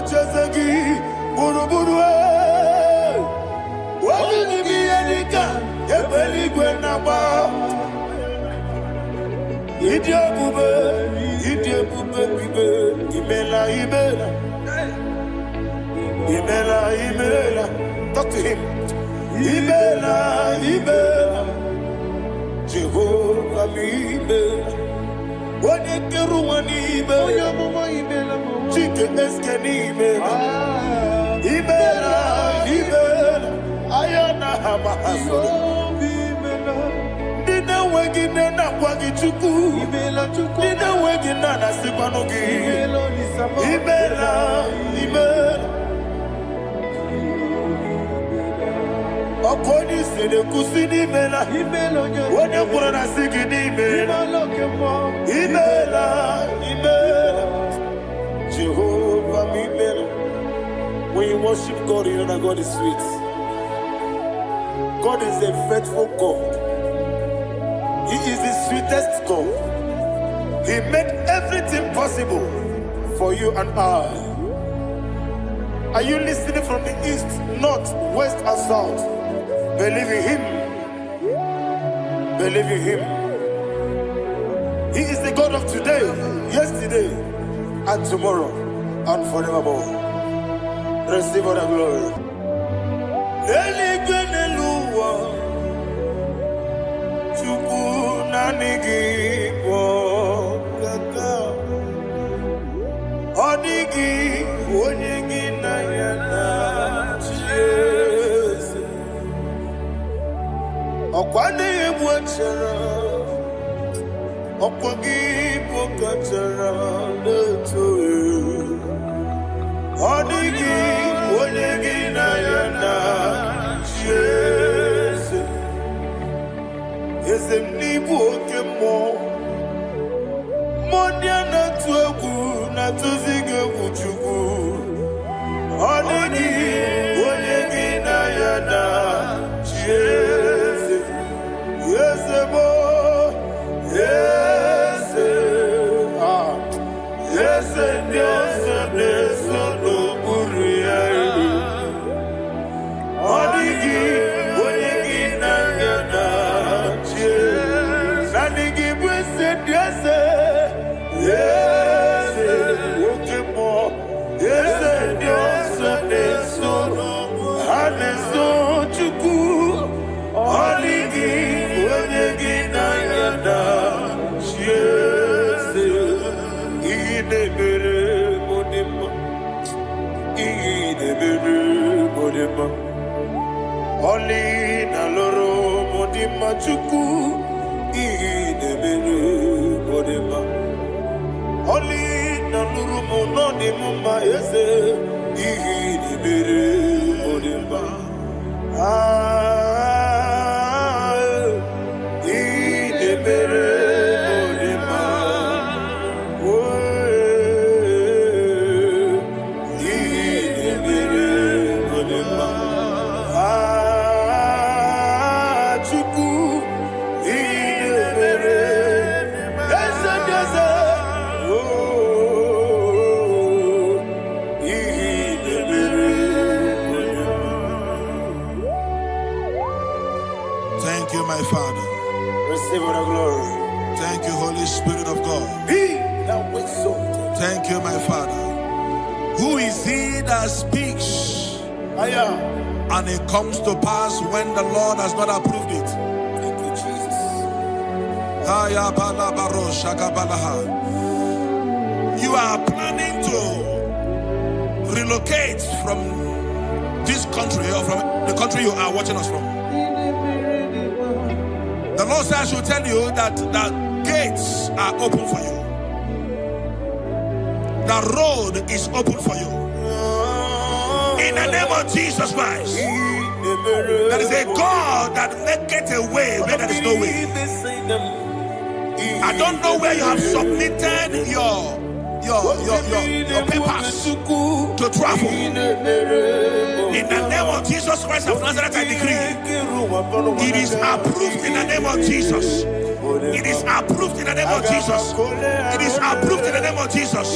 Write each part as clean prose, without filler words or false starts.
Chesagi, Buruburu, what did he be any gun? Ebeli Gwenaba, Idia Bube, Imela, talk to him. Imela, Jehovah, what did you want? Chicken Escanime, Ayana Hamahaso, Dina Wagina Wagichuku, Dina Wagina Sipanogi, Imela. Okoni sede kusini mela, wone kurana sigidi mela, imela. Jehovah, when you worship God, you know that God is sweet. God is a faithful God. He is the sweetest God. He made everything possible for you and I. Are you listening from the east, north, west, and south? Believe in Him. Believe in Him. He is the God of today, yesterday, and tomorrow, and forevermore. Receive all the glory. Oli na loro modima chuku idebere modima. Oli na loro monodi mumba yese idebere modima. Idebere modima. Idebere modima. Thank you, my Father. Receive all the glory. Thank you, Holy Spirit of God. Thank you, my Father. Who is he that speaks and it comes to pass when the Lord has not approved it? Thank you, Jesus. You are planning to relocate from this country or from the country you are watching us from. The Lord says I should tell you that the gates are open for you. The road is open for you. In the name of Jesus Christ. There is a God that maketh a way where there is no way. I don't know where you have submitted your papers to travel. In the name of Jesus Christ of Nazareth, I decree it is approved in the name of Jesus. It is approved in the name of Jesus. It is approved in the name of Jesus.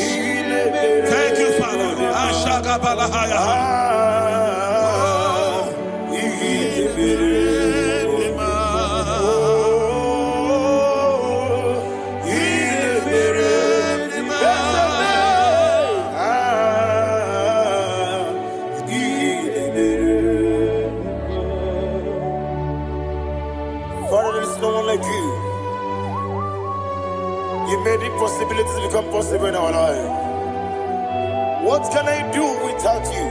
Thank you, Father. Father, there is no one like you. You made impossibilities become possible in our life. What can I do without you?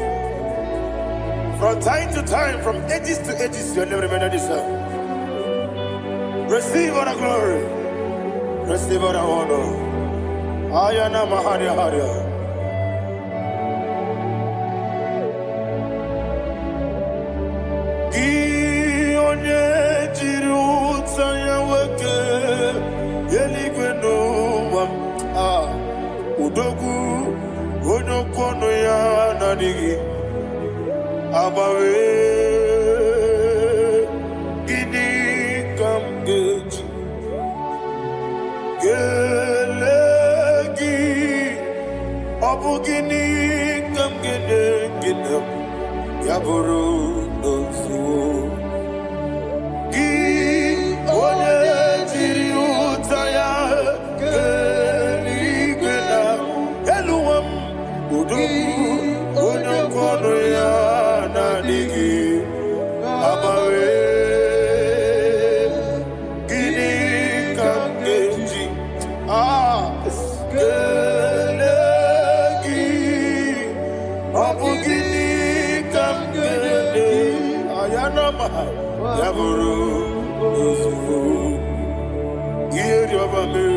From time to time, from ages to ages, you never remain the same. Receive all the glory. Receive all the honor. Ayana Maharia Haria. Udogu, Onokono ya nadigi, Abawe, Gini kamgeji, Gelegi, Abu Gini kamgene ginam, Yaburu nosu, Gi one jiri utaya. Onokono ya nadigi, Abawe, Gini kamgeji, Gelegi, Abu Gini kamgene, Ayanama, Yaburu, Uzufu, Yeriobame,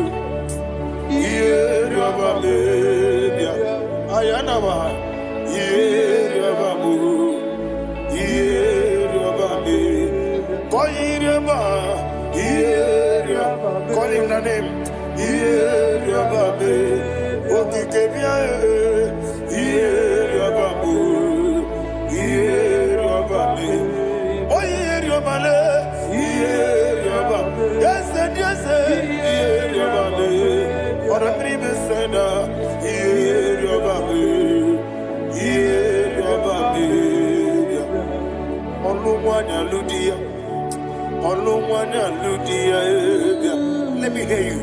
Yeriobame, Ayanama, Yeriabamu, Yeriabame, Koyiriaba, Yeriaba, call him the name, Yeriababe, Okikebia, Yeriabamu, Yeriabame, Oyeriabale, Yeriaba, yes, Yeriabame, or a previous sender, Yeriabame. Let me hear you.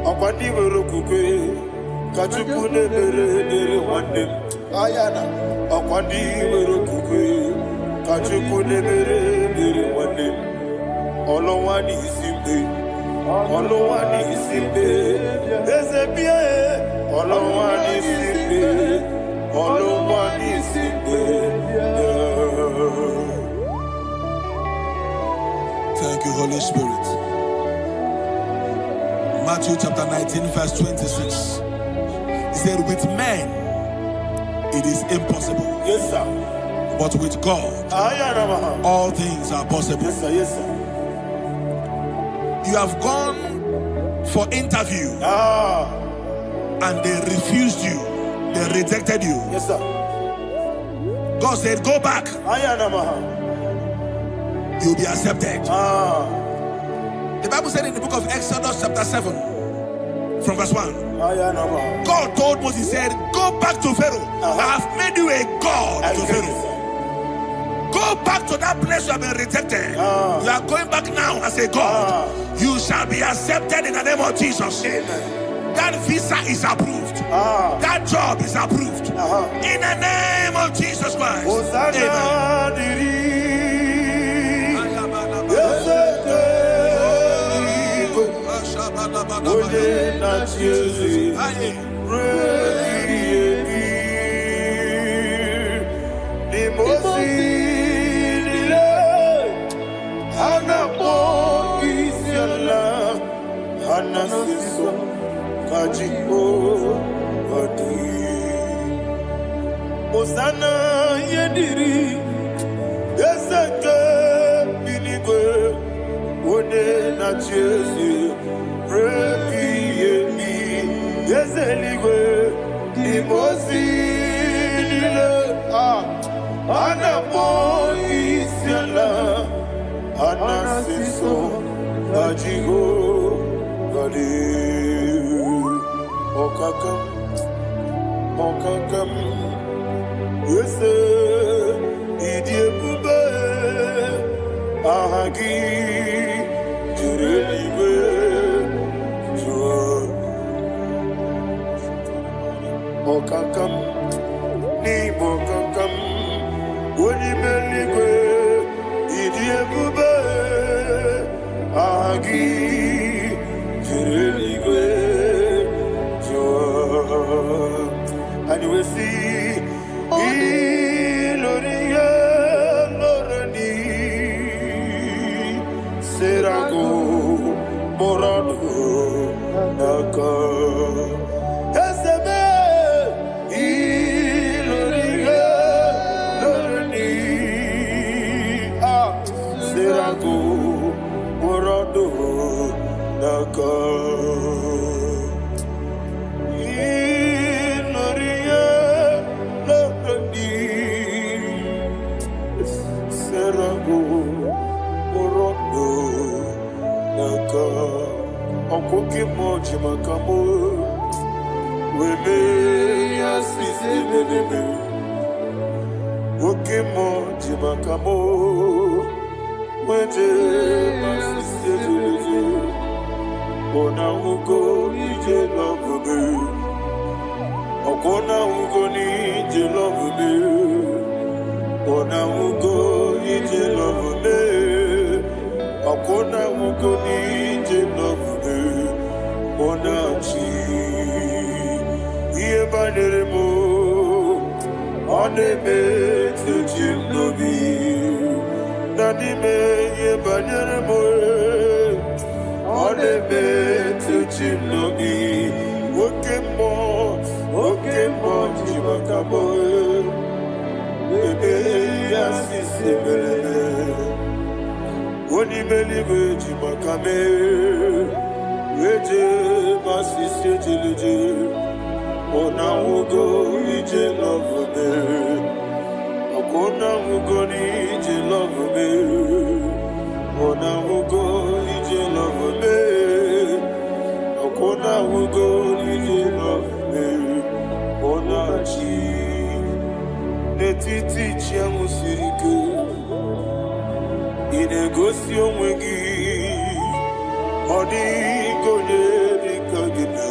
Akwandi werokukwe kachuku nebere wande ayana akwandi werokukwe kachuku nebere wande olowani isimbe ezebia olowani isimbe. Thank you, Holy Spirit. Matthew chapter 19, verse 26. He said, with men it is impossible. Yes, sir. But with God, all things are possible. Yes, sir. Yes, sir. You have gone for interview and they refused you. They rejected you. Yes, sir. God said, go back. You'll be accepted. The Bible said in the book of Exodus chapter 7 from verse 1, God told Moses, he said, go back to Pharaoh. I have made you a God to Pharaoh. Go back to that place you have been rejected. You are going back now as a God. You shall be accepted in the name of Jesus. That visa is approved. That job is approved. In the name of Jesus Christ. Amen. Osana yediri ezeke binigwe one na Jesu repi yemi ezeligwe imozinile anakpọ isiala anasiso ajigo gadi okakam ese idi ebube aha gị juru eluigwe jụọ ọkakam n'ime ọkakam onye ime eluigwe ịdị ebube aha gị juru eluigwe jụọ anyị wee sị ilori ya lorani serago morado naka esebe ilori ya lorani serago morado naka Okoke moji makamo weme ya sisi bebebe oke moji makamo weje masisi bebebe ona ugo ije lovebe okona ugo ni ije lovebe ona ugo ije lovebe okona ugo ni ije lovebe onachi iye banyere mo oneme tuji nobi nadime iye banyere mo oneme tuji nobi oke mo jimakamo ebe asisi melele onimelibe jimakame Eje masisi ejeleje ona ugo ije love me okona ugo ni ije love me ona ugo ije love me okona ugo ije love me ona chi netiti chiamu sirike inegosi onwe gị ọ dịghị onye dịka gị na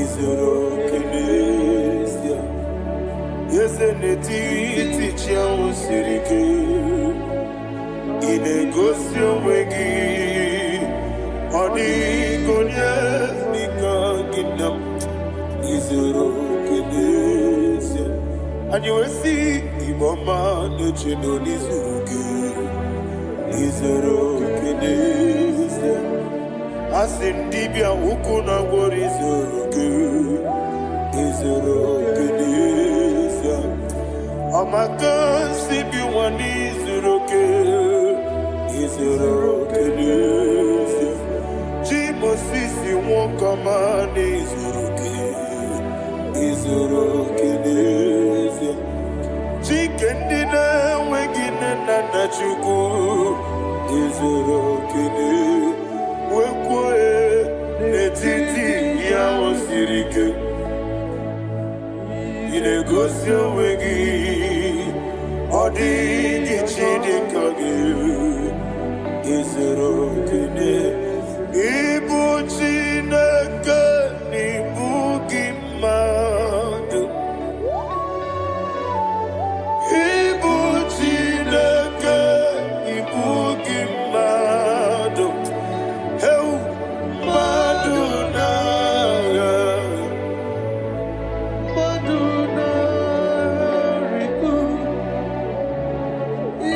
izuru oke n'ezie eze n'etiti chi ahụ siri ike ị na-egosi onwe gị ọ dịghị onye dịka gị na izuru oke n'ezie anyị wee sị Igbo ọma na-eche na onye zuru gị izuru oke n'ezie asị dibịa ukwu na-agwọrọ izuru oke n'ezie ọmaka nsị bi nwa n'izuru oke n'ezie chi Mosisi nwoke ọma n'izuru oke n'ezie chike ndị na-enweghị nne na nna Chukwu izuru oke wekwuo n'etiti ya o siri ike ị na-egosi onwe gị ọ dịghị chi dịka gị izuru oke ịbụ Chineke n'ịbụ gị mmadụ ịbụ Chineke ịbụ gị mmadụ mmadụ n'agha rikpu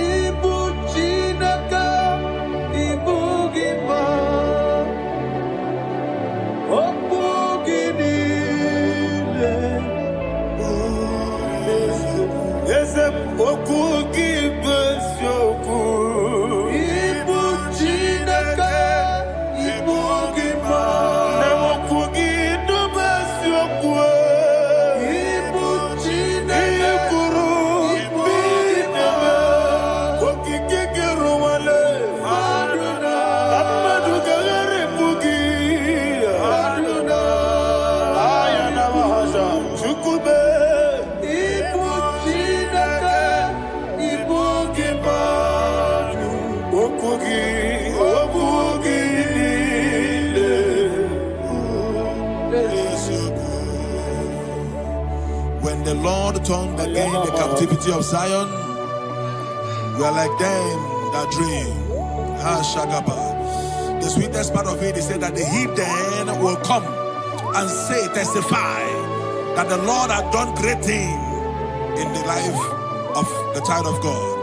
ịbụ Chineke ịbụ gị mmadụ the Lord turned again the captivity of Zion, we are like them that dream. The sweetest part of it is said that the heathen will come and say, testify, that the Lord had done great things in the life of the child of God.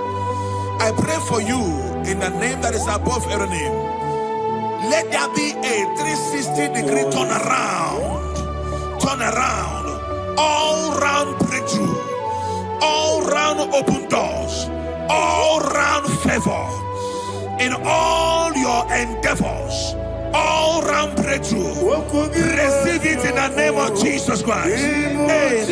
I pray for you in the name that is above every name. Let there be a 360-degree turn around, all round breakthrough, all round open doors, all round favor in all your endeavors, all round breakthrough. Receive it in the name of Jesus Christ. Amen.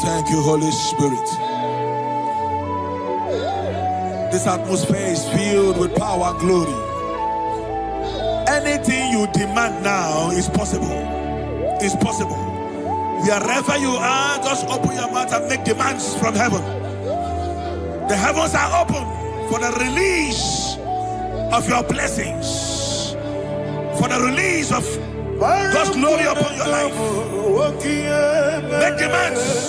Thank you, Holy Spirit. This atmosphere is filled with power and glory. Anything you demand now is possible. It's possible. Wherever you are, just open your mouth and make demands from heaven. The heavens are open. for the release of your blessings, for the release of God's glory upon your life.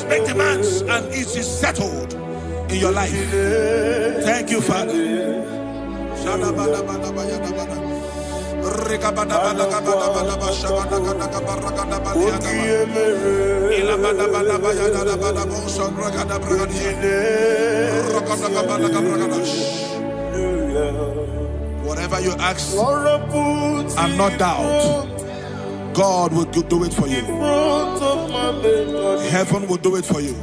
Make demands, and it is settled in your life. Thank you, Father. Whatever you ask and not doubt, God will do it for you. Heaven will do it for you.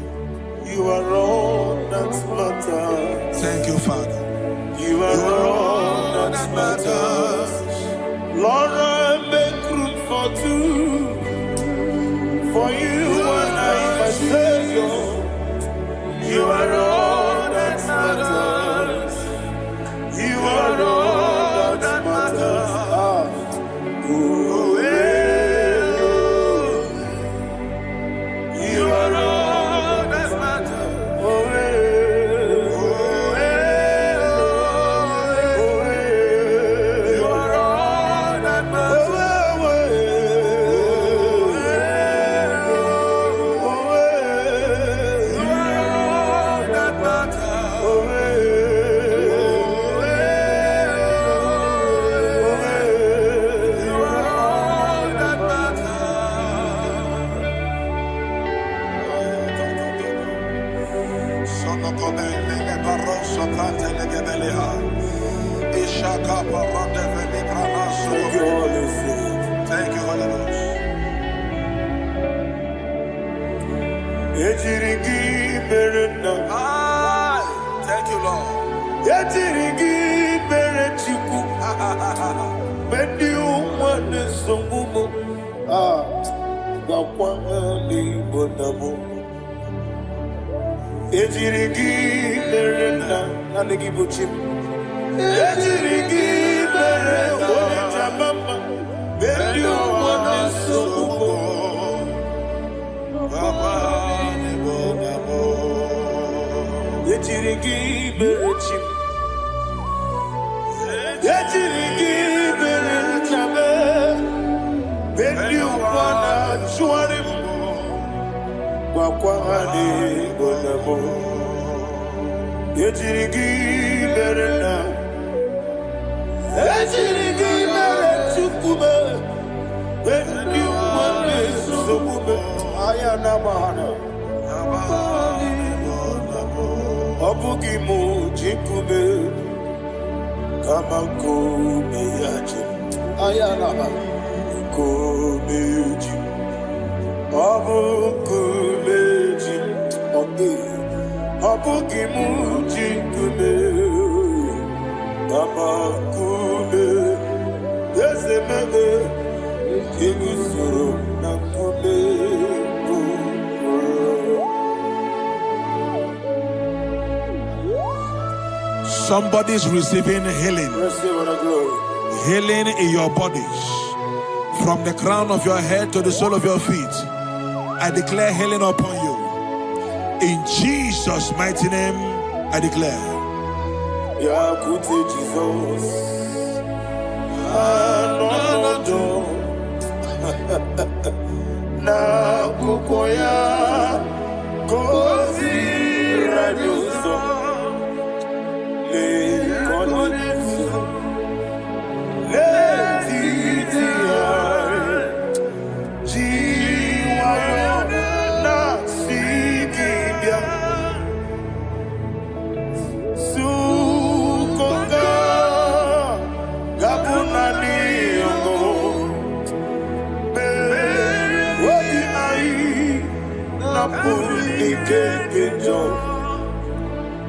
You are all that matters. Thank you, Father. You are all that matters. Lord, I make room for two. For you and I, my Savior. You are all that matters. You are all that matters. You are all that matters. You are all that matters. Thank you, Holy Ghost. Thank you, Lord. Somebody's receiving healing. Healing in your bodies. From the crown of your head to the sole of your feet. I declare healing upon you. In Jesus' mighty name, I declare. Jesus. Na kukoya kozi rajuzo le konesu le titiare jiwayo na sikibia sukoka gabuna niyongo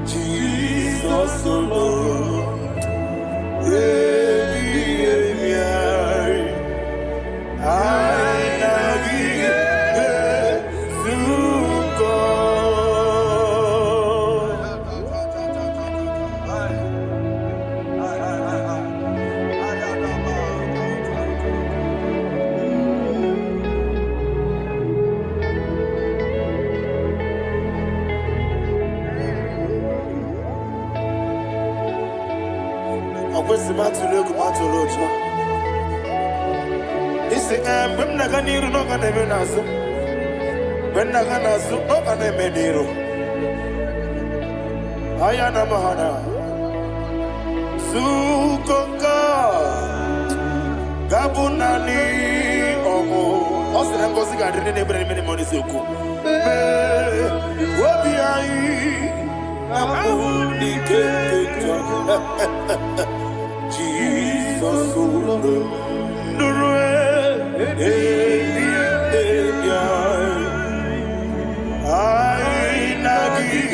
Jesus alone. kwesi matulu ku matulu. Isi when na ganiru no kana be naso. When na kana so no kana me diru. Ayana mahana. Sukonga Gabunani Omo Osina ngozi ga dene nebre mene money soku Wobi ai Amuni keketa Jesus Nurue Ai nagi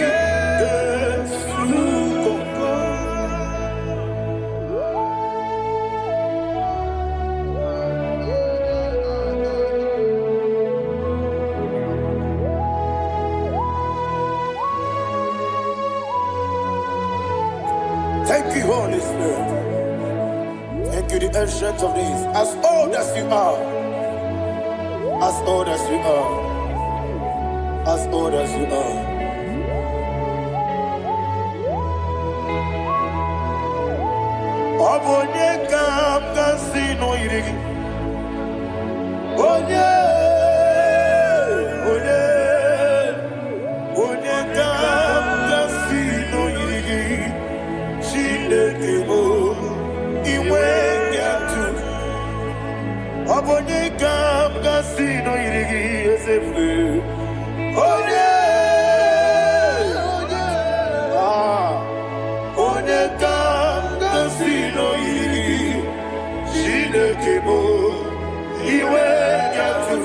Thank you, Holy Spirit. Thank you, the ancient of days. As old as you are. As old as you are. As old as you are. Obonye kam kasino irigi. Onye. Onye kam kasino irigi. Iwe nyatu Obonye kam kasino irigi esefu Onye Onye kam kasino irigi Shinekebo Iwe nyatu.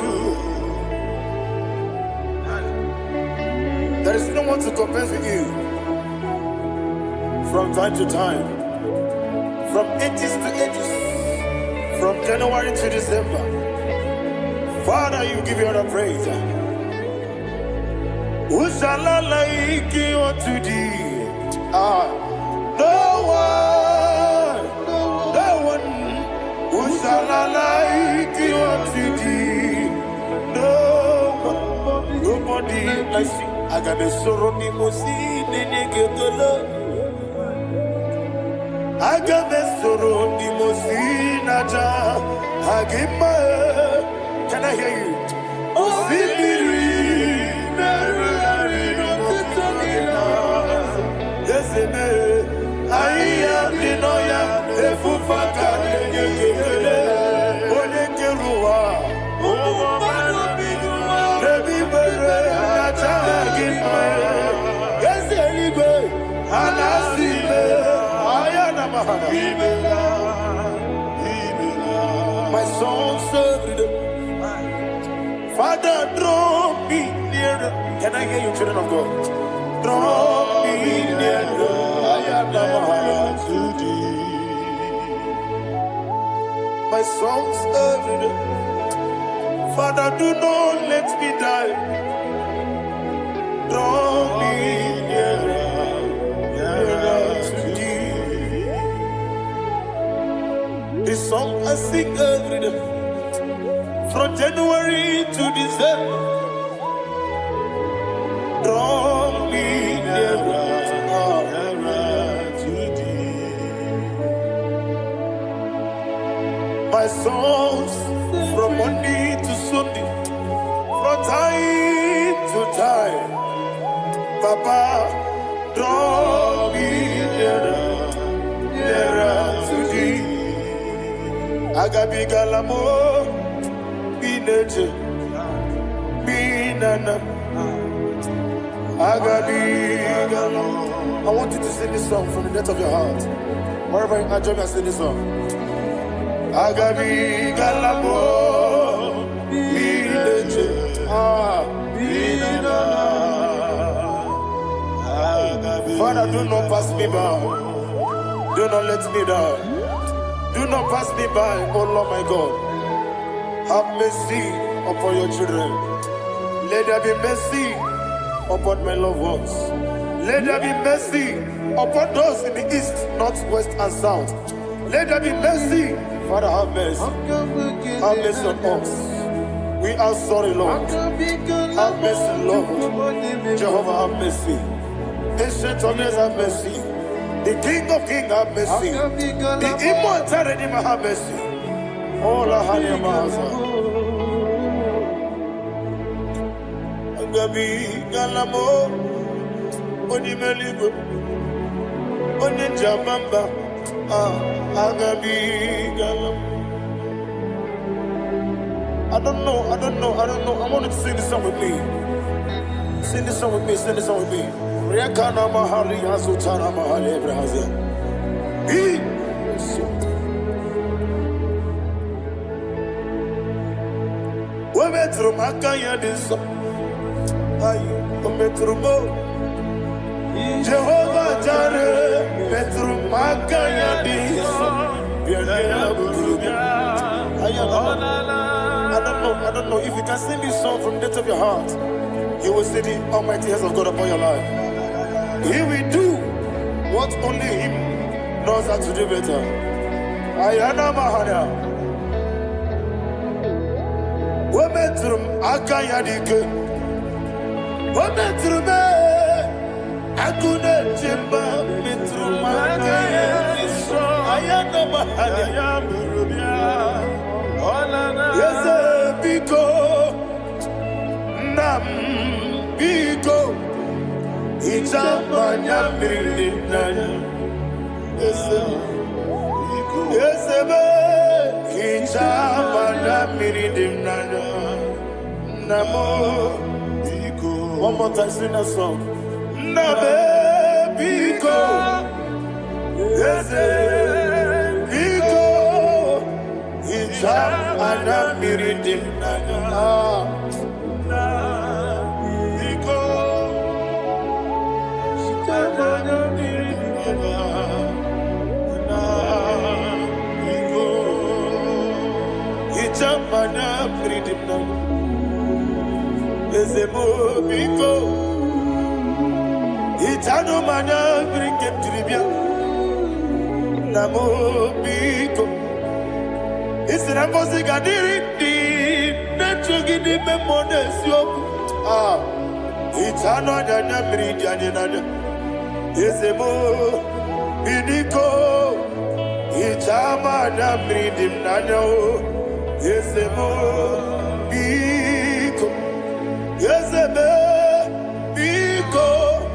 There is no one to compare with you. From time to time, from ages to ages, from January to December, Father, you give you all the praise. Who shall I like you unto thee? No one. Who shall I like you unto thee? No one, nobody like you. I got a sorrow, Agamesoro di Mosinaja Hagima. Can I hear you? Osibiri Yeseme Aya Dinoya Efufaka Onekerua Rebi Bere Naja Hagima Yeseligwe Anasime My soul served. Father, draw me nearer. Can I hear you, children of God? Draw me nearer. I am to thee. My soul served. Father, do not let me die. Draw me nearer. This song I sing every day, from January to December. Draw me nearer to thee. My songs from Monday to Sunday, from time to time. Papa, draw me nearer to thee. Agabi galamo, bineje, binana. Agabi galamo. I want you to sing this song from the depth of your heart. Wherever you are, join me and sing this song. Agabi galamo, bineje, binana. Father, do not pass me by. Do not let me die. Do not pass me by, oh Lord my God. Have mercy upon your children. Let there be mercy upon my loved ones. Let there be mercy upon those in the east, north, west, and south. Let there be mercy. Father, have mercy. Have mercy on us. We are sorry, Lord. Have mercy, Lord. Jehovah, have mercy. Ancient of days, have mercy. The King of Kings have mercy. The immortal Redeemer have mercy. All I had in my Agabi Galamo Onimeligo Onijabamba Agabi Galamo. I don't know. I want you to sing this song with me. Sing this song with me. Riakana Mahali Azutana Mahali Brazil. We met through Makaya this. Jehovah Jireh, Petru Makaya this. I don't know if you can sing this song from the depth of your heart. You will see the almighty hands of God upon your life. He will do what only Him knows how to do better. Ayana Mahana. Wometrum Akayadike. Wometrum Akune Jimba Metrum Akayadike. Ayana Mahana. Yes, Biko. Nam Biko. Itamanya Mirinaya. Yes, Itamanya Mirinaya. Namo Biko. One more time, sing a song. Nabe Biko. Yes, Biko. Itamanya Mirinaya. Mana pridimna ezemo biko itano mana brikem tribia namo biko isira ngozi gadiri di nechugi di memodesio itano nyanya bridiani nana ezemo bidiko itama na bridim nanya Yesemo Biko. Yeseme Biko.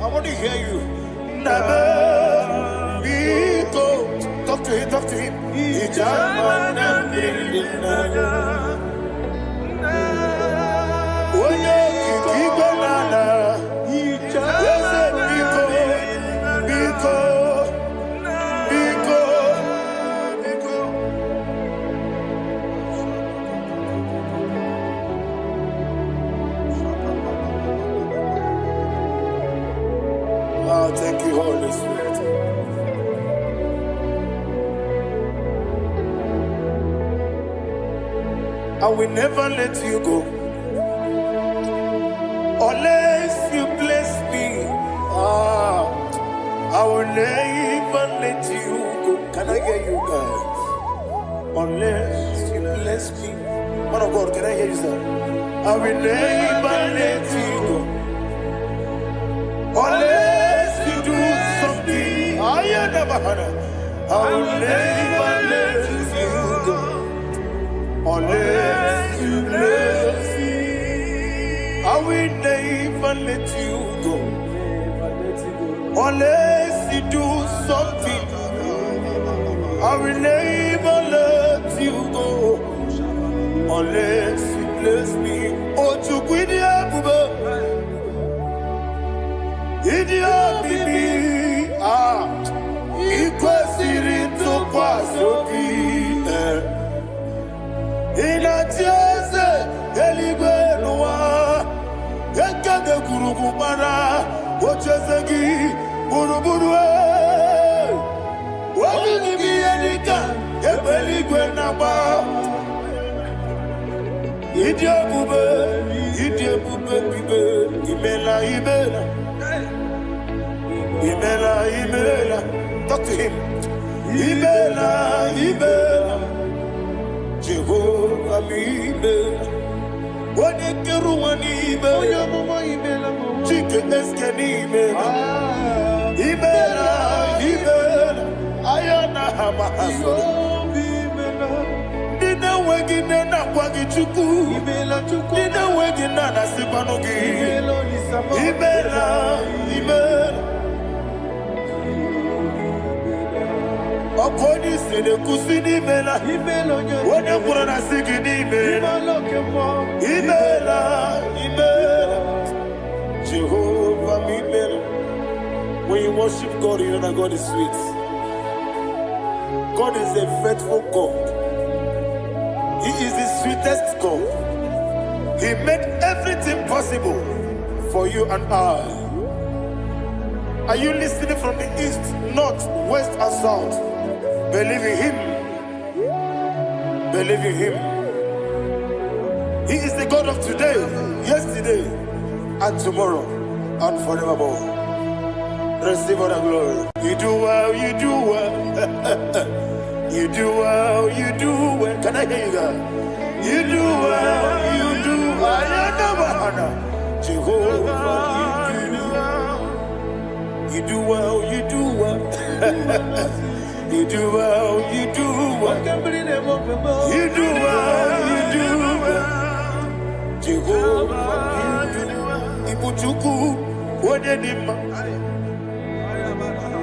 I want to hear you. Nabe Biko. Talk to him. Ijamana Brinana. Oye Kikibanana. Yese Biko. Biko. Thank you, Holy Spirit. I will never let you go unless you bless me. I will never let you go. Can I hear you guys? Unless you bless me. Man of God, can I hear you, sir? I will never let you go unless you do something. I will never let you go unless you bless me. I will never let you go unless you do something. I will never let you go unless you bless me. Oh, to quit the Idia bibi ikwesiri tukwasobi inatieze eligwe nuwa ekade kurugumara ochezegi buruburu wabini biyedika ebeligwe naba Idia bube bibe imela Imela, talk to him. Imela, Jehovah Imela. Wanekeru wanimela, Chike eskeni imela. Imela, Imela, Ayana Hamahaso. Dina wegina na kwagi chuku. Dina wegina na sipanogi. Imela, Imela. Okoni sede kusini Imela. Wone kurana sigini Imela. Imela, Imela. Jehovah Imela. When you worship God, you know that God is sweet. God is a faithful God. He is the sweetest God. He made everything possible for you and I. Are you listening from the east, north, west, and south? Believe in Him. Believe in Him. He is the God of today, yesterday, and tomorrow, and forevermore. Receive all the glory. You do well, you do well. You do well, you do well. Can I hear you guys? You do well, you do well. Jehovah, you do well, you do well. You do well, you do well. You do well, you do well. Jehovah, you do well. Ibuchuku, what did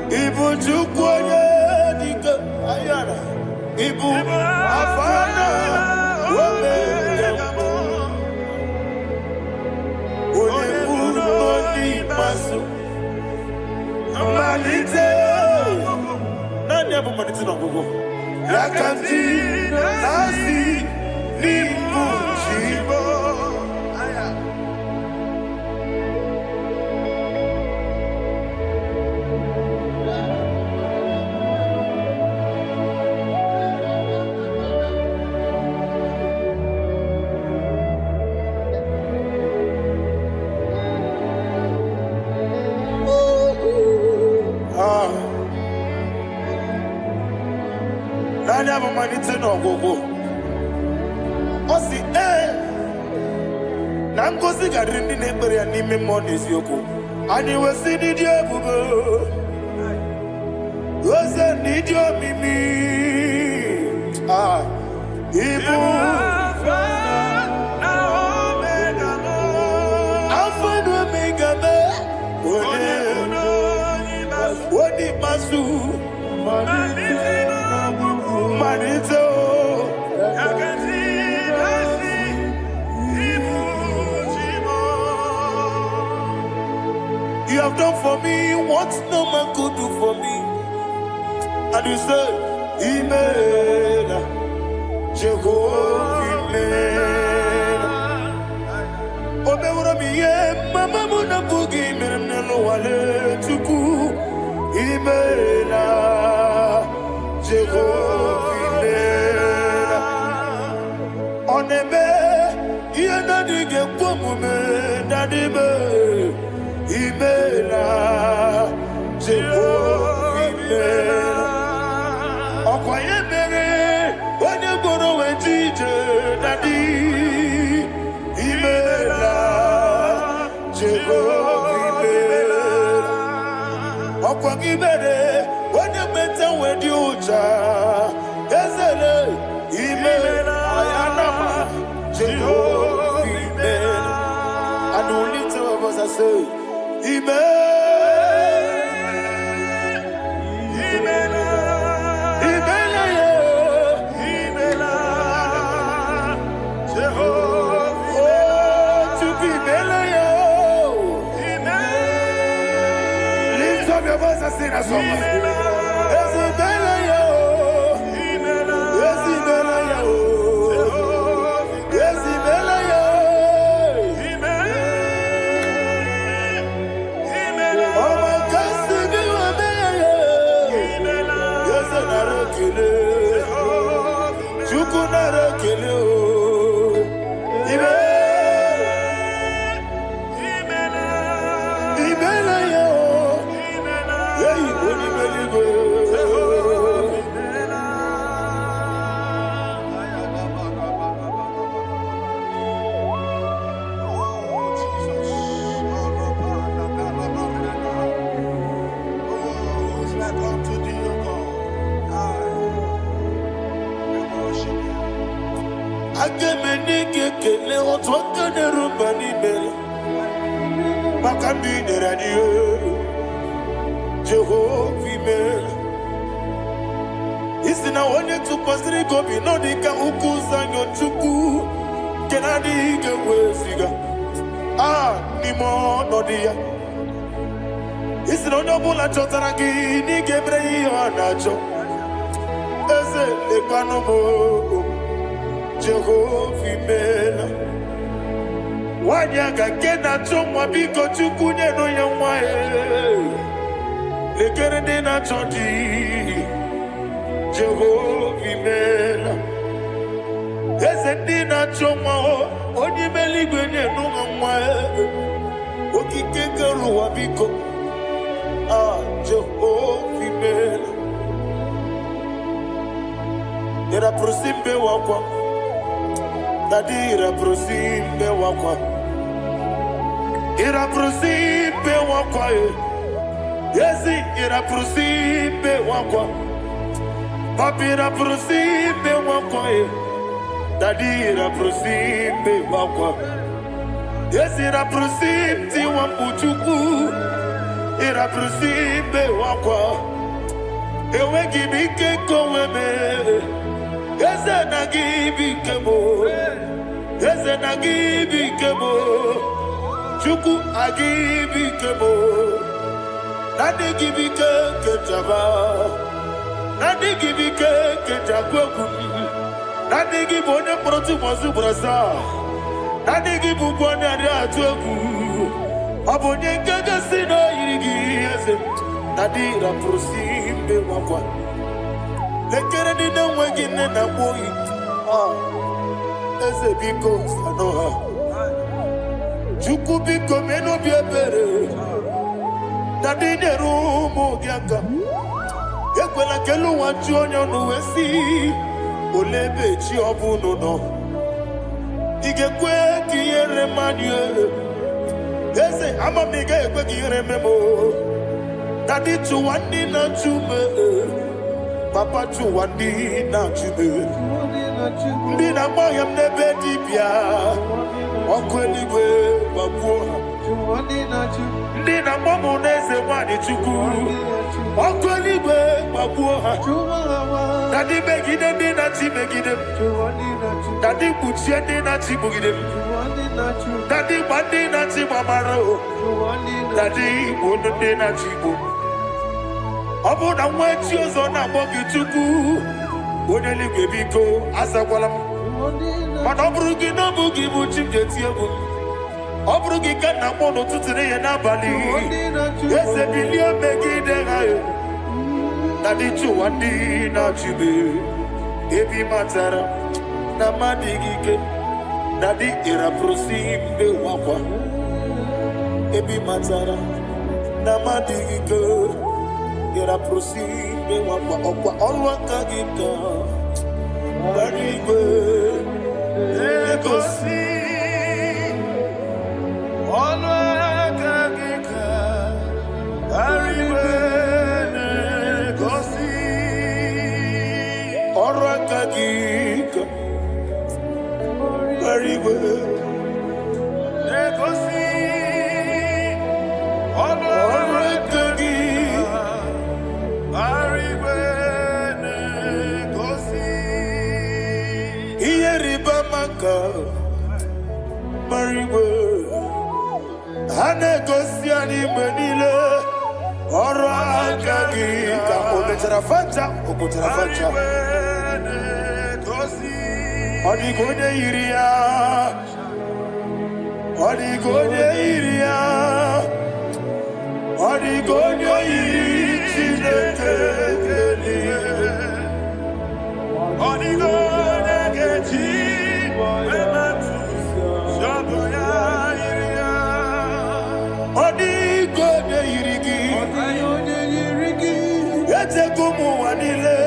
Ibu Chukwoye Dika Ayana Ibu Afana Wame Yambo Onebu Noni Masu Manite Nani Abu Manite Nogogo Yakanti Nasi Nibu Chibo Nani Abu Manite Nogogo Osi Nangozi Garini Nebere and Nime Monis Yoko and you will see the Diabugo was a need your Mimi Ibu Alpha Omega What did Masu Manito You have done for me what no man could do for me. And you said, Imela, Jehovah, Imela. Omeura miye, mama muna bugi, meremnelo wale tuku. Imela, Jehovah, Imela. Oneme, yena dige kumume, nadibe. Imela, Jehovah, Imela. Okoye mere, onye goro wetije, Daddy. Imela, Jehovah, Imela. Okoye mere, onye meta wedi ucha, Ezele, Imela, Ayanama, Jehovah, Imela. And the only two of us are say, Imela, Imela, Imela, Imela, Jehovah, oh, to be Imela, Imela. Lift up your voice and sing a song. Imela, Imela, Imela, Imela, Imela, Agemenike kele otwaka nerumba nimele. Makambi radio Jehovah imele. Isina onye tupasiri gobi no dika ukuza nyochuku kenadi gewesiga. Nimo no dia. Isina onye obula chotara gi ni gebre ihe nacho. Eze lekano mo Jehovah imela. Wanyaka kena chomwa biko chukunye no ya mwae. Lekere de na chodi Jehovah imela. Eze ndi na chomwa onye meligwe nye no ya mwae. Okike keruwa biko Jehovah imela. Era prosimbe wakwa Dadira prosimbe wakwa Era prosimbe wakwa Yesi era prosimbe wakwa Papira prosimbe wakwa Dadira prosimbe wakwa Yesi era prosimti wambuchuku Era prosimbe wakwa Ewe gibike koweme Eze na gibi kemo, Eze na gibi kemo, Chuku agibi kemo, Nadi gibi kejaba, Nadi gibi kejakweku, Nadi gibi one proti mozu brasa, Nadi gibi bwane atueku, Abonye kege sino irigi eze, Nadi ra prosimbe wakwa. Lekere di na wengine na boy. Eze biko sanoha. Chuku biko meno biebere. Dadi ne rumo giaka. Ekwela kelu wanchu onyo nuwesi. Olebe chi obuno no. Igekwe kiyere manye. Eze ama mige ekwe kiyere memo. Dadi chuwani na chume. Papa chuwandi na chube Ndi na mayam nebe dibia Okweligwe babuha Ndi na mamu neze wani chuku Okweligwe babuha Dadi megide ndi na chi megide Dadi kuchie ndi na chi mugide Dadi bandi na chi mamaro Dadi bono ndi na chi bo Obu na mwechi ozo na mbogi chuku Oneligwe biko asakwala Mana oburu gi na bugi buchi mjeti ebu Oburu gi ka na mono tutire ye na bali Ese bilio megide hayo Nadi chuwandi na chibe Ebi matara na madigike Nadi ira prosimbe wakwa Ebi matara na madigike Era prosimbe wakwa okwa olwa kagita Barigwe Egosi Olwa kagita Barigwe Egosi Olwa kagita Barigwe Egosi Olwa kagita Mariwe Hane gosi anime nile Oro akagi Ka ometera facha Okotera facha Odigonye iria Odigonye iria Odigonye iri Chineke Odigonye geji Odigonye irigi Ete kumu wanile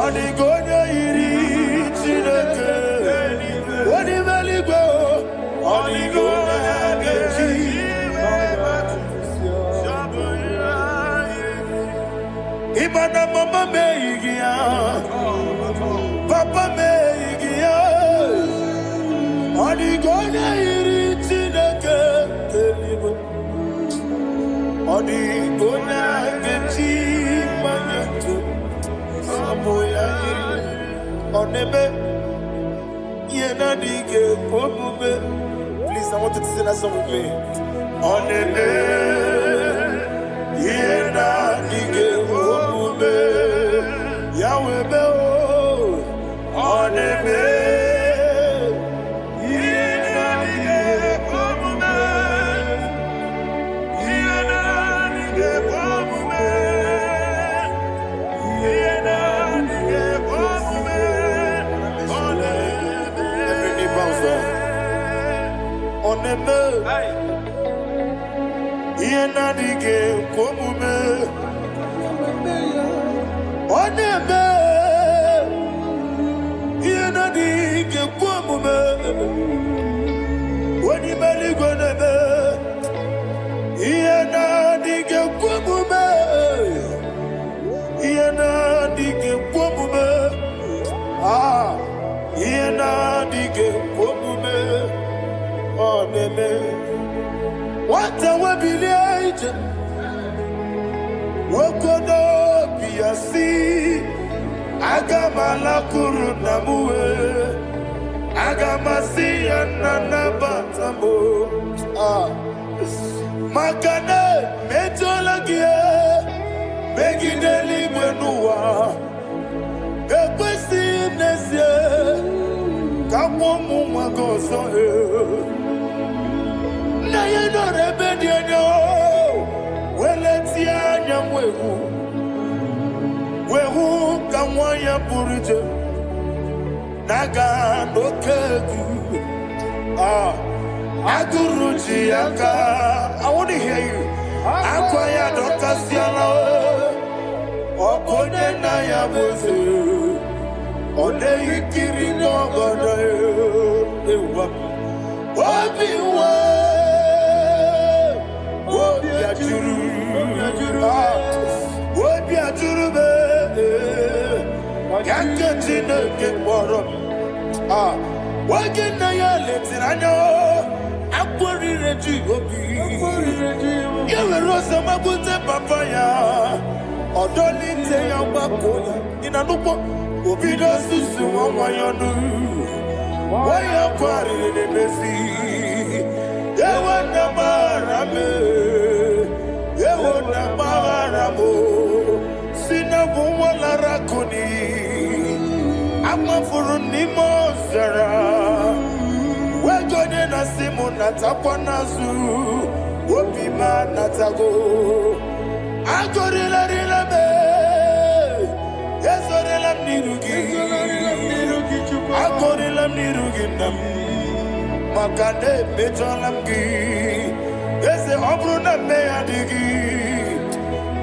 Odigonye iri Chineke Odiveligwe Odigonye geji Imana mama meigia Papa meigia Oneme, Yena Dige Komume. Please, I want you to sing that song with me. Oneme, Yena Dige Komume. Yahweh Be, Oneme. Oneme, Yena Dige Komume. Oneme, Yena Dige Komume. Onimeli Goneme, Yena Dige Komume. Yena Dige Komume. Ah, Yena Dige Komume. Oneme, what a webillage, Wokodo Piasi, Agamala Kurunamue, Agamasi and Nanabatamo, Makane, Metolagia, Megideli Benua, Equesti Nesia, Kawamu Magoso. Na ye no rebellion no, weletia nyamwehu, wehu kamwaya purije, naga no kegu, aguruji aka. I want to hear you. Akwaya dokasiana, okone na ya boze, one ikiri no godo ewa, obiwa. What be a jurube? Can't get in the get water. What can I let it? I know. I'm worried that you will be. You will rose of my good papaya. Or don't need to your babola. In a look, will be those who see what you do. Why are quarrying in the sea? They want the barame. Yewona maharabo sina bumwala rakoni amafuru ni mozara wegone na simu natakwa nazu opima natago agorila rila me yezorila mnirugi agorila mnirugi nam makane bejolamgi. Ese obru na me adigi,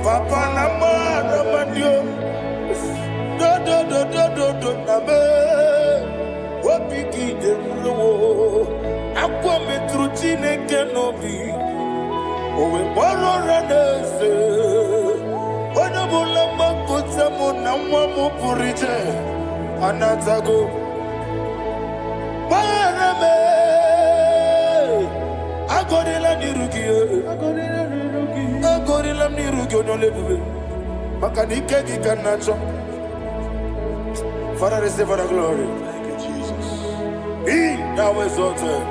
papa na ma na mandio, do na me, wapiki de mlo, akwa metruchine kenobi, owe moro ranese, wana bula makota mo na mwamu purije, anatago, marame. Agorila nirugi, agorila nirugi onolebube. Makanike gikanacho. Father, receive the glory. Thank you, Jesus. Be thou exalted.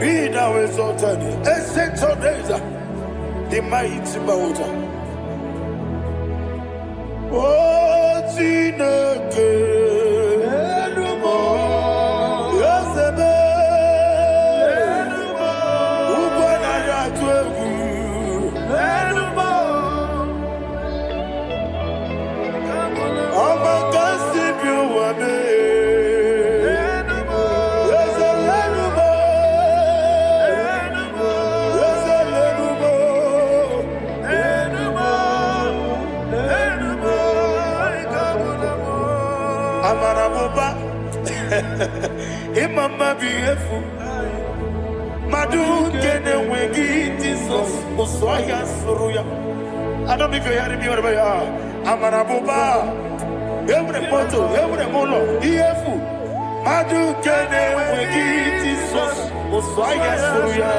Be thou exalted. Essential days, the mighty mountain. Oh, Chineke. Imama beautiful. Madu kene wegi Jesus uswaya suruya. I don't know if you're hearing me wherever you are. Amarabuba. Every photo, every molo. Beautiful. Madu kene wegi Jesus uswaya suruya.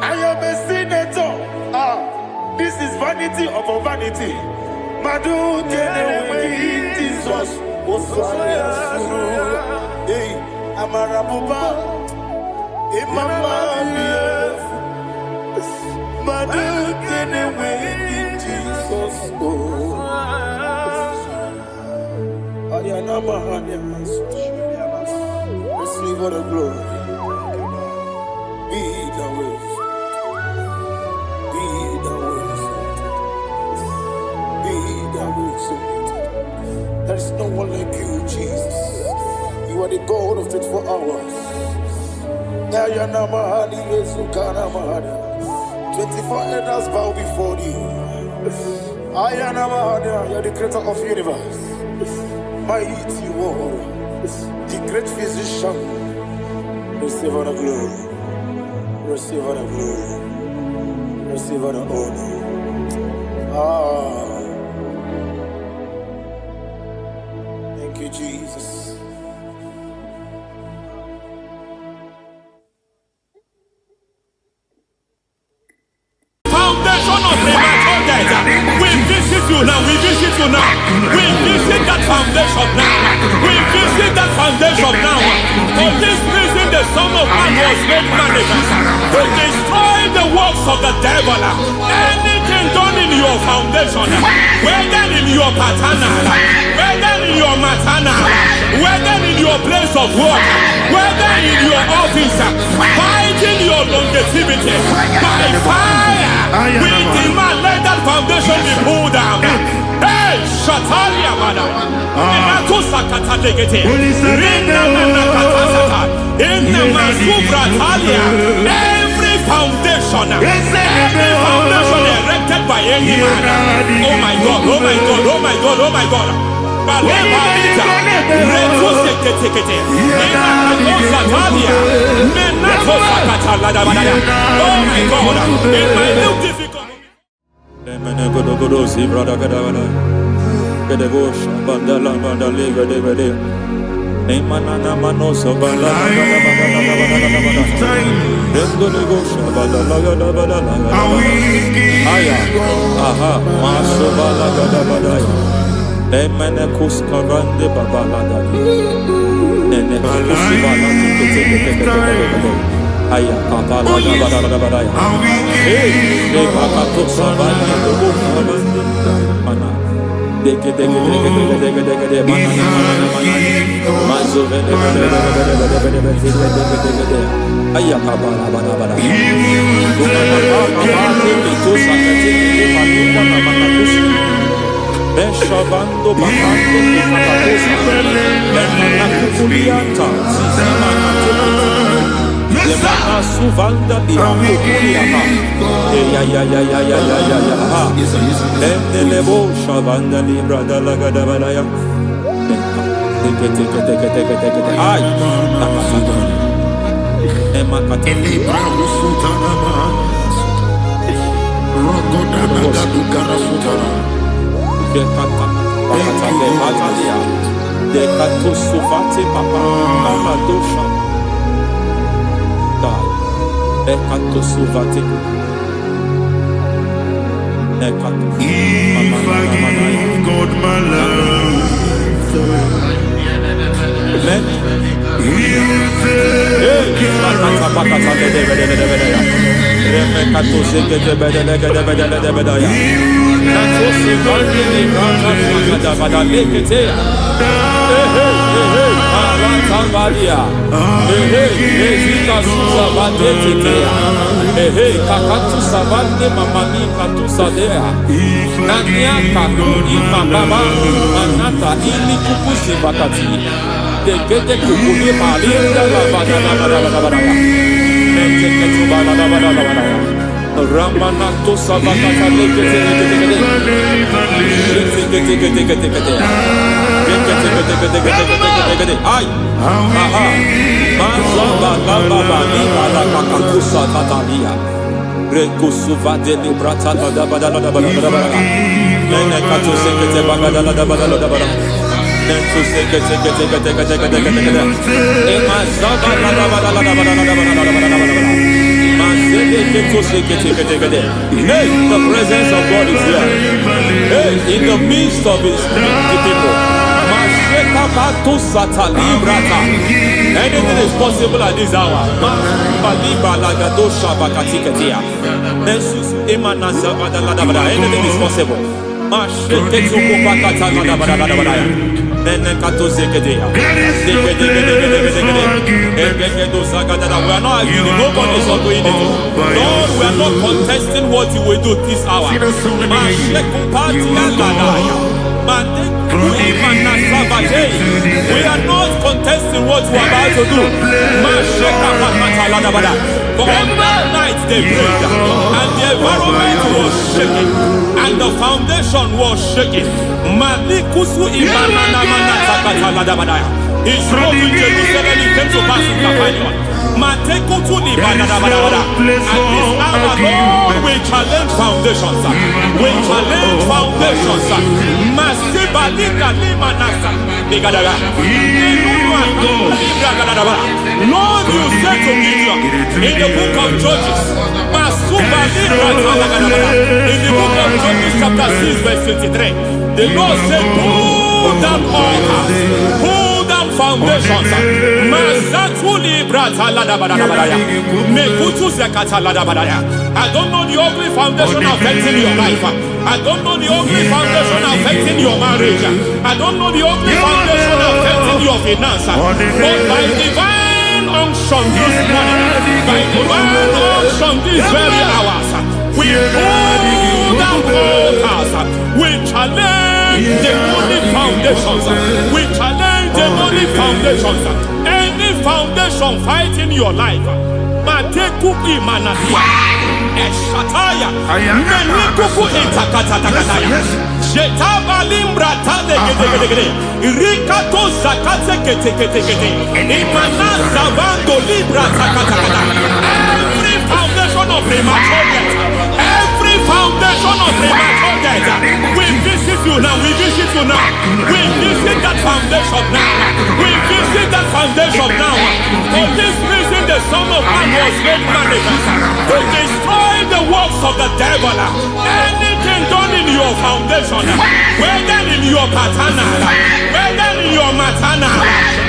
I am a senator. This is vanity of vanity. Madu kene wegi Jesus Hey, Amarabuba, Imama, Madu, get away in Jesus. Receive all the glory. Be the way. Be the way. Be the way. There is no one like you, Jesus. You are the God of 24 hours. 24 elders bow before you. You are the creator of the universe. Mighty warrior, the great physician. Receive all the glory. Receive all the glory. Receive all the honor. Thank you, Jesus. Foundation of premature death. We visit you now. We visit you now. We visit that foundation now. We visit that foundation now. For this reason, the Son of Man was made manifest to destroy the works of the devil. Anything done in your foundation, whether in your paternal, whether in your maternal, whether in your place of work, whether in your office, fighting your longevity by fire. We demand let that foundation be pulled down. Hey, Shatalia Mada. Inato Sakata Legete. Rina Nakatasata. In the Masubra Talia. Every foundation erected by any man. Oh my God, oh my God, oh my God, oh my God. Kalema Lita. Reto Sekete. Inato Satalia. Menato Sakata Ladabada. Oh my God. In my new difficult. Aya kapala da badaya. Hey, pakato sabani do mana. Deke mana. Mazo vele. Aya kapala bada. Beshavando bahando kakakosa. Lemana suvanda biakuliama. Ya. Endelebo shavanda libra dalagada balaya. Teke. Ay. Emakata. Elibra usutana ma. Rogoda nagadu karasutana. Dekata. Bakata batalia. Dekato suvate papa. Amadosha. Ekato suvate. Ekato. If I give God my love, Amen. He'll take care Ramanato Savakata Ay, aha, Mazaba Baba Nibala Kakakusa Tatalia, Rekusuva de Librata Badabada, Nenekato Sekete Bagadala Badala, Nentu Sekete, Emazaba Hey, the presence of God is here. Hey, in the midst of his people. Anything is possible at this hour. Anything is possible. We are not arguing, nobody is arguing it. Lord, we are not contesting what you will do this hour. We are not contesting what you are about to do. For on that night they prayed, and the environment was shaking, and the foundation was shaking. He drove in Jerusalem, he came to pass in Capernaum. At this hour, Lord, we challenge foundations. We challenge foundations. Lord, you said to Gideon in the book of Judges, in the book of Judges chapter 6 verse 23, the Lord said, pull down altars, pull down foundations. I don't know the ugly foundation affecting your life. I don't know the ugly foundation affecting your marriage. I don't know the ugly foundation affecting your finance. But by divine unction this morning, by divine unction these very hours, we pull down altars. We challenge demonic foundations. We challenge demonic foundations. Any foundation fighting your life, Matekuki Manatia, Eshataya, Menikuku Itakatatakataya, Shetavalimbra Tadegede, Rikato Zakate Ketekete, Imanasa Vando Libra Takatakata. Every foundation of premature death, every foundation of premature death, we visit you now, we visit you now, we visit that foundation now, we visit that foundation now. For this reason, the Son of Man was made manifest to destroy the works of the devil. Anything done in your foundation, whether in your paternal, whether in your maternal,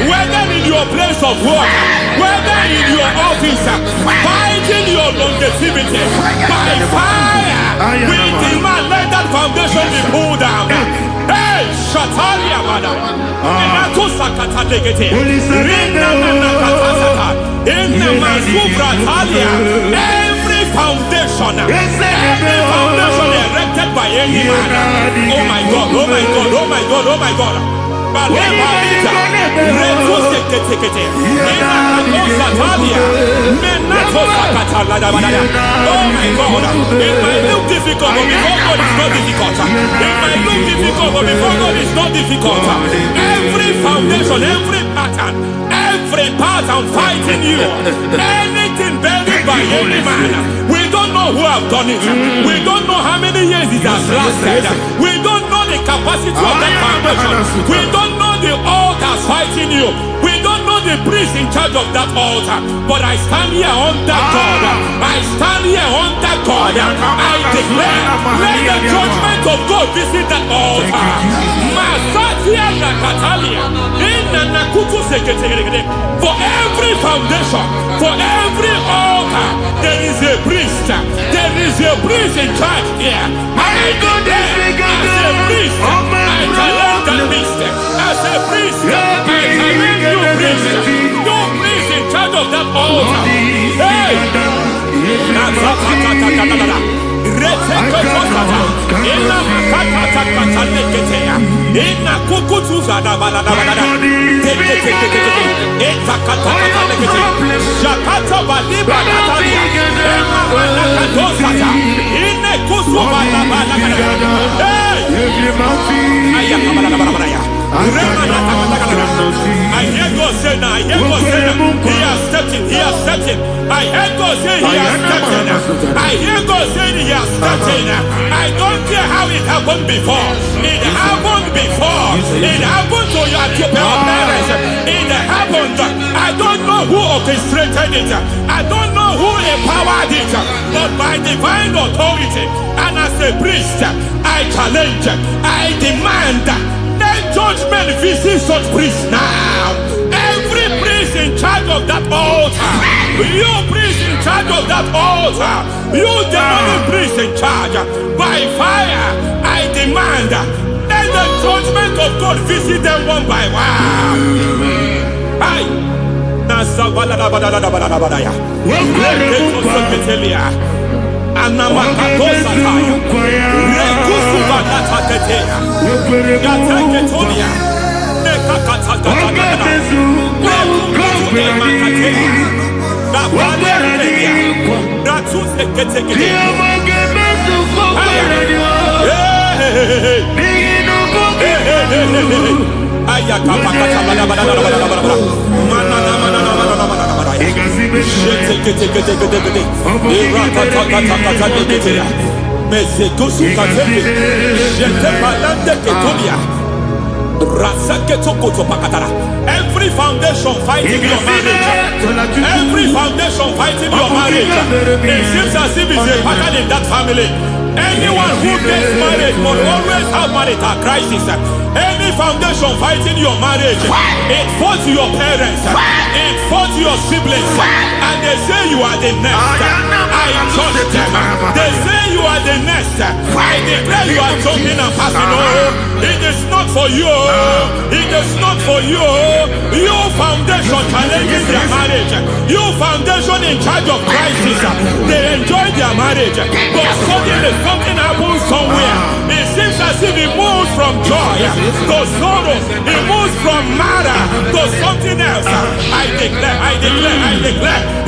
whether in your place of work, whether in your office, fighting your longevity by fire, we demand let that foundation be pulled down. Hey, Shatalia, madam. Every foundation erected by any man. Oh my God, oh my God, oh my God, oh my God. Oh my God, it might look difficult, but before God it's not difficult. It might look difficult, but before God it's not difficult. Every foundation, every pattern fighting you, anything buried by any man, we don't know who have done it. We don't know how many years it has lasted. We don't know the capacity of that foundation. We don't know the altars fighting you. We don't know the priest in charge of that altar. But I stand here under God. I stand here under God. I declare, let the judgment of God visit that altar. For every foundation, for every altar, there is a priest. There is a priest in charge here. I declare, as a priest, I challenge that priest. As a priest, I challenge you priest. You priest in charge of that altar. Hey! I hear God say now, I hear God say now, he has stepped in, he has stepped in. I hear God say he has stepped in. I hear God say he has stepped in. I don't care how it happened before. It happened before. It happened to your parents. It happened. I don't know who orchestrated it. I don't know who empowered it. But by divine authority and as a priest, I challenge, I demand that judgment visit such priests now. Every priest in charge of that altar, you priest in charge of that altar, you demonic priest in charge, by fire, I demand, let the judgment of God visit them one by one. Aye. Every foundation fighting your marriage, every foundation fighting your marriage, it seems as if it's a pattern in that family. Anyone who gets married will always have marital crisis. Any foundation fighting your marriage, it fought your parents, it fought your siblings, and they say you are the next. I judge them. They say you are the next. I declare you are jumping and passing. Oh, it is not for you. It is not for you. You foundation challenging their marriage. You foundation in charge of crisis. They enjoy their marriage, but suddenly something happens somewhere. It seems as if it moves from joy to sorrow. It moves from matter to something else. I declare,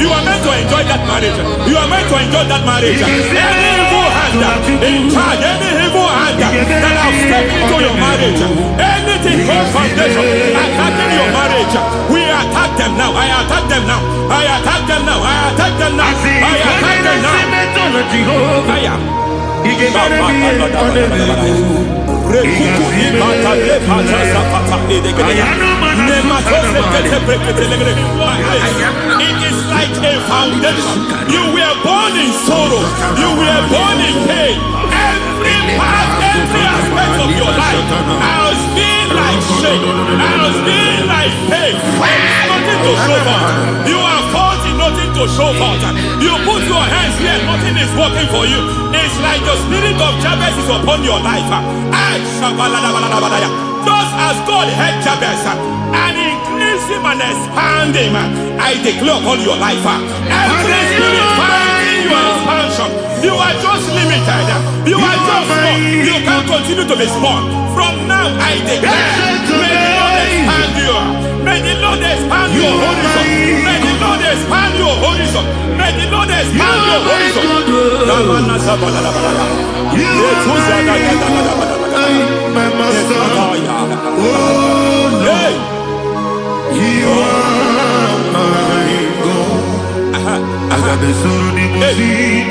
you are meant to enjoy that marriage. You are meant to enjoy that marriage. Any evil hand in charge, any evil hand that have stepped into your marriage, anything called foundation attacking your marriage, we attack them now. I attack them now. I attack them now. I attack them now. I attack them now. It is like a foundation. You were born in sorrow. You were born in pain. Every part, every aspect of your life has been like shame. Has been like pain. There is nothing to show for. You are faulty, nothing to show for. You put your hands here, nothing is working for you. It's like the spirit of Jabez is upon your life. Just as God had Jabez and increased him and expanded him, I declare upon your life. Every spirit finding your expansion, you are just limited. You are just small. You can't continue to be small. From now, I declare, may the Lord expand you. May the Lord expand your horizon. May the Lord expand your horizon. May the Lord expand your horizon. My master, oh Lord, you are my God. I got the soul in my feet.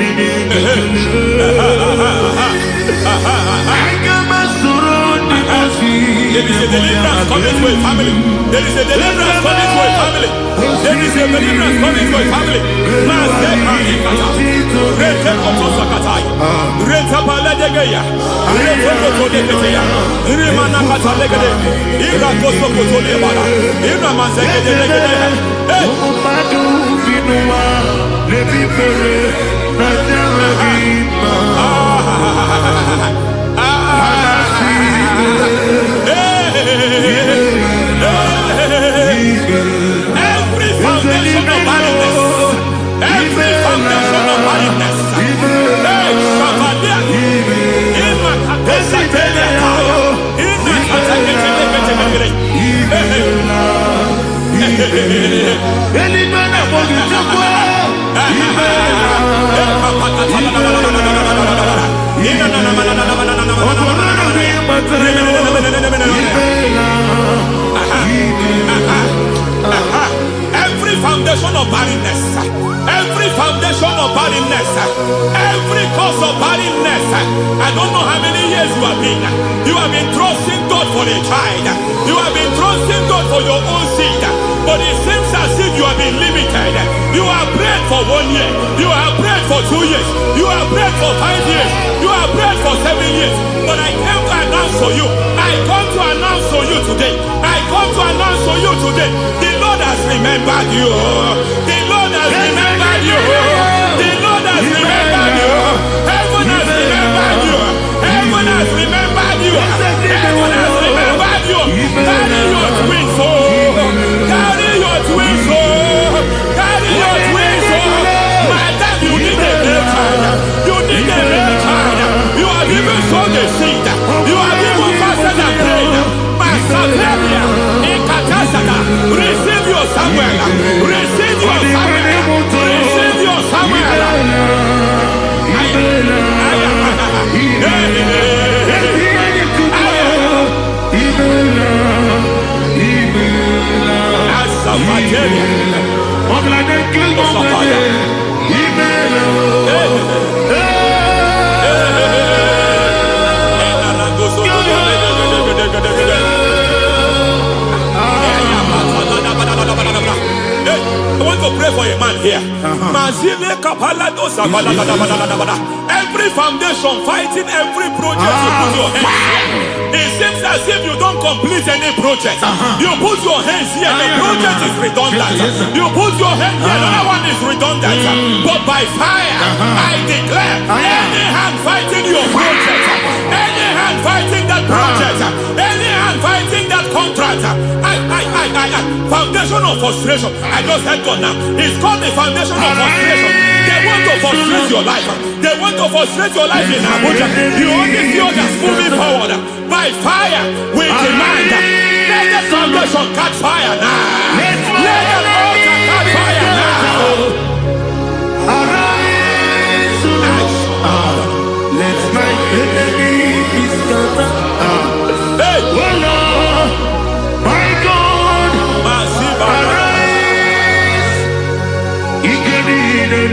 I got my soul in my feet. There is a deliverance coming to a family. There is a deliverance coming to a family. There is a deliverance coming to a family. Every foundation of barrenness, every foundation of barrenness, every foundation of barrenness, every foundation of barrenness, every cause of barrenness. I don't know how many years you have been trusting God for a child. You have been trusting God for your own seed, but it seems as if you have been limited. You have prayed for 1 year, you have prayed for 2 years, you have prayed for 5 years, you have prayed for 7 years. But I came to announce for you, I come to announce announce to you today. I come to announce to you today. The Lord has remembered you. The Lord has remembered you. The Lord has remembered you. Heaven has remembered you. Heaven has remembered you. Heaven has remembered you. Carry your twins, oh. Carry your twins, oh. Carry your twins, oh. Madam, you need a real child. You need a real child. You have even sown the seed. You have even fasted and prayed. Masabelia, Ekatasaka, receive your Samuel. Receive your Samuel. Receive your Samuel. I want to pray for a man here. Every foundation fighting every project you put your hands here. It seems as if you don't complete any project. You put your hands here, the project is redundant. You put your hand here, another one is redundant. But by fire, I declare, any hand fighting your project, any hand fighting that project, any hand fighting that contract, foundation of frustration. I just heard God now. It's called the foundation of frustration. They want to frustrate your life. They want to frustrate your life in Abuja. You only see others moving forward. By fire, we demand. Let the foundation catch fire now. Let the altar catch fire now. Arise, let my enemy be scattered. Hey, Oh Lord, my God, arise.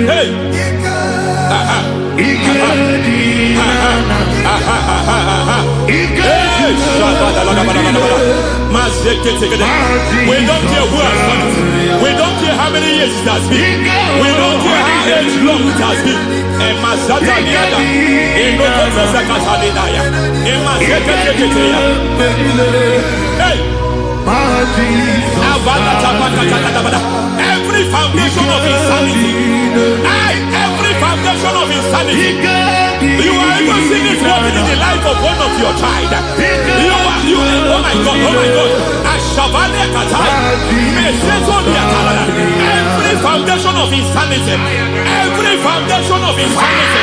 hey, we don't care who has done it. We don't care how many years it has been. We don't care how long it has been. Every foundation of insanity, every foundation of insanity, you are even seeing it working in the life of one of your child. Oh my God, oh my God. Every foundation of insanity, every foundation of insanity,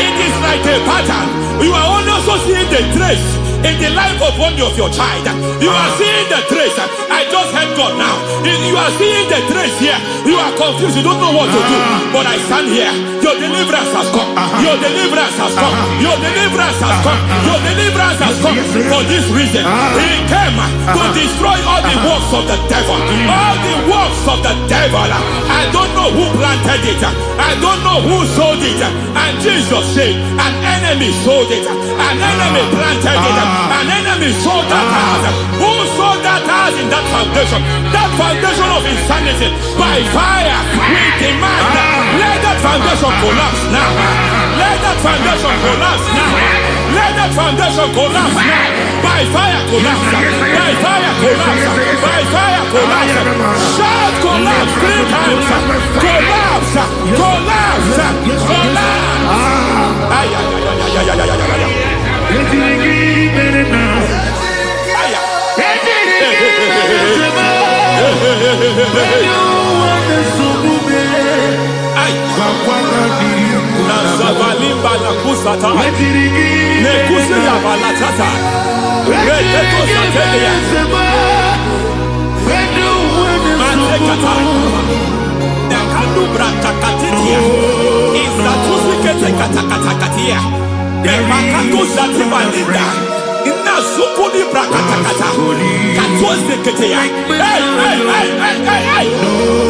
it is like a pattern. You are also seeing the trace in the life of one of your child. You are seeing the trace. I just heard God now. You are seeing the trace here. You are confused. You don't know what to do. But I stand here. Your deliverance has come. Your deliverance has come. Your deliverance has come. Your deliverance has come. For this reason, He came to destroy all the works of the devil. All the works of the devil. I don't know who planted it. I don't know who sold it. And Jesus said, an enemy sold it. An enemy planted it. An enemy sold that house. Who sold that house in that foundation? That foundation of insanity. By fire, we demand, let that foundation collapse now. Let that foundation collapse now. Let that foundation collapse now. By fire collapse. By fire collapse. By fire collapse. Shout collapse 3 times. Collapse. Collapse.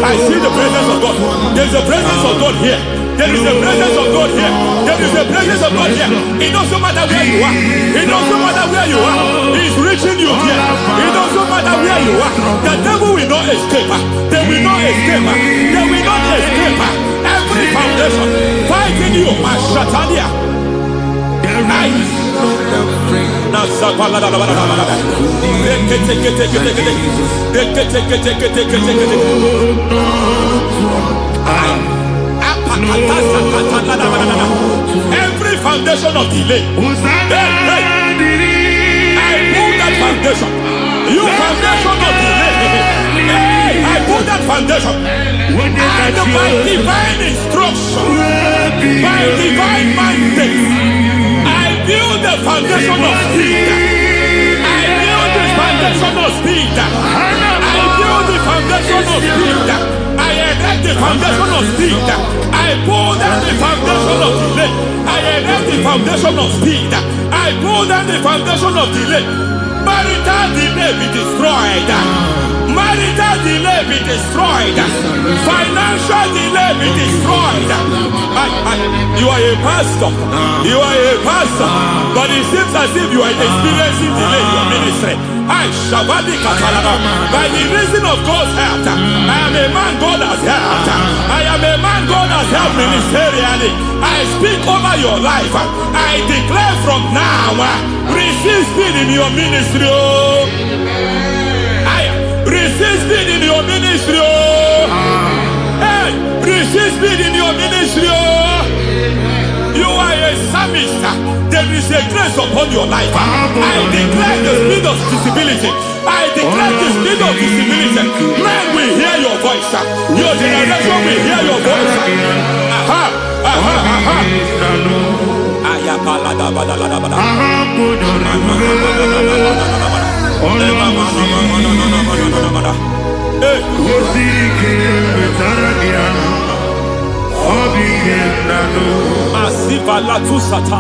I see the presence of God. There's a presence of God here. There is a presence of God here. There is a presence of God here. It doesn't matter where you are. It doesn't matter where you are. He's reaching you here. It doesn't matter where you are. The devil will not escape. They will not escape. They will not escape. Every foundation fighting you, Shatters. Every foundation of delay, I pull that foundation. You foundation of delay, I pull that foundation. And by divine instruction, by divine mandate, I build the foundation of speed. I build the foundation of speed. I build the foundation of speed. I erect the foundation of speed. I pull down the foundation of delay. I erect the foundation of speed. I pull down the foundation of delay. Marital delay be destroyed. Marital delay be destroyed. Financial delay be destroyed. You are a pastor. You are a pastor. But it seems as if you are experiencing delay in your ministry. By the reason of God's help, I am a man God has helped. I am a man God has helped ministerially. I speak over your life. I declare from now, receive speed in your ministry. Receive speed in your ministry. Hey, receive speed in your ministry. You are a psalmist. There is a grace upon your life. I declare the speed of visibility. I declare the speed of visibility. Men will hear your voice. Your generation will hear your voice. Masiva la tu sata.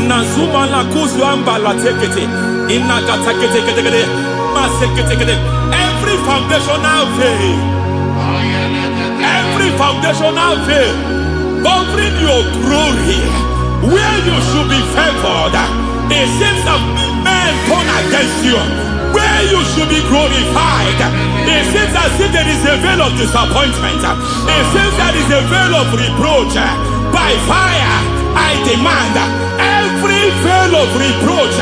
Nazuma la kuzwamba la tekete inakata kete every foundational veil, every foundational veil covering your glory where you should be favored. It seems that men turn against you where you should be glorified. It seems as if there is a veil of disappointment. It seems there is a veil of reproach. By fire I demand every veil of reproach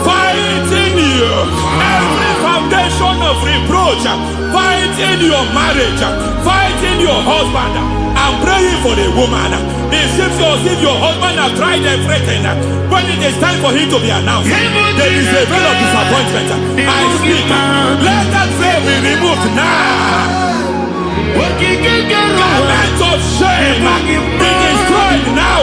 fighting you, every foundation of reproach fighting your marriage, fighting your husband. I'm praying for the woman. It seems as if your husband has tried everything. When it is time for him to be announced, there is a veil of disappointment. I speak, let that veil be removed now. Garment of shame be destroyed now.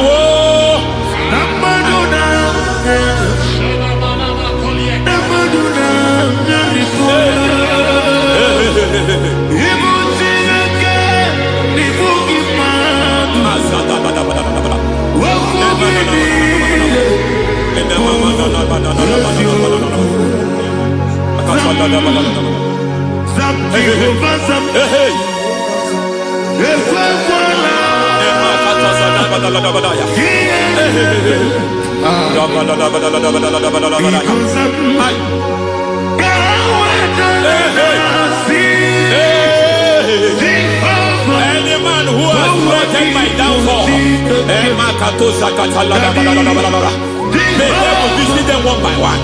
Any man who has threatened my downfall, may devil visit them one by one.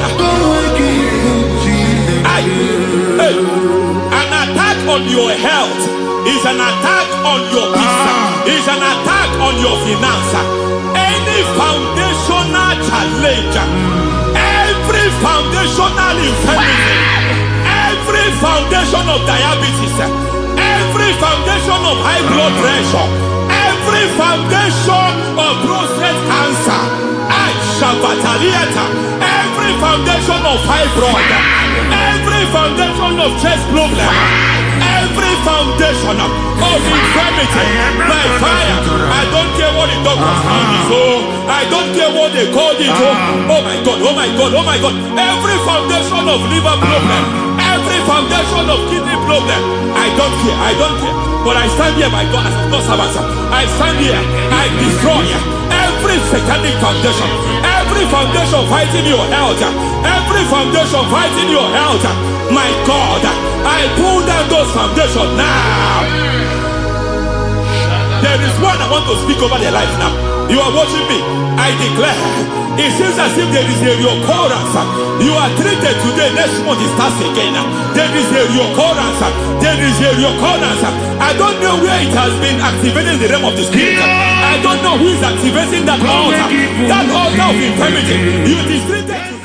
An attack on your health is an attack on your peace, is an attack on your finance. Any foundational challenge, every foundational infirmity, every foundation of diabetes, every foundation of high blood pressure, every foundation of prostate cancer, every foundation of fibroid, every foundation of chest problem, every foundation of infirmity, by fire. I don't care what the doctors call it. So I don't care what they called it. Oh my God, oh my God, oh my God. Every foundation of liver problem, every foundation of kidney problem, I don't care, I don't care. But I stand here by God as God's servant. I stand here, I destroy every satanic foundation, every foundation fighting your health, every foundation fighting your health. My God, I pull down those foundations now. There is one I want to speak over their life now. You are watching me. I declare, it seems as if there is a reoccurrence. You are treated today, next month it starts again. There is a reoccurrence. There is a reoccurrence. I don't know where it has been activated in the realm of the spirit. I don't know who is activating that altar of infirmity. You is treated today.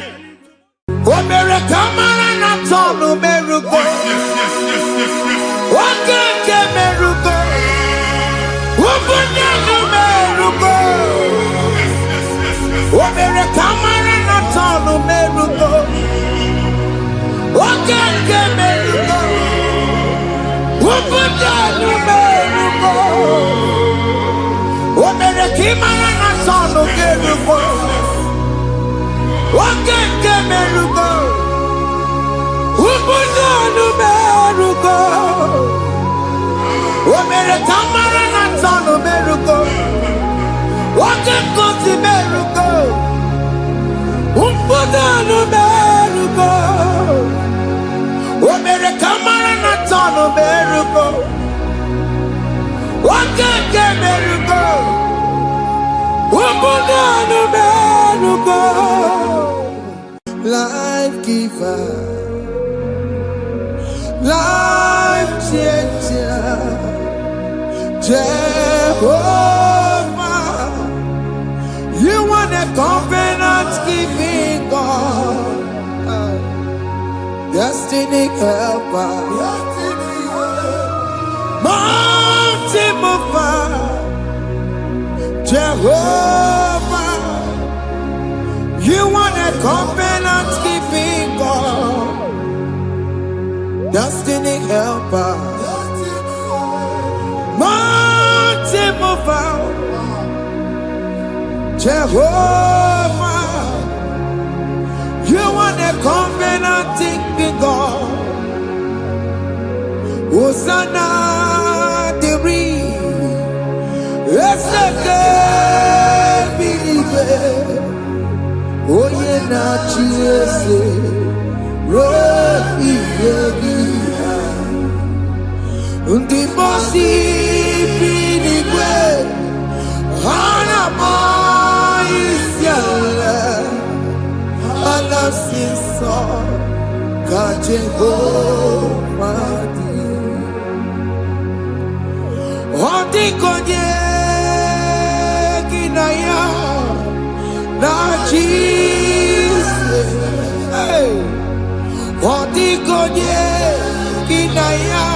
Life giver, life changer, Jehovah, you are the covenant keeping God, destiny helper, mountain mover, Jehovah, you are the covenant keeping God, destiny helper, mountain mover, Jehovah, you are the covenant keeping God. Hosanna, Diri, Oye na chiese, Rohi Yegia, Undi Bosi Pinigwe, Hanama Isyala, Alasiso, Kajeho Madi, Odi Konye Kinaya, na Jesus, hey, Odikonye kinaya,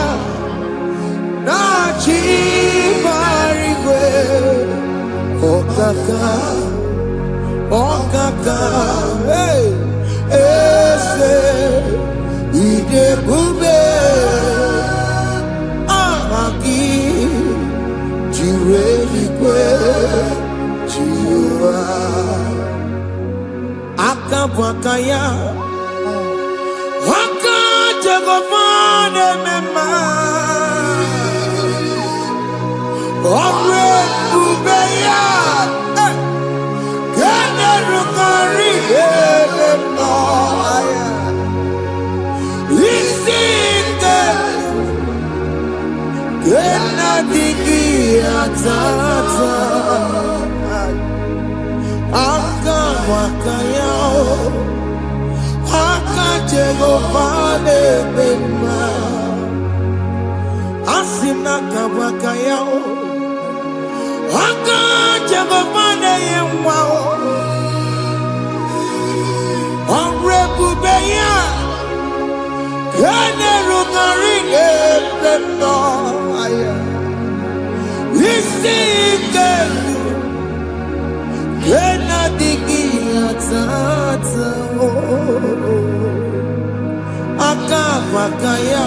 na chibarigwe, okaka, hey, ese, idebube, ahaki, jirelikwe, jiwa. Akabwakaya Waka Jagofane Mema Omre Ubeya Gane Rukari Emaya Isike Gena Digi Atata Akabwakaya Akajegofane Mema Asina kabwakaya Akajegofane Yemwa Omrebubeya Kene Rukarine Pemno Isike Kena Digi Atata Akabwakaya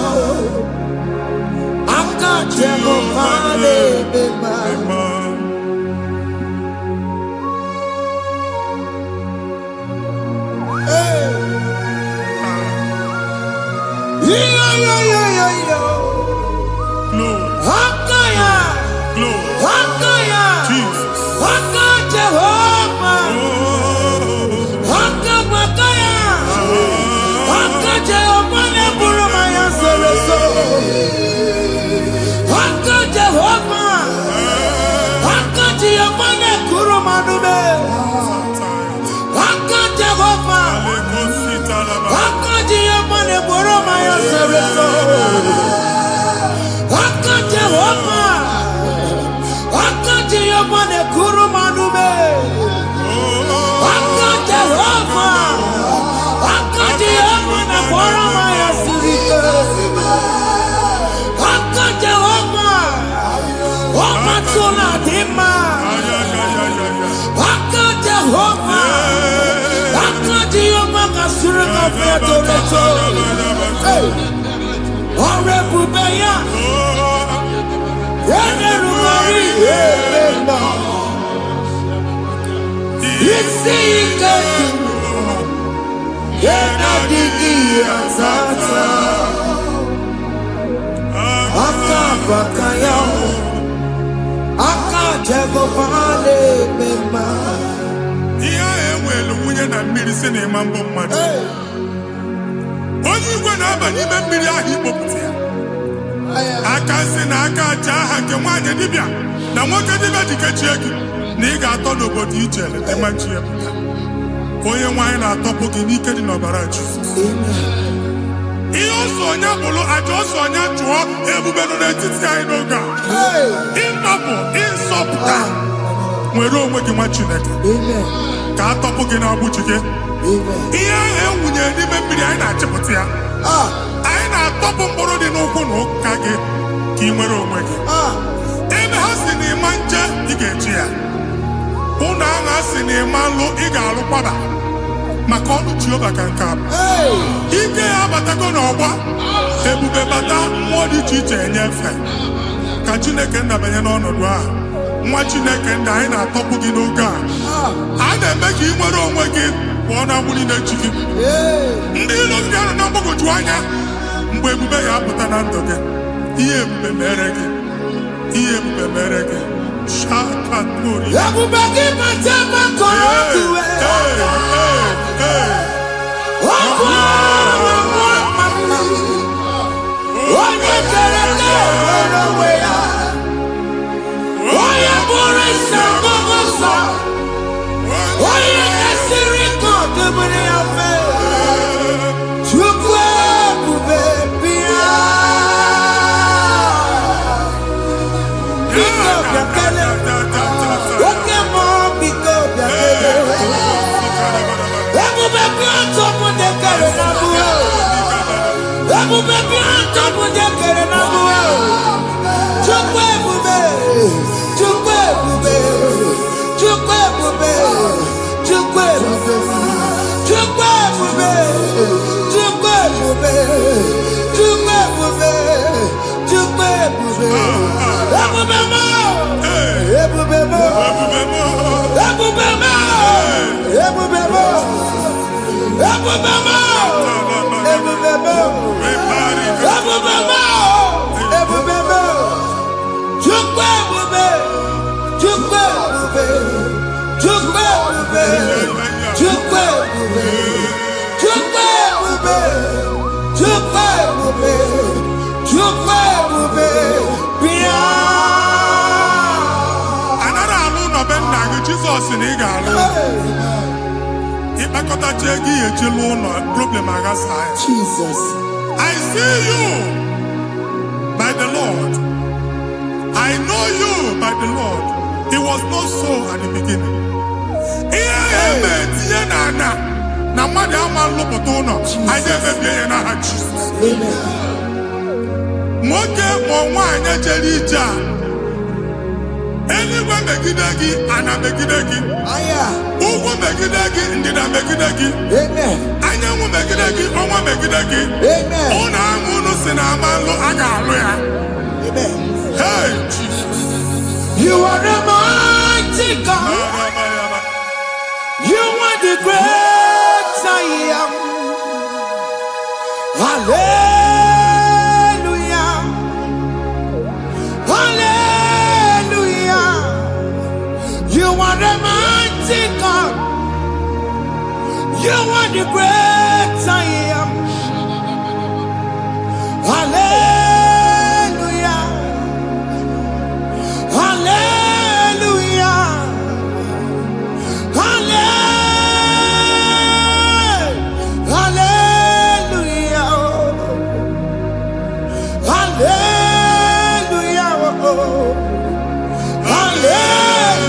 Jesus. I see you by the Lord. I know you by the Lord. It was not so at the beginning. Anywhere megidagi, ana megidagi. Ugu megidagi, ndina megidagi. Anyanwu megidagi, onwa megidagi. Ona amunu sinamalo aga alu ya. the great I am. Hallelujah. Hallelujah. You are the mighty God. You are the great I am. Hallelujah. Hallelujah. Hallelujah. Hallelujah. Hallelujah.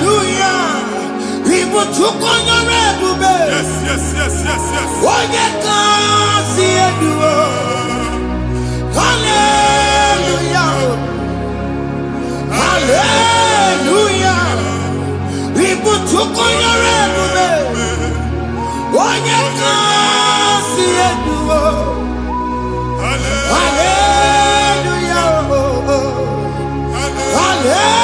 People took on your rebel. Yes, yes, yes, yes, yes. Oh, you can't see it. Hallelujah. Hallelujah. People took on your rebel. Oh, you can't see it. Hallelujah. Hallelujah.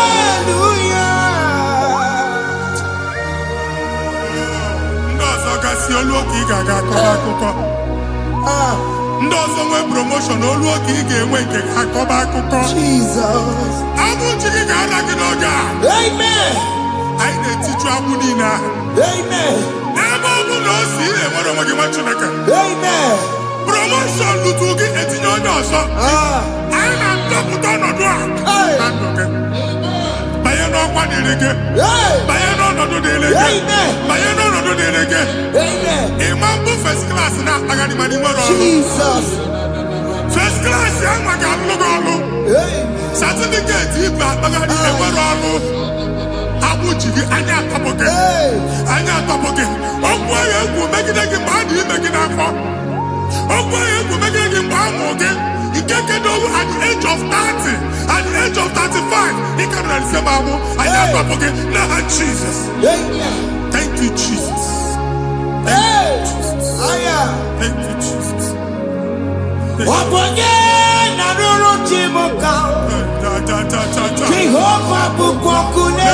Ndozo gasi oluoki gaga akọba. Ndozo nwe promotion oluoki ga-enwe nke akọba akụkọ. Jesus. Abụchi gị ga-ala gị n'oge a. Amen. Anyị na-etichu agbụ niile ahụ. Amen. N'ebe ọ bụ na o si enwere onwe gị nwa Chineke. Amen. Promotion lutu gị etinye onye ọzọ. Anyị na-ndọpụta ọnọdụ a. Na ndụ gị. Banye n'ọkwa dịrị gị. Banye n'ọnọdụ dịrị gị. Banye n'ọnọdụ dịrị gị. Ịma mbụ first class na-akpagharị ma n'ime ọrụ. Jesus. First class ya nwa ga-alụ gị ọrụ. Certificate ibu akpagharị enwere ọrụ. Agbụ ji gị anya atọpụ gị. Anya atọpụ gị. Okwu ahụ egwu megide gị mgbe a dị ime gị n'afọ. Okwu ahụ egwu megide gị mgbe a mụrụ gị. Nke kedu at the age of 30, at the age of 35, he can say, Mamu, I am not forget. Now, Jesus. Thank you, Jesus. Thank you, Jesus. Thank you, Jesus. Jehovah Bukokune. Jehovah Bukokune.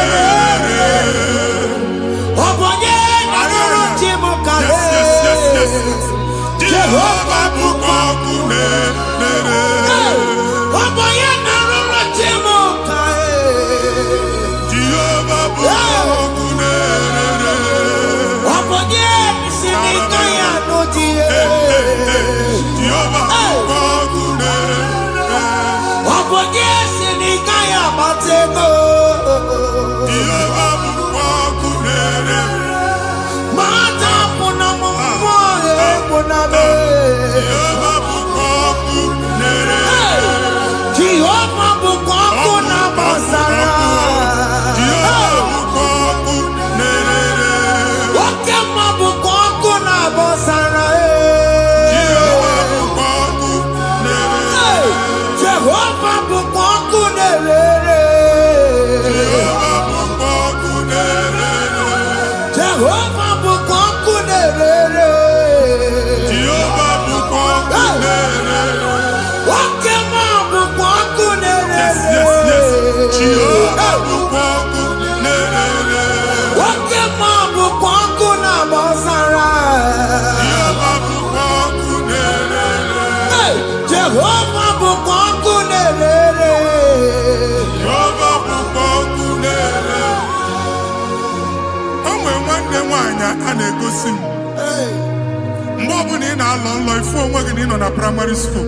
Mgbe ọ bụla ị na-alọ nlọ ifu onwe gị na ị nọ na primary school.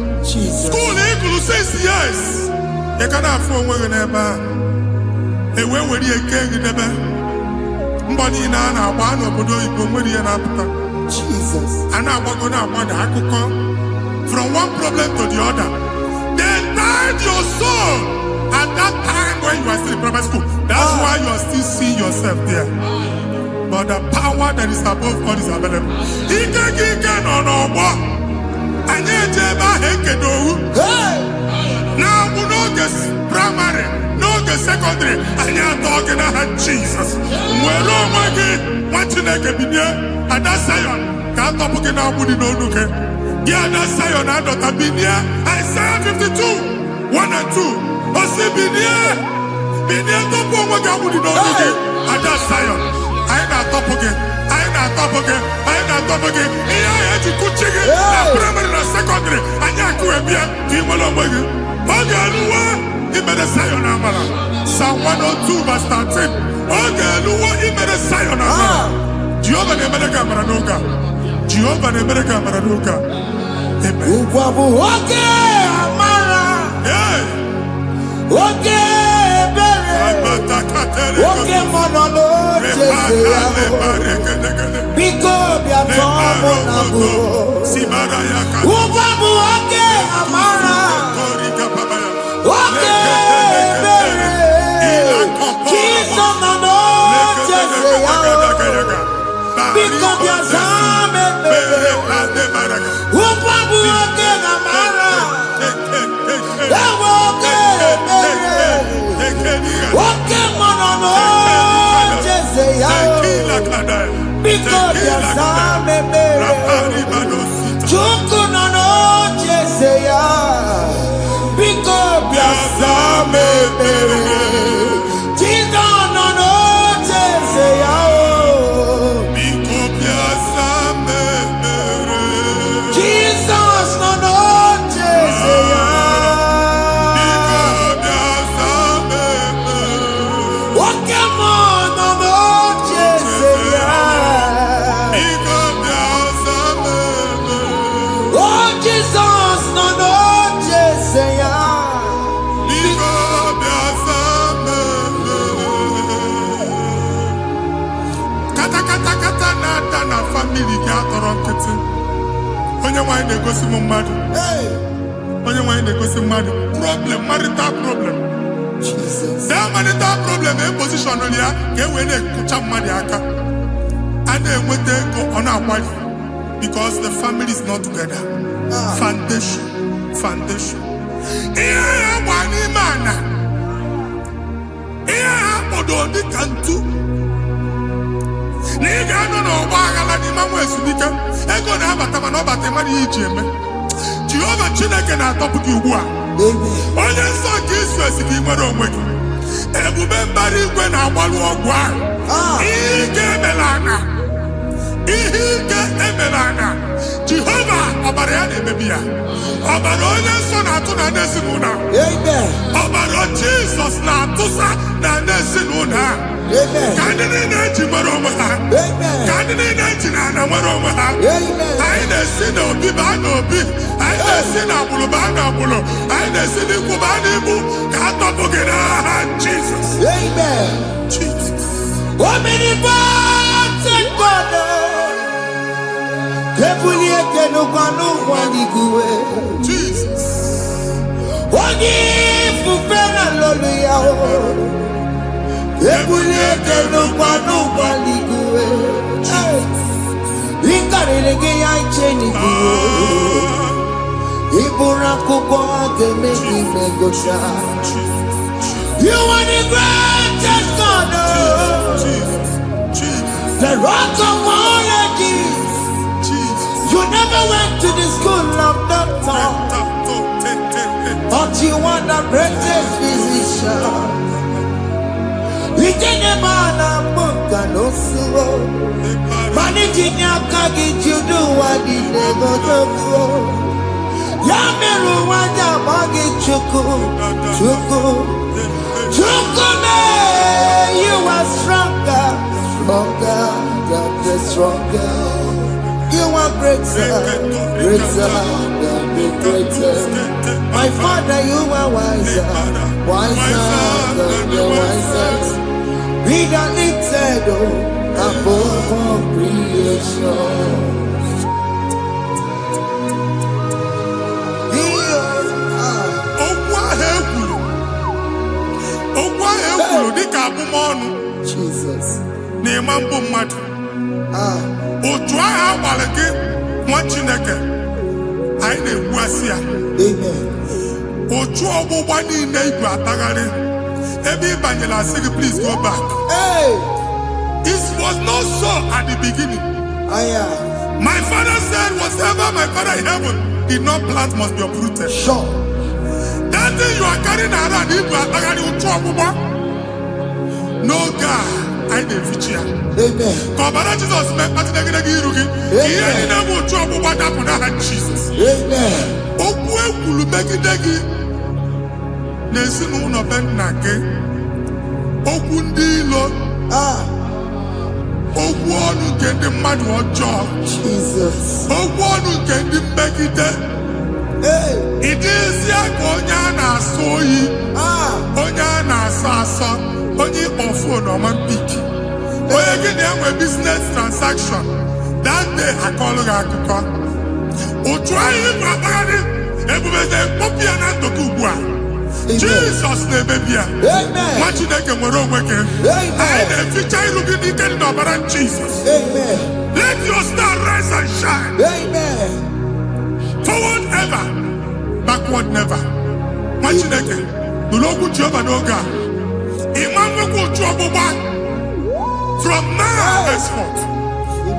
School ịgụrụ 6 years. Ị ka na-afụ onwe gị n'ebe a. Ewe were eke gị debe. Mbọ niile a na-agba n'obodo oyibo nwere ihe na-apụta. A na-agbago na-agbada akụkọ. From one problem to the other. They tied your soul at that time when you are still in primary school. That's why you are still seeing yourself there. But the power that is above all is available. Ike no no. And yet now we know this primary, no the secondary, and you're talking about Jesus. Well, oh my God, watching like a video, and that's Zion. Can't talk about no look. Yeah, that's Zion, and not a video. Isaiah 52, 1 and 2. But see, video, don't go with no look. And that's Zion. I ain't not top again. I ain't not top again. I ain't top again. I to coaching it. Primary and secondary. And I could be a team along with you. Okay, you better say on Amala. Psalm 102 verse 13. Okay, you better say on Amala. Jehovah the America Maranuka. Jehovah the America Maranuka. Amen. Okay, Amara. Yeah. Okay. Oke monolo Jese Biko biato monabu Ubabu oke Amara Oke bere Chiso nono Jese Biko biazame bere Ubabu oke Amara Ewo oke bere Oke monono Jese Biko biazame bere Chuku nono Jese Biko biazame bere Chizo nono Jese Biko biazame bere Jesus nono Jese Oke monono Jese Oh Jesus nono Jese Kata na family ga atọrọ nkịtị. Onye nwanyị na-egosi m mmadụ. Onye nwanyị na-egosi mmadụ. Problem, marital problem. Jesus That marital problem in position on ya ka e wee na-ekucha mmadụ aka. A na-enweta ego ọ na-akwali because the family is not together. Foundation. Ihe ya gba n'ime ana. Ihe ya kpọdo dị ka ntu. Na ị ga-anọ n'ọgba aghara n'ime nwa ezumike. Ego na-abata mana ọ bata mmadụ ihe iji eme. Jehova Chineke na-atọpụ gị ugbu a. Onye nsọ nke Israel gị nwere onwe gị. Ebube mbara igwe na-agbalụ ọgwụ ahụ. Ihe ike emela anya. Jehova ọbara ya na-emebi ya. Ọbara onye nsọ na-atụ na ndị ezinụlọ. Ọbara Jizọs na-atụsa na ndị ezinụlọ. Ka ndị niile eji nwere onwe ha. Ka ndị niile eji na ana nwere onwe ha. Anyị na-esi n'obi baa n'obi. Anyị na-esi n'agbụrụ baa n'agbụrụ. Anyị na-esi n'ikwu baa n'ikwu. Ka a tọpụ gị n'aha Jizọs. Omnipotent God Kebulie kenukanu waniguwe Jesus. Onye fufena lolu ya o Kebulie kenukanu waniguwe Inkarele ge ya icheni guwe Ibura kuko ageme imegosha You are the greatest God The rock of all ages You never went to the school of doctor But you are the greatest physician Ijenemana muka no suwo Manijinya kagi judu wadi negodogo Yameru waja magi chuku Chukume You are stronger stronger You are greater than the greatest. My Father, you are wiser than the wisest. Be the lifted above all creation. Jesus. Otu agha agbara gị nwa Chineke anyị na-egbu asị ya. Otu ọgbụgba niile igwe atagharị ebe ị banyere asị gị please go back. It was not so at the beginning. My father said whatever my father in heaven did not plant must be uprooted. Sure. That thing you are carrying around igwe atagharị otu ọgbụgba. No God, I I didn't feature. Amen. Kabara Jesus me patinegene girugi. Iye ni na mo tu obu wada puna Jesus. Amen. Oku ekulu megidegi. Nesi no no ben nake. Oku ndilo. Oku onu kendi madu ojo. Jesus. Oku onu kendi megide. It is ya konya na soyi. Onya na sasa. Onye ofo no man pick. Oye get them a business transaction. That day I call Rakuka. O try him babani. Ebubeze popi anato kubwa. Jesus name baby. Amen. What you make a moro weke. I the future looking the kind of baran Jesus. Amen. Let your star rise and shine. Amen. Forward ever, backward never. What you make? The local job and oga. Imam go trouble back. From now henceforth.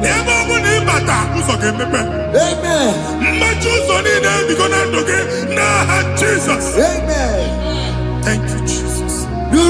Never will bata who's okay, Amen. Matthews on in there because I'm okay. Nah, Jesus. Amen. Thank you, Jesus. Yes.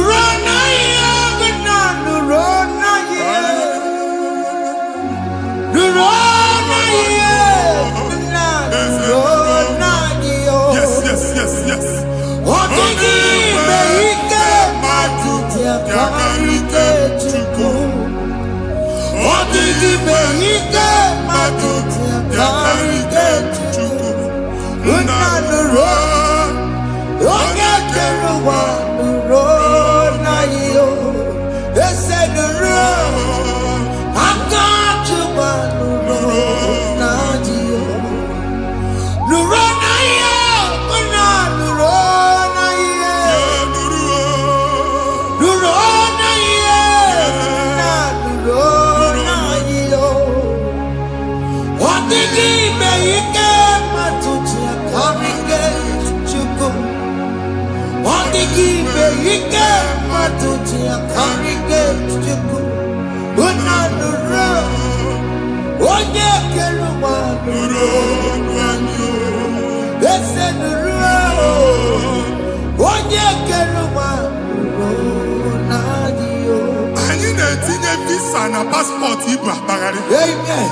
Visa passport Igbo Bagari. Amen.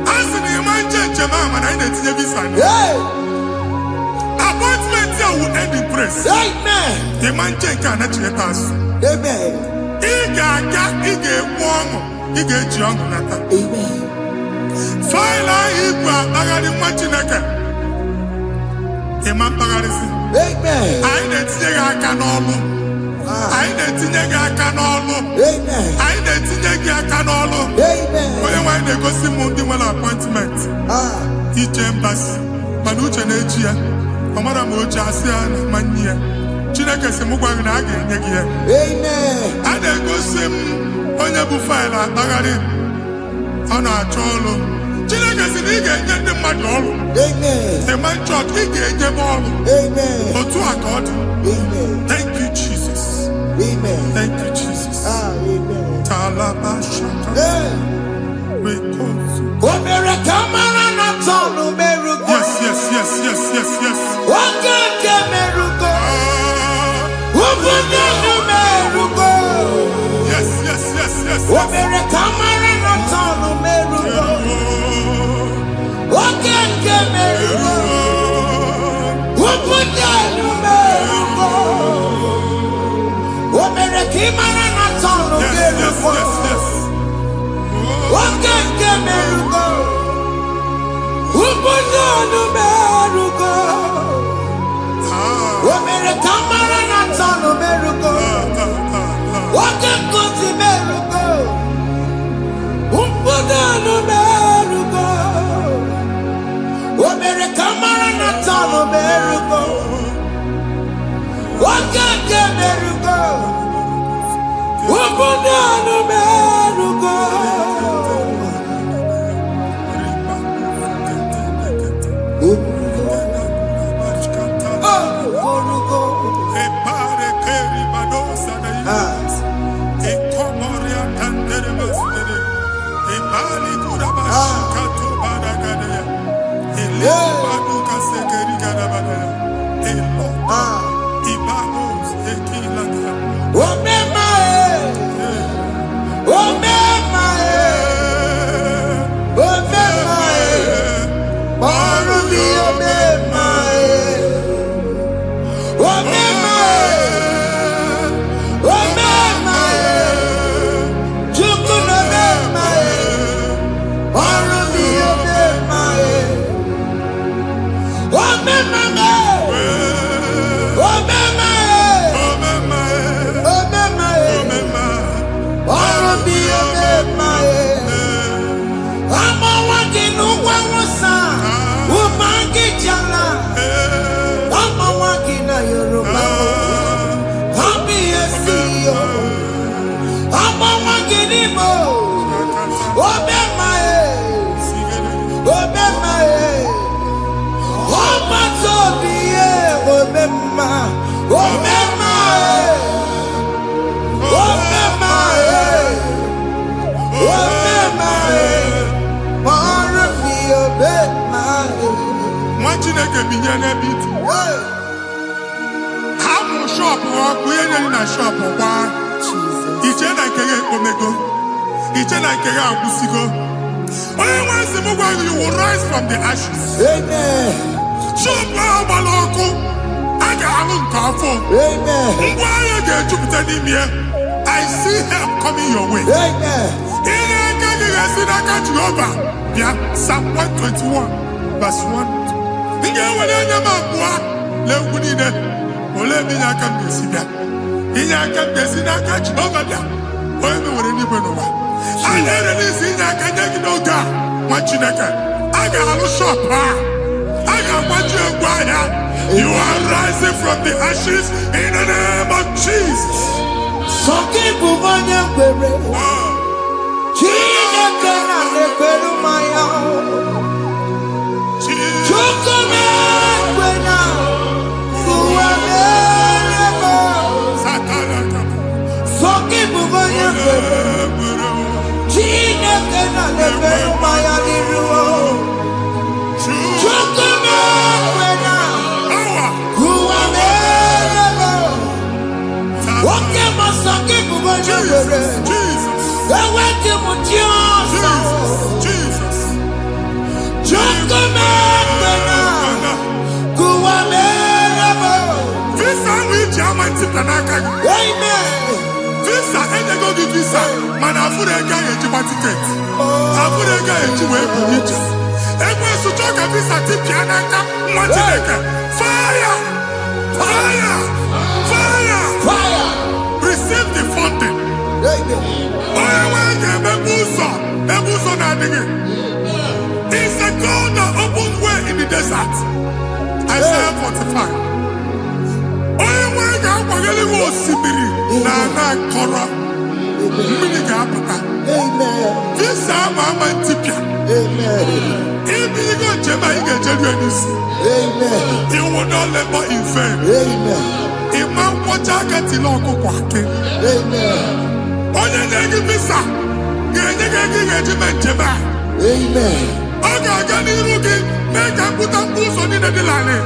As in the man Jemama and I didn't visa. Appointment here will end in praise. Amen. The man can actually pass. Amen. Ige Womo, Ige John Nata. Amen. File Igbo Bagari Machinaka. The man Bagari. Amen. I didn't say I can all. I didn't think I can all. Amen. I didn't think I can all. Amen. When they go see Mundi one appointment. Each embassy. Manucha Nejia. Amara Moja Sian Mania. Chinaka Semugwa again. Amen. I then go see Onyabu File Bagari. On our trollo. Chinaka Siniga get the madol. Amen. The man church he get the ball. Amen. Or to accord. Amen. Thank you, Jesus. Amen. Thank you, Jesus. Amen. Talabashaka. We call you. Yes. Chineke binye n'ebe iti. Hapụ shop ọkụ enye na shop kwa. Iche na nke ya ekpomego. Iche na nke ya agwụsigo. Onye nwe nsị m gwa you will rise from the ashes. Amen. Shop agbala ọkụ. A ga-alụ nke afọ. Amen. Ngwa ahịa ga-ejupụta n'ime ya. I see help coming your way. Amen. Ihe aka gị ga-esi n'aka Jehova. Bịa Psalm 121 verse 1. Ị ga-ewere anya m abụọ n'egwu niile. Olee ebe inye aka m ga-esi bịa? Inye aka m ga-esi n'aka Jehova bịa. Onye m nwere n'igwe n'ụwa. A na-ere n'isi inye aka nye gị n'oge a nwa Chineke. A ga-alụ shop a. A ga-agbaji egwu ahịa. You are rising from the ashes in the name of Jesus. Sọkịbụ onye kwere. Chineke na na-ekwere mmanya. Chukwu na-ekwe na ụwa na-erebe. Sọkịbụ onye kwere. Chineke na na-ekwere mmanya n'iru. Chukwu na-ekwe na ụwa na-erebe. Nwoke ma sọkịbụ onye kwere. Eweke m ji ọsọ. Chukwu na-ekwe na ụwa na-erebe. Visa which I'm n'aka gị. Amen. Visa enyego gị visa mana afụrụ ego ahụ ejikwa tiketi. Afụrụ ego ahụ eji wee bụ ije. Ekwensu chọọ ka visa tipịa n'aka nwa Chineke. Fire! Fire! Fire! Fire. Receive the funding. Amen. Onye nwe ga-emepe ụzọ ebe ụzọ na-adịghị. It's a God that opens way in the desert. Isaiah 45. Onye nwe ga-akwaghere gị osimiri na ana akọrọ. Mmiri ga-apụta. Amen. Visa ama ntipịa. Amen. Ibigo njem anyị ga-ejeru ya n'isi. Amen. You will not labor in vain. Amen. Ịma nkwọcha aka tili ọkụkọ akị. Amen. Onye na-egi visa ga-enye gị ego ị ga-eji mee njem a. Amen. Ọ ga-aga n'iru gị mee ka mpụta mkpụ ụzọ niile dị larịị.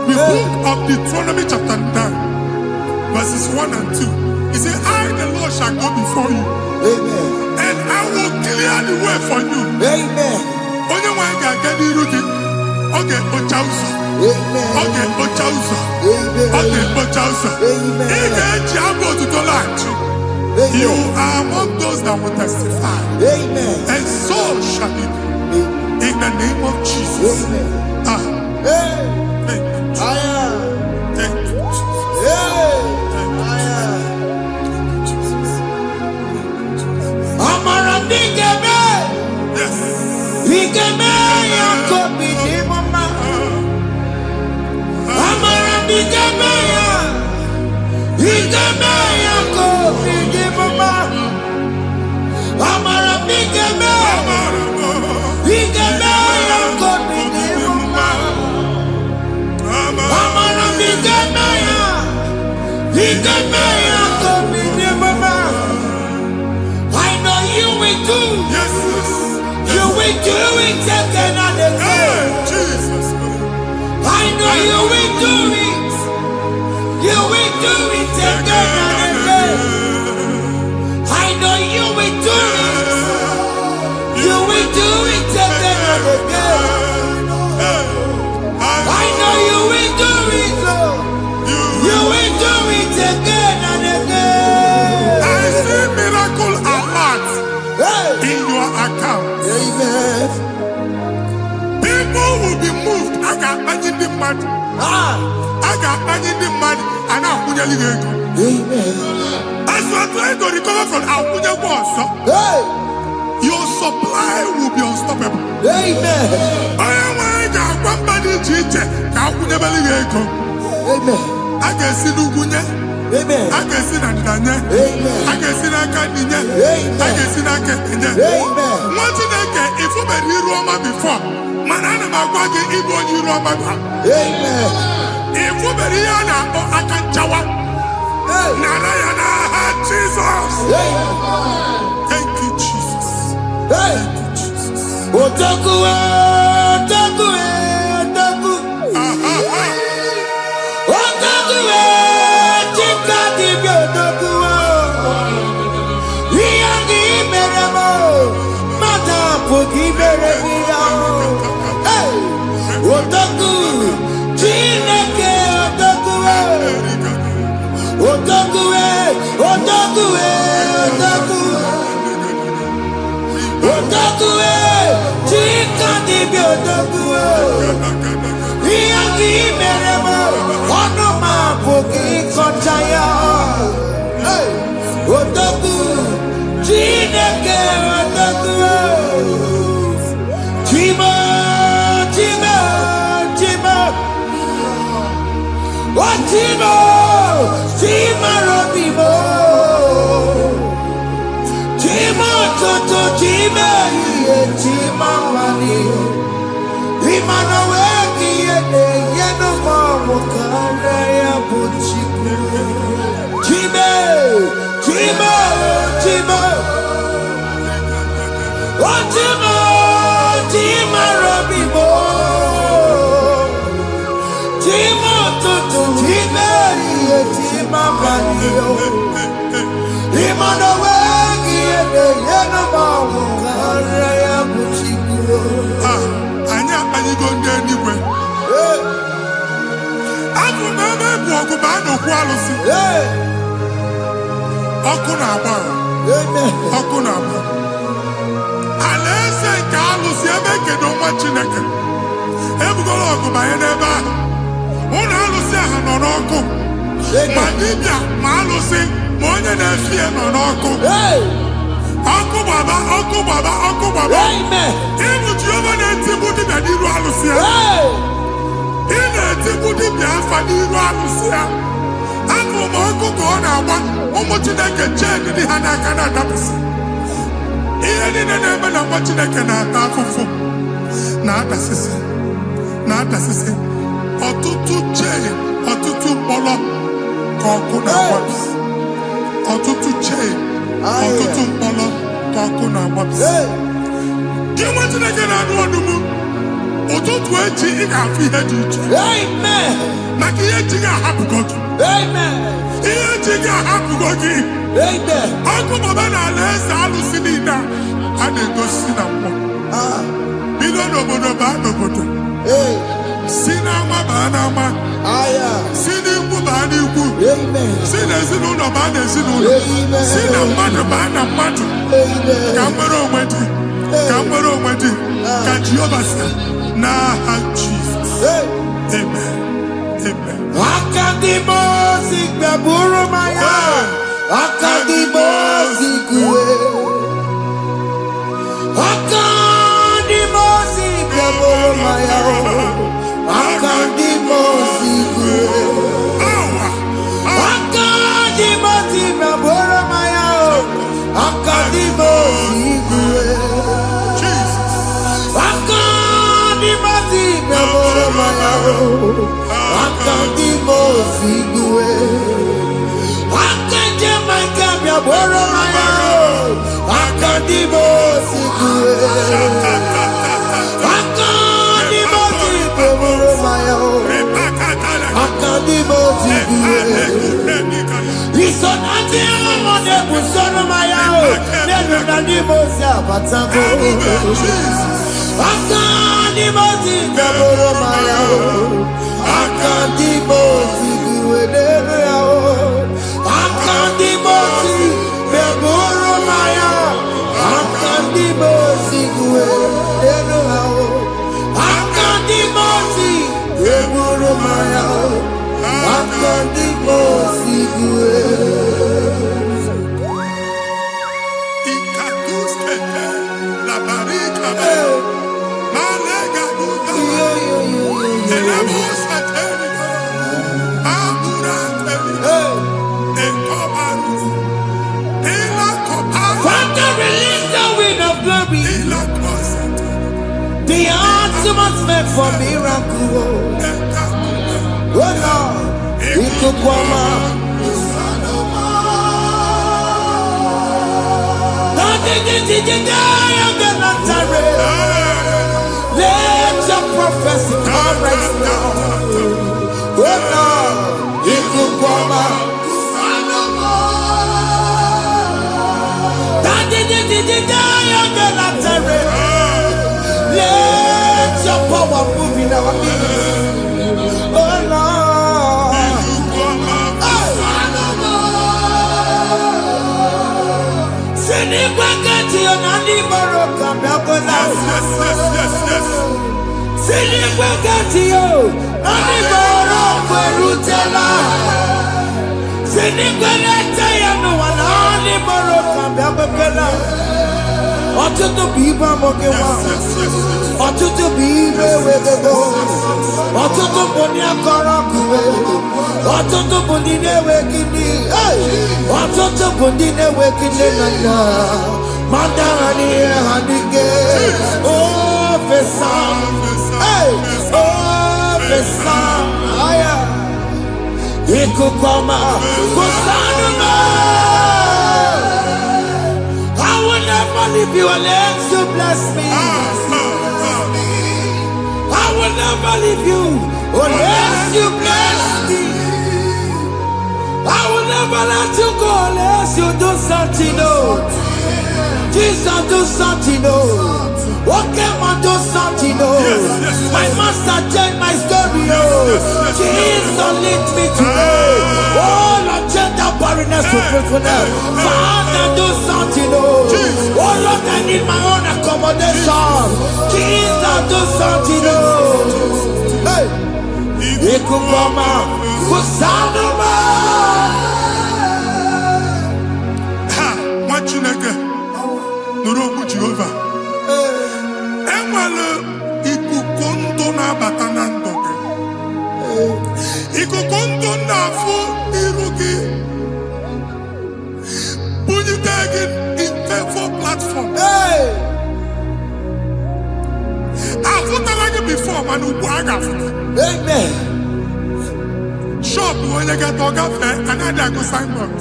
The book of Deuteronomy chapter 9 verses 1 and 2. He said, I the Lord shall go before you. Amen. And I will clear the way for you. Amen. Onye nwe ga-aga n'iru gị. Ọ ga-ekpocha ụzọ. Amen. Ọ ga-ekpocha ụzọ. Amen. Ọ ga-ekpocha ụzọ. Amen. Ị ga-eji abụ otuto laghachi. You are among those that will testify. Amen. And so shall it be. In the name of Jesus. Amen. Ah, Hey. thank you, Jesus. I am. Thank you, Jesus. Hey. Thank you, I am. Jesus. Amara bigeme. Yes. Bigeme ya kobi ni mama. Amara bigeme ya. Bigeme ya kobi ni mama. Amara bigeme. Bigeme ya kobi ni mama. Amara bigeme ya. Bigeme ya kobi ni mama. I know you will do. Yes, yes. You will do it again and Hey, again. Jesus. I know you will do it. You will do it again and again. I know you will do it. You will do it again and again. I know you will do it. You will do it again and again. I see miracle alert Hey. in your account. Amen. People will be moved. I got money in the mud. Ah. I got money in the mud. And I'm going to go. Amen. As you are trying to recover from Abuja Boss, Hey. your supply will be unstoppable. Amen. I am going to go. Amen. I can see Lugunya. Amen. I can see Nandanya. Amen. I can see Nakaninya. Amen. I can see Nakaninya. Amen. What did I get if you were in Roma before? Manana Magwagi, Ibo, you Roma. Amen. If you were here, I can Jawa. Hey. Narayana, Jesus. Amen. Thank you, Jesus. Hey. Thank you, Jesus. Otaku, otaku, otaku. dibia odogu iya ki meremo ono ma boki kochaya odogu Chineke odogu Chimo Chimo Chimo Chimo Chimo Robimo Chimo Toto Chimo Chimo Mani Imano Weki Yeno Mamo Karaya Buchiku Chimo Chimo Chimo Chimo Chimo Robimo Chimo Toto Chimo Chimo Mani Imano Weki Yeno Mamo Karaya Buchiku Anya go anywhere. Aku na me bu ba no ku alusi. Oku na agba. Oku na agba. Alese ka alusi ebe ke do nwa Chineke. Ebugolo ogu ba ene ba. Una alusi aha no n'oku. Ma dibia ma alusi ma onye na-efie no n'oku. Oku baba, oku baba, oku baba. Amen. Ibu Jehova na-etibu dibia n'iru alusi ya. Ị na-etibu dibia afa n'iru alusi ya. Afọ ma ọkụ ka ọ na-agba ụmụ Chineke chee dị ha n'aka na-adapụsị. Ihe niile na-eme na nwa Chineke na-ata afụfụ na-adasịsị ọtụtụ chee ọtụtụ mkpọrọ ka ọkụ na-agbapụsị. Ọtụtụ chee ọtụtụ mkpọrọ ka ọkụ na-agbapụsị. Gị nwa Chineke na-anụ ọdụm ụtụtụ echi ị ga-afụ ihe dị iche. Amen. Maka ihe echi ga-ahapụgo gị. Amen. Ihe echi ga-ahapụgo gị. Amen. Ọkụ baba na alaeze alụsị niile a na-egosi na mmụọ. Bido n'obodo baa n'obodo. Si n'ama baa n'ama. Si n'ikwu baa n'ikwu. Si n'ezinụlọ baa n'ezinụlọ. Si na mmadụ baa na mmadụ. Ka nwere onwe dị. Ka nwere onwe dị. Ka Jehova sị n'aha Jizọs. Amen. Amen. Akadimosi gbaburu maya. Akadimosi kuwe. Akadimosi gbaburu maya. Akadimosi kuwe. Akadimosi gbaburu maya. Akadimosi kuwe. Akadimosi gbaburu maya. Akadimosi kuwe. Akadimosi gbaburu maya. Akadimosi kuwe. Akadimosi gbaburu maya. Akadimosi kuwe. Isonati amone busono maya. Nenu nadimosi abatago. Akadimosi gbaburu maya. Akadimosi kuwe nenu yao. Akadimosi gbaburu maya. Akadimosi kuwe nenu yao. Akadimosi gbaburu maya. Akadimosi kuwe. Father, release the wind of glory. The atmosphere for miracle. Oh Lord, Ikukwama. Let your prophecy come right now. Oh Lord, Ikukwama. Let your power move in our midst. Oh Lord. Send it back at you, Nani Baroka. Ọtụtụ bụ ibe amụghị nwa, ọtụtụ bụ ibe ewegego, ọtụtụ bụ ndị akọrọ akụwe, ọtụtụ bụ ndị na-enweghị nne, ọtụtụ bụ ndị na-enweghị nne na nna, ma ndị agha n'ihe ha n'ike. Ofesa, ofesa, aya, ikuku ọma, kwụsanụ m. I will never leave you unless you bless me. I will never leave you unless you bless me. I will never let you go unless you do something new. Jesus, do something new. Okay, man, do something new. My master changed my story. Jesus, lead me today. Oh, Lord, change that barrenness to fruitfulness. Father, do something new. Oh, Lord, I need my own accommodation. Jesus, do something new. Hey, Ikukoma, Kusanuma. Ha, Machineke, Nuroku Jehovah. Enwale ikukondo na batanando. Ikukondo na fu irugi. Bunitagin in favor platform. Hey, I've like before, man. amen. Shop when you get to cafe, another go signboard.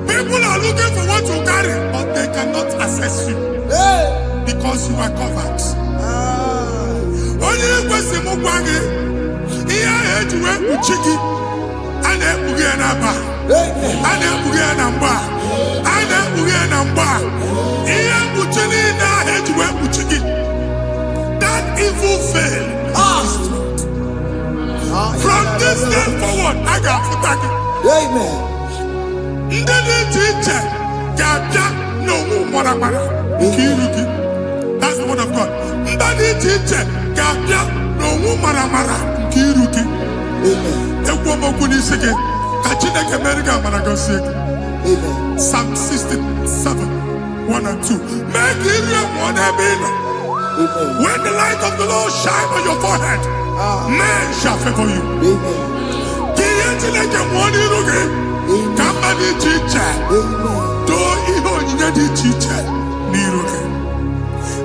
People are looking for what you carry, but they cannot access you Hey, because you are covered. Onye kwesi mu gwange, iya ejuwe uchiki, ane buge na ba, amen. ane buge na mba, ane buge na mba. Iya uchini na ejuwe uchiki. That evil veil. From this day forward, I got futaki. Amen. Ndeli teacher, gabia no mara. Kiruki. That's the word of God. Ndeli teacher, gabia no mara. Kiruki. Amen. Ekwo mokuni sege. Kachine kemerika maragoseke. Amen. Psalm 67, 1 and 2. Make it one ebino. Amen. When the light of the Lord shine on your forehead, men shall favor you. Amen. Chineke mwani ruge, kamba di chiche, Amen. do iho nyinye di chiche, ni ruge.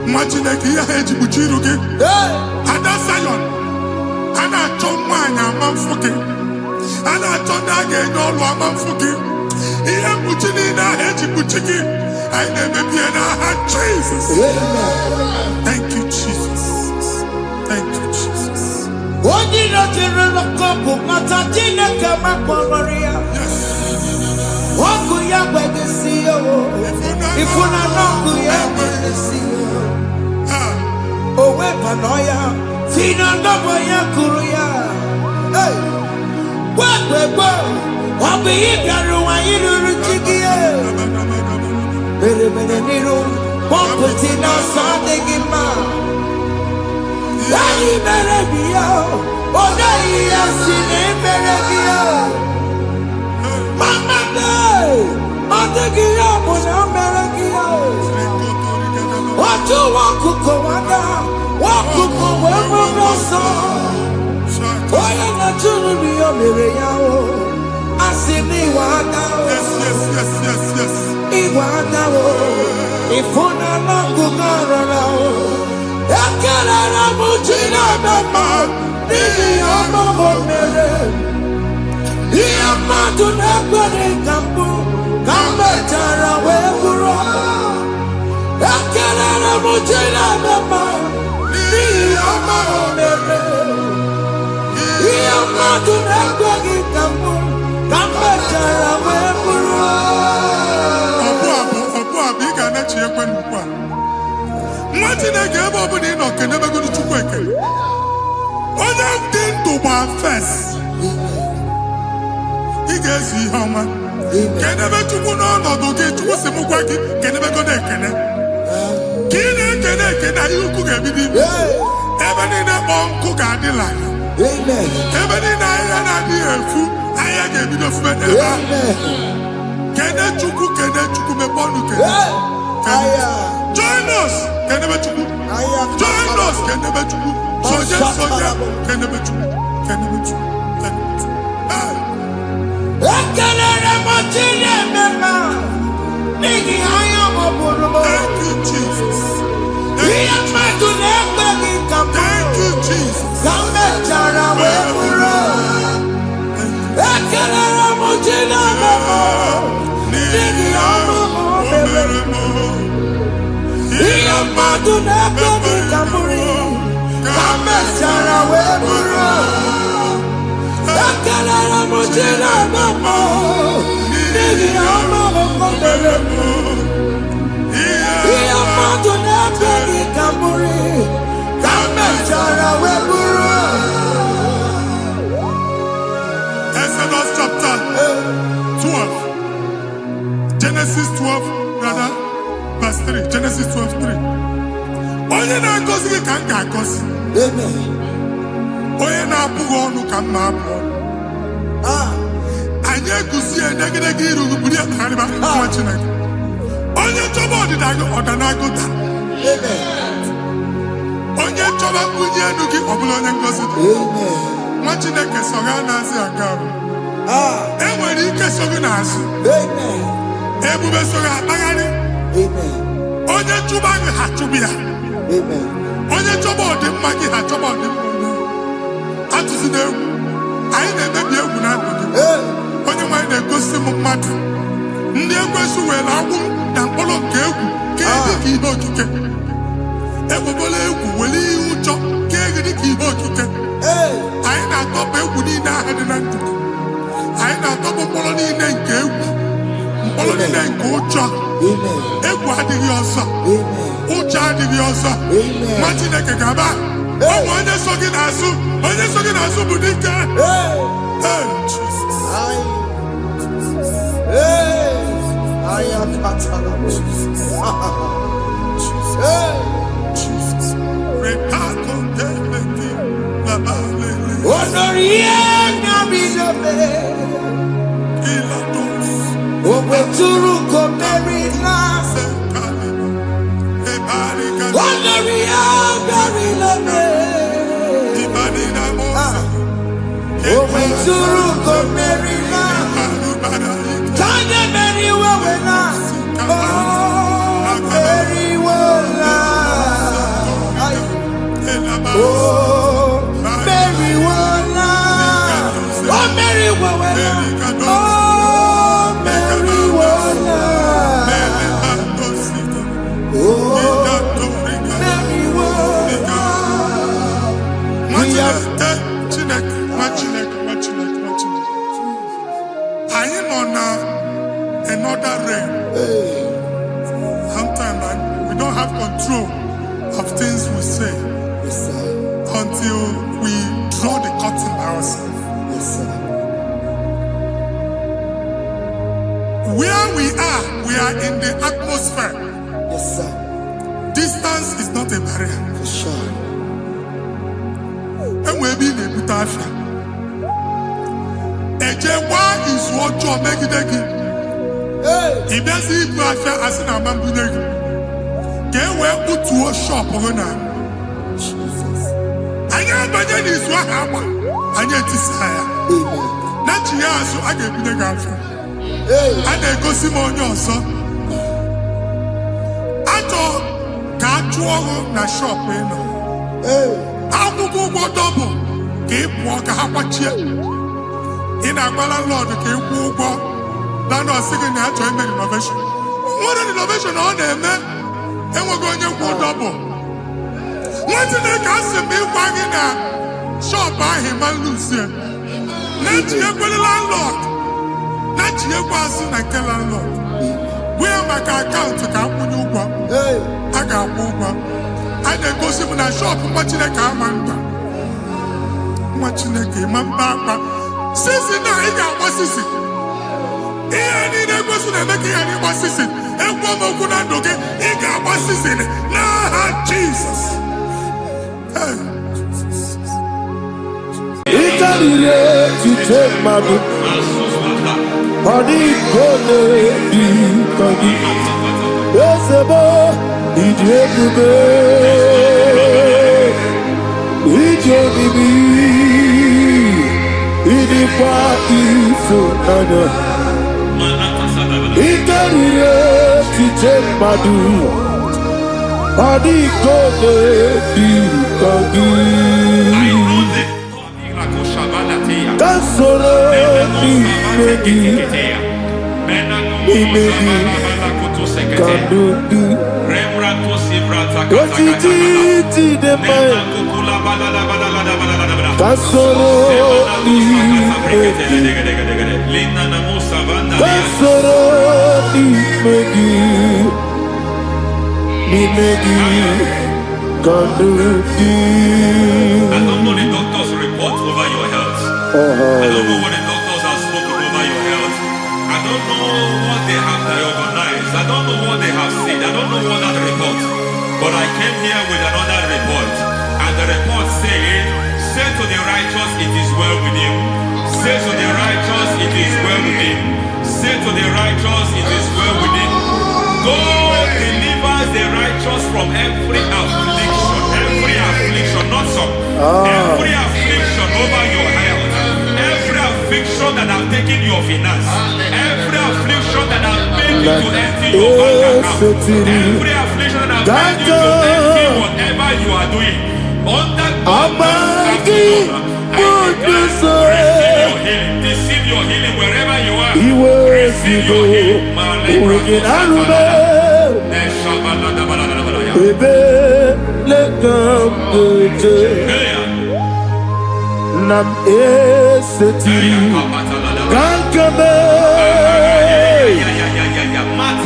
Mwa Chineke ya heji buchi ruge. Hey, Ada Zion, ana chomanya amamfuke, ana chonage nyolu amamfuke. Iya buchi ni na heji buchiki, aine mebie na ha Jesus. amen. Thank you, Jesus. Thank you, Jesus. Onye nọchiri n'ọkụ mata Chineke makpọrọ ya. Ọkụ ya gbedesi ya o. Ifuna n'ọkụ ya gbedesi ya. O wepụnọ ya. Si na ndọbọ ya kụrụ ya. Gwagbegbo. Ọ bụ ị bịara ụwa ịrụrụ chi gị ya. Mere n'iru. Pọmpụti n'ọsọ adịghị mma. Anyị mere biya, ọ naghị ya si na emere biya. Mama dey, ọ dịghị ya bụ na o mere gị ya. Otu nwakuku nwada, nwakuku wee bụrụ ọsọ. Onye na-achụrụ m ya mere ya o. Asị m iwe ada o, Yes. iwe ada o. Ịfụnanya ngụgụ arara o. Ekelere m Chineke ma n'ihi ọma o mere. Ihe mmadụ na-ekweghị ka mbụ ka m mechara wee bụrụ. Ekelere m Chineke ma n'ihi ọma o mere. Ihe mmadụ na-ekweghị ka mbụ ka m mechara wee bụrụ. Ọbụ abụ ị ga-anachi ekwe n'ukwu a. Nwa Chineke ebe ọ bụla ị nọ kenebegoro Chukwu ekele. Onye dị ndụ gba fes. Ị ga-ezi ihe ọma. Kenebe Chukwu n'ọnọdụ gị, Chukwu si m gwa gị kenebegoro ekele. Kene you cook a bit. Even in a bonk cook a delight. Amen. Even in a dear food, I gave it of men. Kene chuku me bonu. Join us, can never chuku. Join us, can never chuku. Soja, can never chuku. Can never chuku. Thank you, Jesus. Thank you, Jesus. Exodus chapter 12. Genesis 12, rather, verse 3. Genesis 12:3. Onye na-agozi gị ka m ga-agozi. Onye na-abụghị ọnụ ka m na-abụ ọnụ. Anyị eguzie negedege iru buru ya karịba nwa Chineke. Onye chọba ọdịda gị ọdanagoda. Onye chọba mbunye elu gị ọ bụla onye ngozi dị. Nwa Chineke so ga na-azị aga arụ. Enwere ike so gị n'azụ. Ebube so ga akpagharị. Onye chụba gị ha chụbụ ya. Onye chọba ọdịmma gị ha chọba ọdịmma onye. Atụzina egwu. Anyị na-emebi egwu na ndụ gị. Onye nwanyị na-egosi m mmadụ. Ndị ekwensu were agbụ na mkpọrọ nke egwu ka dị ka ihe okike. Egbebola egwu were ihe ụjọ ka dị ka ihe okike. Anyị na-atọpụ egwu niile ahụ dị na ndụ gị. Anyị na-atọpụ mkpọrọ niile nke egwu. Mkpọrọ niile nke ụjọ. Egwu adịghị ọzọ. Ụjọ adịghị ọzọ. Nwa Chineke ga-aba. Ọnwụ onye so gị n'azụ. Onye so gị n'azụ bụ dike. Another realm. Sometimes we don't have control of things we say until we draw the curtain by ourselves. Where we are in the atmosphere. Distance is not a barrier. For sure. And we'll be in a butafia. Ejewa is what you make it. If there's a butafia as an amambuneg, get where put to a shop over now. I never is what happened. I get this higher. Not years, so I get the girlfriend. And they go Simon also. I thought, can't you na shop, you know? I will go double. Keep walk a half a chair. In a landlord, keep walk. Landlord singing that to make innovation. What an innovation on there, man. And we're going to go double. What did they cast me wagging at? Shop by him and Lucia. Not yet with the landlord. Not yet was in a landlord. Where my account to come when you go? I got one. I then go see when I shop watching a car man. Watching a game and back. Since now, I got what's this? Jesus. To take my book, body go yes, a boy, I don't know the doctor's report over your health. I don't know what the doctors have spoken over your health. I don't know what they have organized. I don't know what they have said. I don't know what that report. But I came here with another report. And the report said, say to the righteous, it is well with him. Say to the righteous, it is well with him. Say to the righteous, it is well with him. God delivers the righteous from every affliction, not some. Every affliction over your health, every affliction that have taken your finance, every affliction that have made you to empty your bank account, every affliction that have made you to empty whatever you are doing, under receive your healing wherever you are. Receive your healing. Nam eseti kankame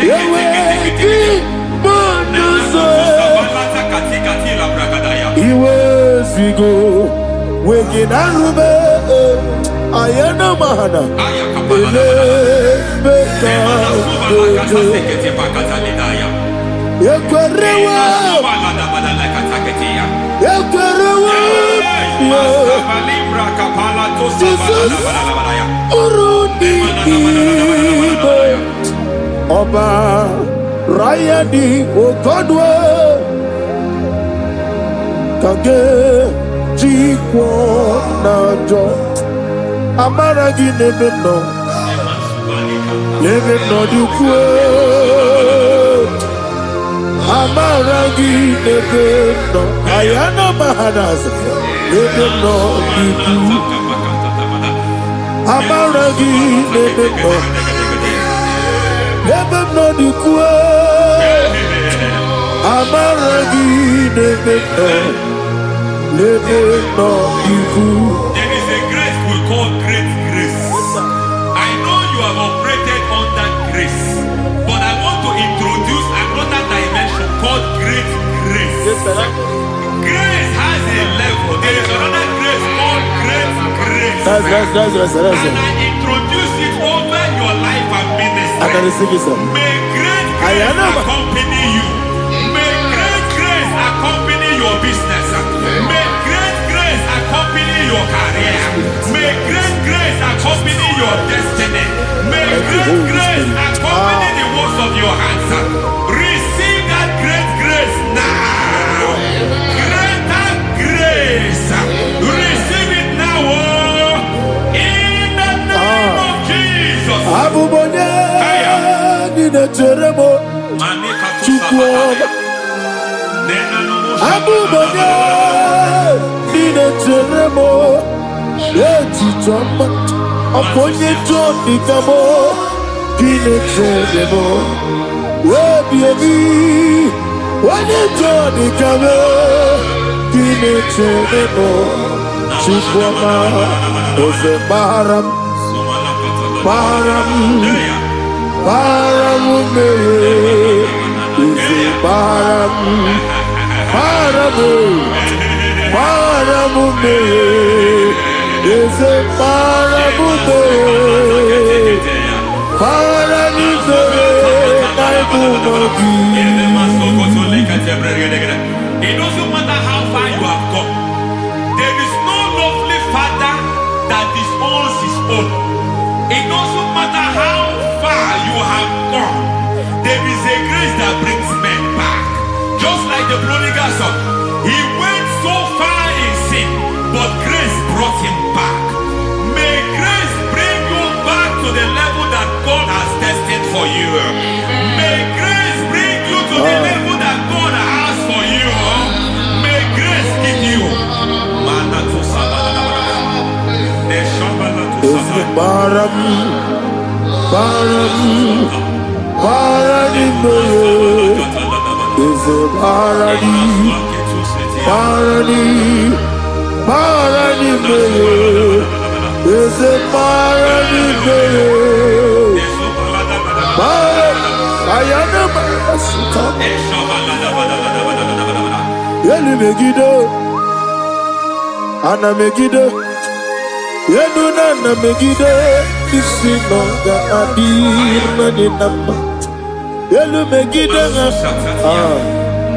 yeweki monoso iwezigo weginarube ayana mahana ele beka yekwerewa Ọba Rayadi Ogodwe Kage Jikwo Najo Amaragi Nebeno Nebeno Dukwe Amaragi Nebeno Ayana Mahanas Nebeno Dukwe Amaragi Nebeno Nebeno Dukwe Amaragi Nebeno Nebeno Dukwe. There is a grace we call great grace. I know you have operated under grace, but I want to introduce another dimension called great grace. Grace has a level. There is another grace called great grace. That's and I introduce it over your life and ministry. May great grace accompany you. May great grace accompany your business. May great grace accompany your career. May great grace accompany your destiny. May great grace accompany the works of your hands. Receive that great grace now. Greater grace. Receive it now. In the name of Jesus. Abubanya Nina Teremo Yeti Jamba Aponye Jodi Gamo Kine Teremo Webi Wane Jodi Gamo Kine Teremo Chikwama Ose Baram Baram Baram Ose Baram Paramu, paramu me, is a paramu me. It doesn't matter how far you have gone. There is no lovely father that disowns his own. It doesn't matter how far you have gone. There is a grace that brings men back. Just like the prodigal son. He went so far in sin, but grace brought him back. May grace bring you back to the level that God has destined for you. May grace bring you to the level that God has for you. May grace give you. Ana Megiddo, Yeduna na Megiddo, Isinonga Adina ni Nama, Yelu Megiddo,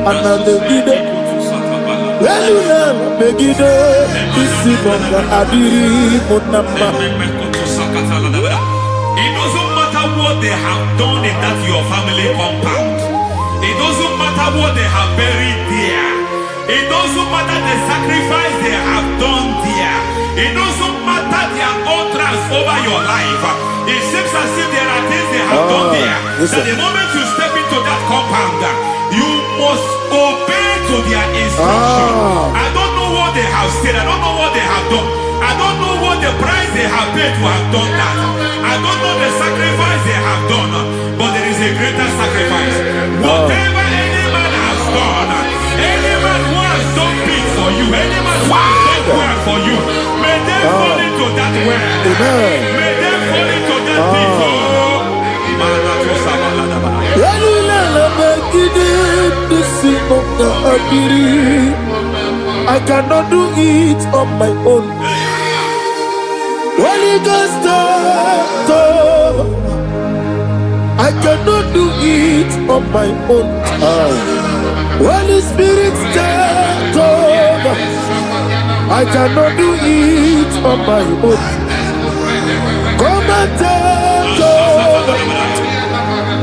Ana Megiddo, Yeduna na Megiddo, Isinonga Adina Nama. It doesn't matter what they have done in that your family compound. It doesn't matter what they have buried there. It doesn't matter the sacrifice they have done there. It doesn't matter their utterance over your life. It seems as if there are things they have done there. That the moment you step into that compound, you must obey to their instruction. I don't know what they have said. I don't know what they have done. I don't know what the price they have paid to have done that. I don't know the sacrifice they have done. But there is a greater sacrifice. Whatever any man has done, any man who has done big for you, any man who has done well for you, may they fall into that well. May they fall into that pit. I cannot do it on my own. Holy Ghost, I cannot do it on my own. Holy Spirit, take over. I cannot do it on my own. Come and take over.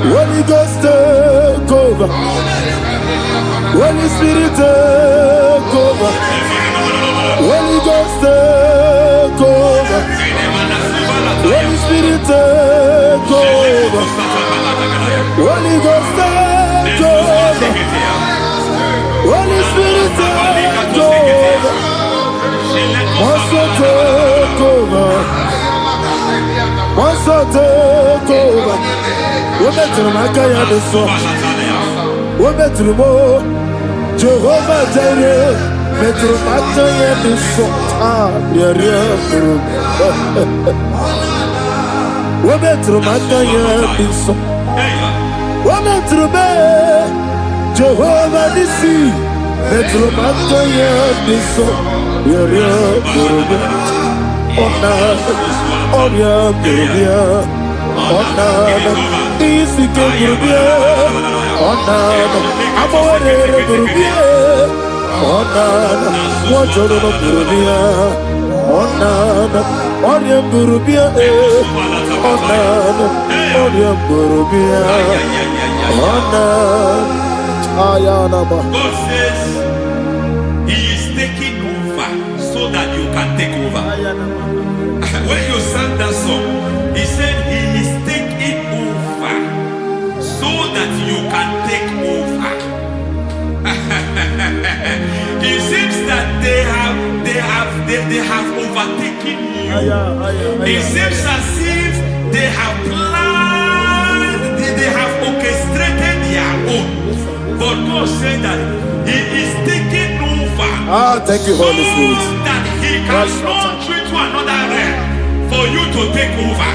Holy Ghost, take over. Holy Spirit, take over. Holy Ghost, take over. Holy Spirit, take over. Holy Ghost, take over. Holy Spirit, take over. Also take over. Also take over. Women to my guy the song. Women to more. Jehovah Jireh. Metro Mataya the song. Women to my guy the song. Women to me. Jehovah Nissi. Metro Mataya the song. God says He is taking over so that you can take over. When you sang that song, He said He is taking over so that you can take over. It seems that they have overtaken you. It seems as if they have planned, they have orchestrated their own. But God said that He is taking over. Thank you, Holy Spirit. So that He can launch you to another realm for you to take over.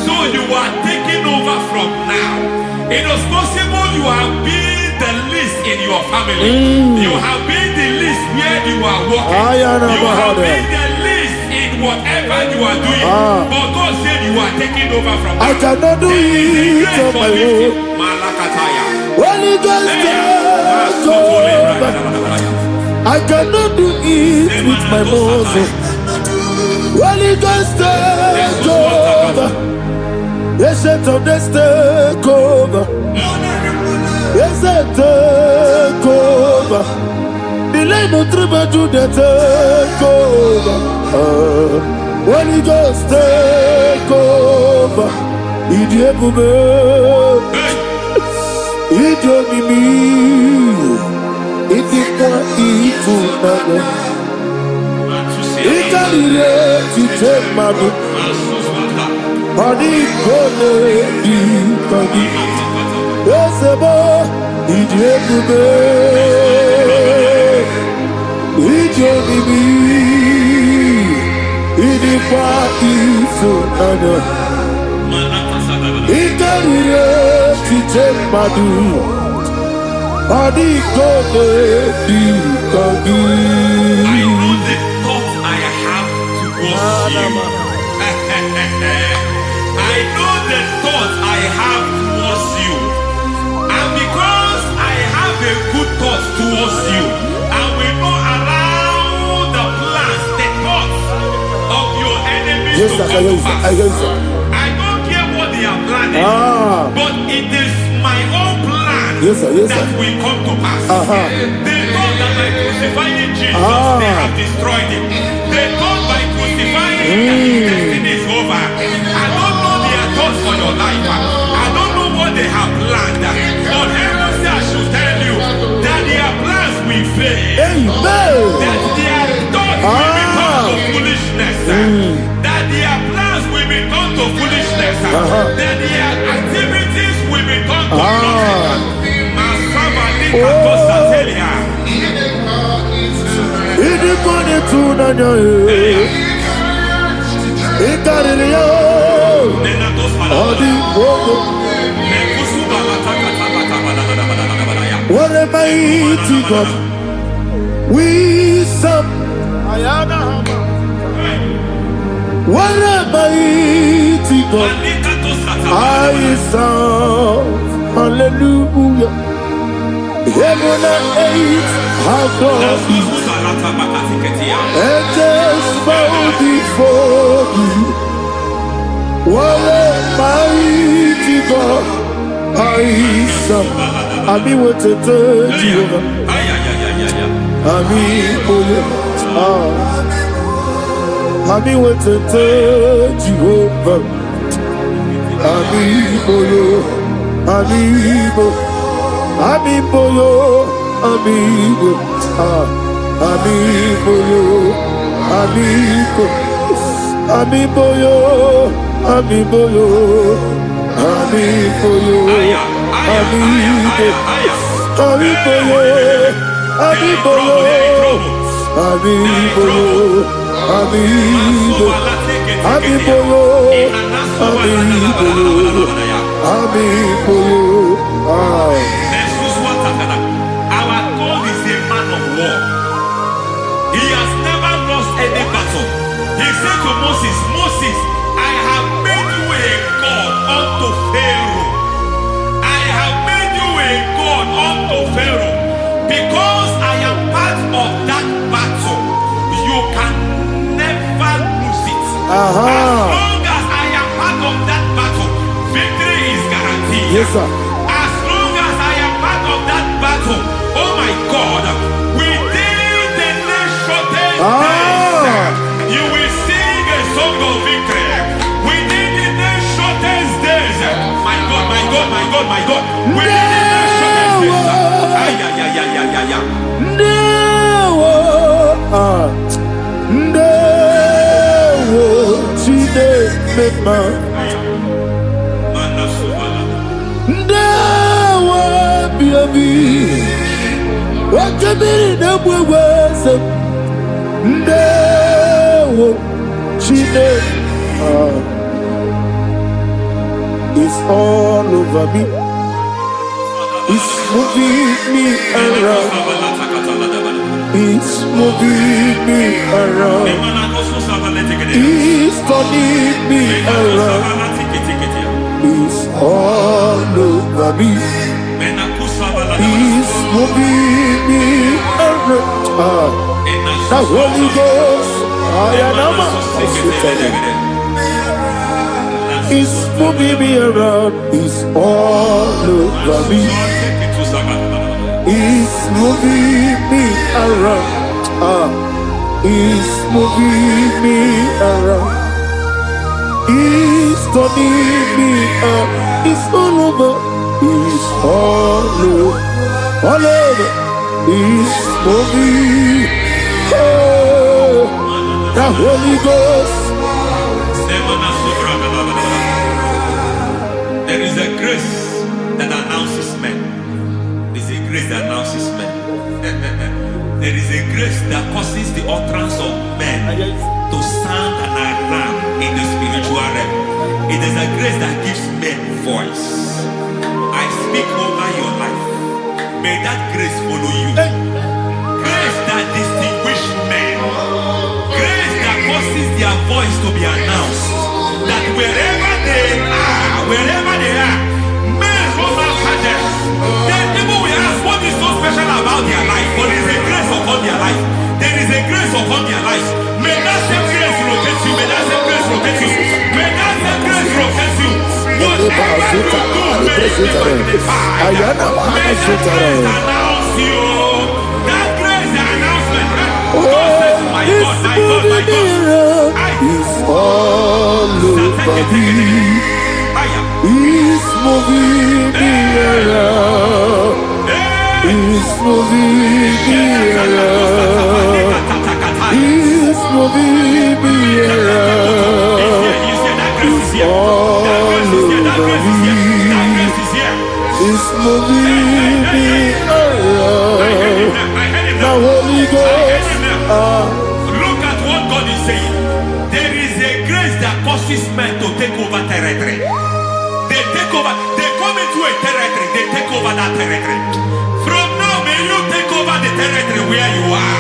So you are taking over from now. It is possible you have been the least in your family. You have been the least where you are working. You have been the least in whatever you are doing, but God said you are taking over from I cannot do it on my own. Holy Ghost, take over. I cannot do it with my muscle. Holy Ghost, take over. Yes, it's on this take over. Yes, it's take over. Delay no trouble to the take over. Holy Ghost, take over. Idiebube, idiomimi, idikwa ifunade. Ikarire titemadu, adi kone ikadi. Yesebo, idiebube, idiomimi, idikwa ifunade. Ikarire titemadu, adi kone ikadi. I know the thoughts I have towards you. And because I have a good thought towards you, I will not allow the plans, the thoughts of your enemies to come to pass. I don't care what they are planning, but it is my own plan that will come to pass. They thought that by crucifying Jesus, they have destroyed him. They thought by crucifying him that his destiny is over. I don't know their thoughts for your life. I don't know what they have planned. But heaven says I should tell you that their plans will fail. That their thoughts will be turned to foolishness. That their plans will be turned to foolishness. That their activities will be turned to nothing. What a mighty God we serve. What a mighty God I serve. Hallelujah. Heaven and earth have done it. Angels bow before you. What a mighty God I serve. I be what to tell you. I be what to tell you. Amiboyo, amigo, amiboyo, amigo, amiboyo, amiboyo, amiboyo, amigo, amiboyo, amiboyo, amiboyo, amigo, amiboyo, amiboyo, amiboyo. Our God is a man of war. He has never lost any battle. He said to Moses, Moses, I have made you a God unto Pharaoh. I have made you a God unto Pharaoh. Because I am part of that battle, you can never lose it. As long as I am part of that battle, victory is guaranteed. Yes, sir. As long as I am part of that battle, oh my God, within the next shortest days, you will sing a song of victory. Within the next shortest days, my God, my God, my God, my God, within the next shortest It's all over me. He's moving me around. He's moving me around. He's turning me around. He's all over me. He's moving me around. The Holy Ghost, He's moving me around. He's all over me. He's moving me around. He's moving me around. He's turning me up. He's all over. He's all over. All over. He's moving. Oh, the Holy Ghost. There is a grace that announces men. There is a grace that announces men. There is a grace that causes the utterance of men to sound an alarm in the spiritual realm. It is a grace that gives men voice. I speak over your life. May that grace follow you. Grace that distinguishes men. Grace that causes their voice to be announced. That wherever they are, men from our Shatters, then people will ask what is so special about their life. But there is a grace upon their life. There is a grace upon their life. May that same grace locate you. May that same grace locate you. May that same grace locate you. Whatever you do, may it be magnified. May that grace announce you. That grace, the announcement. God says, my God, my God, my God. He's all over me. He's moving me around. He's moving me around. He's moving me around. He's all over me. He's moving me around. The Holy Ghost. Look at what God is saying. There is a grace that causes men to take over territory. They take over. They come into a territory. They take over that territory. From now, may you take over the territory where you are.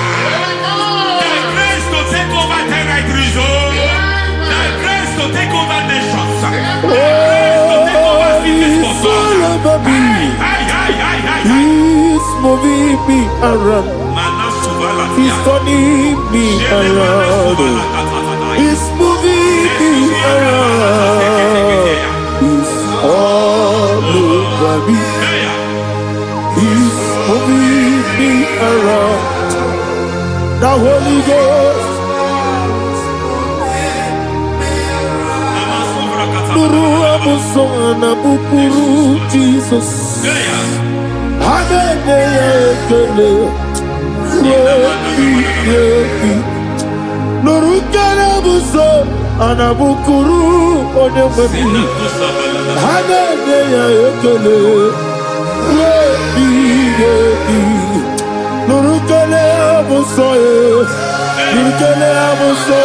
The grace to take over territories. The grace to take over nations. The grace to take over cities for God. He's moving me around. He's turning me around. He's moving me around. He's all over me. He's moving me around. The Holy Ghost. Nuru amusona bukuru Jesus. Hallelujah. Nurukana buso anabukuru onemani Hallelujah ekele Nurukana buso Nurukana buso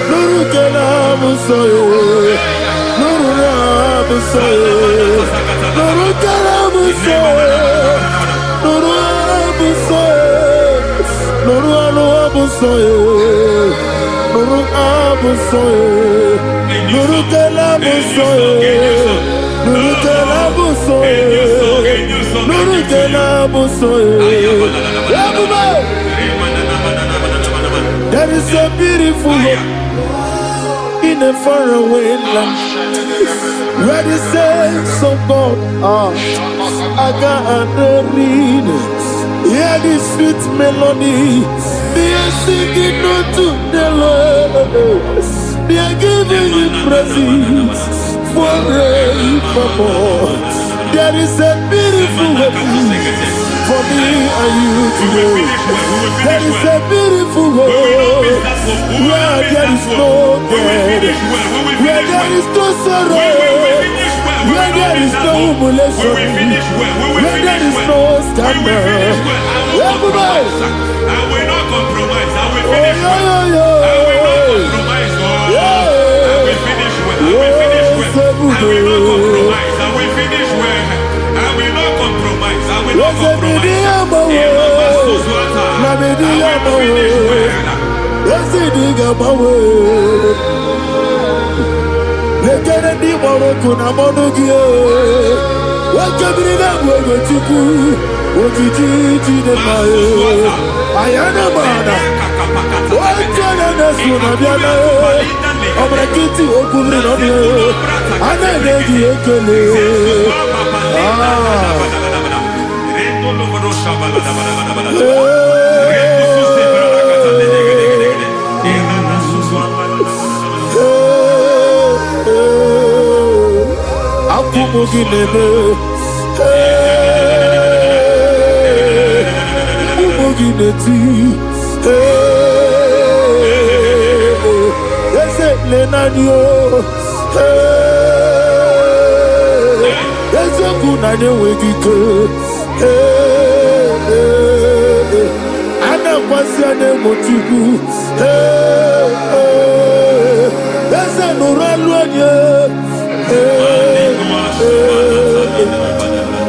Nurukana buso Nurukana buso Nurukana buso Nuru abusoye, Nuru abusoye, Nuru kelabusoye, Nuru kelabusoye, Nuru kelabusoye. There is a beautiful hope in a faraway land where the saints of God are. I got the reading. Hear the sweet melody. They are singing unto the Lord. They are giving you praise forevermore. There is a beautiful hope for me and you today. There is a beautiful hope where there is no death, where there is no sorrow, where there is no humiliation, where there is no scandal. I will not compromise. I will finish well. I will not compromise. I will finish well. I will finish well. I will not compromise. I will finish well. I will not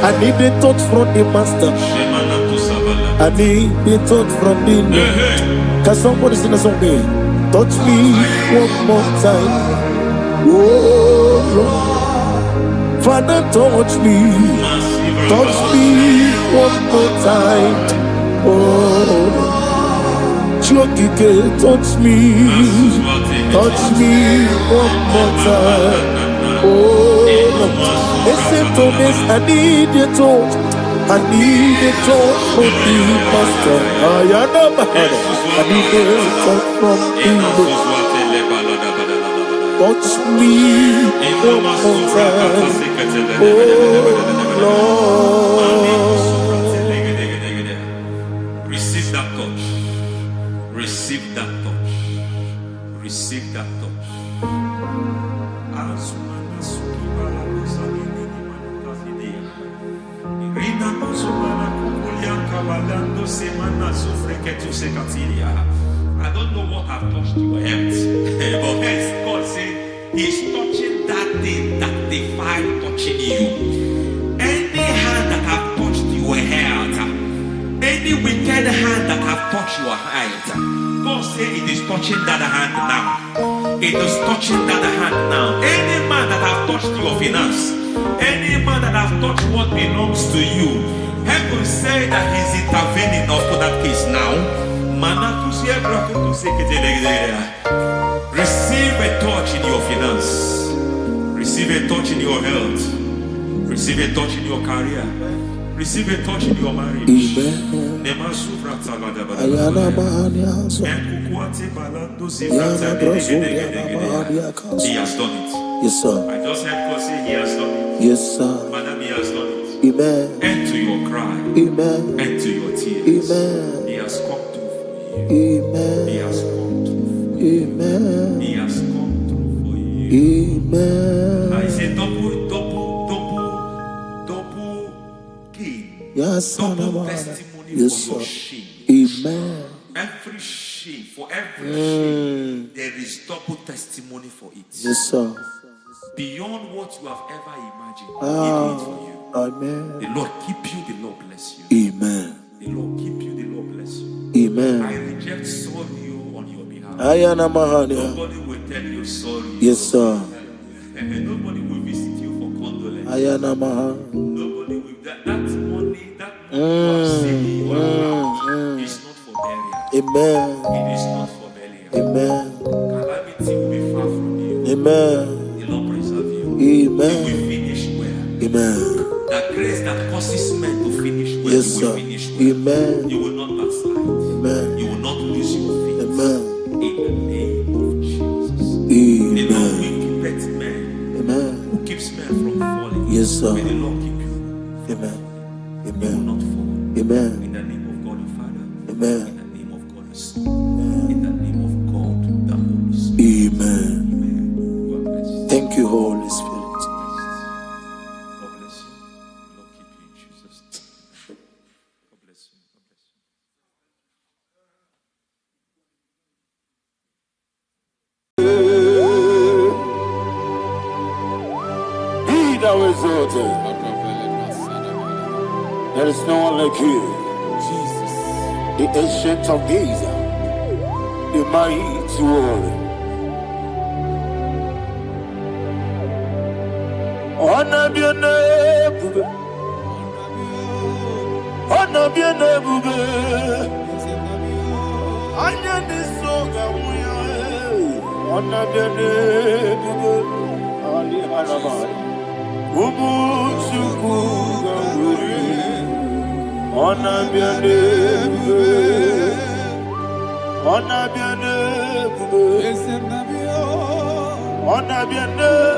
I need the touch from the master. I need the touch from the Lord. Can somebody sing a song here? Touch me one more time. Oh Lord. Father, touch me. Touch me one more time. Oh Lord. Touch me. Touch me one more time. Oh Lord. Listen to this, I need your touch. I need your touch from the master. I need your touch from the Lord. Touch me one more time. Oh Lord. Receive that touch. Receive that touch. Receive that touch. I don't know what I've touched your health, but hence God said He's touching that thing that defied touching you. Any hand that have touched your health, any wicked hand that have touched your health, God said it is touching that hand now. It is touching that hand now. Any man that have touched your finance, any man that have touched what belongs to you, heaven say that He's intervening for that case now. Receive a touch in your finance. Receive a touch in your health. Receive a touch in your career. Receive a touch in your marriage. Amen. He has done it. Yes, sir. I just heard God say He has done it. Yes, sir. Madam, He has done it. Amen. End to your cry. Amen. End to your tears. Amen. He has come through for you. Amen. He has come through for you. Amen. He has come through for you. Amen. I say double gain. Yes, double testimony yes, for your sir. shame. Amen. Every shame, for every shame, there is double testimony for it. Yes, sir. Beyond what you have ever imagined, He did it for you. Amen. The Lord keep you, the Lord bless you. Amen. The Lord keep you, the Lord bless you. Amen. I reject sorrow on your behalf. Nobody will tell you sorry. Yes, sir. And nobody will visit you for condolence. Nobody will. That money you have saved in your account is not for burial. Amen. It is not for burial. Amen. Calamity will be far from you. Amen. The Lord preserve you. Amen. You will finish well. Amen. The grace that causes men to finish well, yes, you will sir. finish well. Amen. You will not backslide. Amen. You will not lose your faith. Amen. In the name of Jesus. Amen. The Lord will keep men. Amen. Who keeps men from falling. Yes, sir. May the Lord keep you. Amen. Amen. You will not fall. Amen. In the name of God the Father. Amen. In the name of God the Son. In the name of God the Holy Spirit. Amen. Amen. God bless you. Thank you, Holy Spirit. God bless you. The Lord keep you in Jesus' name. God bless you. God bless you. Be thou exalted. There is no one like you. Jesus. The ancient of days, the mighty warrior. Honor be your name, honor be your name. Anya ni soga muya, honor be your name. Ali alabari, ubu chuku gamburi, honor be your name, honor be your name, honor be your name.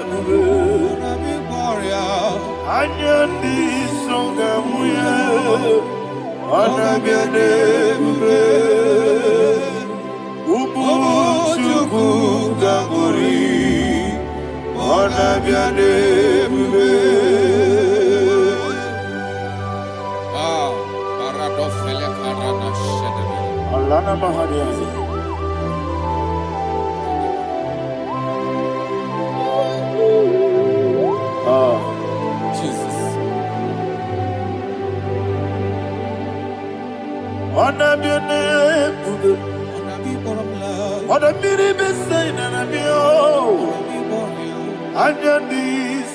Anya ni soga muya, honor be your name. Ubu chuku gamburi, honor be your name. Paradofele karana shedebe. Alana mahariyazi. Jesus. Honor be your name. Honor be the same and be oh. Anya ni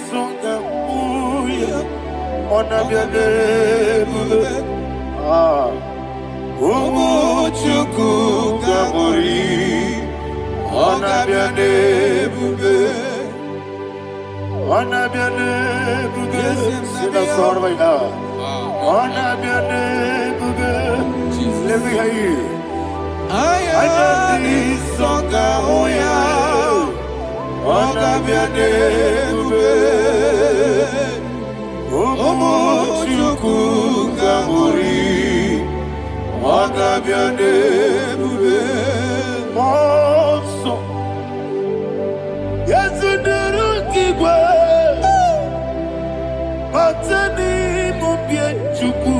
songa muya, honor be your name. Umu chuku gamburi, honor be your name. Honor be your name. Sing a song right now. Honor be your name. Let me hear you. Anya ni songa muya, honor be your name. Umu chuku gamburi, honor be your name. Monso, yes you do Matani mubie chuku,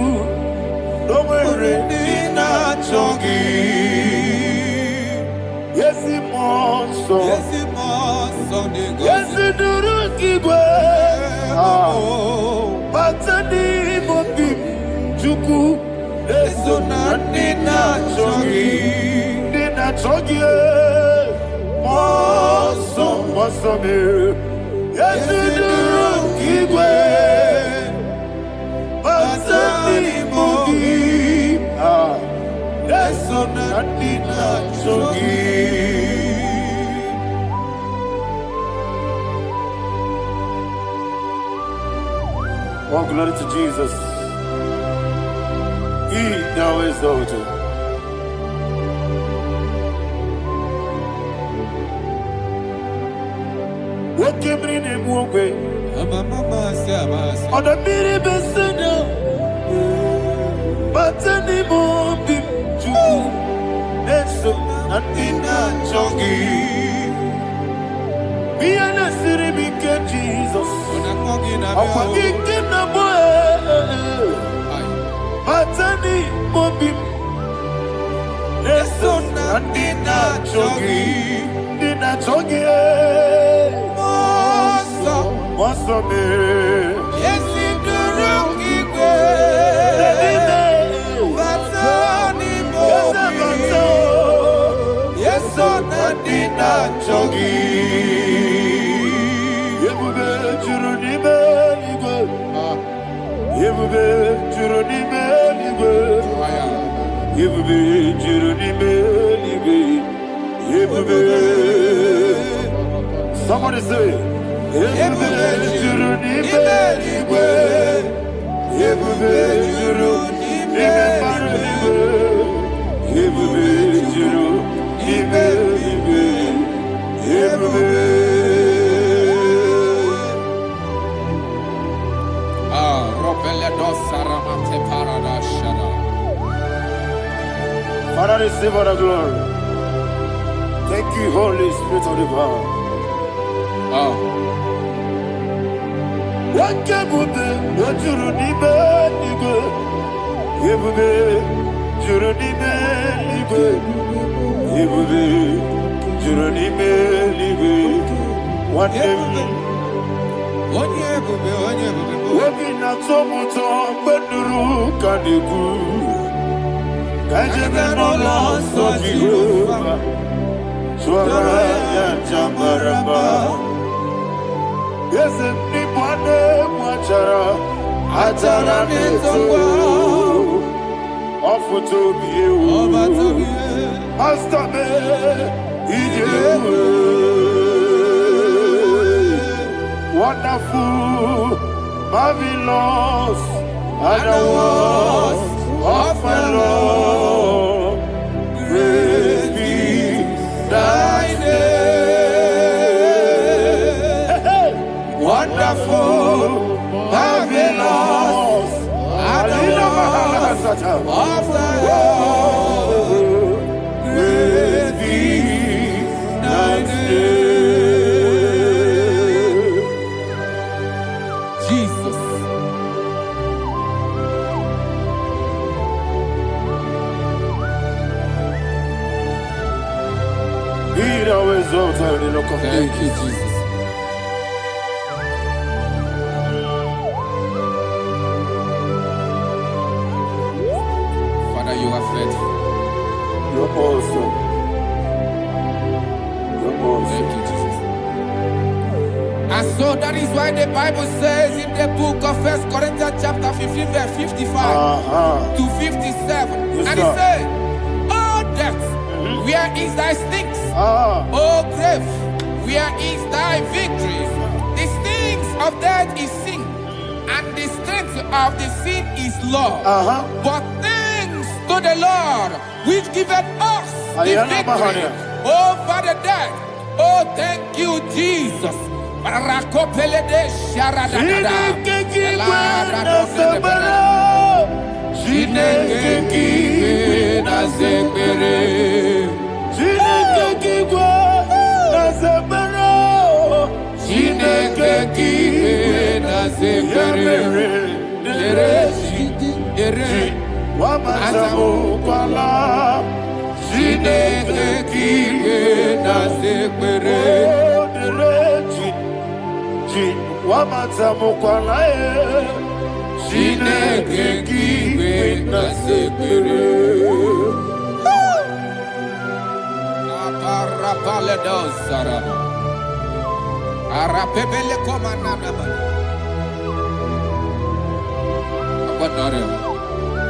no mere nina chongi. Yesi monso, yesi duru kigwe. Matani mubie chuku, eso na nina chongi, nina chongi. Monso, monso me, yesi duru kigwe. Matani mubie, eso na nina chongi. Oh, glory to Jesus. He now exalted. What came in him walk way? On the mini besina, but any more big Jew. That's so nothing not chongi. Be an city big Jesus. I'm forgetting the boy. But any more big. That's so nothing not chongi. Did not chongi. What's up, man? Yes, in the wrong equal. Yes, so Nadina Chogi. Yebube Juruni Beligwe. Yebube Juruni Beligwe. Yebube Juruni Beligwe. Yebube. Somebody say. Yebube Juruni Beligwe. Yebube Juruni Beligwe. Yebube Juruni Beligwe. Yebube. Father, receive all the glory. Thank you, Holy Spirit of the power. What can we do? What you need, baby? Yebube, Juruni Beligwe. Yebube, Juruni Beligwe. One day, Obi na tomuto beduru kaniku. Kajebe no lost of Jehovah. Swara ya jamaraba. Yes, ni bwane mwachara. Atara neto. Ofu tobi ewu. Astabe ijewu. Wonderful, marvelous, and the words of my Lord. Praise be thy name. Wonderful, marvelous, and the words of my Lord. Praise be thy name. Thank you, Jesus. Father, you are faithful. You're awesome. You're awesome. Thank you, Jesus. And so that is why the Bible says in the book of 1 Corinthians chapter 15, verse 55 to 57. Yes, and it says, "Oh death, where is thy sting? Oh grave, where is thy victory? The stings of death is sin, and the strength of the sin is law. But thanks to the Lord, which giveth us the victory over the death. Oh, thank you, Jesus."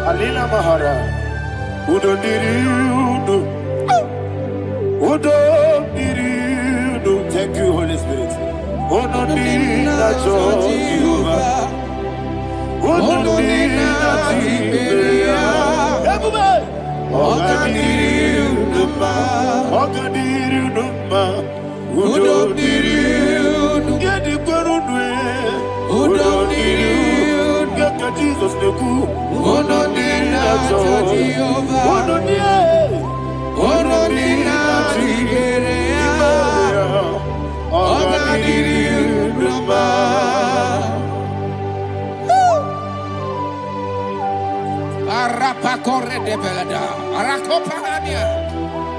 Alina Mahara, Udo Diriudo, Udo Diriudo. Thank you, Holy Spirit. Udo Diriudo, Udo Jesus the cool.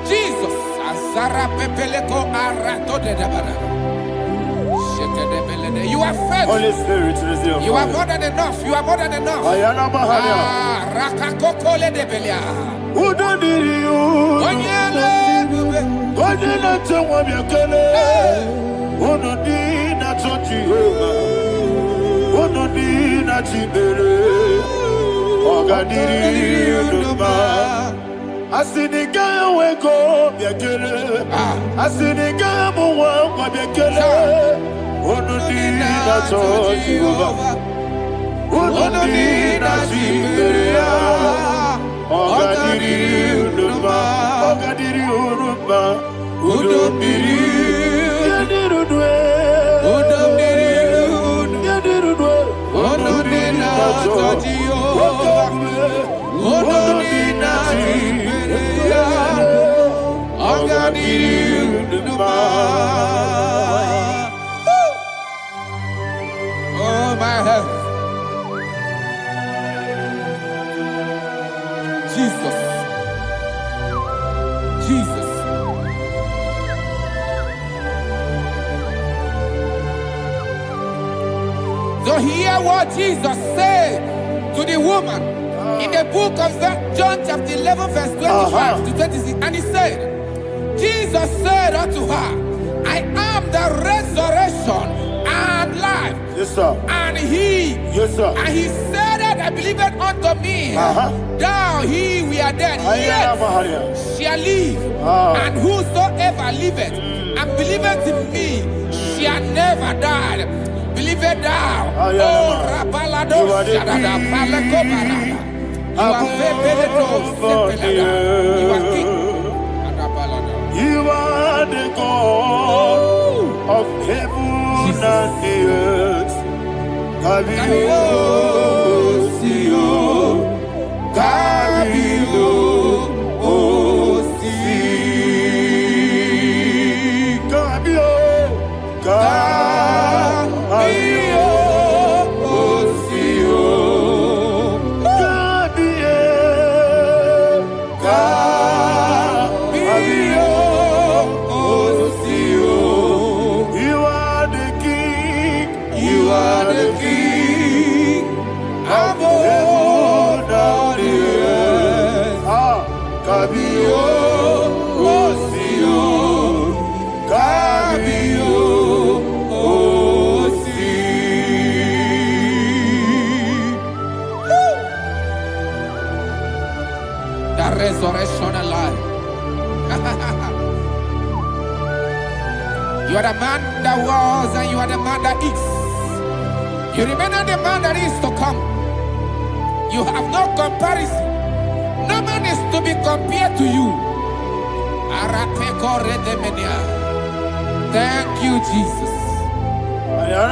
Jesus, Azara Pepeleko Arato de Dabara. You are faithful. Holy Spirit, receive. You are more than enough. You are more than enough. Ayana Mahania. Rakakokole de Belia. Udo Diriu. Onyele Tewa Biakele. Udo Dina Jehovah. Udo Dina Chibere. Oga Diriu Numa. Asinika weko Biakele. Asinika Mwa Biakele. Onodina Jehovah, Onodina Jiberia, Ogadiri Unuba, Ogadiri Unuba, Udomiri, Yadirudwe, Udomiri, Yadirudwe, Onodina Jehovah, Onodina Jiberia, Ogadiri Unuba. Oh, my heaven. Jesus. Jesus. So hear what Jesus said to the woman in the book of John chapter 11 verse 25 to 26. And he said, Jesus said unto her, I am the resurrection and life. Yes, sir. And he, Yes, sir. and he said that I believe it unto me. Thou he we are dead, yet shall live. And whosoever liveth and believeth in me shall never die. Believe it thou. Oh, Rabalado Shadada Palakobarada. You are You are king. You are the God of heaven and the earth. Kabio, Kabio, Kabio, resurrection and life. You are the man that was and you are the man that is. You remain the man that is to come. You have no comparison. No man is to be compared to you. Thank you, Jesus. Thank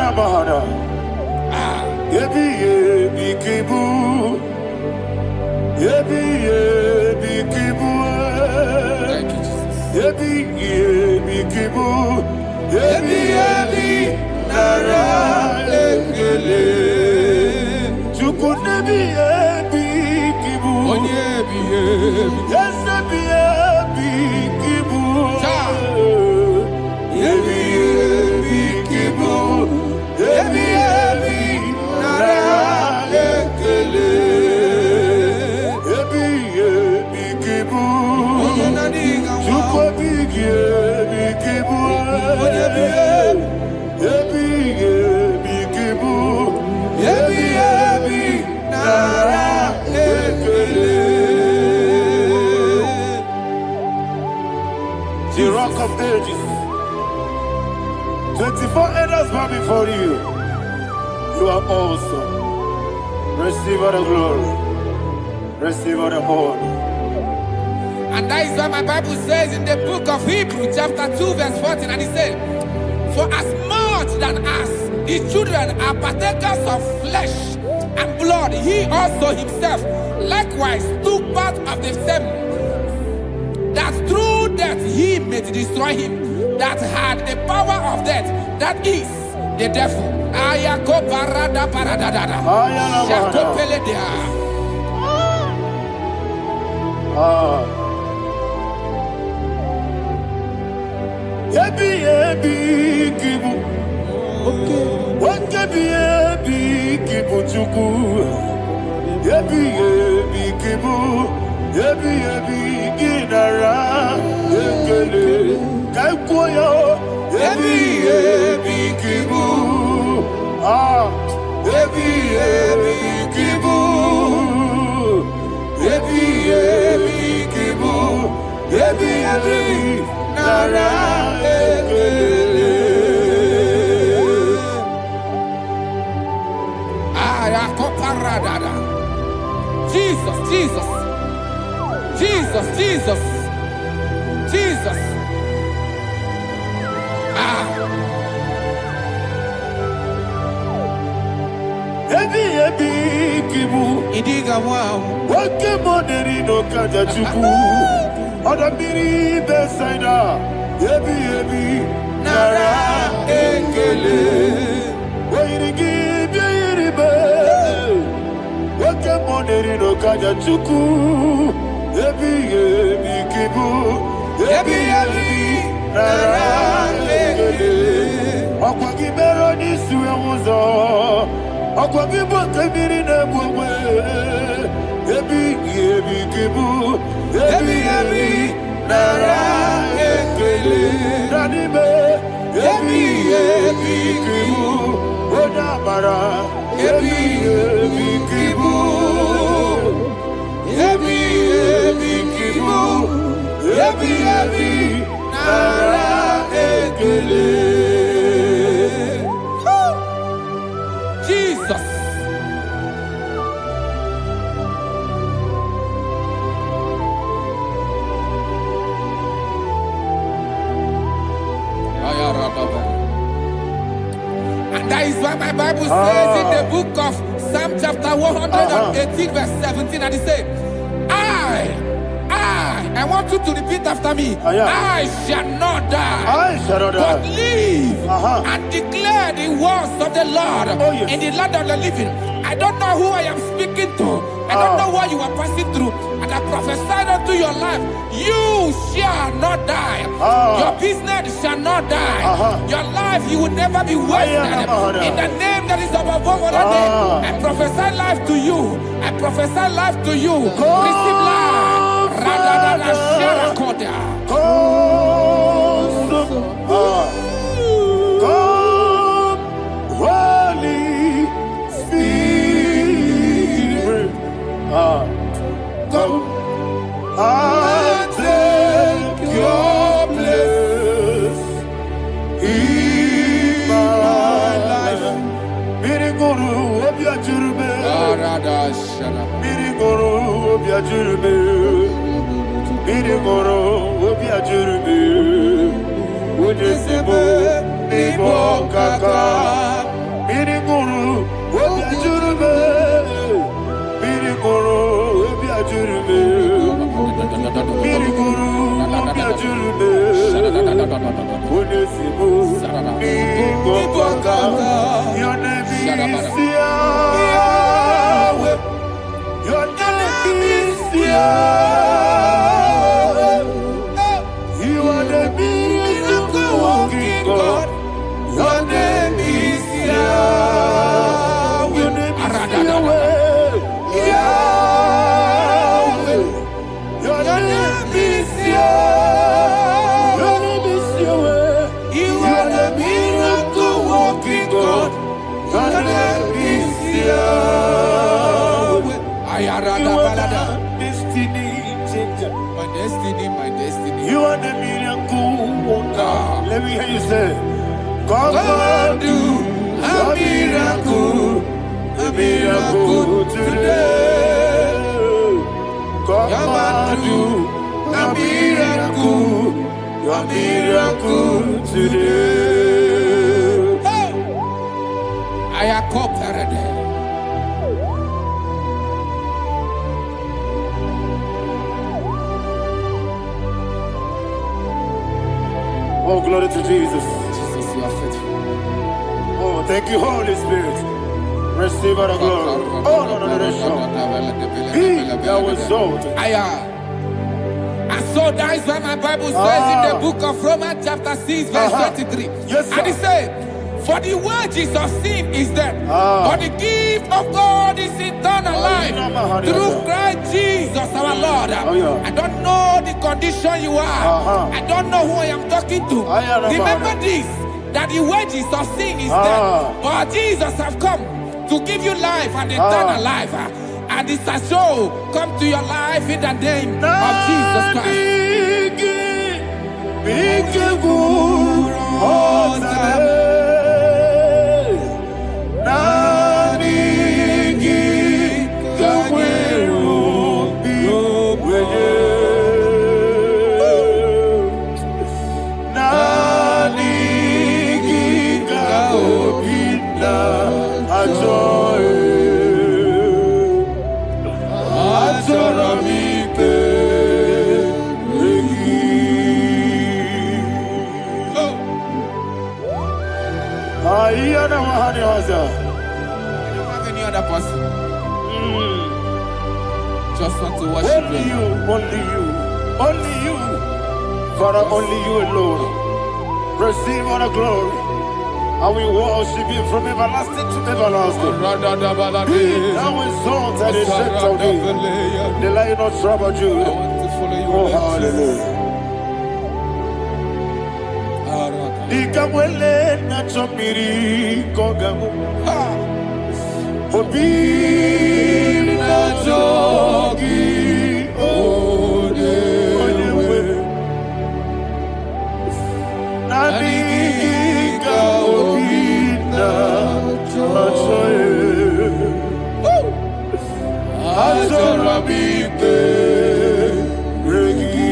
you, the Rock of Ages. 24 elders bow before you. You are awesome. Receive all the glory. Receive all the honor. And that is what my Bible says in the book of Hebrews chapter 2 verse 14. And it said, for as much than as the children are partakers of flesh and blood, he also himself likewise took part of the same, that through death he may destroy him that had the power of death, that is the devil. Jesus, Jesus, Jesus, Jesus, Jesus. Idiga wow. Wake money no kaja chuku. Oda miri besaida. Ebi nara ekele. Wairigi biiribe. Wake money no kaja chuku. Ebi kibu. Ebi nara ekele. Okwagi bero ni suwe muzo. Akwagibo kebiri na bwewe. Ebi kibu. Ebi nara ekele. Nanibe. Ebi kibu. Odabara. Ebi kibu. Ebi kibu. Ebi nara ekele. Jesus. And that is why my Bible says in the book of Psalm chapter 118 verse 17, and it says, I want you to repeat after me. I shall not die, but live and declare the words of the Lord in the land of the living. I don't know who I am speaking to. I don't know what you are passing through. And I prophesy unto your life, you shall not die. Your business shall not die. Your life, you will never be wasted. In the name that is above all other name, I prophesy life to you. I prophesy life to you. Receive life. Radadada Sharakoda. Come, Holy Spirit. Come and take your place in my life. Miriguru obiajurube. Miriguru obiajurube. Miriguru obiajurube. Ujesibo ibo kaka. Miriguru obiajurube. Miriguru obiajurube. Miriguru obiajurube. Ujesibo ibo kaka. Your name is Yahweh. Your name is Yahweh. You are the miracle working God. Your name is Yahweh. Your name is Yahweh. Yahweh. Your name is Yahweh. Your name is Yahweh. You are the miracle working God. Your name is Yahweh. You are the destiny changer. My destiny. You are the miracle worker. Let me hear you say, come and do a miracle today. Come and do a miracle today. I am cooperative. Oh, glory to Jesus. Jesus, you are faithful. Oh, thank you, Holy Spirit. Receive our glory. Oh, no. Be thou exalted. And so that is why my Bible says in the book of Romans chapter 6 verse 23. Yes, sir. And it says, for the wages of sin is death, but the gift of God is eternal life through Christ Jesus our Lord. I don't know the condition you are. I don't know who I am talking to. Remember this, that the wages of sin is death, but Jesus have come to give you life and eternal life. And this shall so come to your life in the name of Jesus Christ. You don't have any other person. Just want to worship only you, Father, only you alone. Receive all the glory, I will worship you from everlasting to everlasting. Be thou exalted and set of thee. The Lion of trouble you. Oh, hallelujah. Ikamwele na chomiri kogamu. Obi na jogi onewe. Naniga obi na jogi. Azorabike regi.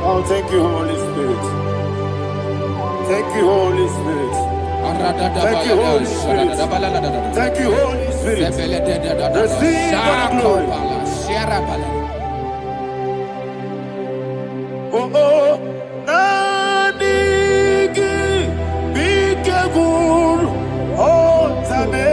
Oh, thank you, Holy Spirit. Thank you, Holy Spirit. Thank you, Holy Spirit. Thank you, Holy Spirit. Receive the glory. Oh, oh, Nadigi, Bigagul, oh, Tame.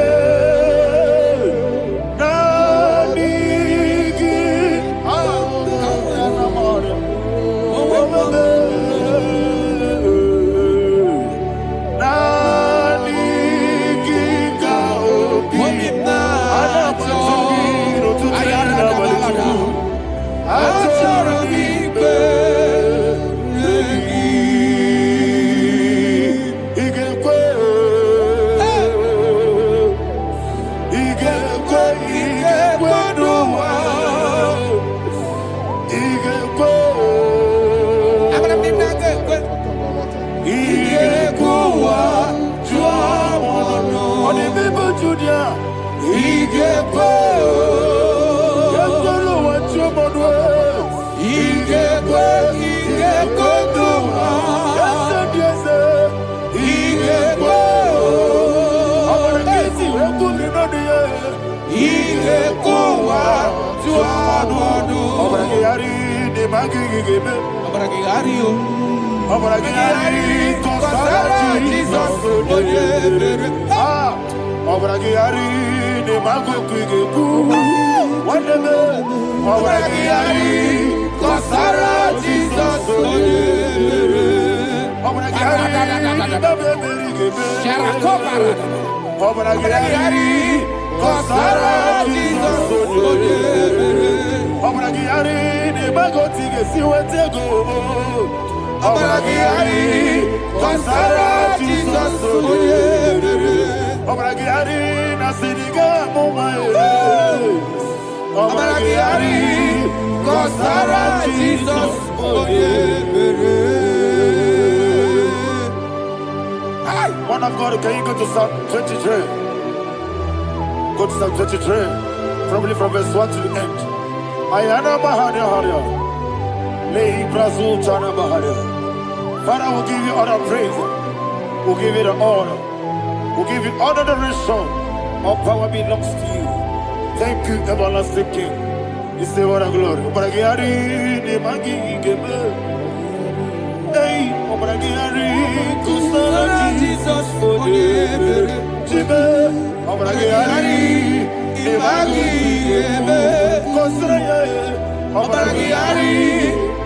Man of God, can you go to Psalm 23? Go to Psalm 23, probably from verse 1 to the end. Ayana Mahania Haria. Lay Brazil Chana Mahania. Father, we'll give you all the praise. We'll give you the honor. We'll give you all the adoration. All power belongs to you. Thank you, everlasting King. You say what a glory. Hey, Obragari, Kusara Jesus Onyebere. Jibe, Obragari, Ibagi Ebe. Obragari,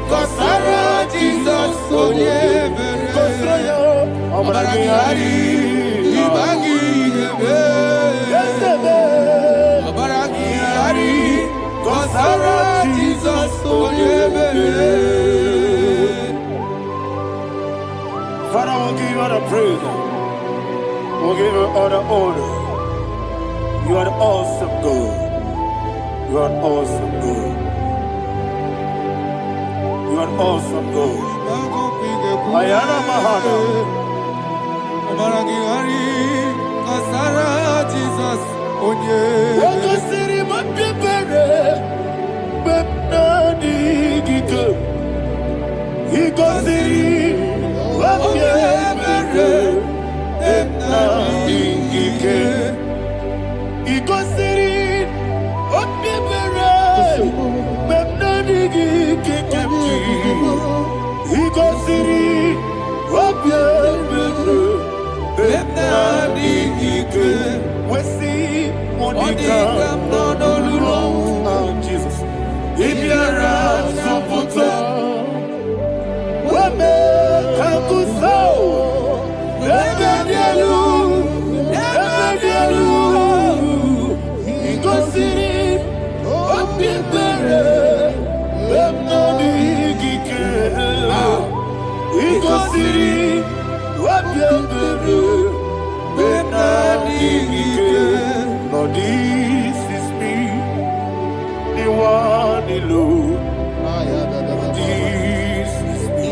Kusara Jesus Onyebere. Obragari, Ibagi Ebe. Obragari, Kusara Jesus Onyebere. Father, we'll give you all the praise. We'll give you all the honor. You are awesome God. You are awesome God. You are awesome God. Ayana Mahana. Obaragari, Kasara Jesus Onye. Waka siri mapipere, bepnani gike. Iko siri mapipere, bepnani gike. Iko siri mapipere, bepnani gike kemji. Iko siri mapipere, bepnani gike. Wesi Monica, Jesus. Ibiara Soputo, Wame Kakuso, Ebedielu, Igosiri, Opipere, Bemnodi Gike, Igosiri, Opipere, Bemnodi Gike. Lord, this is me, the one alone. This is me.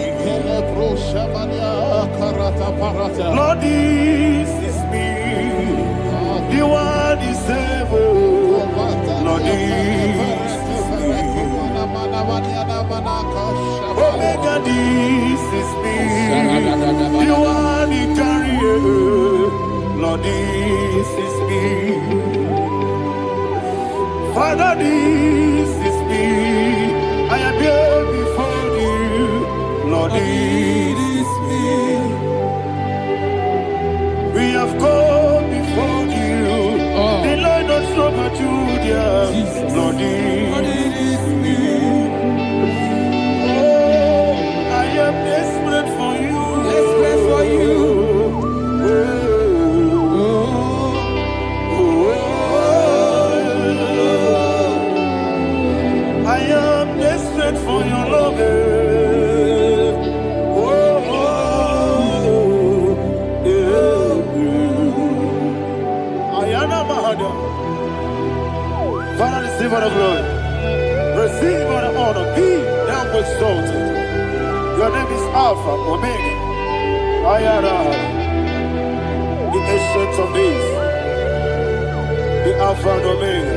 Lord, this is me, the one is able. Lord, this is me. Omega, this is me, the one he carries. Lord, this is me. Father, this is me. I am here before you. Lord, this is me. We have come before you. The Lord of Super Judah. Lord, this is me. Oh, I am desperate for you. Desperate for you. I am desperate for your love. Ayana Mahada. Father, receive all the glory. Receive all the honor. Be thou exalted. Your name is Alpha, Omega. Ayana. The ancient of days. The Alpha and Omega.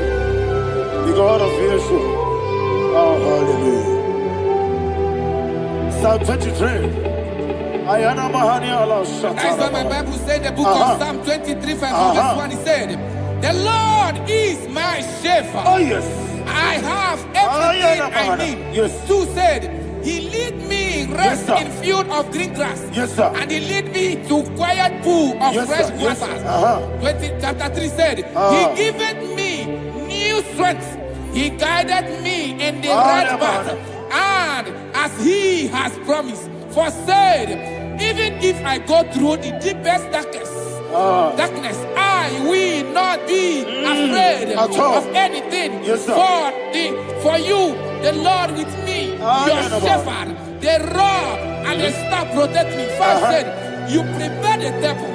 The God of Yeshua. Oh, hallelujah. Psalm 23. Ayana Mahani Allah Shatters. That's what my Bible said, the book of Psalm 23, verse 1. He said, the Lord is my shepherd. Oh, yes. I have everything I need. Yes. 2 said, he lead me rest Yes, in field of green grass. Yes, sir. And he lead me to quiet pool of Yes, fresh sir. Yes, waters. sir. Chapter 3 said, he giveth me new strength. He guided me in the right path. And as he has promised, for said, even if I go through the deepest darkness, I will not be afraid of anything. Yes, sir. For you, the Lord with me, your shepherd, the rod and the staff protect me. First said, you prepare the table,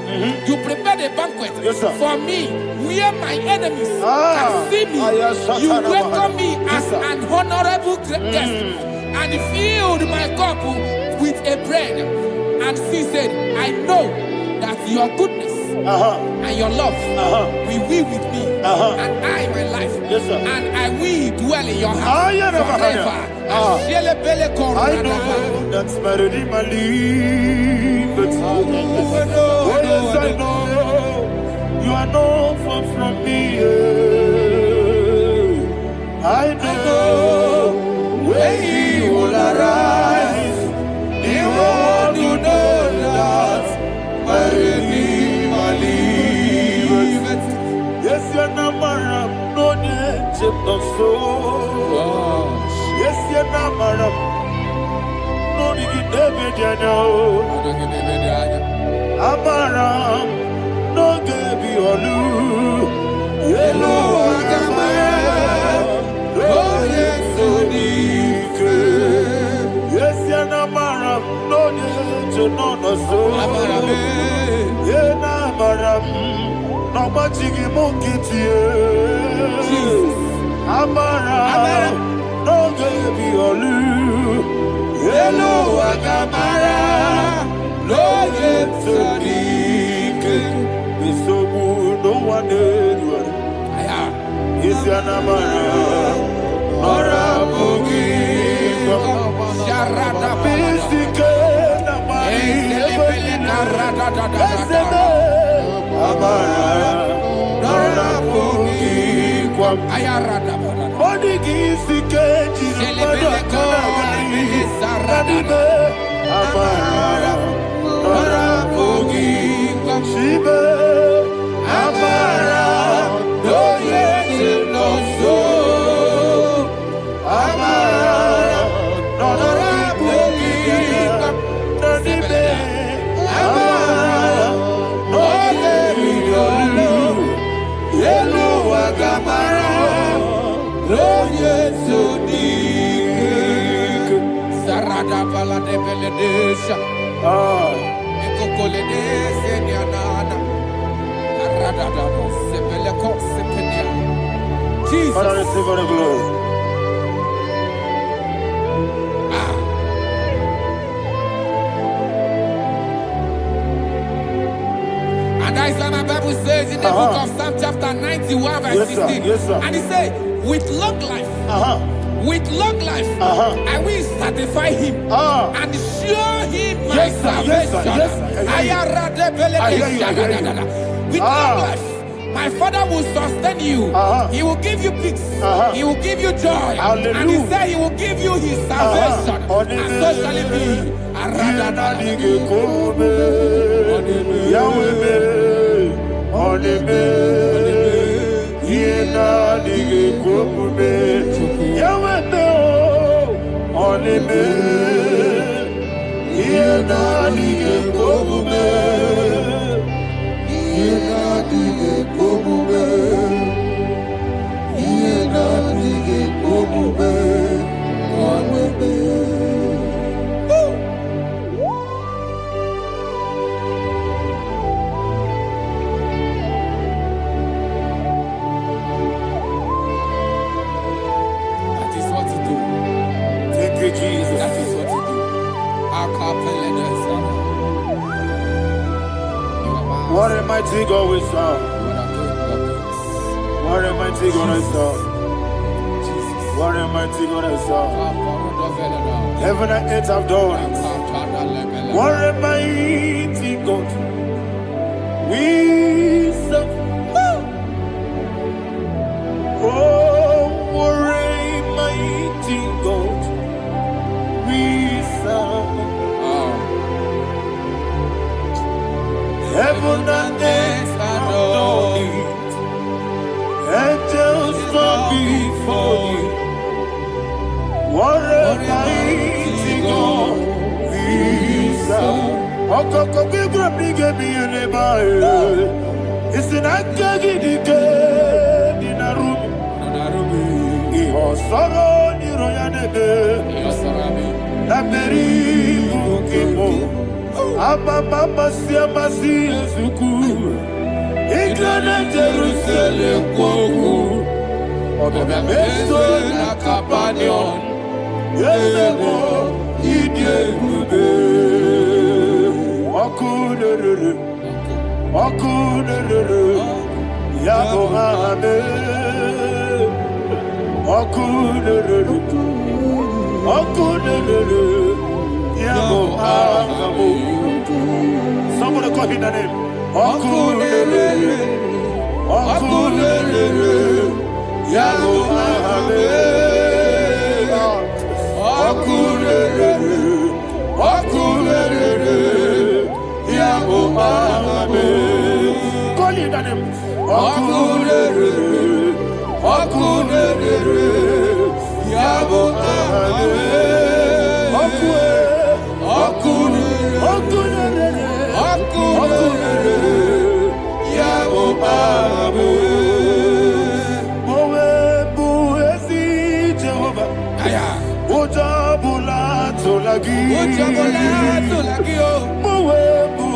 you prepare the banquet for me, where my enemies can see me. You welcome me as an honorable guest, and filled my cup with a bread. And she said, I know that your goodness and your love will be with me, and I, my life, and I will dwell in your house forever. I know that's better than my life. Oh, yes, I know you are not far from me. I know when he will arise, he will know. chip no so. Yes, you're not madam. No, you get David, you know. Amaram, no, Gaby, or Lou. Yellow, oh, yes, so deep. Yes, you're not madam. No, you know, so. Yeah, madam. No much you monkey to you. Amara, no baby olu. Hello, Agamara, no yet so deep. We so good, no one did you. Is your Namara, Nora Bogi, Sharada, Pistica, Amara, Nora Bogi, Ayarada, Bodigi, Sikeji, Amara, Nora Bogi, Shiba, Amara, no yet no so, Amara, Nora Bogi, Amara, no yet Hello, Agamara, no yet so deep. Sarada Bala de Beledesha, Ecocole de Seniana, Arada, Sepeleco, Sepenia. Jesus, Father, receive the glory. And that is what my Bible says in the book of Psalm chapter 91 verse 16. Yes, sir. And it says, with long life, I will satisfy him and show him my salvation. With long life, my Father will sustain you. He will give you peace. He will give you joy. Hallelujah. And he said he will give you his salvation. And so shall it be. Jesus. That is what you do. What a mighty God we serve. What a mighty God I serve. What a mighty God I serve. Heaven and earth have done it. What a mighty God we serve. Oh, what a mighty God we serve. Heaven and earth adore it. Angels bow before you. What a mighty God we serve. Okoko bibra bige bi eleba. It's an akagi dike dinarubi. Iho soro ni royanebe. Naberi bukipo. Ababa siamasi ezuku. Igrana Jerusalem kwoku. Obebe meso na kapanion. Yesebo idie gube. Okunere. Yago hame. Okunere. Yago hame. Somebody call him the name. Okunere. Yago hame. Okunere. Yago hame. Call him the name. Okunere. Okunere, Yabo Amen. Okunere, Yabo Amen. Mowebu ezi Jehovah. Aya. Ojabula tolagi. Mowebu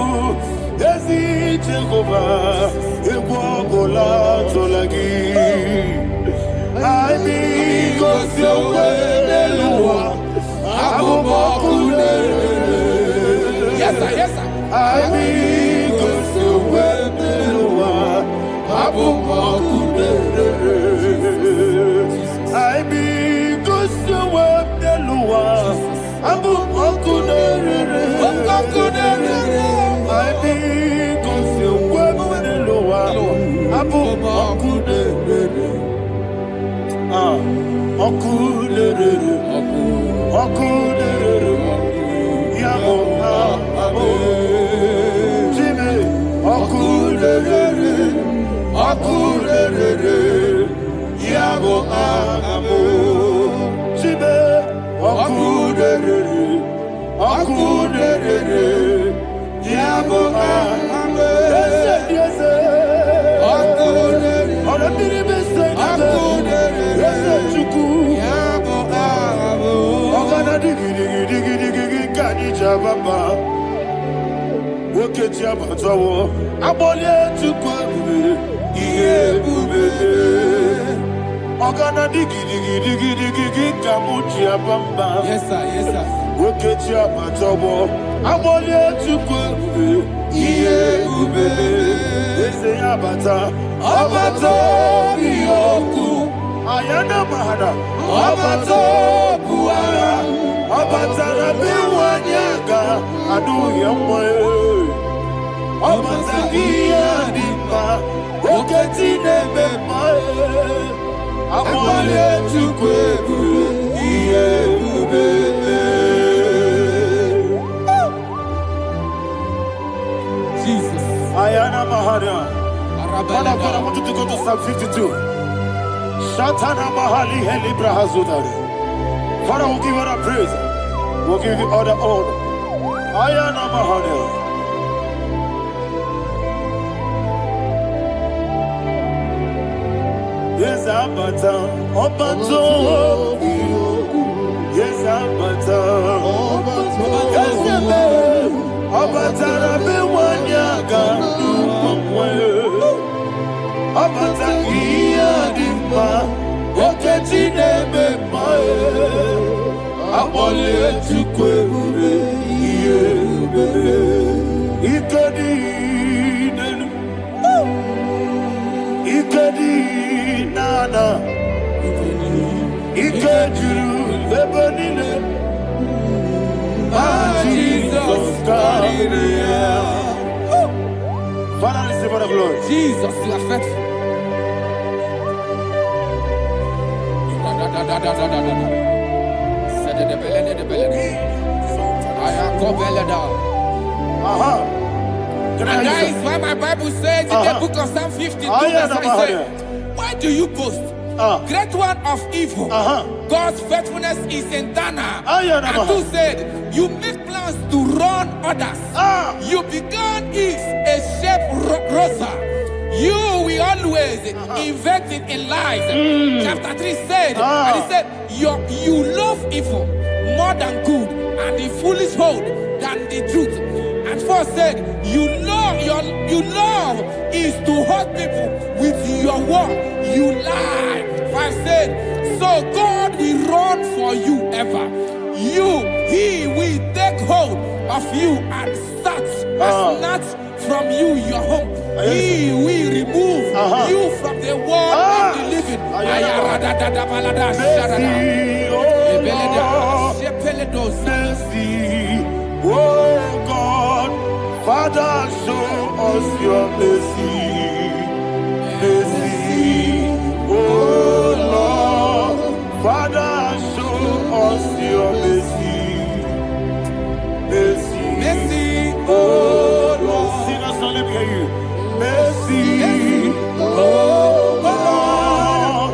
ezi Jehovah. Egwabola tolagi. I be cause your way, Lord. Yes, sir, yes, sir. I be cause your way, Lord. I be cause your way, Lord. I be cause your way, Lord. Yes, sir, yes, sir. Ayana mahada, abato buara, abatara biwanyaga, adu yamwe, abatagia dimba, oketi nebe mae, amale chukwebu, iye ubebe. Jesus. Ayana mahada. Man of God, I want you to go to Psalm 52. Shatana Mahali Helibra Hazudari. Father, we'll give you all the praise. We'll give you all the honor. Ayana Mahali. Yes, Abata. Obato. Yes, Abata. Yes, Abata. Rabe Wanyaga. Abata iya dimba, oketi nebe mae, abole chukwe ube iye ube, ikadi nenu, ikadi nana, ikadiru lebanine, Jesus Karire. Father, receive all the glory. Jesus, you are faithful. And that is why my Bible says in the book of Psalm 52, verse 9, why do you boast? Great one of evil. God's faithfulness is eternal. And who said, you make plans to run others. You began is a shape rosa. You will always invent it in lies. Chapter 3 said, and he said, you love evil more than good, and the foolish hold than the truth. And 4 said, you love is to hurt people with your word. You lie. 5 said, so God will run for you ever. He will take hold of you and snatch from you your home. He will remove you from the world of the living. Oh God, Father, show us your mercy. Mercy, oh Lord, Father, show us your mercy. Mercy, Mercy, oh Lord. Sinners, only hear you. Mercy, oh Lord,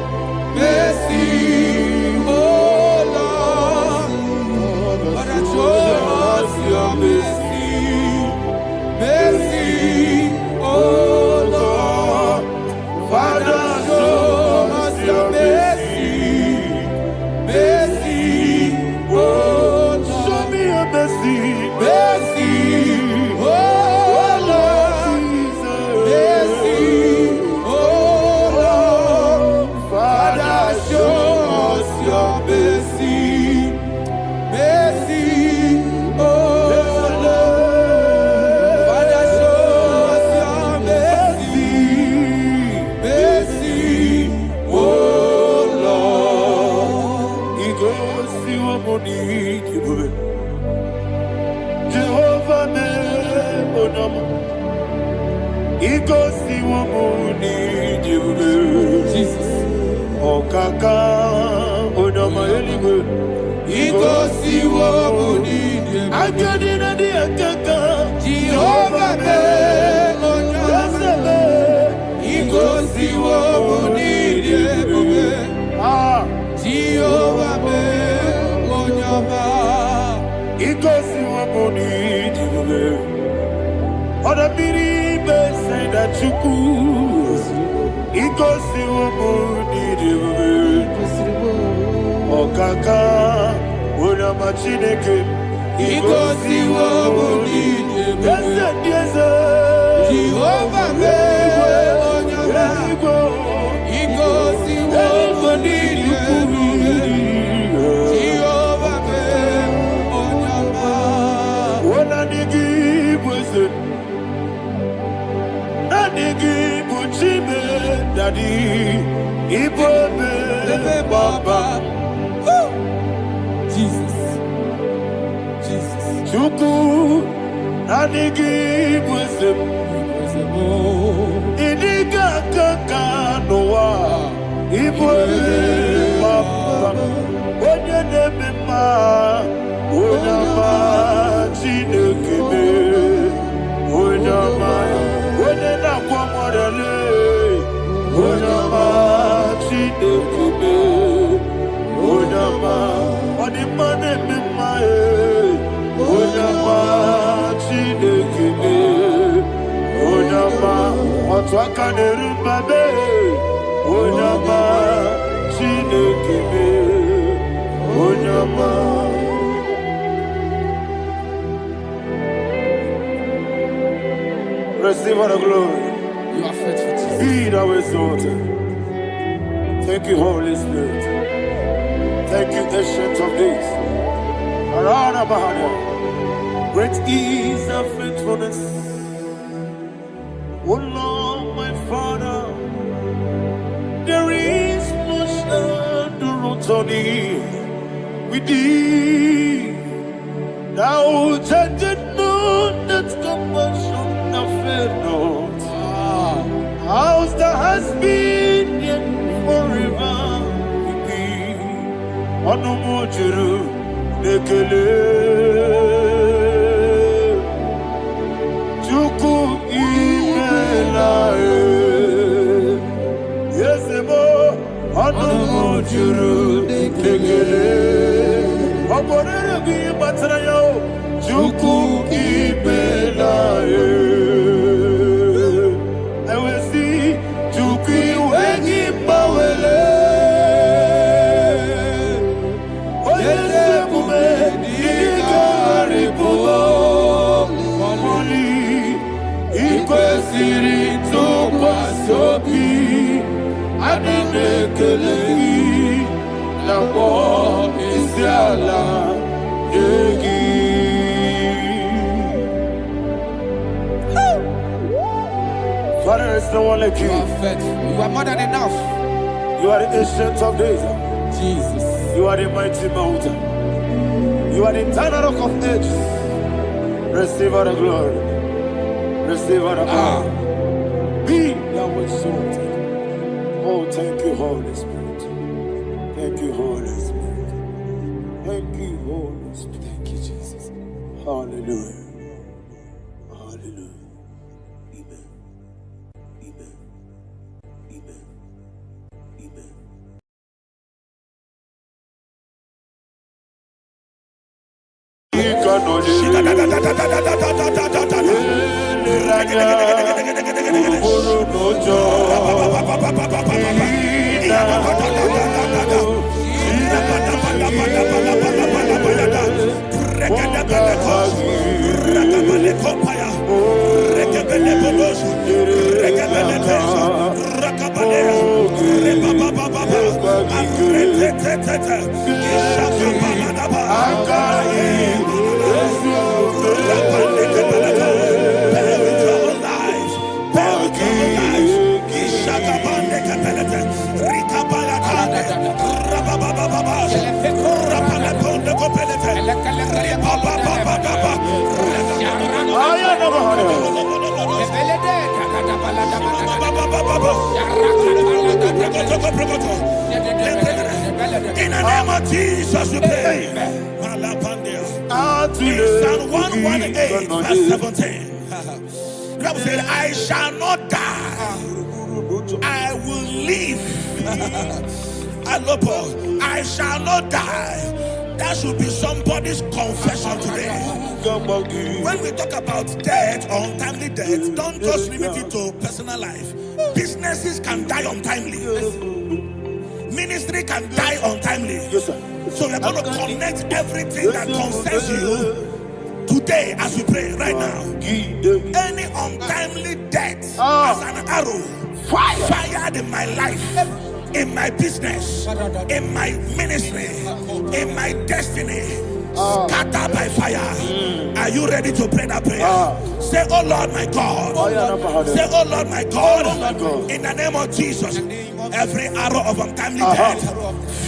Chukwu igosiwo n'ịdị ebube ọkaka onye ọma Chineke igosiwo n'ịdị ebube eze ndị eze Jehova mee onye ọma igosiwo n'ịdị ebube Jehova mee onye ọma ona digi bụ eze Nadigi buchime dadi ibobe baba Jesus Chukwu nadigi bwesem idiga kaka noa ibobe baba onye neme ma onye ama Chineke me onye ama onye na-akwa mọrele onye ọma Chineke me onye ọma ọ dị mma na-eme mma onye ọma Chineke me onye ọma otu aka na-eru mba be onye ọma Chineke me onye ọma receive all the glory. You are faithful, Jesus. Be thou exalted. Thank you, Holy Spirit. Thank you, Ancient of Days. Arana Bahana. Great is thy faithfulness. O Lord, my Father, there is no shadow on thee. With thee, thou judgest not that compassion of faith not. How's the has been yet forever with thee? Anumujuru nekele Chuku imela Yesemo Anumujuru nekele Oborere gi batara yo Chuku imela Father, there's no one like you. You are faithful. You are more than enough. You are the Ancient of Days. Jesus. You are the mighty mountain. You are the eternal rock of ages. Receive all the glory. Receive all the honor. Be thou exalted. Oh, thank you, Holy Spirit. Thank you, Holy Spirit. Thank you, Holy Spirit. Thank you, Jesus. Hallelujah. Hallelujah. Amen. Amen. Amen. Amen. In the name of Jesus, we pray. In Psalm 118, verse 17, the Bible said, I shall not die, I will live. I shall not die. That should be somebody's confession today. When we talk about death or untimely death, don't just limit it to personal life. Businesses can die untimely. Ministry can die untimely. Yes, sir. So we're going to connect everything that concerns you today as we pray right now. Any untimely death as an arrow fired in my life, in my business, in my ministry, in my destiny, scattered by fire. Are you ready to pray that prayer? Say, oh Lord my God. Say, oh Lord my God. In the name of Jesus, every arrow of untimely death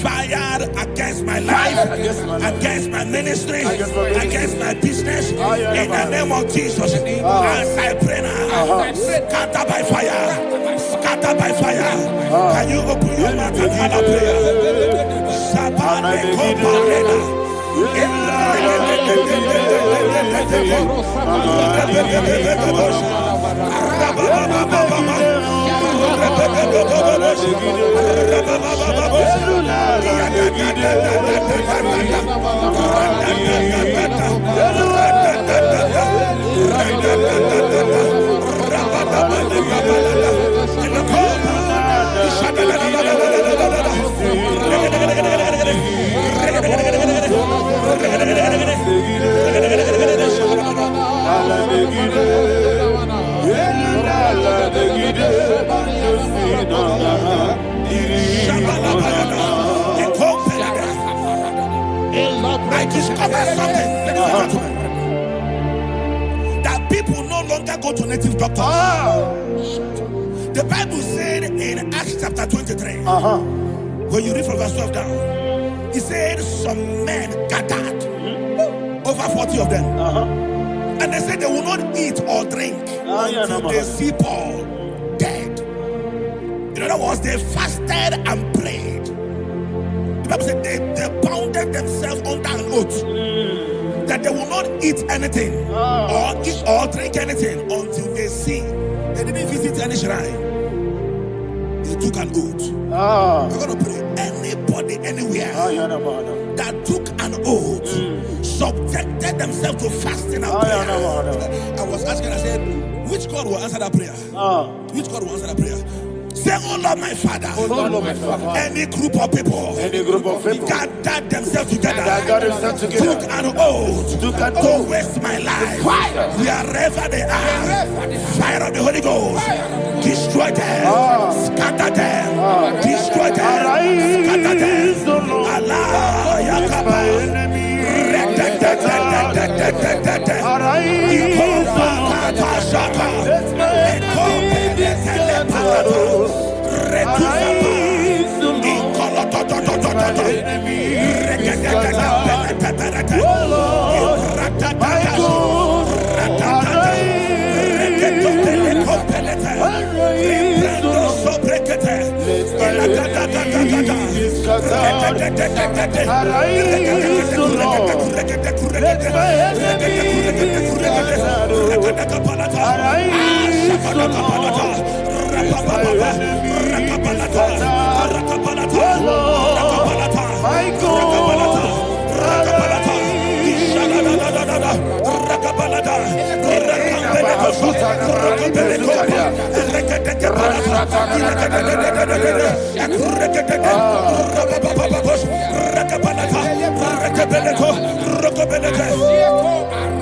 fired against my life, against my ministry, against my business, in the name of Jesus, as I pray now, scatter by fire, scatter by fire. Can you open your mouth and have a prayer? I discovered something, ladies and gentlemen, that people no longer go to native doctors. The Bible said in Acts chapter 23, when you read from verse 12 down, it said some men gathered, over 40 of them, and they said they will not eat or drink until they see Paul dead. In other words, they fasted and prayed. The Bible said they bounded themselves under an oath that they will not eat anything or drink anything until they see. They didn't visit any shrine. They took an oath. We're going to pray. Anybody, anywhere that took an oath, subjected themselves to fasting and prayer. I was asking, I said, which God will answer that prayer? Which God will answer that prayer? Say, oh Lord my Father, any group of people gathered themselves together, took an oath to waste my life. Wherever they are, fire of the Holy Ghost, destroy them, scatter them, destroy them, scatter them. Allah, Yakaba,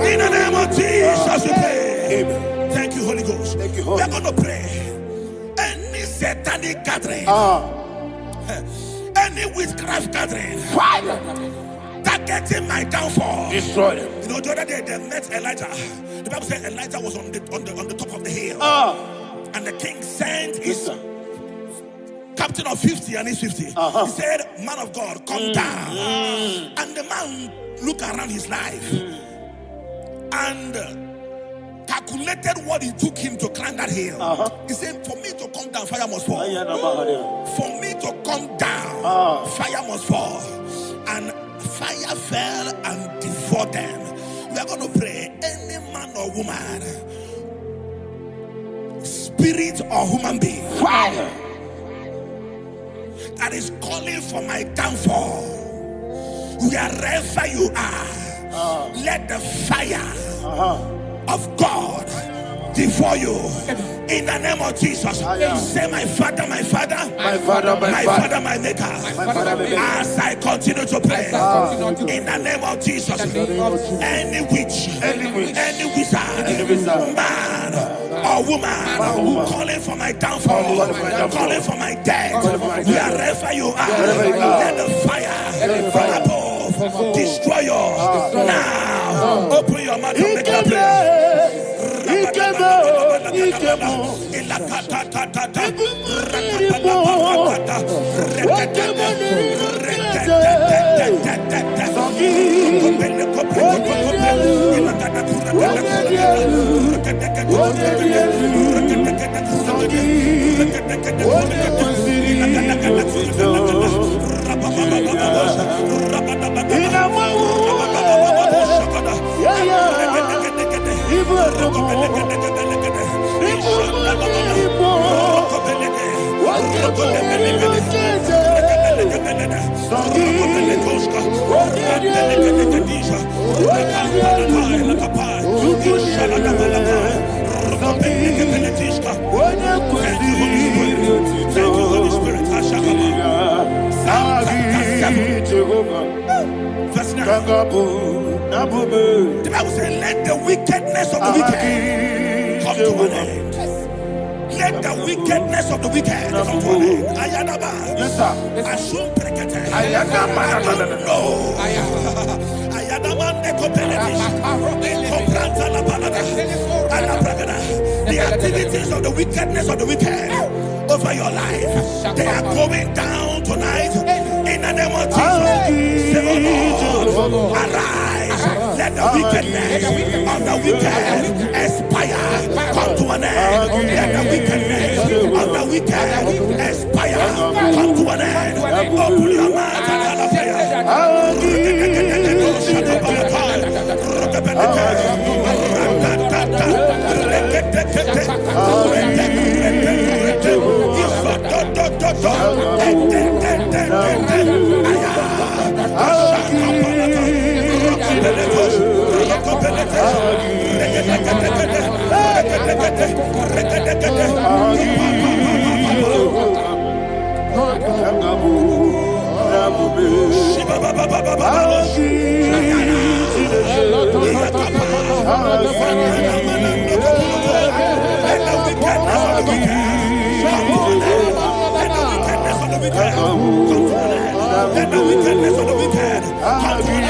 In the name of Jesus we pray. Amen. Thank you, Holy Ghost. Thank you, Holy. We're going to pray. Any satanic gathering, any witchcraft gathering, targeting my downfall, destroy them. You know, the other day they met Elijah. The Bible said Elijah was on the top of the hill, and the king sent his captain of 50 and his 50. He said, man of God, come down. And the man looked around his life and calculated what it took him to climb that hill. He said, for me to come down, fire must fall. For me to come down, fire must fall. And fire fell and devoured them. We are going to pray. Any man or woman, spirit or human being, fire that is calling for my downfall, wherever you are, let the fire of God devour you. In the name of Jesus, say, my Father, my Father, My Father, my Father, my Maker. As I continue to pray, in the name of Jesus, any witch, any wizard, man or woman calling for my downfall, calling for my death, wherever you are, let the fire from above destroy you now. Open your mouth and make a prayer. The Bible says, let the wickedness of the wicked come to an end. Let the wickedness of the wicked come to an end. Ayadaba. Yes, sir. Assume prekete. Ayadaba. No. Ayadaba nekopeletis. Nekopranta la balada. Alabragada. The activities of the wickedness of the wicked over your life, they are going down tonight. In the name of Jesus, say, oh Lord, arise. Let the wickedness of the wicked expire. Come to an end. Let the wickedness of the wicked expire. Come to an end. Open your mouth and let the wickedness of the wicked come to an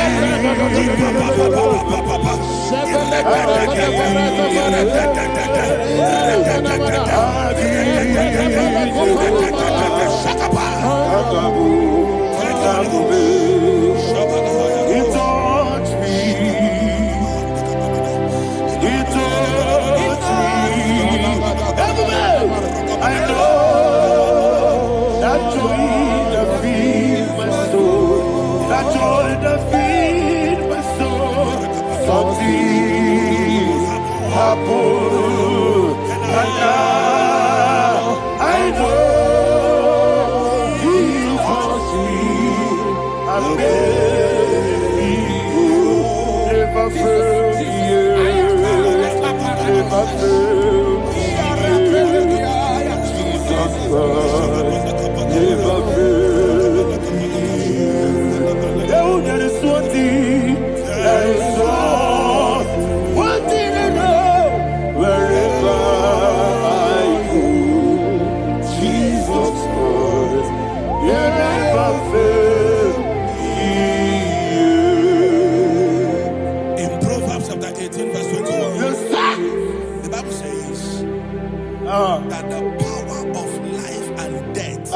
that the power of life and death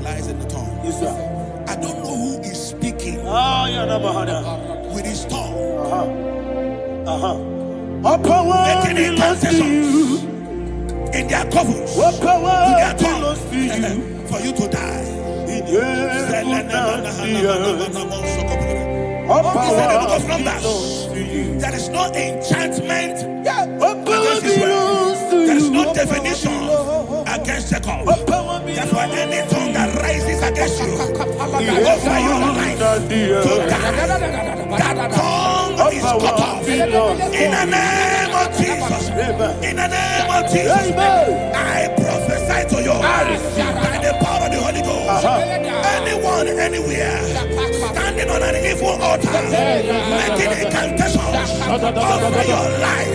lies in the tongue. Yes, sir. I don't know who is speaking with his tongue, making intercessions in their covens with their tongue for you to die. He said in the book of Numbers, there is no enchantment against Israel. There is no definition against Jacob. Therefore, any tongue that rises against you over your life, that tongue is cut off. In the name of Jesus. In the name of Jesus. I prophesy to you by the power of the Holy Ghost. Anyone, anywhere, standing on an evil altar, making incantations over your life,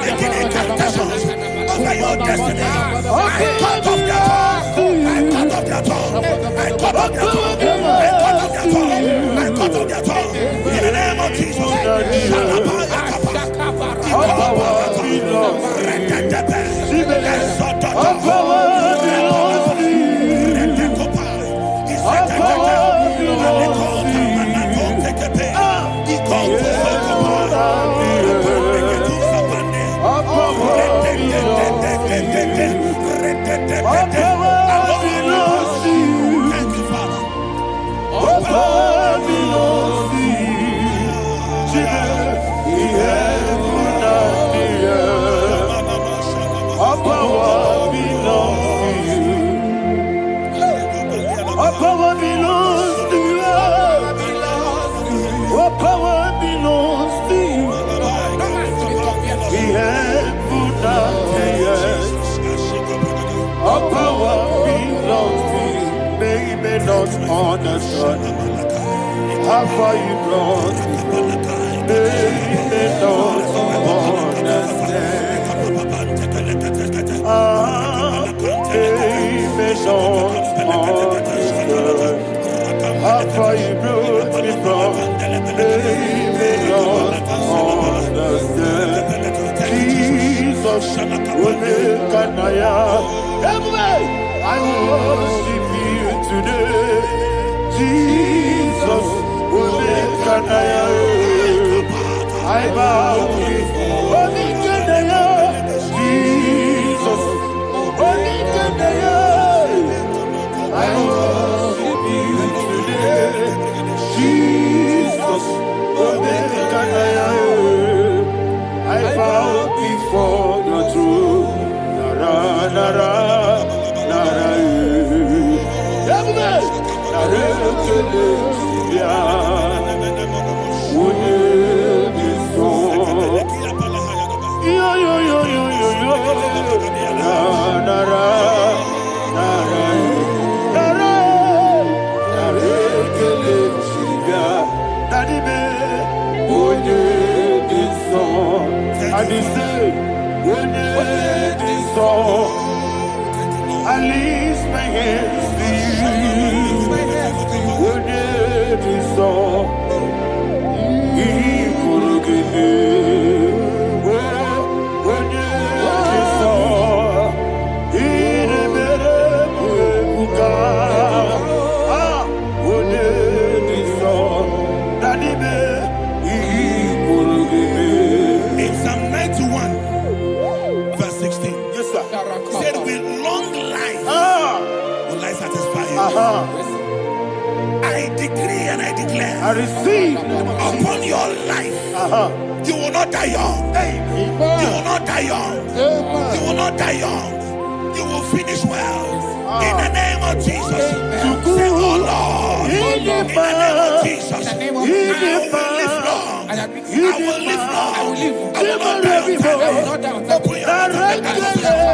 making incantations over your destiny, I cut off their tongue. I cut off their tongue. I cut off their tongue. I cut off their tongue. I cut off their tongue. In the name of Jesus. Understand how far you brought me from. They don't understand. They don't understand how far you brought me from. They don't understand. Jesus, will make I worship you today. Jesus, will make I bow before Jesus, I worship you today. Jesus, will make I bow before the throne. Nara, nara, nara, I lift my hands to you. Would it be so? He could give me. Would it be so? He never would would it be so? That he could give me. In Psalm 91, verse 16. Yes, sir. Said with long life will I satisfy you. I decree and I declare, I receive upon your life, you will not die young. You will not die young. You will not die young. You will finish well. In the name of Jesus. Say, oh Lord, in the name of Jesus, I will live long. I will live long. I will not die on time. I will not die on time.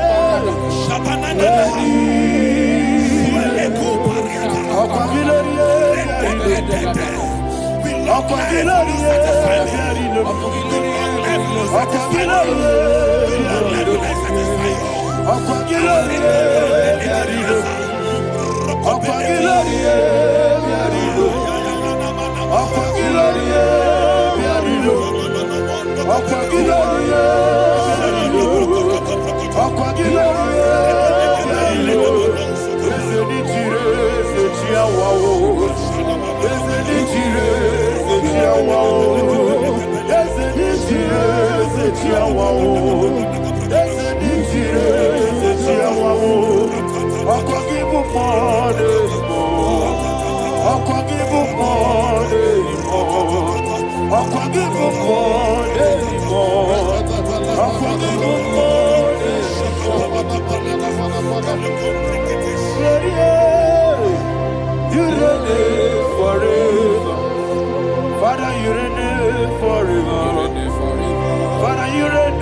Let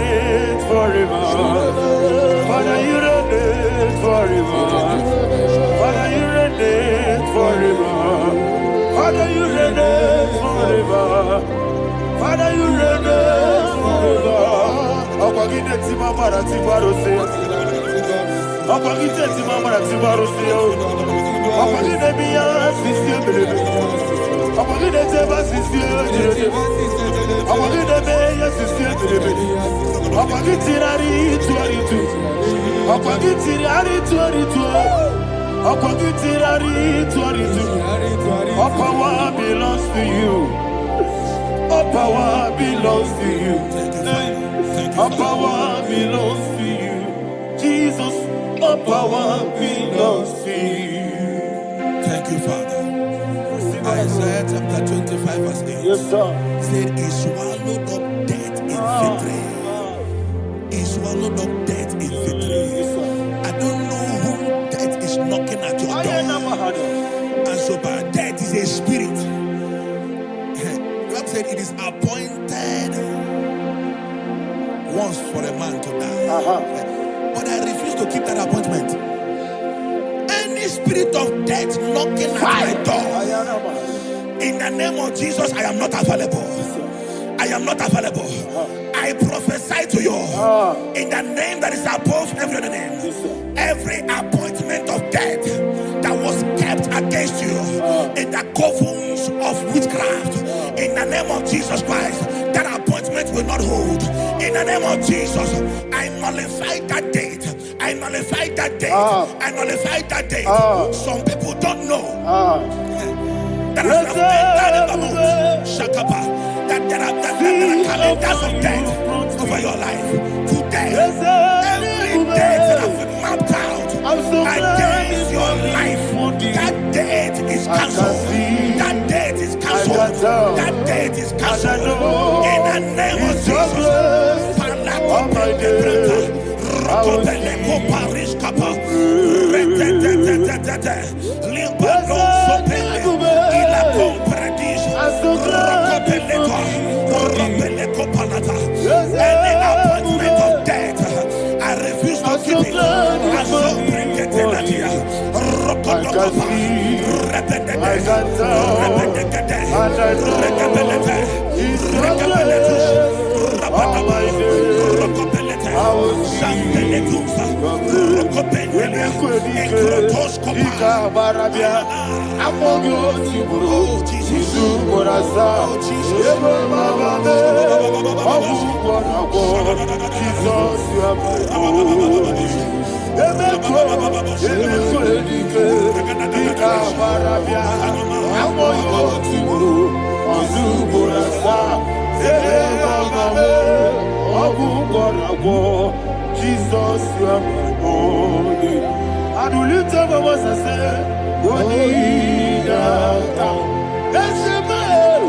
reign forever. Father, you reign forever. Father, you reign forever. Father, you reign forever. Father, you reign forever. Okwagide ti mama na ti barose. Okwagide ti mama na ti barose. Okwagide biya sisi ebelebe. Okwagide te ba sisi ebelebe. Okwagide biya sisi ebelebe. Okwagide rari tuaritu. Okwagide rari tuaritu. Okwagide rari tuaritu. All power belongs to you. All power belongs to you. All power belongs to you. Jesus, all power belongs to you. Thank you, Father. Isaiah chapter 25 verse 8. Yes, sir. Said he swallowed up death in victory. He swallowed up death in victory. I don't know who death is knocking at your door. And so by death is a spirit. God said it is appointed once for a man to die. But I refuse to keep that appointment. Any spirit of death knocking at my door, in the name of Jesus, I am not available. I am not available. I prophesy to you in the name that is above every other name. Every appointment of death that was kept against you in the covens of witchcraft, in the name of Jesus Christ, that appointment will not hold. In the name of Jesus, I nullify that date. I nullify that date. I nullify that date. Some people don't know that as of Shakapa, that there are calendars of death over your life. Today, every date that has been mapped out against your life, that date is cancelled. That date is cancelled. That date is cancelled. In the name of Jesus. Any appointment of death, I refuse to keep it. I so bring it in Jesus, you are my only. And will you tell me what I say? What did I come? That's the man.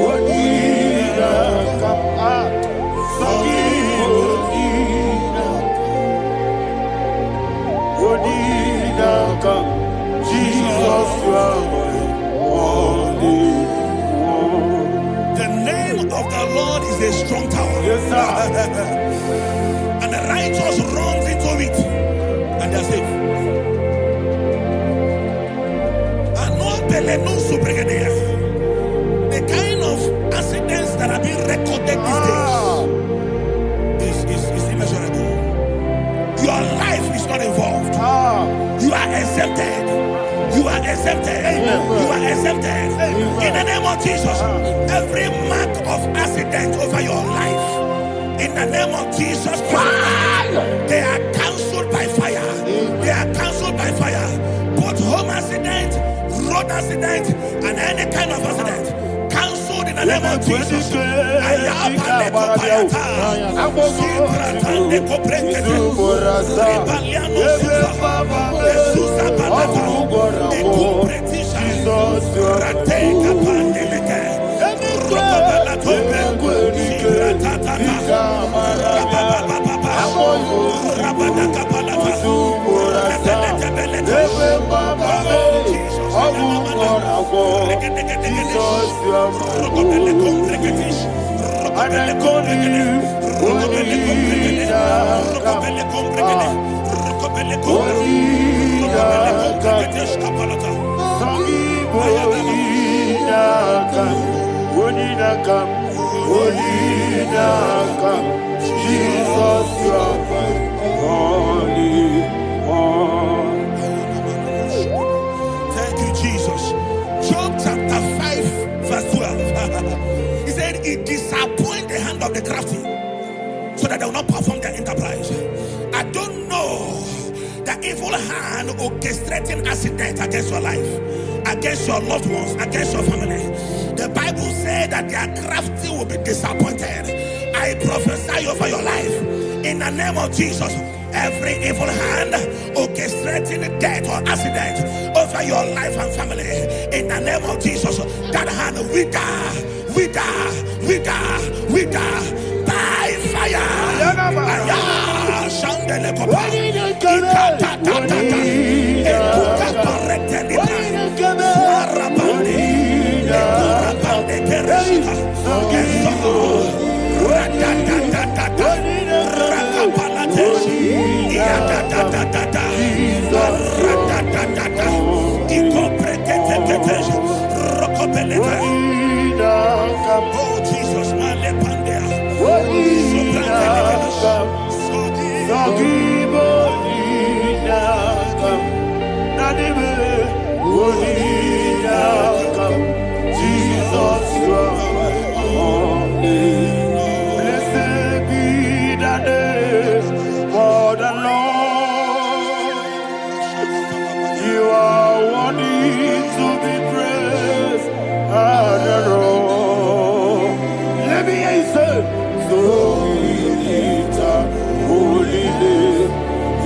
What did I come? What did I come? Jesus, you are my only. The name of the Lord is a strong tower. Yes, sir. And the righteous runs into it and they are safe. The kind of accidents that are being recorded these days is immeasurable. Your life is not involved. You are exempted. You are exempted. You are exempted. In the name of Jesus, every mark of accident over your life, in the name of Jesus Christ, they are cancelled by fire. They are cancelled by fire. Both home accident, road accident, and any kind of accident, cancelled in the name of Jesus. Jesus, you are holy. Thank you, Jesus. Job chapter 5, verse 12. He said, it disappoints the hand of the crafty, so that they will not perform their enterprise. I don't know the evil hand orchestrating accident against your life, against your loved ones, against your family. The Bible said that their crafty will be disappointed. I prophesy over your life in the name of Jesus. Every evil hand orchestrating death or accident over your life and family, in the name of Jesus, that hand wither by fire. Oh Jesus, Jesus, you are holy. Blessed be the name of the Lord. You are worthy to be praised and adored. Let me hear you say, so we lift up holy name.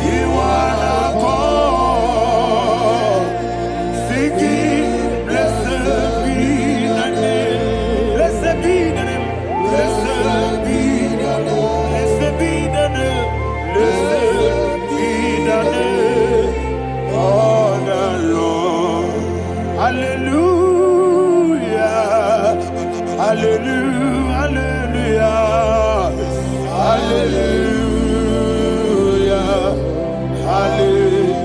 You are the God. Singing, blessed be the name. Blessed be the name. Blessed be the name. Blessed be the name. Blessed be the name of the Lord. Hallelujah. Hallelujah. Hallelujah. Hallelujah. Hallelujah.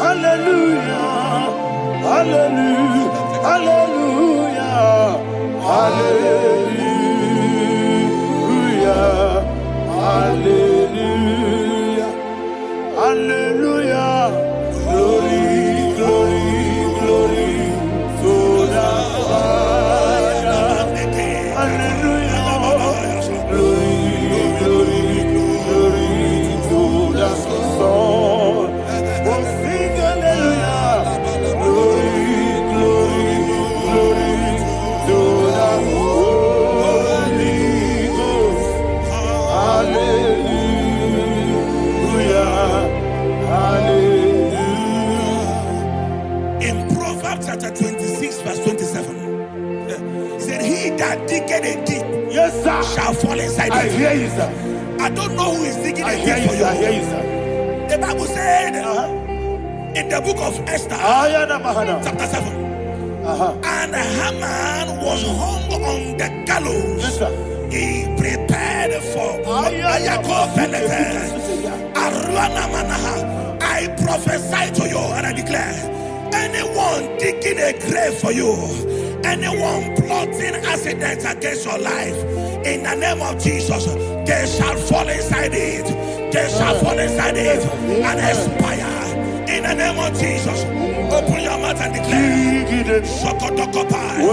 Hallelujah. Hallelujah. Hallelujah. Hallelujah. Hallelujah. Hallelujah. Glory, glory, glory to the Father. Hallelujah. Glory, glory, glory to the Son. Oh, sing hallelujah. Glory, glory, glory to the Holy Ghost. Hallelujah. Hallelujah. In Proverbs chapter 26, verse 27, he said, he that diggeth a deep, Yes, sir, shall fall inside I it. hear you, sir. I don't know who is digging I a hear deep you, for sir. I hear you. you, sir. The Bible said in the book of Esther, chapter 7, and Haman was hung on the gallows. Yes, sir. He prepared for I prophesy to you and I declare, anyone digging a grave for you, anyone plotting accidents against your life, in the name of Jesus, they shall fall inside it. They shall fall inside it and expire. In the name of Jesus, open your mouth and declare. Shokotokopai.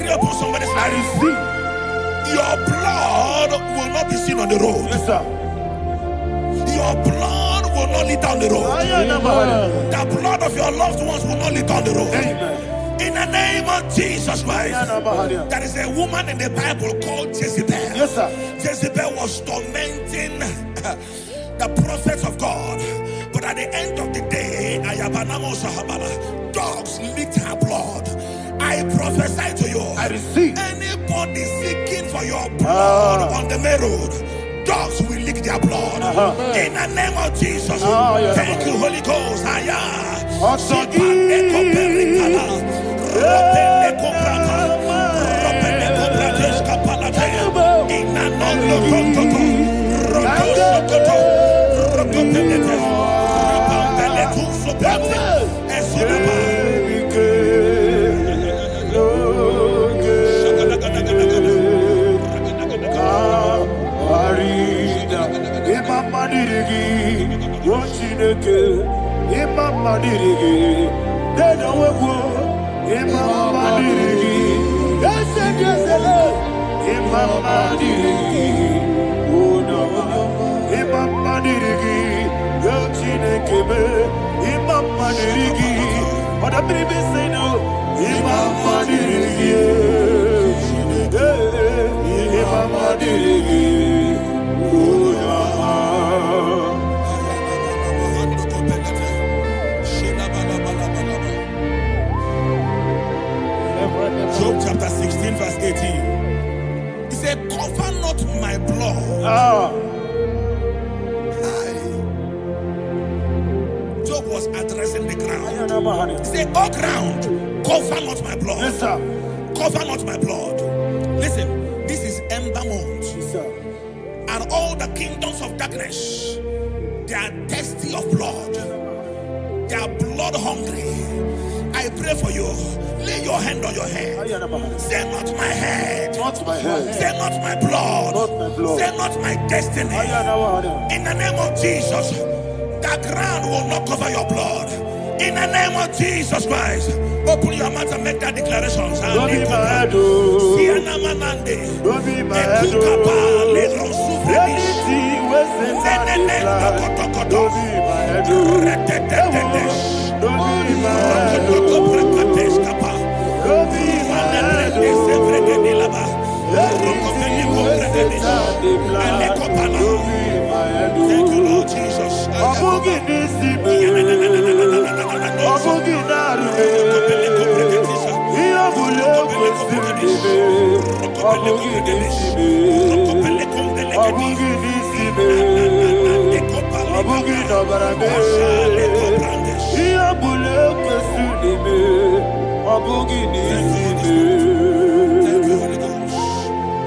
decree upon somebody's I life. receive. Your blood will not be seen on the road. Yes, sir. Your blood will not lead down the road. The blood of your loved ones will not lead down the road. Amen. In the name of Jesus Christ. There is a woman in the Bible called Jezebel. Yes, sir. Jezebel was tormenting the prophets of God. But at the end of the day, dogs licked her blood. I prophesy to you. I receive. Anybody seeking for your blood on the main road, dogs will lick their blood. In the name of Jesus. Thank you, Holy Ghost. Job chapter 16 verse 18. He said, cover not my blood. Job was addressing the ground. He said, oh ground, cover not my blood. Yes, sir. Cover not my blood. Listen, this is ember month. Yes, sir. And all the kingdoms of darkness, they are thirsty of blood. They are blood hungry. I pray for you. Lay your hand on your head. Say not my head. Not my head. Say not my blood. Not my blood. Say not my destiny. In the name of Jesus, the ground will not cover your blood. In the name of Jesus Christ, open your mouth and make that declaration. Don't be my head. Don't be my head. Anything was in my blood. Don't be my head. Don't be my head. Don't be my head. Thank you, Lord Jesus.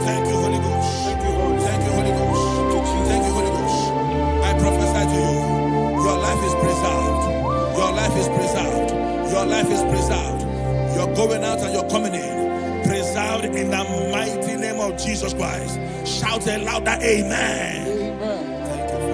Thank you, Holy Ghost. Thank you, Holy Ghost. Thank you, Holy Ghost. Thank you, Holy Ghost. Thank you, Holy Ghost. I prophesy to you, your life is preserved. Your life is preserved. Your life is preserved. You're going out and you're coming in. Preserved in the mighty name of Jesus Christ. Shout a louder amen. Thank you,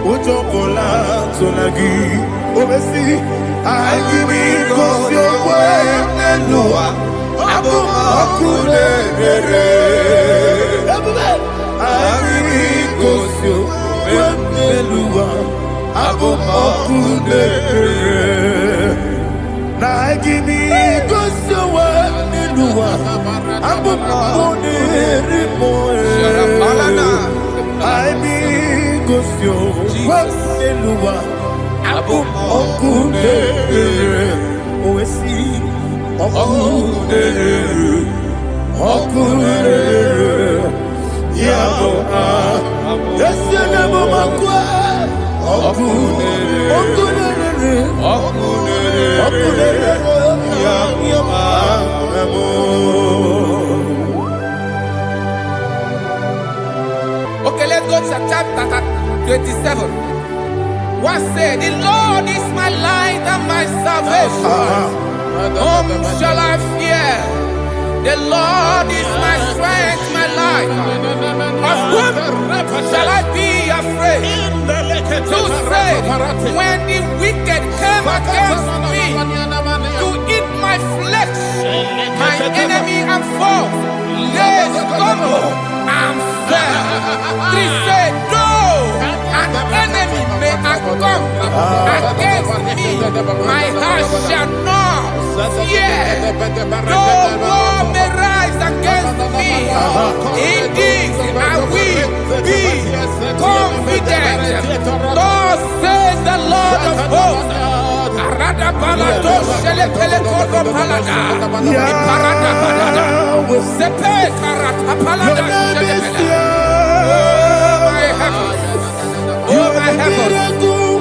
Utopola Tonagi, Obesi, I give me cause your way, Nelua, Abu Makule, I give me cause your way, Nelua, Abu Makule, I give me cause your way, Nelua, Abu Makule, I be Gosio, Elua, Abu Okude, Oesi, Okude, Yabo, Yasenabo Makwa, Okude, Okay, let's go to chapter 27. What said, the Lord is my light and my salvation. Whom shall I fear? The Lord is my strength, my life. Of whom shall I be afraid? To say, when the wicked came against me to eat my flesh, my enemy and foe, they stumble and fell. Three say, though an enemy may have come against me, my heart shall not fear. Though war may rise against me, in this I will be confident. Thus says the Lord of hosts. Arada balado shele pele kodo palada. Iparada balada. Sepe karata palada shele pele. Oh my heavens.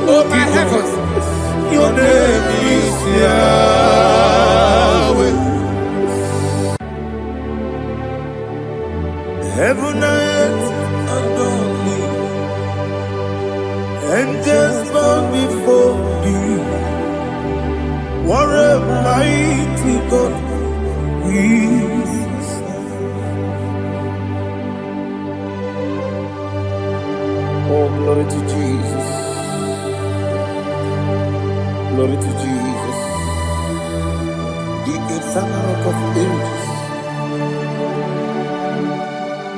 Oh my heavens. Your name is Yahweh. Heaven and earth adore me, angels bow before thee. What a mighty God we serve. Oh, glory to Jesus. Glory to Jesus. The eternal rock of ages.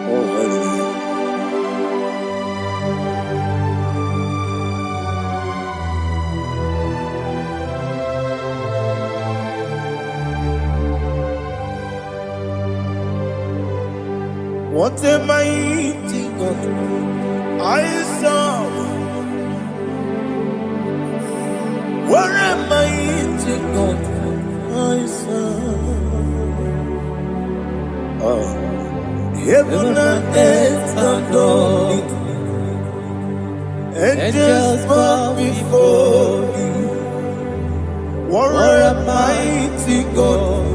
Oh, hallelujah. What a mighty God I serve. What a mighty God I serve. Oh. Heaven and earth adore it. Angels bow before thee. What a mighty God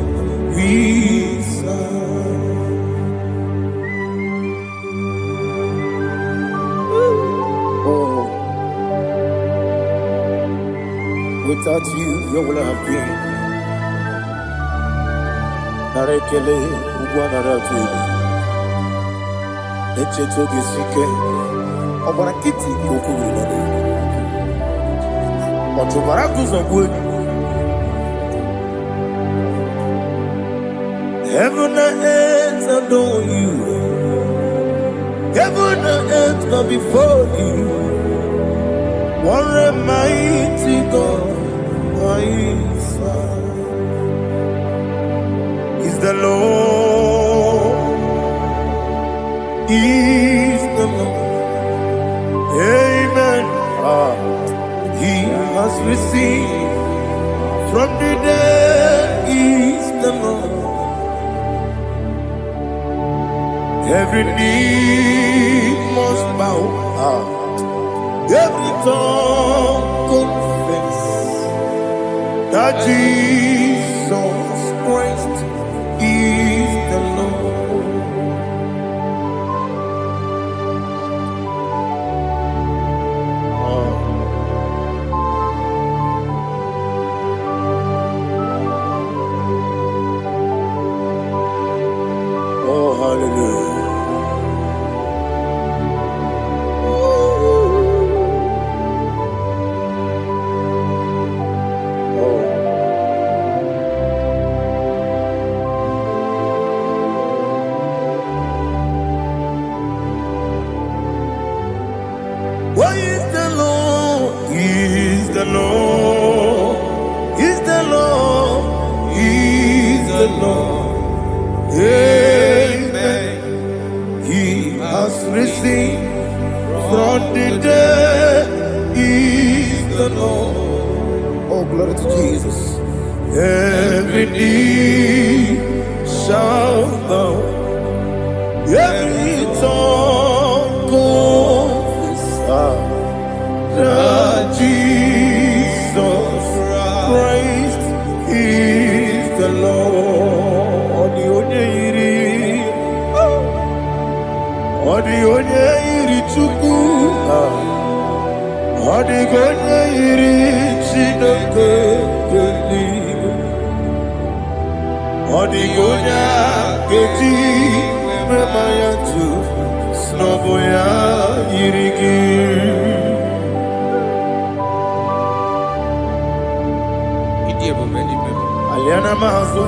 we serve. Oh, without you, where would I have been? Narekele, Ugwanaratu. Echetoge sike, Obarakiti Kokuru. Otobarakus of wood. Heaven and earth adore you. Heaven and earth bow before you. What a mighty God I serve. Is the Lord. Is the Lord. Amen. He has received from the dead. Is the Lord. Every knee must bow. Every tongue confess that Jesus Christ is the Lord. Oh, hallelujah. the Lord. Oh, glory to Jesus. Every knee shall bow, every tongue confess that Jesus Christ is the Lord. Odi onye iri Chukwu, odi onye iri Chineke eluigwe, odi onye ga-eji mema ya tu n'ọbụ ya yiri gị. Aliana mazo.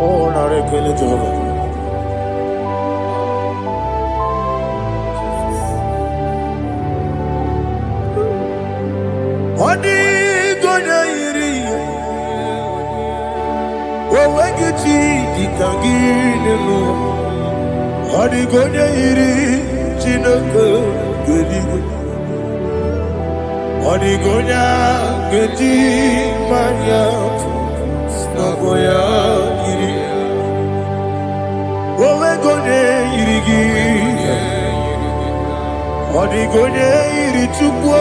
Oh, narekele Jehovah. Odi gonya iri, owegi chi dikangile lo. Odi gonya iri, Chineke eluigwe. Odi gonya geji manya n'ọbụ ya yiri. Owegonye yiri gị, ọ dịgonye yiri Chukwu,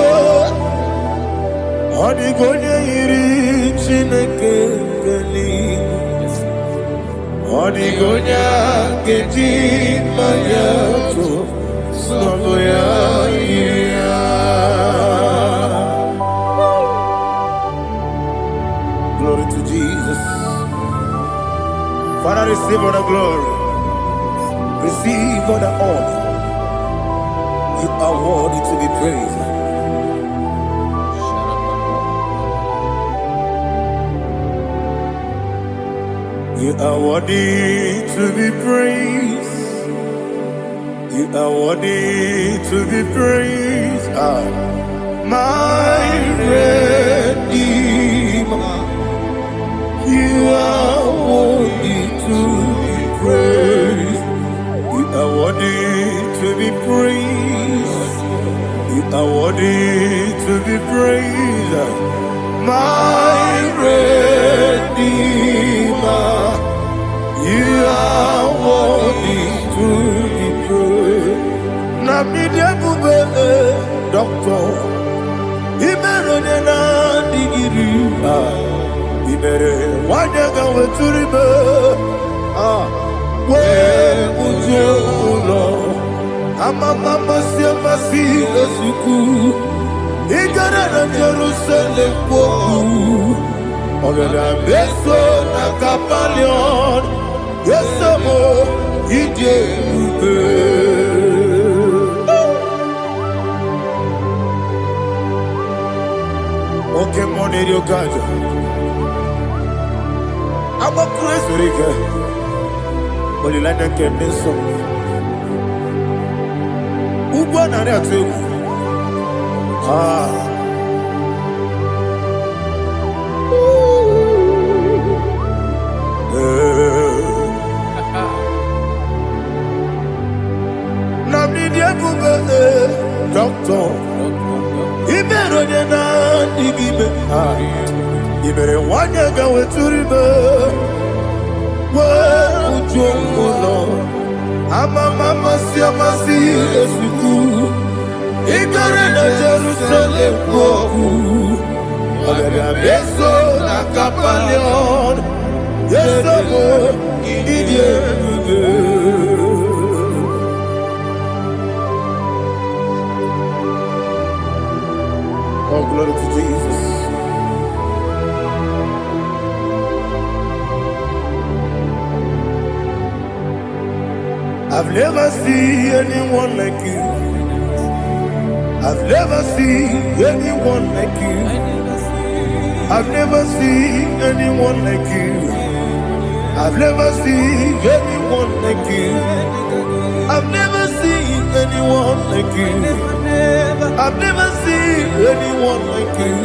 ọ dịgonye yiri Chineke eluigwe, ọ dịgonye ga-eji mmanya atụ n'ọbụ ya yiri ya. Glory to Jesus. Father, receive all the glory. Receive all the honor. You are worthy to be praised. You are worthy to be praised. You are worthy to be praised. My Redeemer. You are worthy to be praised. You are worthy to be praised. You are worthy to be praised. My Redeemer. You are worthy to be praised. Namidia bube doctor. Imerone na digiri. Ibere wanyaga weturibe we ujo ulo amama masi esuku igara na Jerusalem kwoku ogada beso na kapalion yesomo ije ube. Okay, money yo gajo. I'm a crazy rigger. Only like a candy song. Who won on that too? Doctor, he better than I give it. You better want to go to river. Well, I'm a mama, see a he got in a Jerusalem. I'm a beso, a capalion. Yes, I'm a idiot. Oh, glory to Jesus. I've never seen anyone like you. I've never seen anyone like you. I've never seen anyone like you. I've never seen anyone like you. I've never seen anyone like you. I've never seen anyone like you.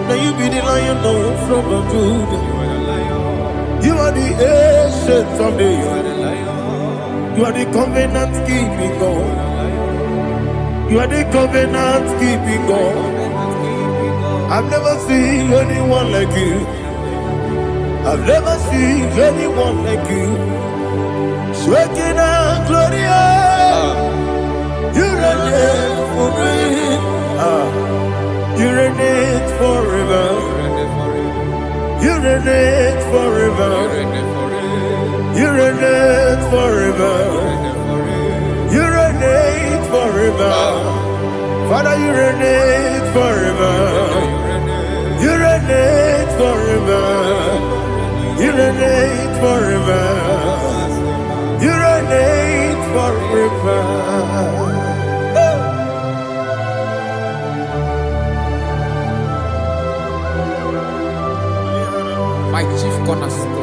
Now you be the Lion from the Judah. You are the ancient of days. You are the covenant keeping God. You are the covenant keeping God. I've never seen anyone like you. I've never seen anyone like you. Shekinah Gloria, you reign forever. You reign forever. You reign forever. You reign forever. You reign forever. Father, you reign forever. You reign forever. You reign forever. You reign forever. My chief cornerstone.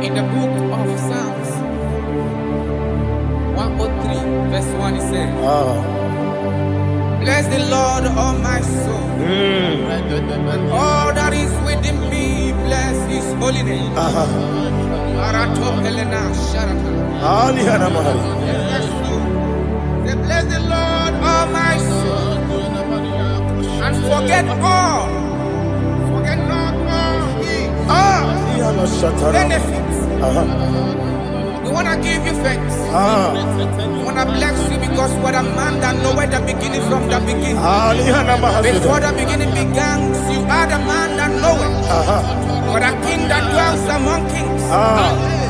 In the book of Psalms 103, verse 1, it says, bless the Lord, all my soul, and all that is within me, bless his holy name. Say, bless the Lord, all my soul, and forget all. Forget not all his benefits. We want to give you thanks. We want to bless you because what a man that knoweth the beginning from the beginning. Before the beginning began, you are the man that knoweth. You are the king that dwells among kings.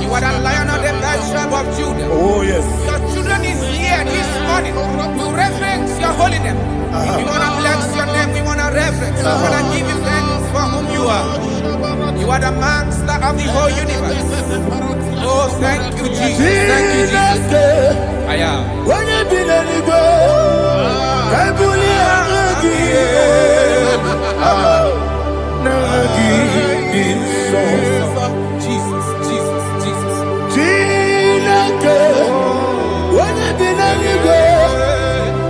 You are the lion of the tribe of Judah. Oh yes. Your children is here this morning to reverence your holy name. If you want to bless your name, we want to reverence. We want to give you thanks for whom you are. You are the master of the whole universe. Oh, thank you, Jesus. Thank you, Jesus. I am. When you be the Jesus, Jesus, Jesus.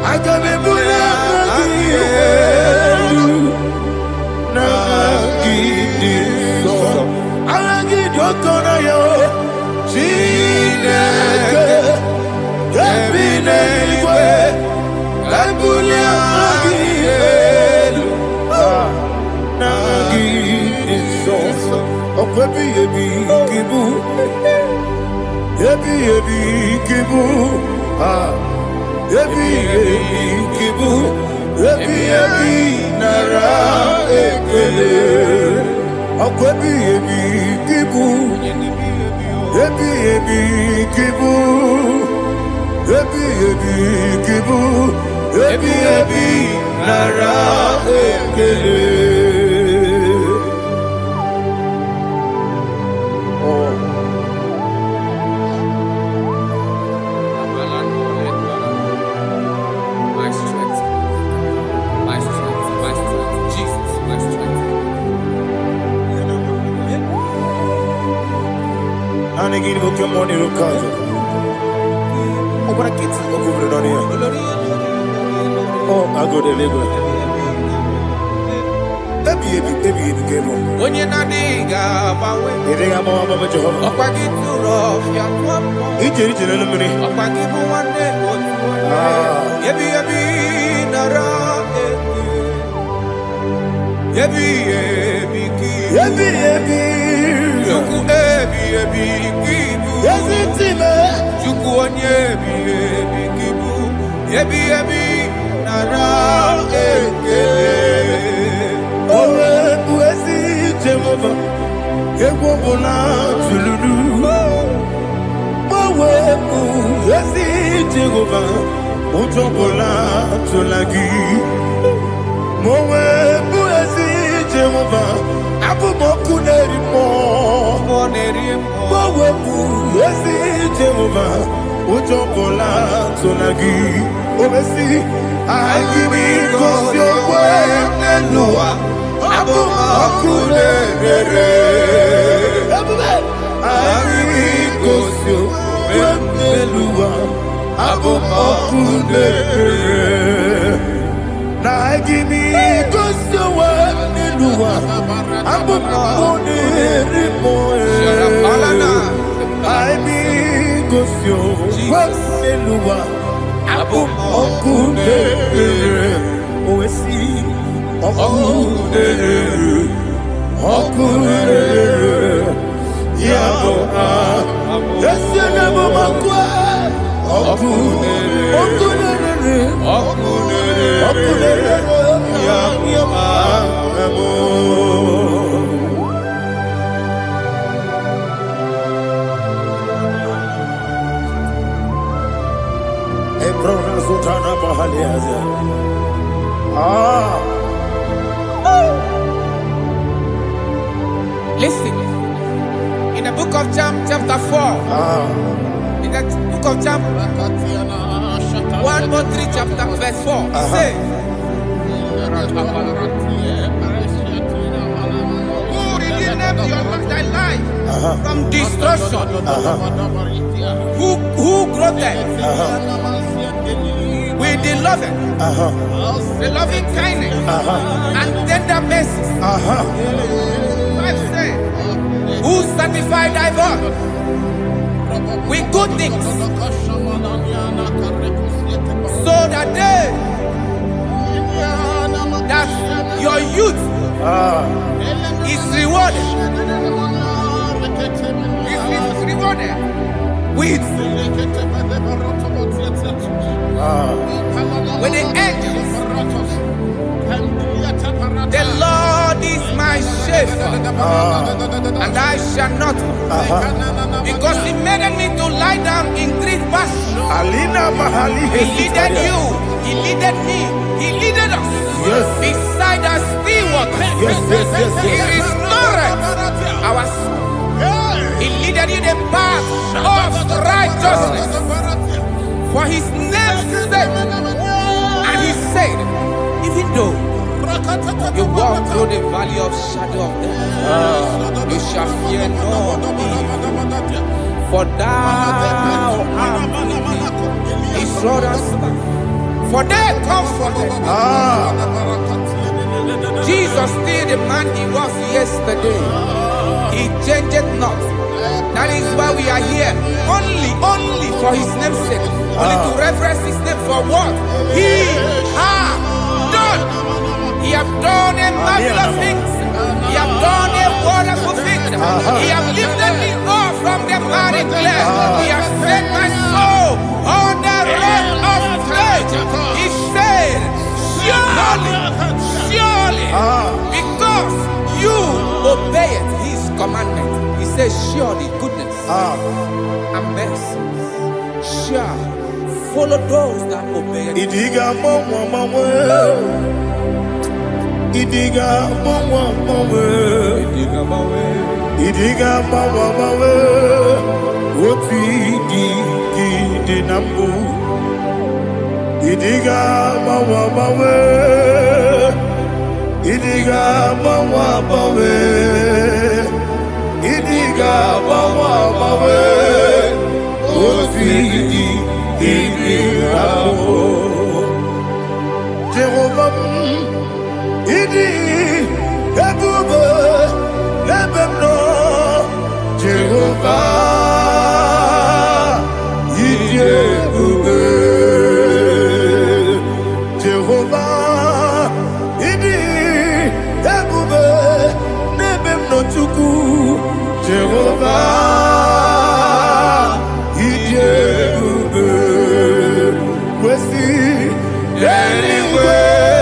I can be My strength, my strength, my strength, Jesus, my strength. And again, we'll come on in. Oh, but I can't see over on here. Oh, I go to Lagos. Baby, came on. When you're not diga, You think I'm all about Jehovah? Opa gitu rough, ya tuampo. It's a little minute. Opa gitu one day, yebi nara, yebi ki, juku kibu, Yes, it's him. juku onyebi kibu, yebi nara, Oh, Buesi Jehovah, Yegwobona Tululu. Oh, Buesi Jehovah, Utobola Tulagi. Mowe Buesi Jehovah, Abu Mokuneri Mo. Mowe Buesi Jehovah, Utobola Tulagi. Obesi, I give you cause your way and Noah. Abu Makunere. I give you cause your way and Noah. Abu Makunere. Now I give me cause your way and Noah. Listen, in the book of John, chapter 4, in the book of John, 1 or 3, chapter verse 4, it says, who redeemed thy life from destruction? Who grew them? With the loving kindness and tender mercies. 5 says, who satisfy thy voice with good things, so that your youth is rewarded. Is rewarded with the angels. The Lord is my shepherd, and I shall not, because He made me to lie down in green pastures. He leaded you, He leaded me, He leaded us beside the still waters. He restored our soul. He leaded you the path of righteousness for His name's sake. And He said, even though you walk through the valley of shadow of death, you shall fear no evil, for thou art with me. His rod and staff, for they comforted. Jesus still the man He was yesterday. He changed not. That is why we are here. Only for His name's sake. Only to reverence His name for what He has done. He has done a marvelous things. He has done a wonderful thing. He has lifted me up from the miry clay. He has set my soul on the rock of faith. He said, surely, because you obeyed His commandment. He says, surely goodness and mercy shall follow those that obey Him. Idiga mawe Oti di nambu Idiga mawe Idiga mawe Idiga mawe Oti di nambu Jehovah Idi ebube lebemno Jehovah Idi ebube Jehovah Idi ebube lebemno chuku Jehovah Idi ebube wesi anyway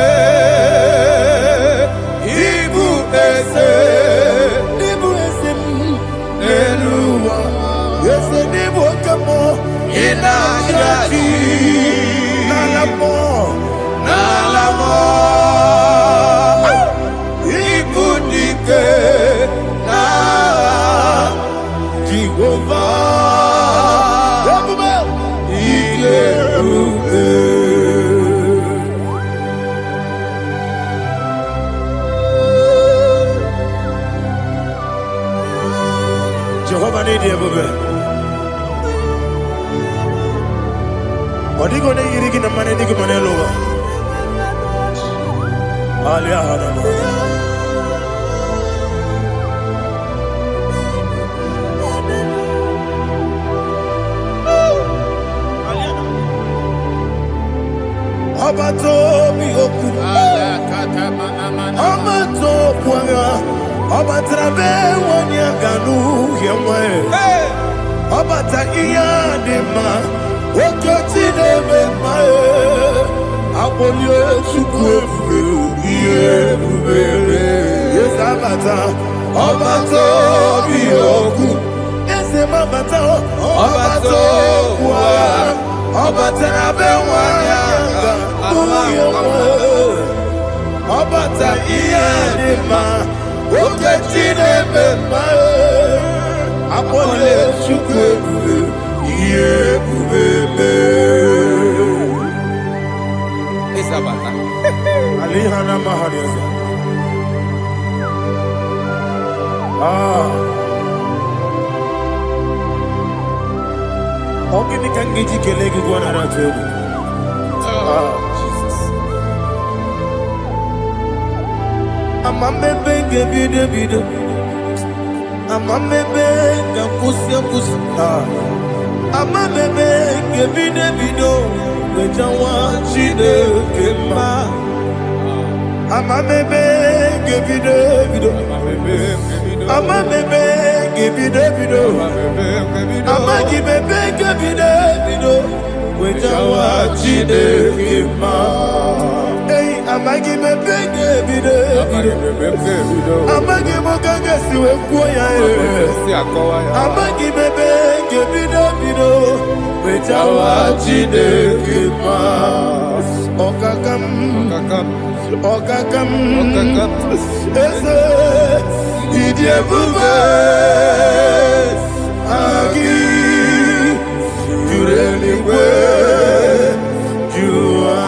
Jehovah need you, baby. What are you going to eat in the money? You can lower. Obato Bioku, Obato Puanga, Obatrabe, Wanyaganu, Yamwe, Obata Iyadema, Okotidebe, Abolio Chukwu, yes, Abata, Obato Bioku, yes, Mabata, Obato Kwa, Obata Bewanya, Obata Iyadema, Okotidebe, Abolio Chukwu, Alihana Mahariaza. Ogini kangiji kelegi gwana ratubu. Jesus. Amame benge bide bide. Amame benga kusia kusia. Amame benge bide bide. Wejawa chide kema. Amamebe gebide bido. Amamebe gebide bido. Amagibebe gebide bido. Wejawa chide kema. Hey, amagibebe gebide bido. Amagiboga gesiwe kuya e. Amagibebe gebide bido. Wejawa chide kema. Okakam. Okakam, ese idiebube agi jureligwe jua.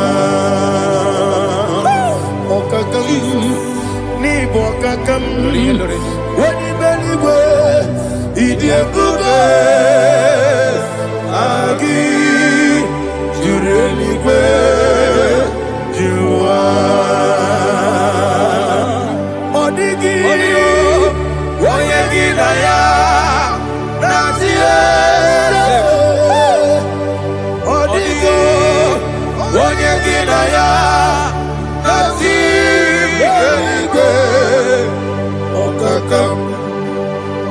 Okakam ni bokakam wani beligwe idiebube agi jureligwe jua.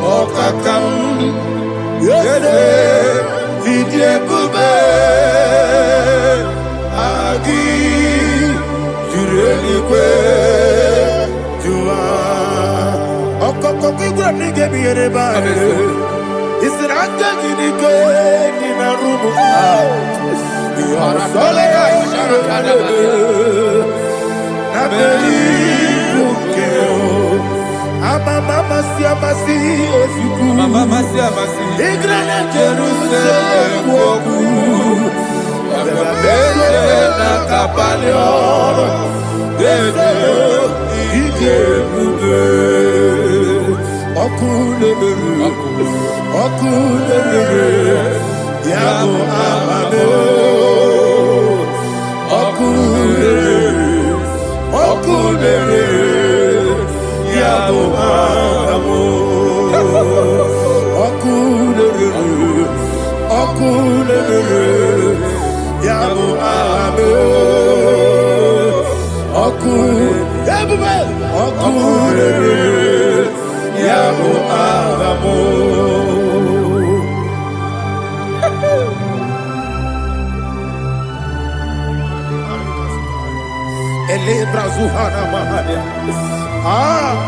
Okakam, yede, idiebube, agi, jureligwe, jua. Okokokigura nige biyereba. Isiranga ginike nina rumu. Yasole nabeli ukeo. Mama siamasi osuku. Mama siamasi. Igrana Jerusalem woku. Bebe na kapalion. Bebe ijebude. Okulele. Yabo amamo. Okulele. Yabo amamo. Okulele. Yabo amamo. Okulele. Yabo amamo.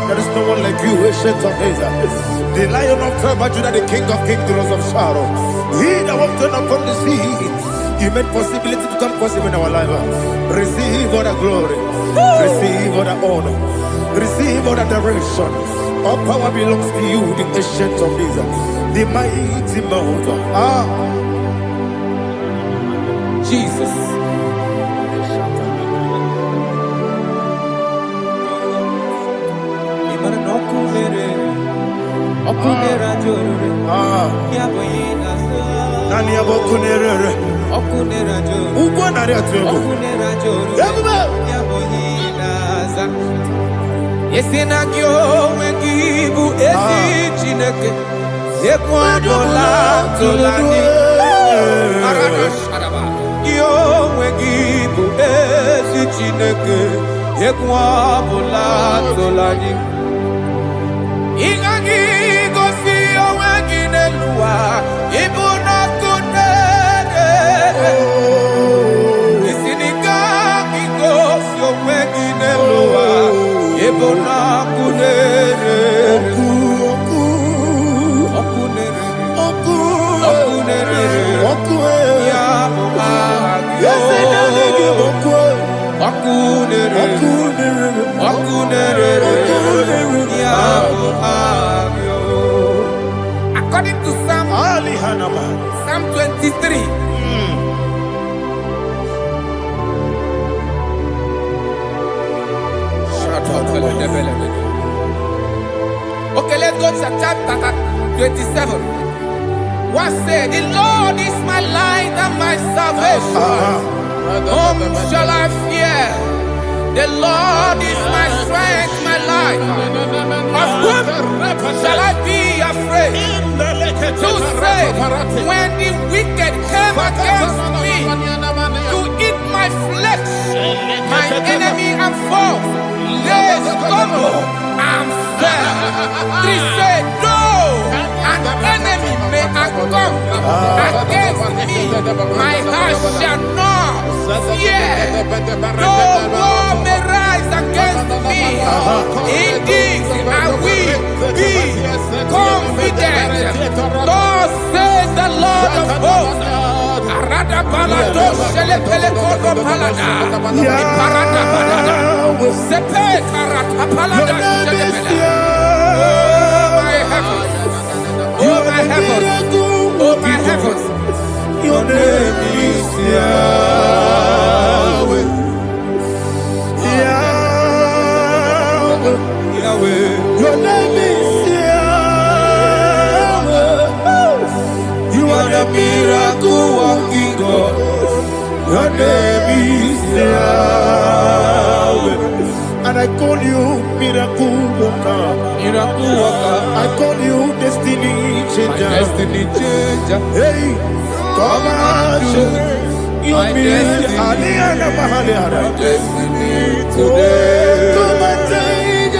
There is no one like you, ancient of days. The Lion of tribe of Judah, the King of kings, the Rose of Sharon. He that walked on upon the sea. You made possibility to come possible in our life. Receive all the glory. Receive all the honor. Receive all the direction. All power belongs to you, the ancient of days, the mighty mountain. Jesus. Nani abokunere. Ugwa nari atuego. Yesinagyo wengibu esi chineke. Ekwadola tolani. onwe gị bụ ezi Chineke, egwu ọbụla tụla anyị. Ị gaghị gosi onwe gị n'elu ụwa, ịbụ n'ọkụ na-ere. Isi na ị gaghị gosi onwe gị n'elu ụwa, ịbụ n'ọkụ na-ere. According to Psalm 23. Okay, let's go to chapter 27. What said, the Lord is my light and my salvation. Whom shall I fear? The Lord is my strength, my life. Of whom shall I be afraid? To say, when the wicked came against me to eat my flesh, my enemy and foe, they stumble and fell. Three said, no, an enemy may have come against me, my heart shall not fear. No war may rise against me. In this I will be confident. Thus says the Lord of hosts. Arada balado shele pele kodo palada. Iparada balada. Sepe karata palada shele pele. Oh my heavens. Oh my heavens. Oh my heavens. Your name is Yahweh. Yahweh. Yahweh. Your name is Yahweh. You are the miracle working God. Your name is Yahweh. And I call you miracle worker. Miracle worker. I call you destiny changer. Destiny changer. Hey, come on, you mean Aliana Mahaliana. Destiny today. Come and change.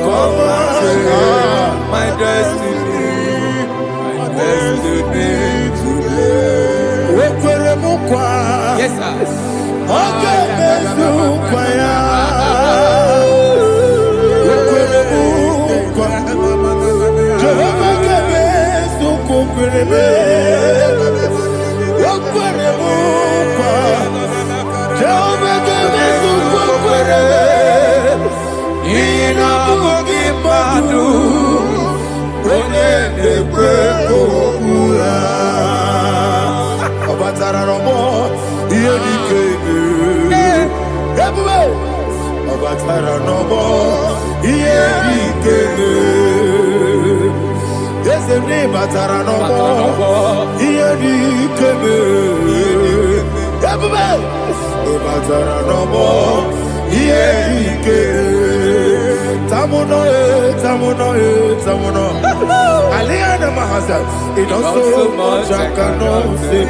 Come on, my destiny. My destiny today. Yes, sir. Okay, it also much I cannot say.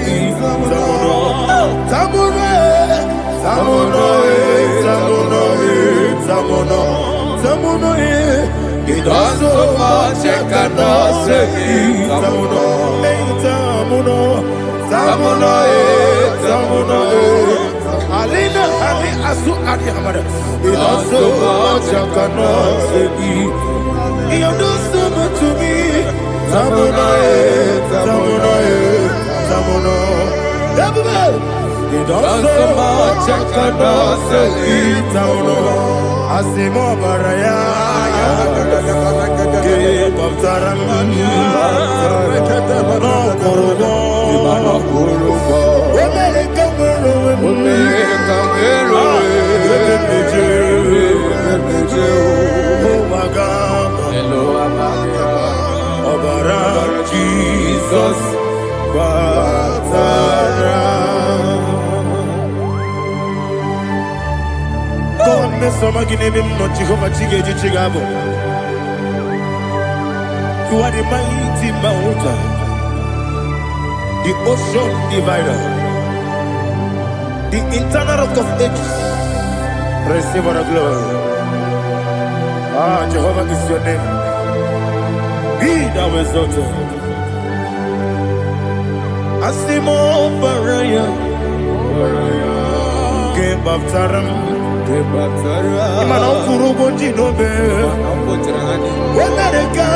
It also much I cannot say. Alina Ali Asu Adi Hamada. It also much I cannot say. You do so much to me. Tamuno. It also much I cannot say. Tamuno. Asimo Baraya. Give up Taramani. No Kurubo. Jesus, God, me some give him not Jehovah Chigabo. You are the mighty mountain, the ocean divider. the internal rock of ages. Receive all the glory. Ah, Jehovah is your name. Be thou exalted. Asimo Baraya. Game Baptaram. Imana Kurubo Jinobe. When I go,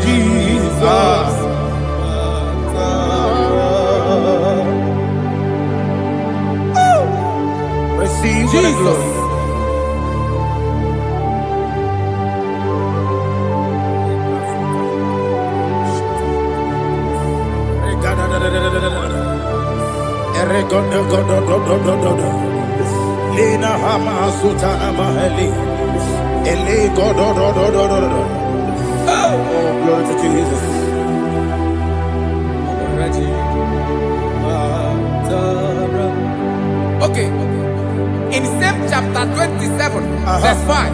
Jesus. Receive Jesus. Lina Hama Sutana Mahali. Oh, glory to Jesus. Okay. In same chapter 27, verse 5,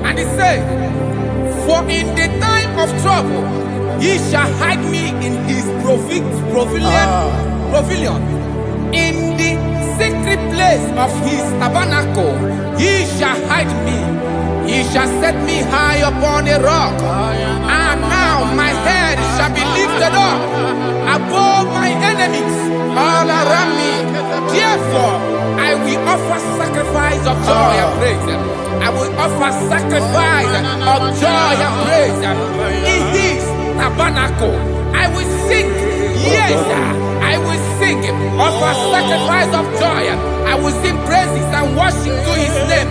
and it says, "For in the time of trouble, he shall hide me in his pavilion. In the secret place of his tabernacle, he shall hide me. He shall set me high upon a rock, and now my head shall be lifted up above my enemies all around me. Therefore, I will offer sacrifice of joy and praise. I will offer sacrifice of joy and praise in his tabernacle. I will sing, yes, I will sing, offer sacrifice of joy. I will sing praises and worship to his name.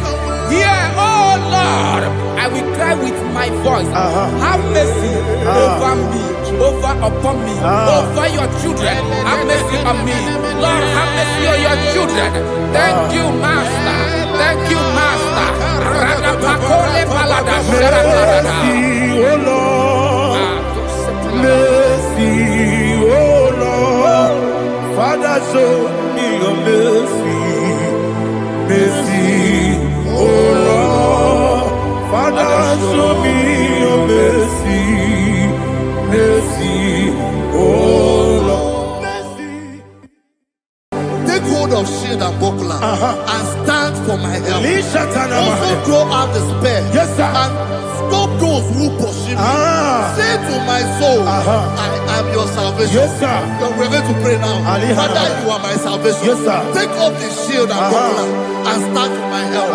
Hear, oh Lord, I will cry with my voice. Have mercy over me, upon me, over your children. Have mercy on me. Lord, have mercy on your children. Thank you, Master. Thank you, Master. Mercy, oh Lord. Mercy, oh Lord. Father, show me your mercy. Mercy, oh Lord. Father, show me your mercy. Mercy, oh Lord. Mercy. Take hold of shield and buckler and stand for my help. Also throw out despair. Yes, sir. And stop those who pursue me. Say to my soul, I am your salvation. Yes, sir. We're going to pray now. Father, you are my salvation. Yes, sir. Take off the shield and buckler and stand for my help.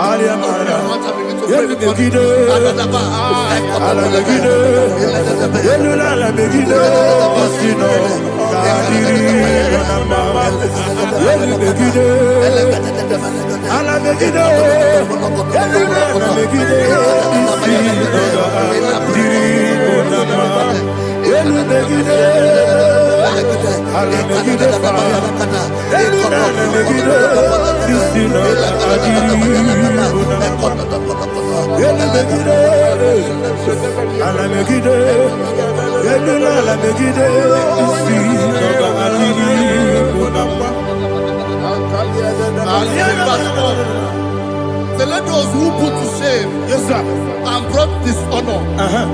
So let those who put to shame, Yes, sir. and brought dishonor,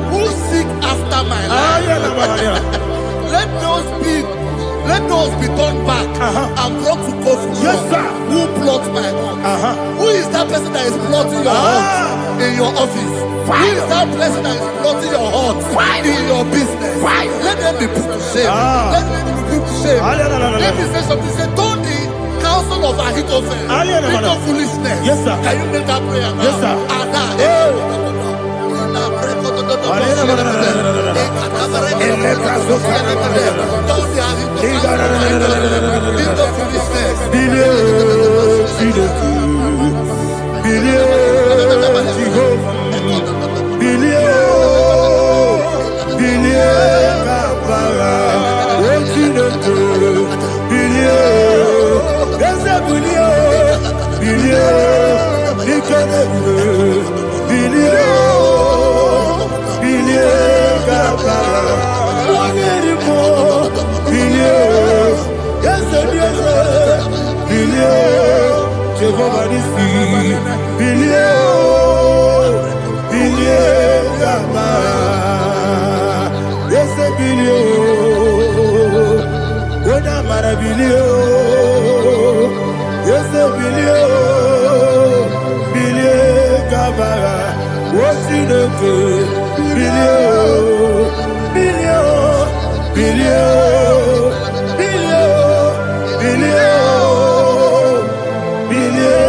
who seek after my life, let those be turned back and brought to confusion. Yes, sir. Who plot my hurt? Who is that person that is plotting your hurt in your office? Who is that person that is plotting your hurt in your business? Let them be put to shame. Let them be put to shame. Let me say something. Say, don't the counsel of Ahithophel think of foolishness. Yes, sir. Can you make that prayer now? Yes, sir. Jehovah is bilio. Yes, bilio. Bilie kabara. What's in the good? Bilio. Bilio. Bilio. Bilio. Bilio. Bilie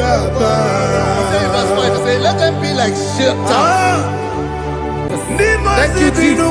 kabara. Verse 5 say, let them be like Shatters. Thank you, Jesus.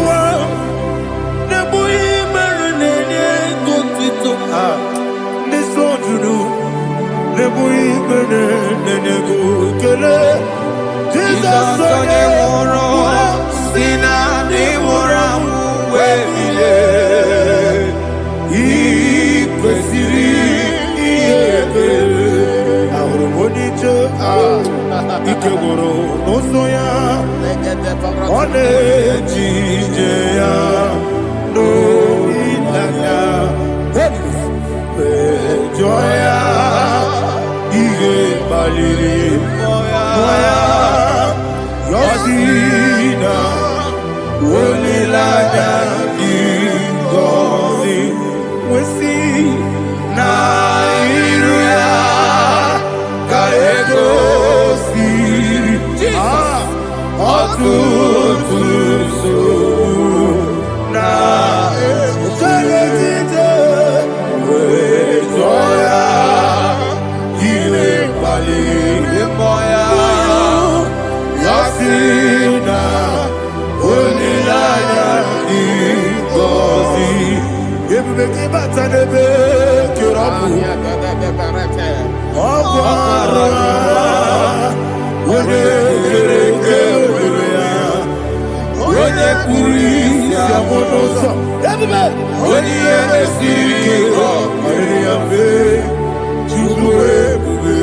Ikegoro n'ụzọ One Jijaya no Ilaya Joya Ige Baliri Moya Yosina Olilaya Igozi Wesi Na Iruya Kaegosi Otutuso na Ejetite Wejoya Ile Bali Moya Yasina Onilaya Igozi Ebubeki Batanebe Kirabu Okwara Onye kuri siamonoso Onye esiri Maria be Chukwe bube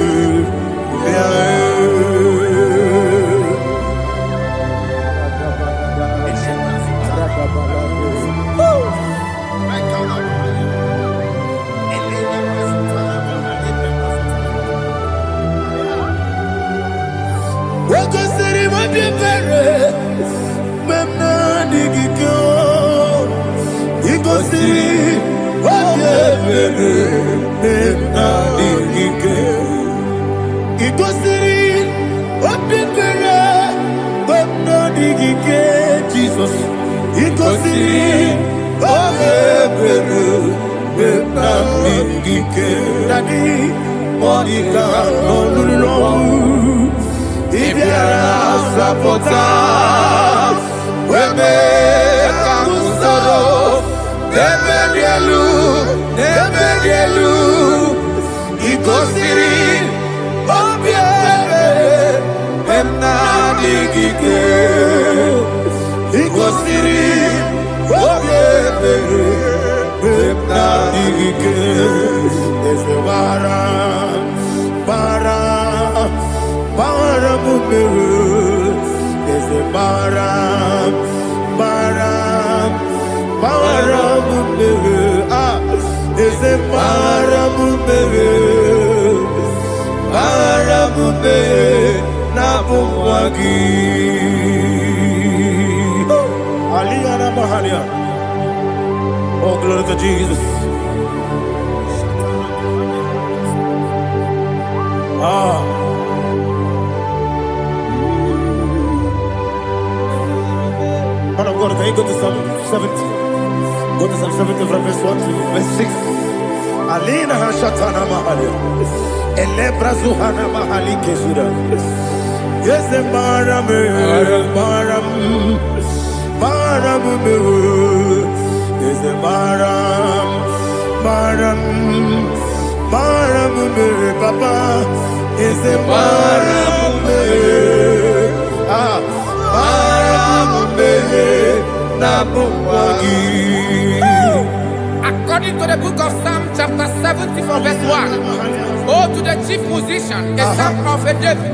Jesus, oh, glory to Jesus. Man of God, can you go to Psalm 70? Go to Psalm 70 from verse 1 to verse 6. Alina Hashatana Mahalia. Elebra Zuhana Mahali Kesura. Yes, the Baram, Baram, Baram, yes, the Baram, Baram, Baram, Papa, yes, the Baram, According to the book of Psalm chapter 70 from verse 1, oh, to the chief musician, a son of a David,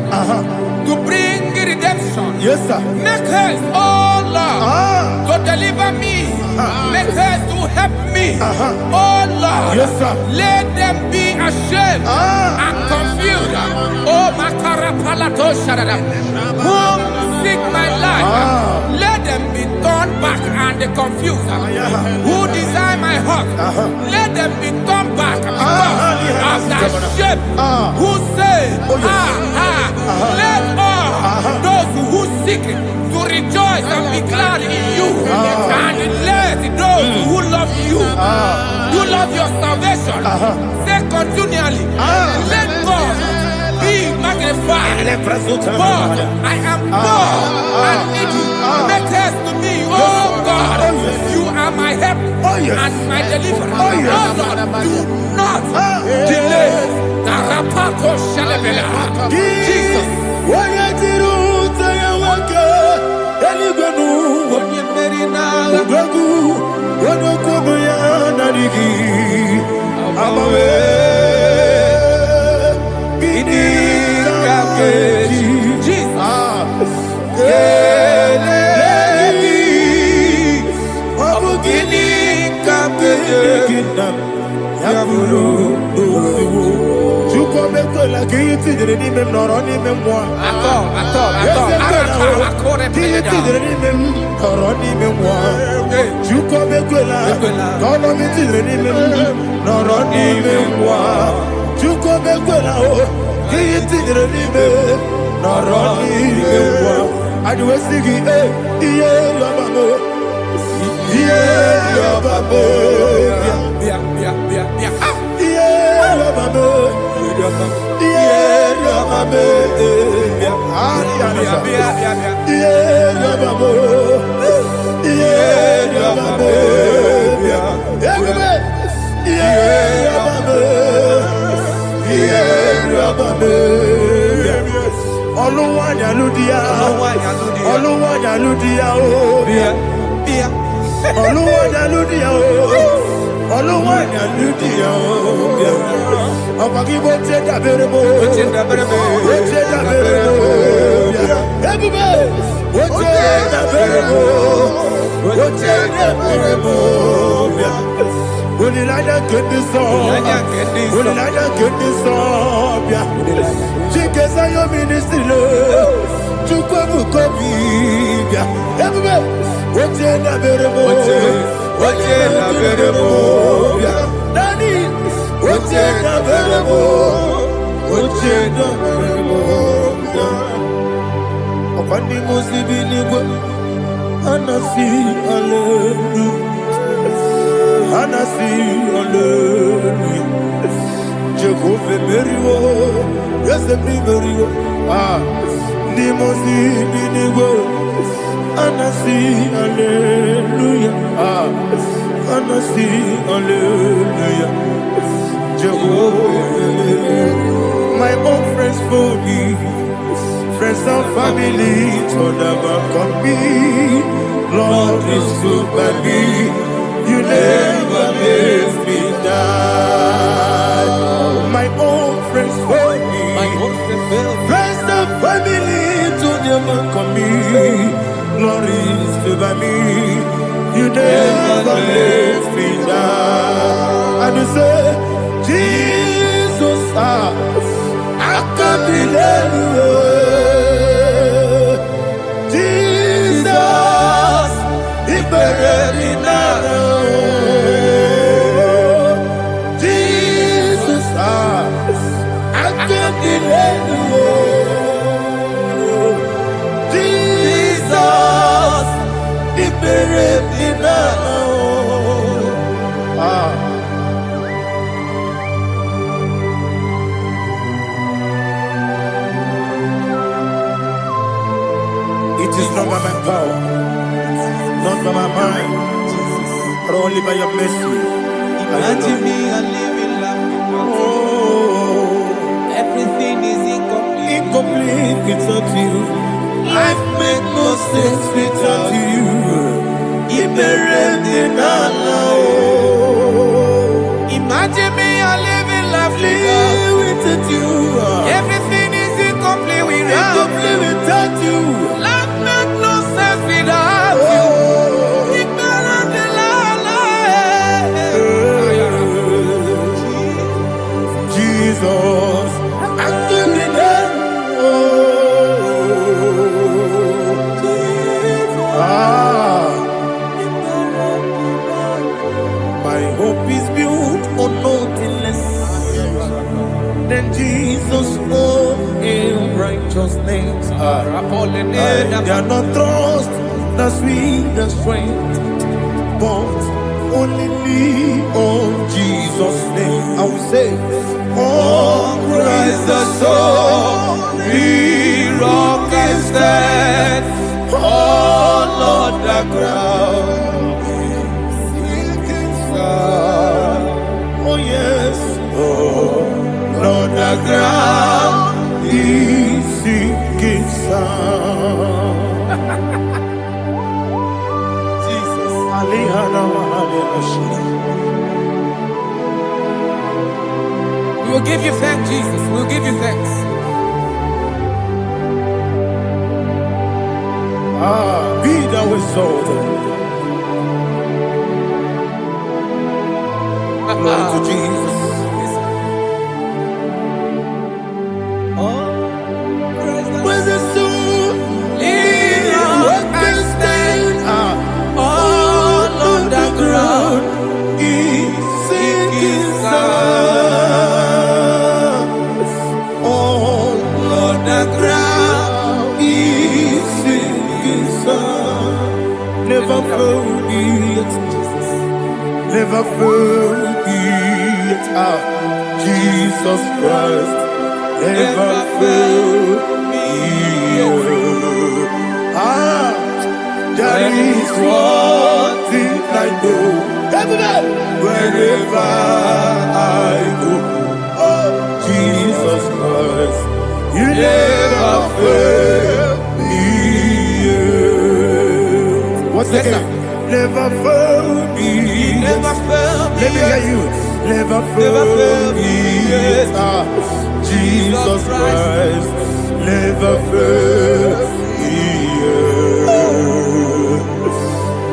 to bring redemption. Yes, sir. Make haste, oh Lord, to deliver me. Make haste to help me. Oh Lord, yes, sir. Let them be ashamed and confused. Oh, Makara Palato Shadada, whom seek my life, let them be turned back and confused. Who desire my heart, let them be turned ashamed, who say, let all those who seek to rejoice and be glad in you, and let those who love you, you love your salvation, say continually, let God be magnified. God, I am poor and needy. Make haste to me, oh God. You are my help and my deliverer. Oh Lord, do not delay. Jesus. My own friends for me, friends and family, told never come me. Lord is good by me, you never let me die. My own friends for me, friends and family, told never come me. Lord is good by me, you never let me die. And you say, Jesus, I can't believe you. Jesus, He buried in Jesus, I can't believe you. Jesus, He buried in It is not by my power, not by my mind, but only by your mercy. Imagine me and living life without you. Everything is incomplete. Incomplete without you. Life makes no sense without you. Imagine me and living life without you. Everything is incomplete without you. Life makes no sense without you. Jesus, I give you my hope is built on nothing less Jesus, oh, in righteousness. I cannot trust the sweetest strength, but only me, oh, Jesus' name. I will say, oh, Christ the soul, we rock and stand. Oh, Lord, the ground is sinking sand. Oh, yes, oh, Lord, the ground is sinking sand. Jesus, We will give you thanks, Jesus. We will give you thanks. Be thou exalted. Glory to Jesus. Where's the soul? Rock and stand. All on the ground is sinking sand. All on the ground is sinking sand. Never forget, never forget, Jesus Christ. Never fail me. That is one thing I know. Wherever I go, oh, Jesus Christ, you never fail me. What's the name? Never fail me. Never fail me. Let me hear you. Never fail me. Jesus Christ, never fail me.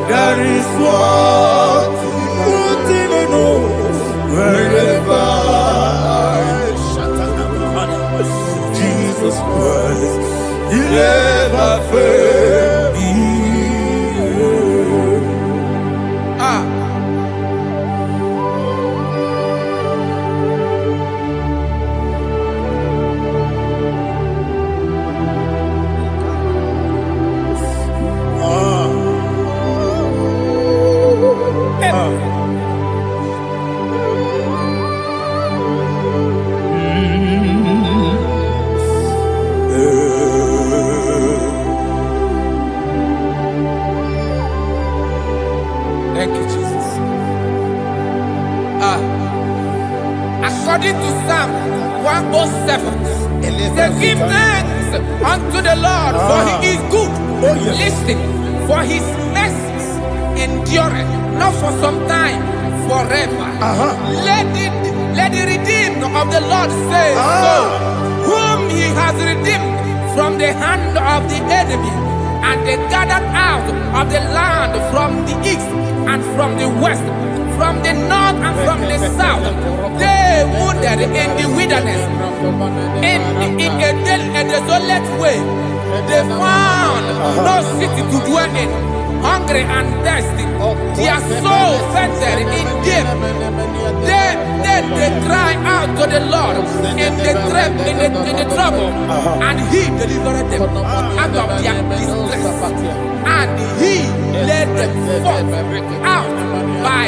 That is one thing I know. Wherever Jesus Christ, you never fail me. Thank you, Jesus. According to Psalm 107, they give thanks unto the Lord, for he is good. Listen, for his mercies endureth, not for some time, forever. Let the redeemed of the Lord say so, whom he has redeemed from the hand of the enemy, and they gathered out of the land from the east and from the west, from the north and from the south. They wandered in the wilderness, in a desolate way. They found no city to dwell in, hungry and thirsty. Their soul fainted in deep. Then they cry out to the Lord in the trouble, and he delivered them out of their distress. And he led them forth out by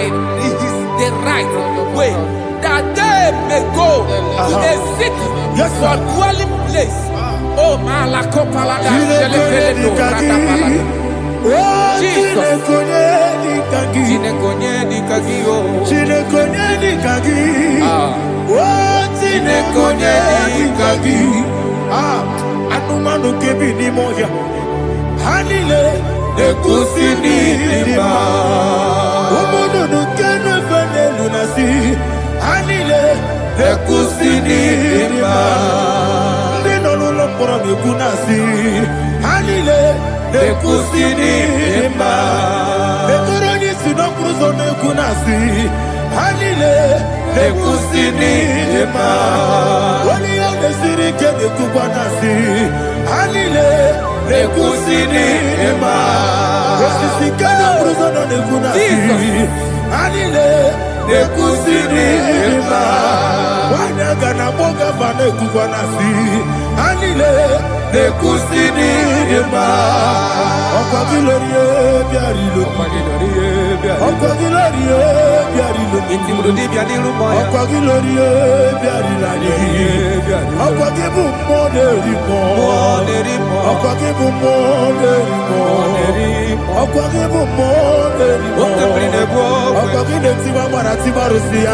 the right way, that they may go to a city for dwelling place. Oh, Malakopalada, Jesus. Anumanu kebi ni moya. Hanile ekusini lima. Omono no kenu fene lunasi. Hanile ekusini lima. Nino lulo pora mekunasi. Hanile ekusini lima. Ekoroni sinokruzo mekunasi. Hanile ekusini lima. Wali yone sirike mekubwanasi. Hanile ekusini lima. Esisikana bruzo no mekunasi. Hanile ekusini lima. Wanaga na boga vana. nekukwanasi anile nekusini ema okwagilorie biarilo okwagilorie biarilo Intimudi biadiru moya. okwagilorie biarilani okwagibu moderimo okwagibu moderimo okwagibu moderimo okwagile tiwa maratibarusia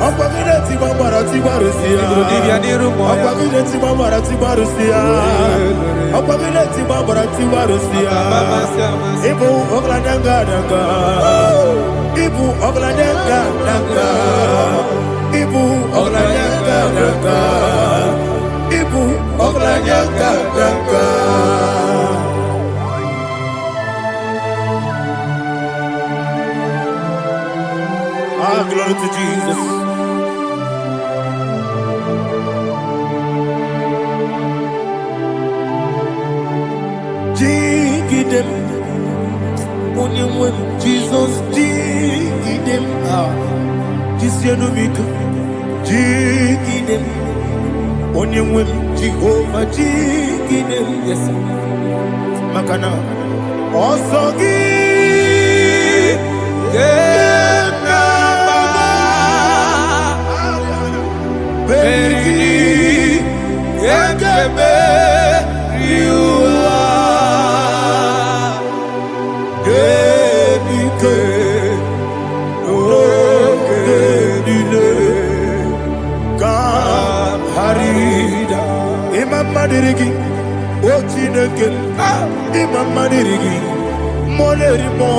okwagile tiwa maratibarusia okwagile tiwa maratibarusia okwagile tiwa maratibarusia ibu ogladanga danga ibu ogladanga danga ibu ogladanga danga ibu ogladanga danga. Ah, glory to Jesus. Jigidem, Jesus, jigidem. Ah, Jisianumika, jigidem. Jehovah, jigidem. Yes, Makana, Osogi. Madirigi, Ochineke, Imam Madirigi, Molerimo,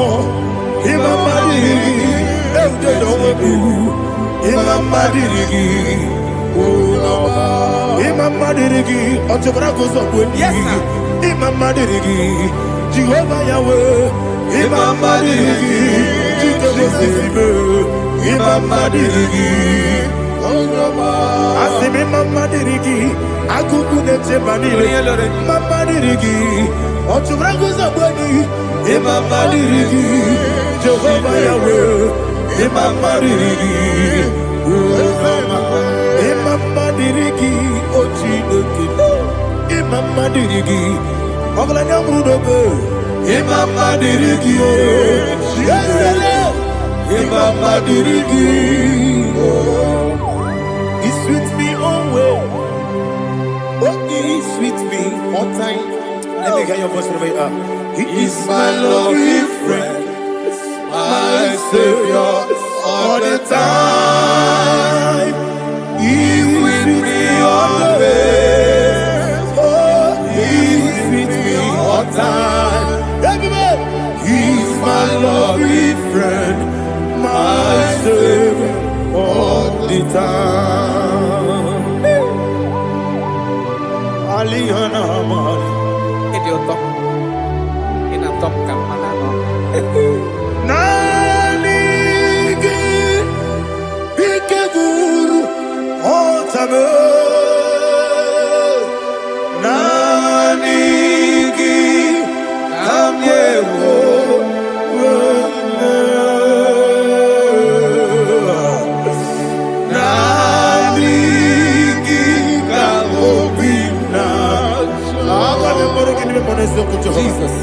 Imam Madirigi, Eudedobu, Imam Madirigi, Imam Madirigi, Otobragos of Imam Madirigi, Jehovah Yahweh, Imam Madirigi, Imam Madirigi, Asimi Madirigi, Akukunete Manile, Madirigi, Otubraguza Boni, Imam Madirigi, Jehovah Yahweh, Imam Madirigi, Imam Madirigi, Ochineke, Imam Madirigi, Oglanya Mudobe, Imam Madirigi, Imam Madirigi, He sweet me always. Oh, He sweet me one time. Let me hear your voice wherever you are. He is my lovely friend, my Savior all the time. He with me always. Oh, He with me all time. Everybody, He is my lovely friend, my Savior all the time. Aliyana Mari. Idiotom. Inatom kamanano. Nanigi Ikeguru Otame Nanigi Kamyewo Nanigi Kamobina Jesus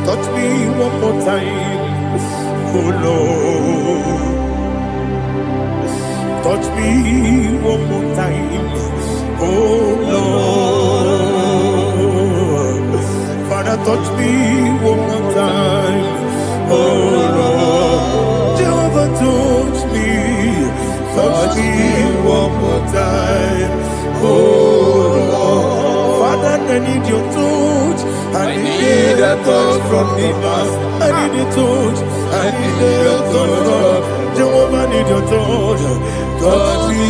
touch me one more time, oh Lord. Touch me one more time, oh Lord. Father, touch me one more time, oh Lord. Jehovah, touch me one more time, oh Lord. Father, I need your touch. I need a touch from the past. I need a touch. I need a touch from Jehovah. I need your touch. Touch me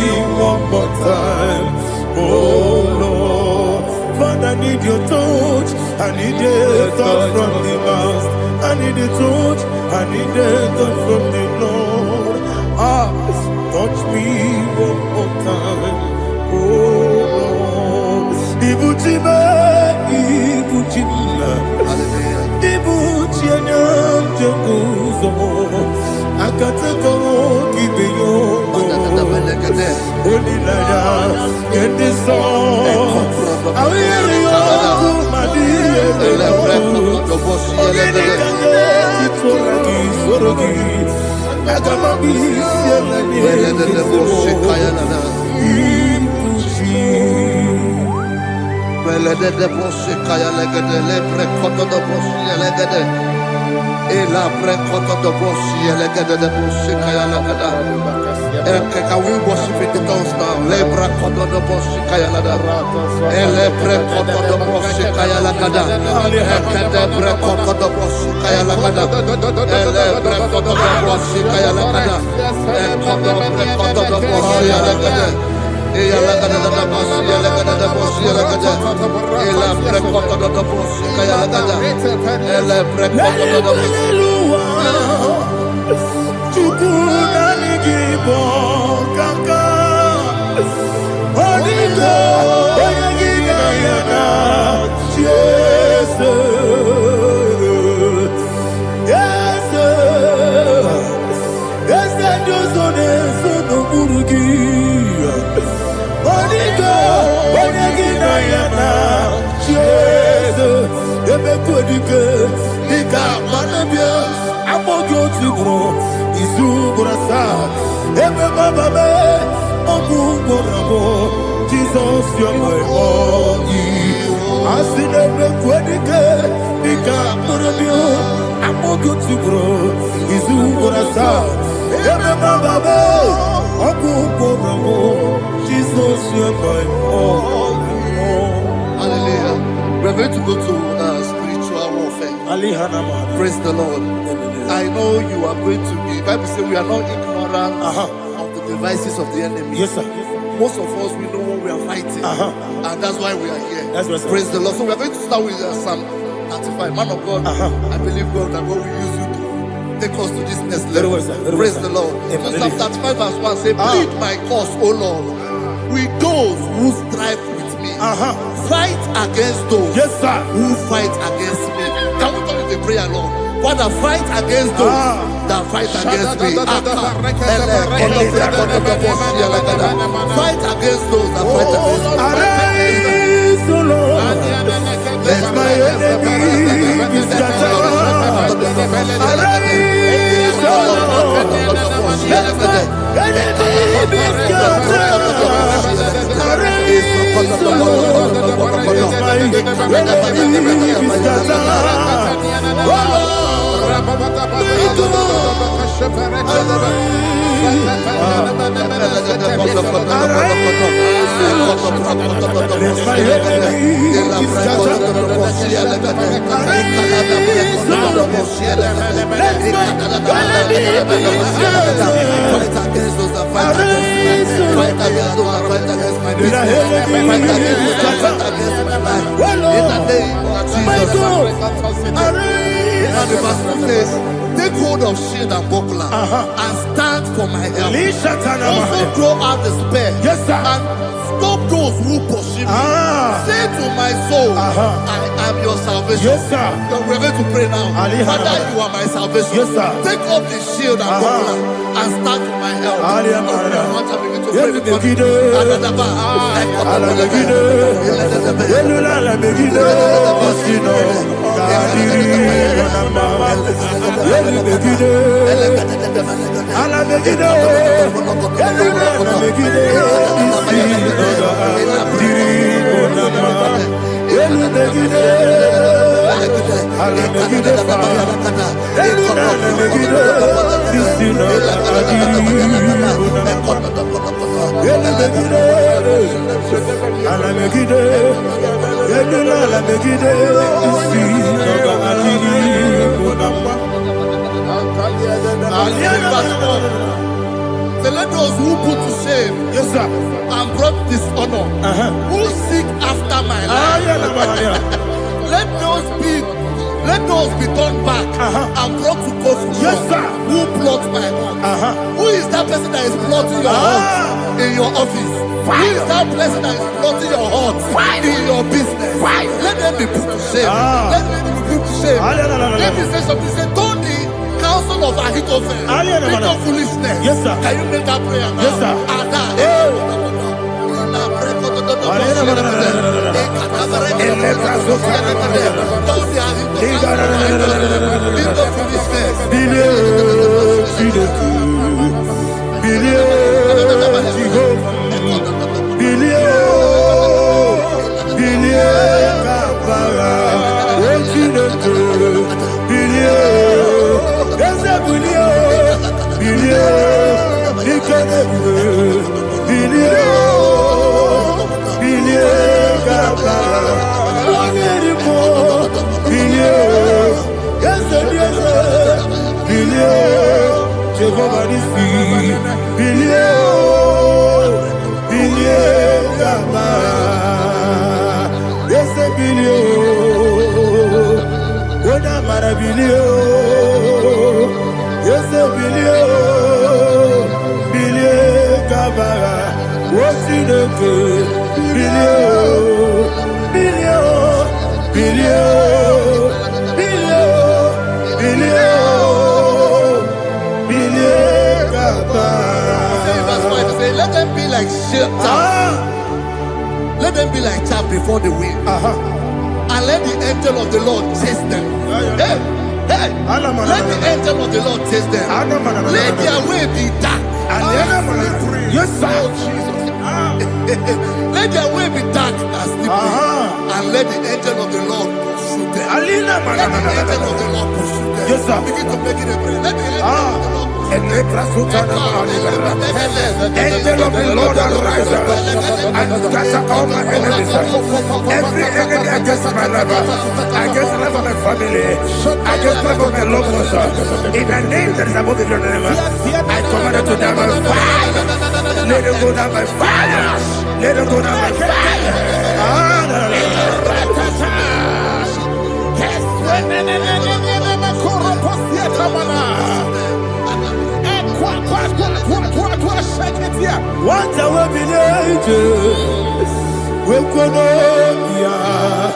one more time, oh Lord. Father, I need your touch. I need a touch from the past. I need a touch. I need a touch from the Lord. Ah, touch me one more time, oh Lord. Ibuchime, Ibuchime. Hallelujah. Ibu chianyam jaguzo. Akateko kibeyo. Onilaya kendiso. Awiriyo kumadiye. Ogene kage itoragi sorogi. Agamabi sielani. Belede de bosse kaya legede le prekoto de bosse legede e la prekoto de bosse legede de bosse kaya legede can we worship in the tongues now? Le prekoto de bosse kaya legede e le prekoto de bosse kaya legede e de prekoto de bosse kaya legede e le prekoto de bosse kaya legede e koto prekoto de bosse legede. Ela gada da boss, ela gada da boss, ela gada. Ela precoto da boss, ela gada. Ela precoto da boss. Chukuna nigibo kaka. Onigo, oyagina yana. Jesus, yes, yes, that does on it, so no burugi. Onigo, oyagina yana. Jesus, ebe kodike, nika manabia, amogo tibro, isu brasa, ebe bababe, omu borabo, Jesus, you're my only. Asine ebe kodike, nika manabia, amogo tibro, isu brasa, ebe bababe, omu borabo, Jesus, you're my only. Hallelujah. We're going to go to spiritual warfare. Praise the Lord. I know you are going to be. Bible says we are not ignorant of the devices of the enemy. Yes, sir. Most of us, we know what we are fighting, and that's why we are here. That's right, sir. Praise the Lord. So we are going to start with Psalm 35. Man of God, I believe God that God will use you to take us to this next level. Very well, sir. Very Praise well, the sir. Lord. Amen. So Psalm 35 verse 1 says, plead my cause, O Lord, with those who strive with me. Fight against those Yes, sir. who fight against me. Can we turn to the prayer, Lord? Father, fight against those that fight against me. Fight against those that fight against me. Arise, O Lord. Let my enemy be scattered. Arise, O Lord. Let my enemy be scattered. Arise, O Lord. Let my enemy be scattered. Oh the verse says, take hold of shield and buckler and stand for my help. Also throw out the spear. Yes, sir. And stop those who pursue me. Say to my soul, I am your salvation. Yes, sir. We're going to pray now. Father, you are my salvation. Yes, sir. Take up the shield and buckler and stand for my help. So let those who put to shame, yes, sir, and brought dishonor, who seek after my life, let those be turned back and brought to confusion. Yes, sir. Who plot my hurt? Who is that person that is plotting your heart in your office? Who is that person that is plotting your heart in your business? Let them be put to shame. Let them be put to shame. Think of foolishness. Yes, sir. Can you make that prayer now? Yes, sir. Let them be like chaff. Let them be like chaff before the wind. And let the angel of the Lord chase them. Hey, hey. Let the angel of the Lord chase them. Let their way be dark. Yes, sir. Let their way be dark as slippery. And let the angel of the Lord pursue them. Let the angel of the Lord pursue them. Yes, sir. Begin to make it a prayer. Let the angel of the Lord Angel of the Lord arise and scatter all my enemies. Every enemy against my life, against the life of my family, against the life of my loved ones. In the name that is above the name, I command it to them by fire. Let it go down by fire. Let it go down by fire. What I will be ages, we could not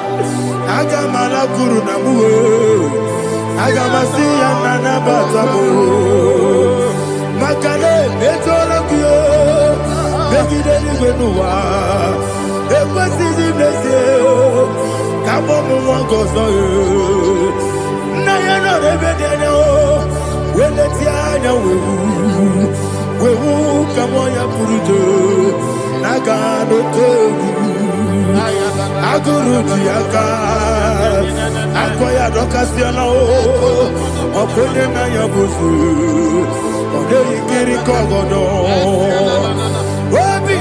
Agamala Guru Namu, Agamasi and Nanabatamu, Makale, Betolakio, Begideni Benua, Equasi Blessio, Kabomu Wankoso, Nayana Rebedeno, Weletiana we will come on your Purujo, Nagano Togu, Aguru Diaka, Akoya Docasiano, Okonena Yabusu, Odei Kiri Kogodo, Obi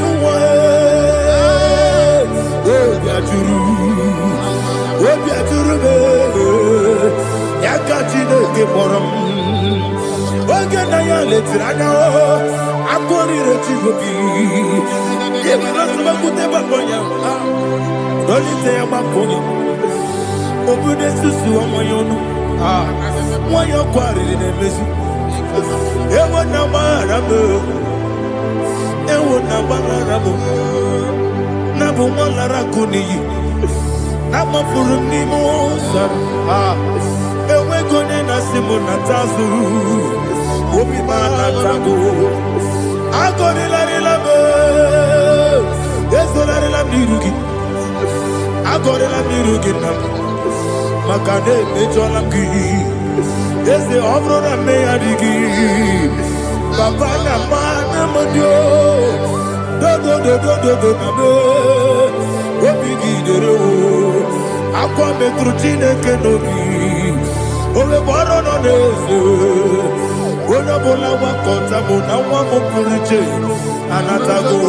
Obiaturu, Yakatino Gemorum. Oganaya letirana akori retigobi yebira suba kuteba bonya dolite makonya obude susu omoyonu moyo kwari nemezi ewo na marabo nabu molara kuni na mafuru ni mosa ewe gone na simona tazu Obi manatago, agori la labo, ezo la mirugi, agori la mirugi nam, makade mejo lamgi, eze ovro na me adigi, papa na mana modio, do na me, obi gidero, akwa metrutine kenobi, ole boro no nezo. Bona bola wakota bona wamo puriche anatago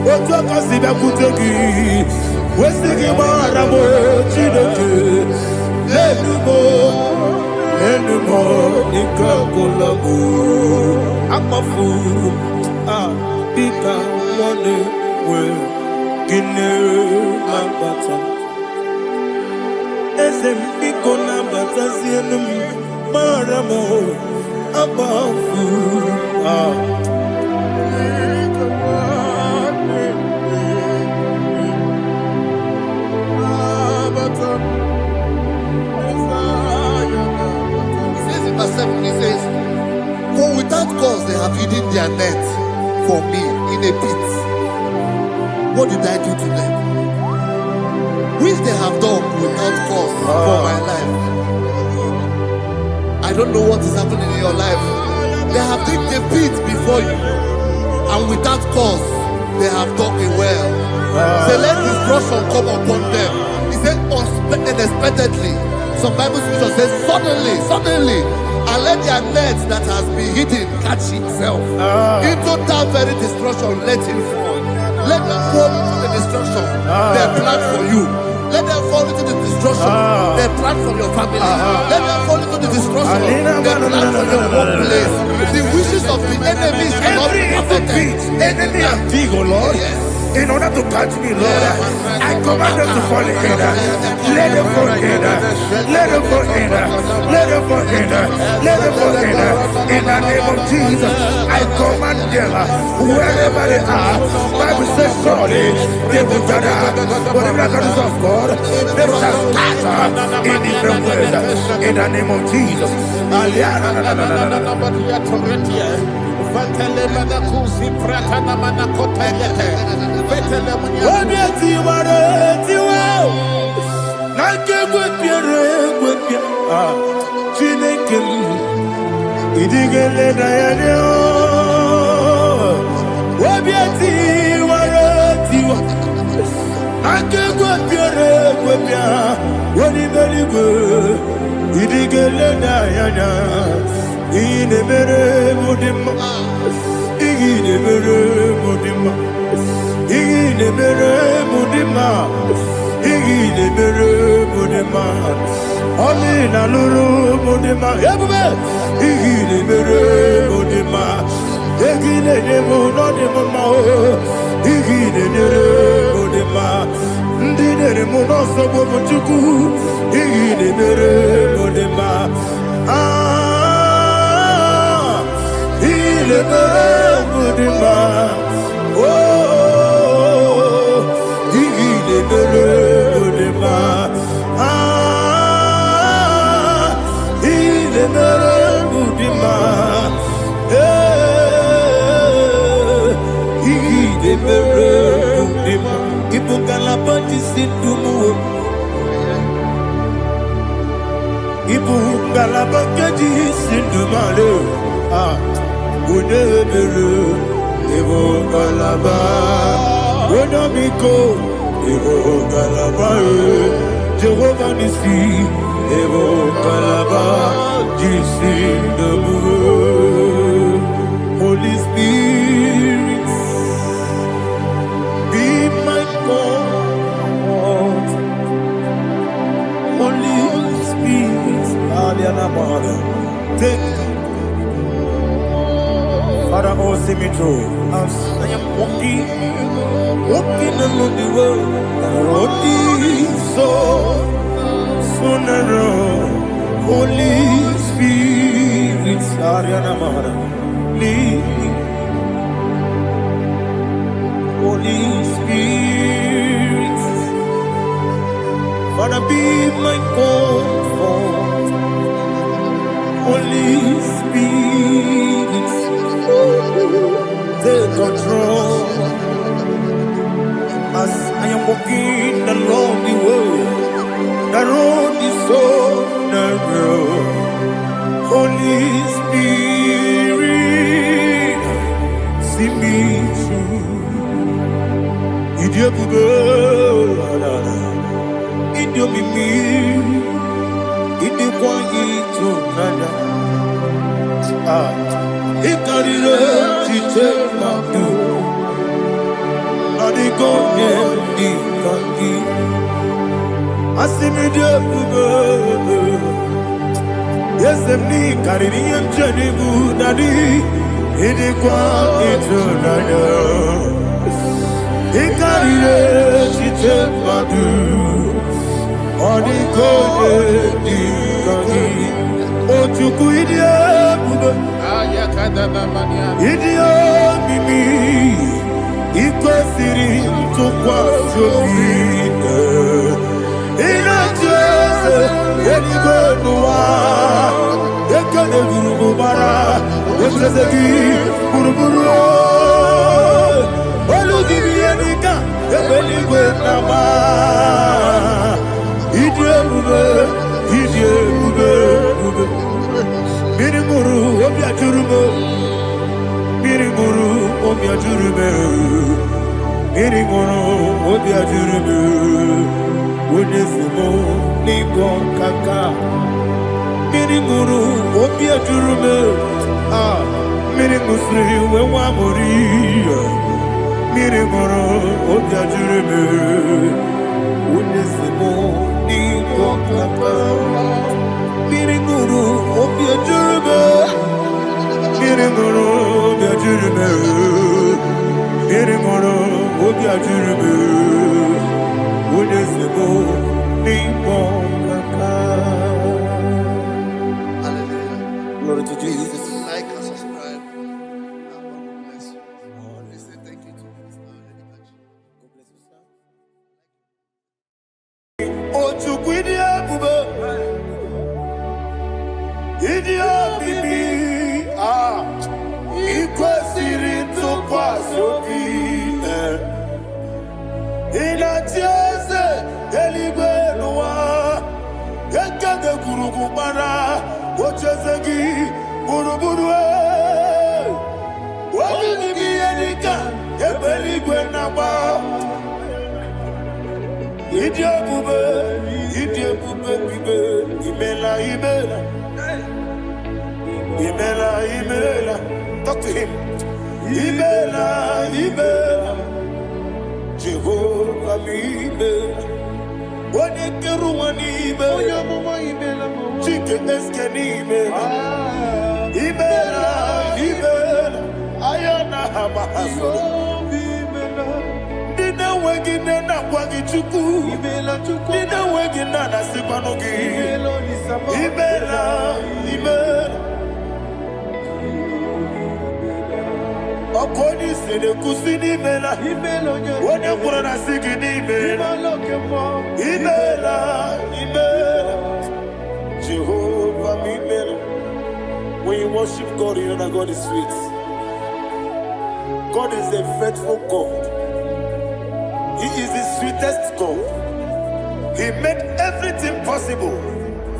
ojo kasiba kutegi wesigi maramo chideke lenumo ikakolago amafuru pika one we gine mabata esem piko na batasienum maramo above He says in verse 7, he says, have hidden their net for me in a pit. What did I do to them? Which they have done without cause for my life. I don't know what is happening in your life. They have digged a pit before you, and without cause, they have done it well. Say, let destruction come upon them. He said, unexpectedly. Some Bible scripture says, suddenly, and let their net that has been hidden catch itself. Into that very destruction, let it fall. Let them fall into the destruction they plan for you. Let them fall into the destruction they plan for your family. Let them fall into the destruction they plan for your workplace. The wishes of the enemies cannot be perfected. Enemy and dig, oh Lord. Yes. In order to catch me, Lord, I command them to fall in. Let them fall in. Let them fall in. Let them fall in. Let them fall in. In the name of Jesus, I command them wherever they are. Bible says surely they will gather. Whatever that is of God, they shall scatter in different ways. In the name of Jesus. Amina lulu modema ebube igile mere modema egile demo no demo ma igile dere modema ndine mo no so bo chuku igile mere modema igile mere modema oh igile mere modema Jehovah Nissi, Evo Kalaba, Jesus the Lord. Holy Spirit, be my God. Holy Spirit, take Father, oh, see me through. I am walking along the road. The road is so narrow. Holy Spirit, lead me. Holy Spirit, Father, be my comfort. Holy Spirit, take control as I am walking along the way. The road is so narrow. Holy Spirit, see me through. Idiopube, Idiomimi, Idikwaito Nana. Ikarire Chichemadu. Adigonye Ikangi. Asimidiyopube. Yes, me carrying and Jenny Budadi. Idikwaito Nana. Ikarire Chichemadu. Adigonye Ikangi. Ochuku Idiopube. Idiomimi. Ikwesiri tukwasopine inacheze eligonua ekele gurugubara Ochezegi, Buruburu, Olugibianika, Ebeligwe Nama, Idiebube, Miriguru, Obiajurume, Miriguru, Obiajurume, Miriguru, Obiajurume, Unesimo, Nigo Kaka, Miriguru, Obiajurume, Mirigusri, Wewamori, Miriguru, Obiajurume, Unesimo, Nigo Kaka. Miriguru, Obiajurume, Miriguru, Obiajurume, Miriguru, Obiajurume, Unesimo, Nigo Kaka. Hallelujah. Glory to Jesus. Like and subscribe. God bless you. We say thank you to Mr. Lady Kachi. God bless you, sir. Ochukwidi Abube, Idio Bibi, Ikwesiri Tukwasobi, Inatiese, Eligwe Noa, Ekade Kurugubara, Ochezegi, Buruburu, Wabibi Edika, Ebeligwe Naba, Idiabube, Bibe, Imela, Imela. Talk to him. Imela, Jehovah, Imela. Wanekeru Imela. Chicken Eskeni Imela. Ayana Hamahaso. Dina wegina na kwagi chuku. Dina wegina na sipanogi. Imela. Okoni sede kusini Imela. Wone kurana sigini Imela. Imela. Jehovah Imela. When you worship God, you know that God is sweet. God is a faithful God. He is the sweetest God. He made everything possible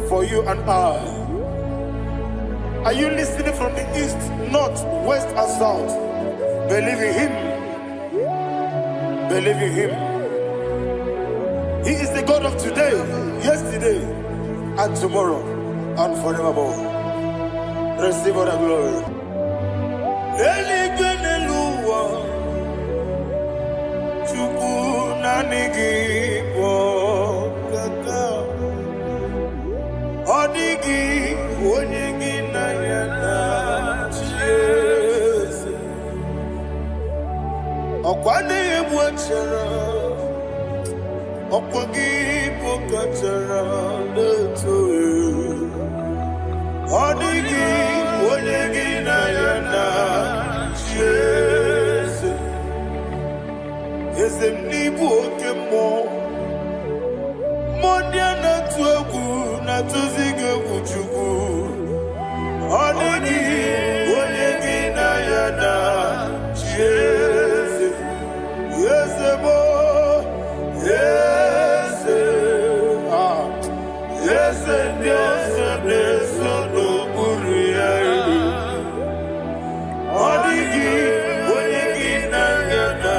for you and I. Are you listening from the east, north, west, and south? Believe in Him. Believe in Him. He is the God of today, yesterday, and tomorrow, and forevermore. Receive all the glory. Nanigi Bokaka Odigi Onyegi Nayana Jesus Okwane Mwachara Okwagi Bokachara Letoe Odigi Onyegi Nayana Jesus Ezemnibu okemo Mondia na tuegu na tuzige kuchugu Onegi Onyegi na yada Jeze Yezemo Yeze Yeze Yeze Yeze no Uriya Onegi Onyegi na yada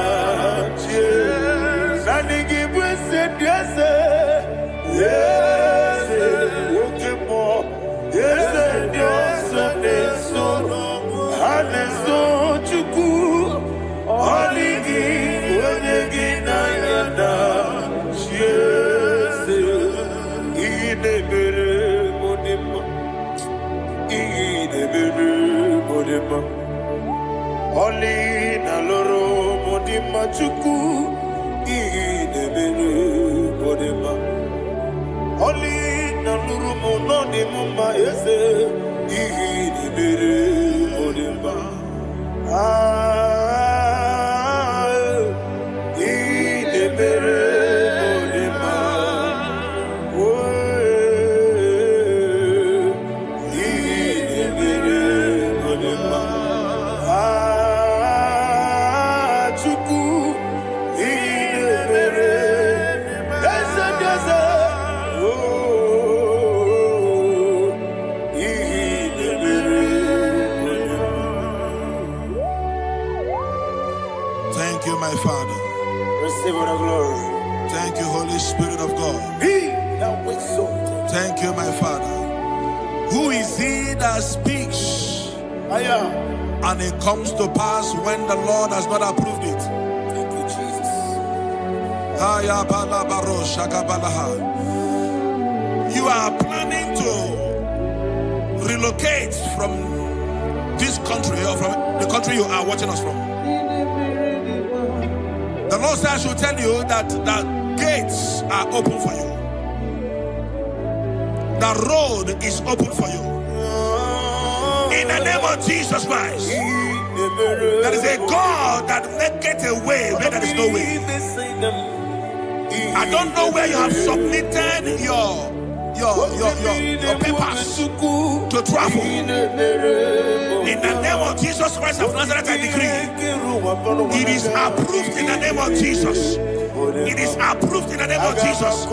Oli na loro modima chuku idebere modima Oli na loro monodima ese idebere modima idebere modima idebere modima Receive all the glory. Thank you, Holy Spirit of God. Be thou exalted. Thank you, my Father. Who is he that speaks and it comes to pass when the Lord has not approved it? Thank you, Jesus. You are planning to relocate from this country or from the country you are watching us from. The Lord says I should tell you that the gates are open for you. The road is open for you. In the name of Jesus Christ. There is a God that maketh a way where there is no way. I don't know where you have submitted your papers to travel. In the name of Jesus Christ of Nazareth, I decree it is approved in the name of Jesus. It is approved in the name of Jesus.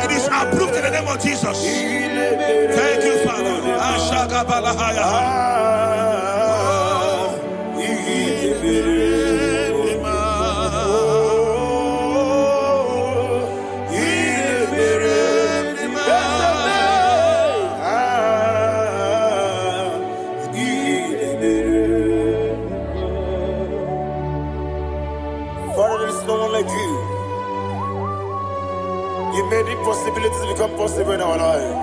It is approved in the name of Jesus. Thank you, Father. Father, there is no one like you. You made impossibilities become possible in our life.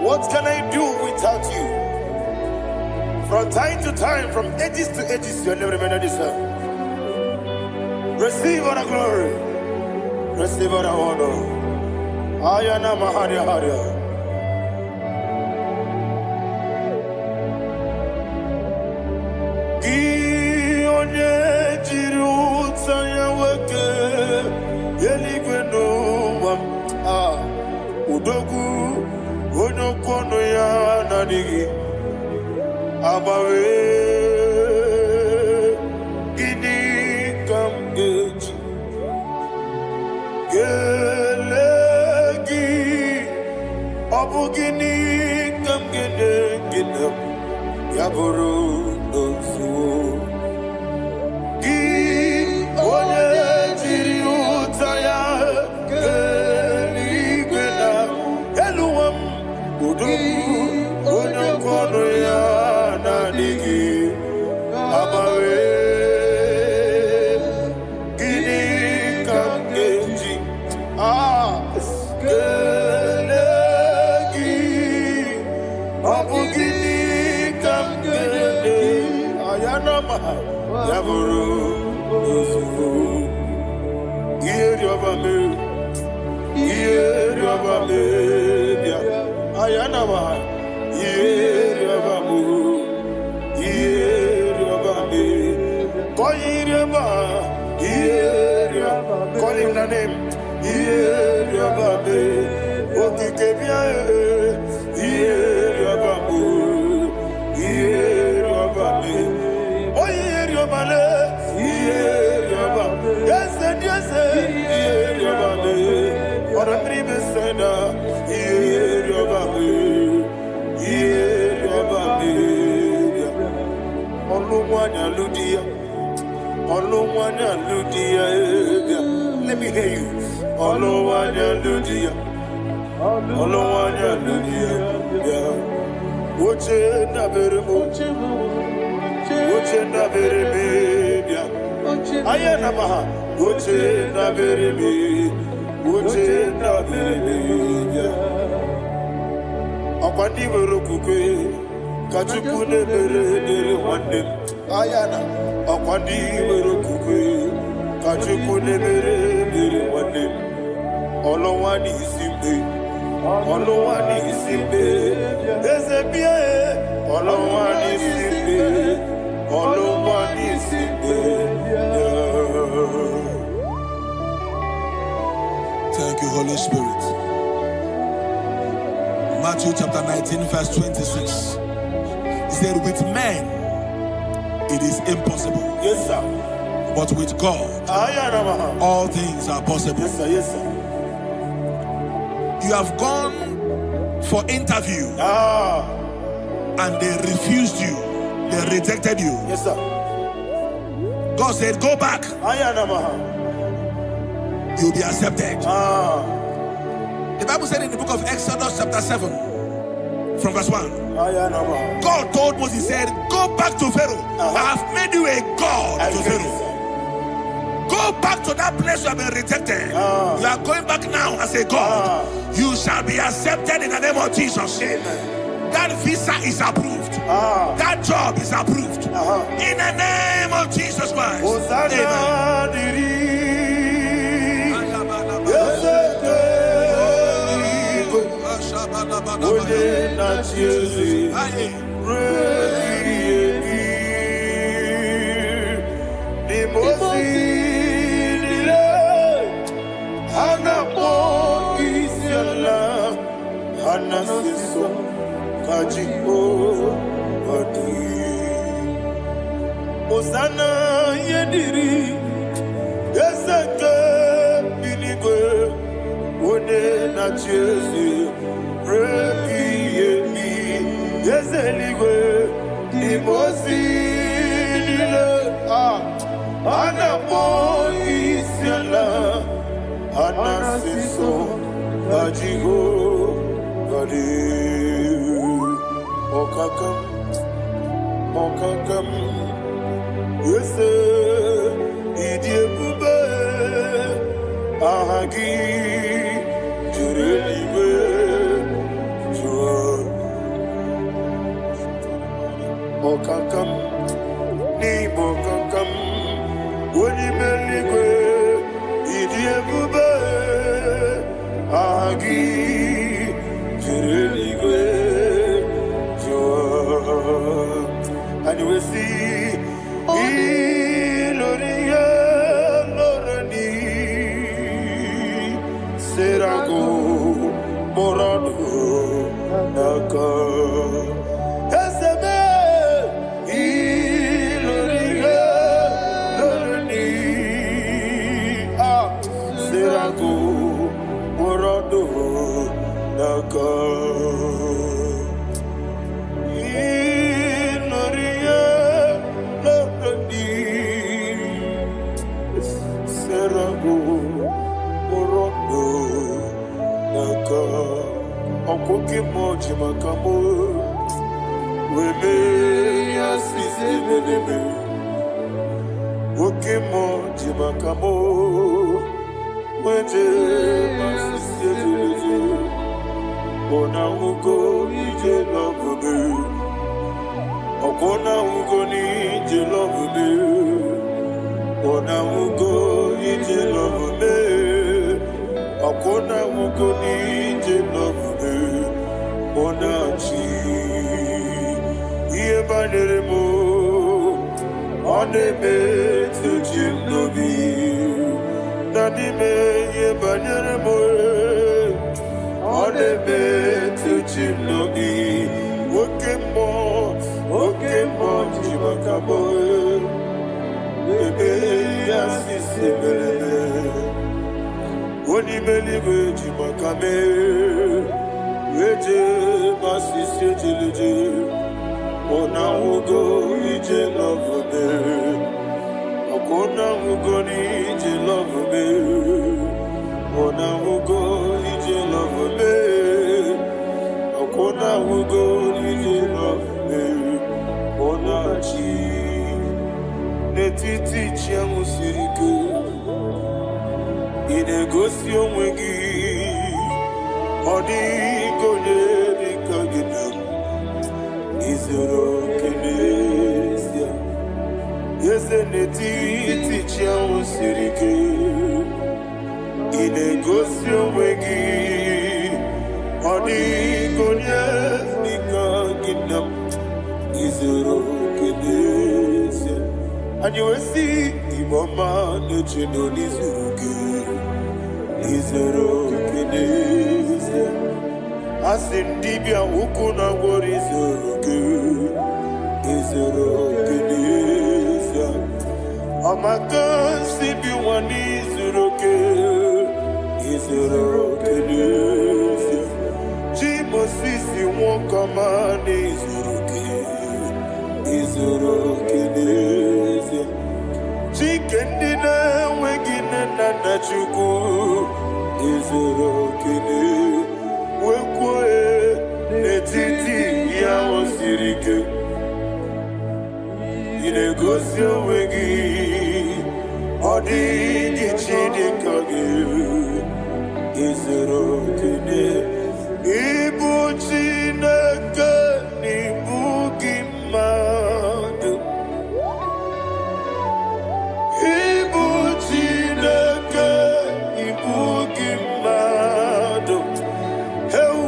What can I do without you? From time to time, from ages to ages, you have never remained the same. Receive all the glory. Receive all the honor. Ayana Maharia Haria. Udogu Onokono ya Nadigi Abawe Gini Kamgeji Gelegi Abu Gini Kamgene Ginam Yaburu Dosu Gi Onye Jiri Utaya Call him the name. Let me hear you. Ayana, Akwandi Merokukwe, Kachukune Mere Wande, Olowani Simbe, Olowani Simbe, Ezebie, Olowani Simbe, Olowani Simbe. Thank you, Holy Spirit. Matthew chapter 19, verse 26. He said, with men it is impossible. Yes, sir. But with God, all things are possible. Yes, sir. Yes, sir. You have gone for interview and they refused you. They rejected you. Yes, sir. God said, go back you'll be accepted. The Bible said in the book of Exodus chapter 7 from verse 1, God told Moses, he said, go back to Pharaoh. I have made you a God to Pharaoh. Go back to that place you have been rejected. You are going back now as a God. You shall be accepted in the name of Jesus. That visa is approved. That job is approved. In the name of Jesus Christ. Osana yediri yeseke binigwe one na chezi rebi yemi yezeligwe imosi nile anapo isiala anasiso ajigo gadi okakam Yese idiebube ahagi jurelibe jua okakam ni bokakam woni meligwe idiebube ahagi jurelibe jua and we see Iloria Lorani Serago Morado Naka Esebe Iloria Lorani Serago Morado Naka Okoke moji makamo wele asise meleme Oke moji makamo weje asise meleme Ona ugo ije love me Okona ugo ni ije love me Ona ugo ije love me Okona ugo ni ije love me Onachi Iye baneremo Oneme Tujim nobi Nanime Iye baneremo Oneme Tujim nobi Okemo Jimakabo Ebe Yasisi Meleme Oni Meliwe Jimakame Weje masisi jileje Ona ugo ije love me Okona ugo ni ije love me Ona ugo ije love me Okona ugo ije love me Ona chi Netiti chiamu sirike Inegosi onwegi Odigonye dikagidam Izoro kenesia Yese netiti chiamu sirike Inegosi onwegi Odigonye dikagidam Izoro kenesia And you will see Imama nechino nizuruke Izoro kenesia Asindibia ukuna wori Izoro kenesia Amaka sibi wani Izoro kenesia Jimo sisi wakamani Izoro kenesia Chikendina wegine na chuku izoro kine wekwe netiti ya osirike inegosi wegi odi gichidikage izoro kine ibu chineke ibu gimadu ibu chineke ibu gimadu heu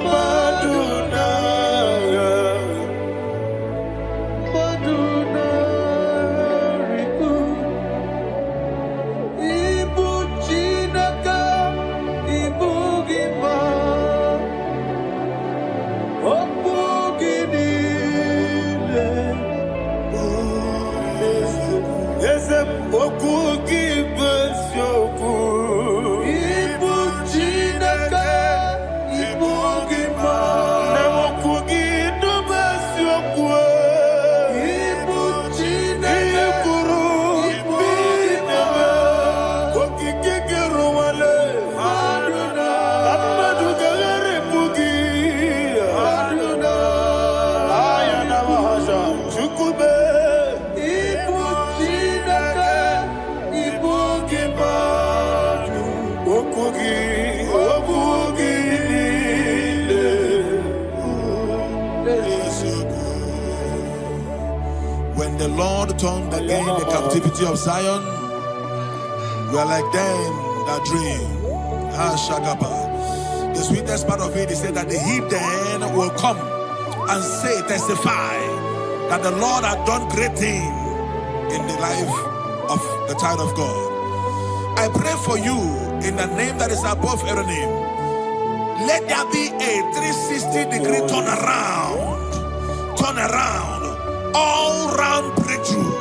maduna riku ibu chineke ibu gimadu opu ginile Ezem oku gibesioku ibu chineke ibu gima nemoku gidobesioku ibu chineke ikuru ibu gima okike gerowale aduna amadu gagare bugi aduna ayana mahasha chukube When the Lord turned again the captivity of Zion, we are like them that dream. The sweetest part of it is that the heathen will come and say, testify that the Lord had done great things in the life of the child of God. I pray for you in the name that is above every name. Let there be a 360-degree turn around, all round breakthrough,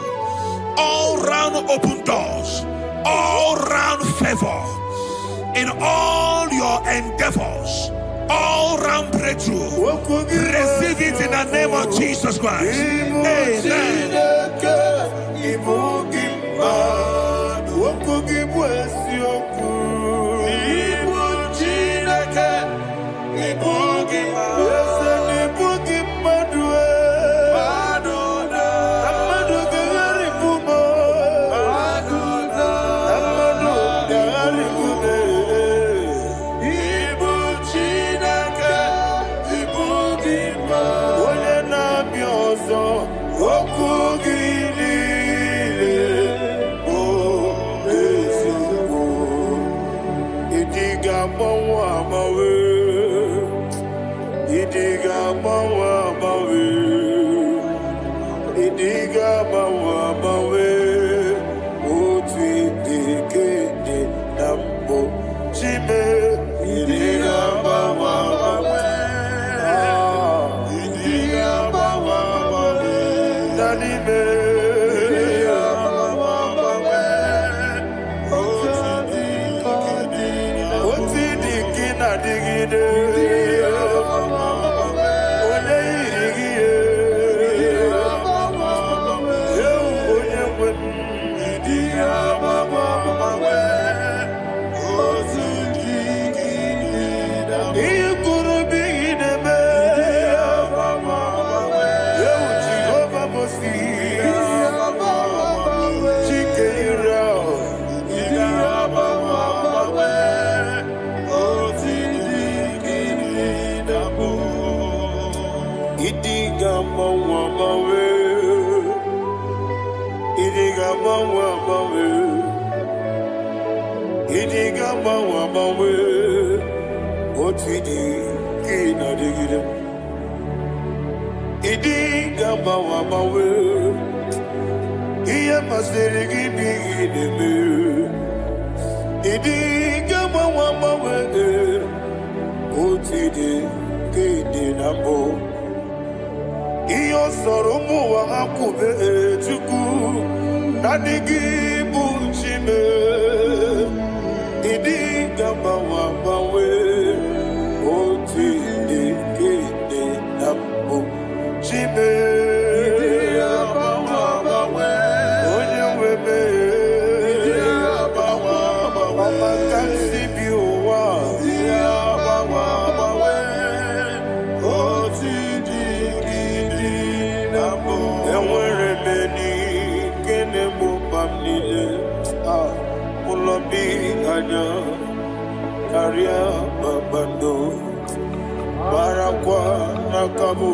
all round open doors, all round favor in all your endeavors, all round breakthrough. Receive it in the name of Jesus Christ. Amen. Chime anya karịa kpakpando marakwa n'akabu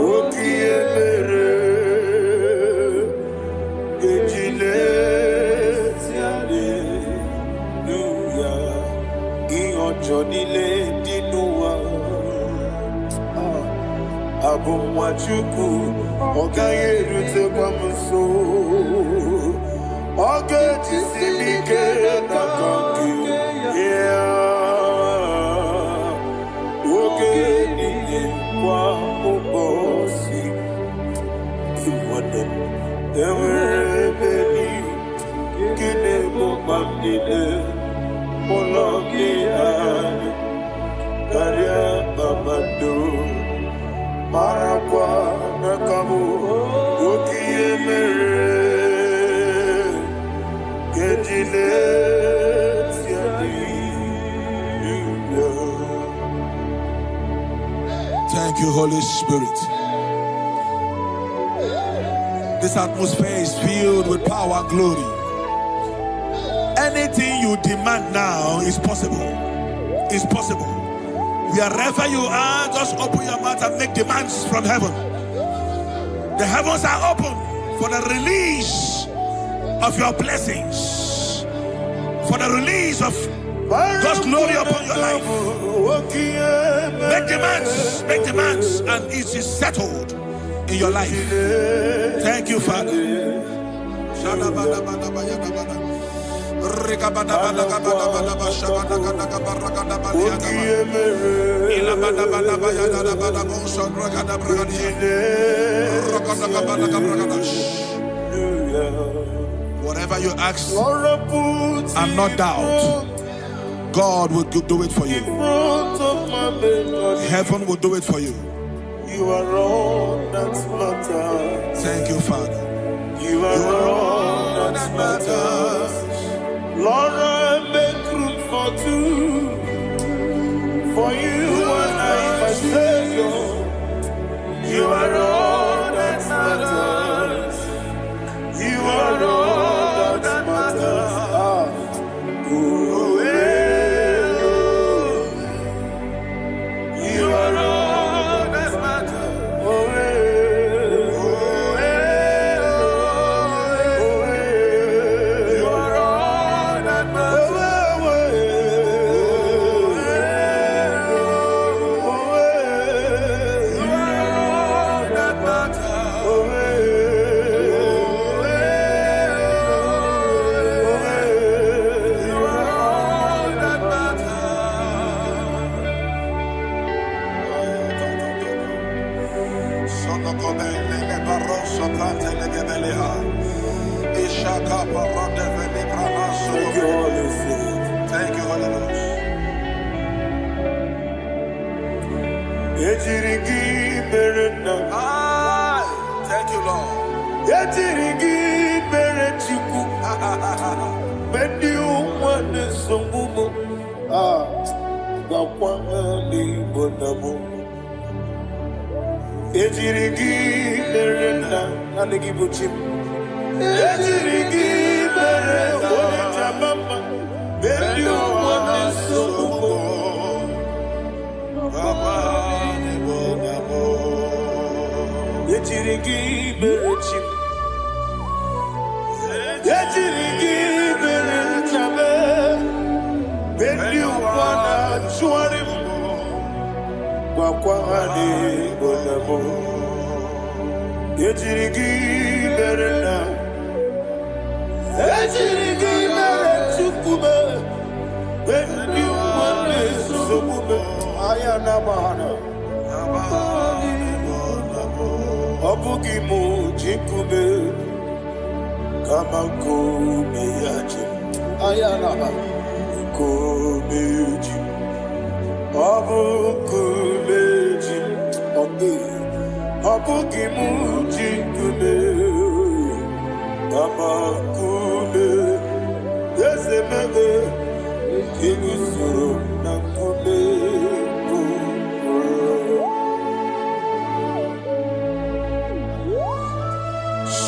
oke ihe mere ejile ya ihe ọjọọ niile dị n'ụwa abụ nwa Chukwu ọ gaghị erutekwa m nso ọ ga-ejisi m ike n'aka gị ya oge niile kwa ụbọchị enwere ebe gị na-egbo mkpa m niile ụlọ gị anya karịa kpakpando marakwa n'akabu oke ihe mere ejile Thank you, Holy Spirit. This atmosphere is filled with power and glory. Anything you demand now is possible. It's possible. Wherever you are, just open your mouth and make demands from heaven. The heavens are open for the release of your blessings, for the release of God's glory upon your life. Make demands, and it is settled in your life. Thank you, Father. Whatever you ask and not doubt, God will do it for you. Heaven will do it for you. You are all that matters. Thank you, Father. You are all that matters. Lord, I make room for two. For you and I, my Savior. You are all that matters. You are all that matters. You are all that matters. You are all that Thank you, Holy Ghost. Thank you, Lord.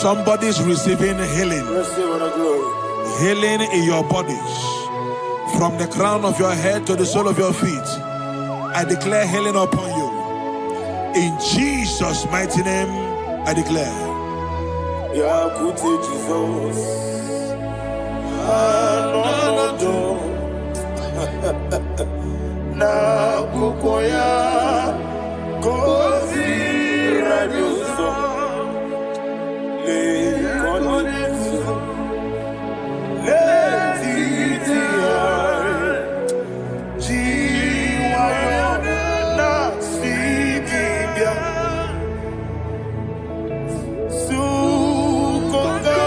Somebody's receiving healing. Healing in your bodies. From the crown of your head to the sole of your feet, I declare healing upon you. In Jesus' mighty name, I declare. Yakute Jesus. Anointed. Na kukoya kozi radioso le konesu le titiare jiwayo na sigibia sukoga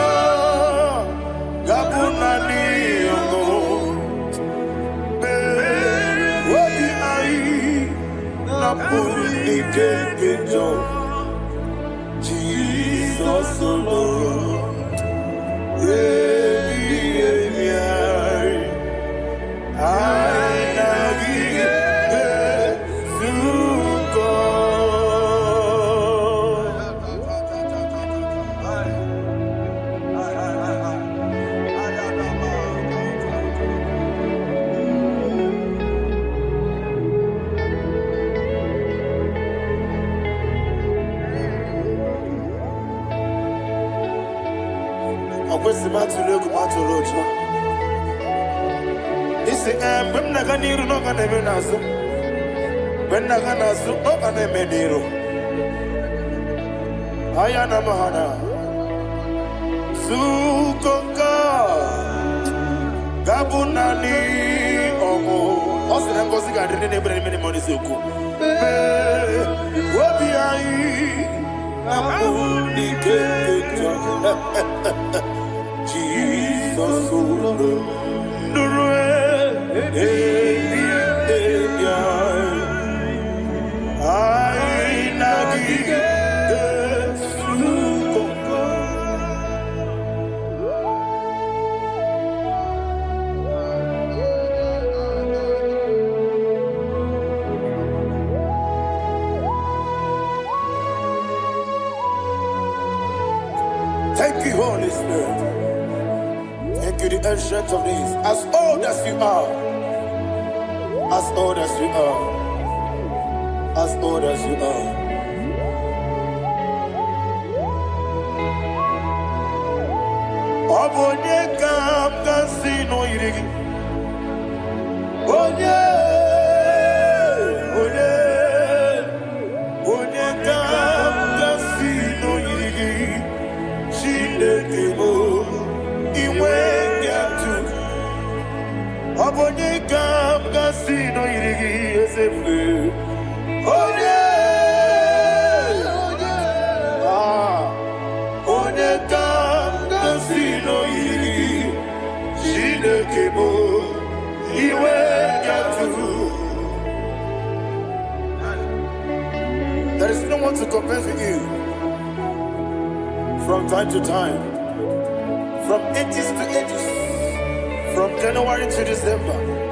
gabunani yongo Jesus alone. Isi when Naganiru no Ganeminasu, when Naganasu, no Ganemediru. Ayana Mahana Sukoka Gabunani Omo Osram Gosiga didn't bring many money Suku. Wabiai Namuni Jesus Thank you, Holy Spirit. Thank you, the ancient of days. As old as you are, as old as you are, as old as you are. Obonye kam kasino irigi. Onye kam kasino irigi. Shindekimo iwe gatu. Obonye kam kasino irigi esefu. Onye kam kasino irigi. Shindekimo iwe gatu. There is no one to compare with you. From time to time, from ages to ages, from January to December,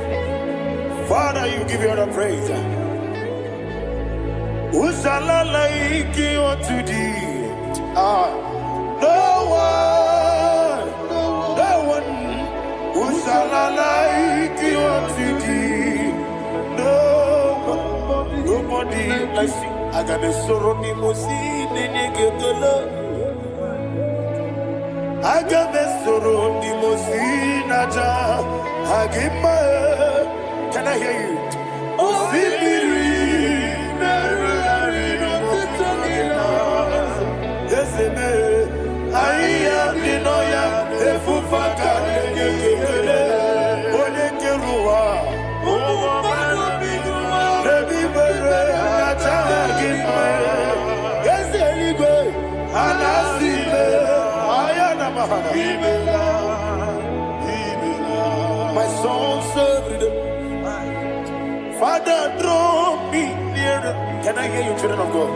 Father, you give you all the praise. Who shall I like you unto thee? No one. Who shall I like you unto thee? No one, nobody like you. I got a sorrow, Agamesoro di Mosinaja Agima. Can I hear you? Osibiri Yesene Aya Dinoya Efufaka Nekele Onekerua Nebi Bere Nacha Agima Yesenigwe Anasime My soul served. Father, draw me nearer. Can I hear you, children of God?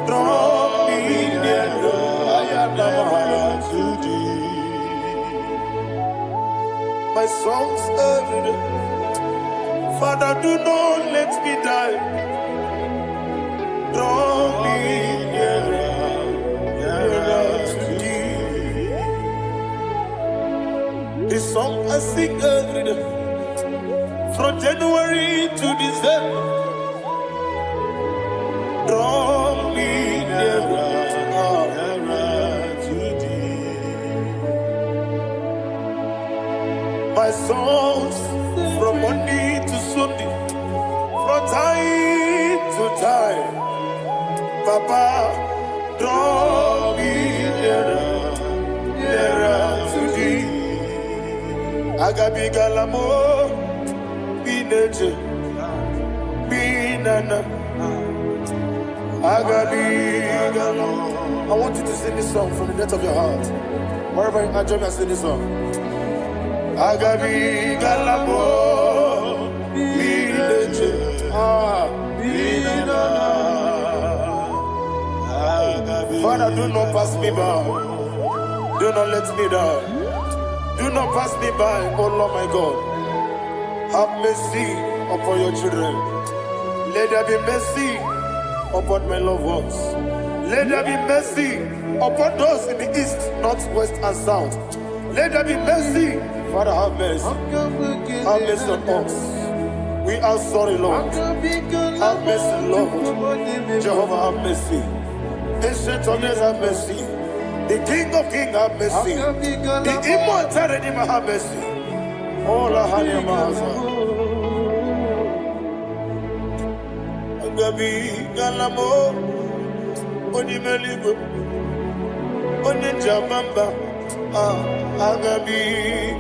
Draw me nearer. I am to thee. My soul served. Father, do not let me die. Draw me nearer. This song I sing every day. From January to December, draw me nearer to thee. My songs from Monday to Sunday, from time to time, Papa, draw me nearer to thee. Agabi galamo, be nature, be nana. Agabi galamo. I want you to sing this song from the depth of your heart. Wherever you are, join me and sing this song. Agabi galamo, be nature, be nana. Father, do not pass me by. Do not let me die. Do not pass me by, oh Lord my God. Have mercy upon your children. Let there be mercy upon my loved ones. Let there be mercy upon those in the east, north, west, and south. Let there be mercy. Father, have mercy. Have mercy on us. We are sorry, Lord. Have mercy, Lord. Jehovah, have mercy. Ancient of days, have mercy. The King of Kings, have mercy. The immortal Redeemer, have mercy. Oh, la Hanyamaza. Agabi Galamo, Onimeligo, Onijabamba, Agabi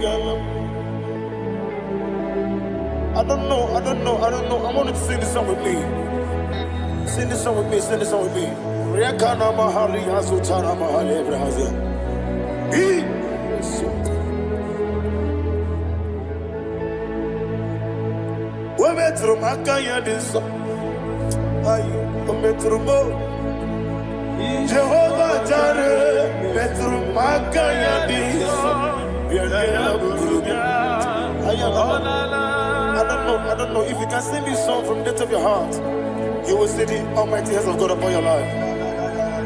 Galam. I don't know. I want you to sing this song with me. Sing this song with me. Rekana mahali azutana mahali Brazil. We metro makaya diso. Ayo, we metro mo. Jehovah Jireh, metro makaya diso. I don't know if you can sing this song from the depth of your heart. You will see the almighty hands of God upon your life.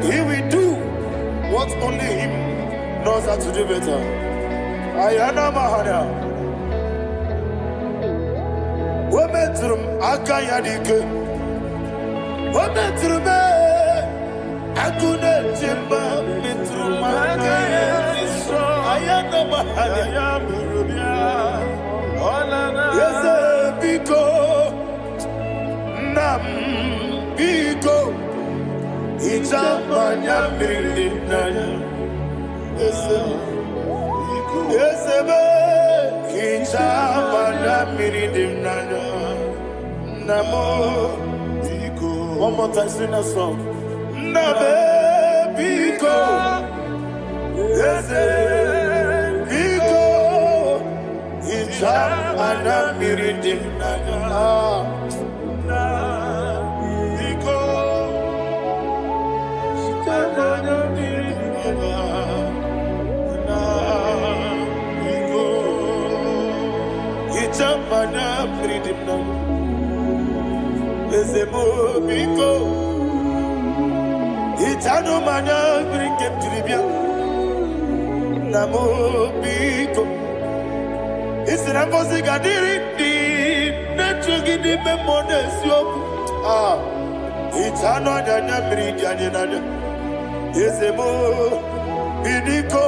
He will do what only Him knows how to do better. Ayana Mahana. Wometrum Akayadike. Wometrum Akune Jimba Mitrum Akayadike. Ayana Mahana. Yes, Biko Nam Biko. Ichamanya mirinaya, esebe. Ichamanya mirinaya, namo. One more time, sing that song. Nabe biko, ese biko. Ichamanya mirinaya. Mana freedom now. Ezemo biko. Itano mana bring him to the bien. Namo biko. Isrambosi gadiri di. Nechugi di memodesio. Itano danya bring yanina. Ezemo bidiko.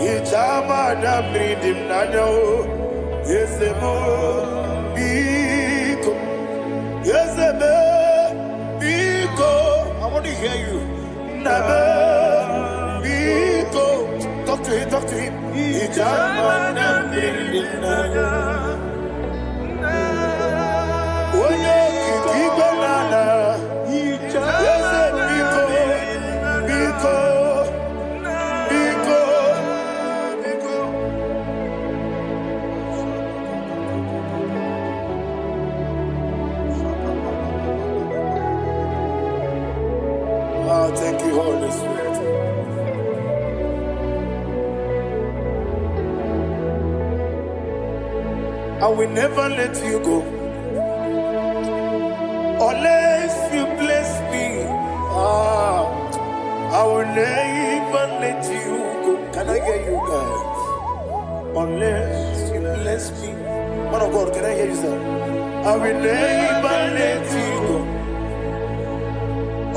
Ichama na bring him nanyo. Yes, Biko. Yes, Biko. I want to hear you. Nabe Biko. Talk to him. Ijamana Bindinana. Oye, Kibanana. Yes, Biko. Thank you, Holy Spirit. I will never let you go unless you bless me. I will never let you go. Can I get you guys? Unless you bless me. Man of God, can I hear you, sir? I will never let you go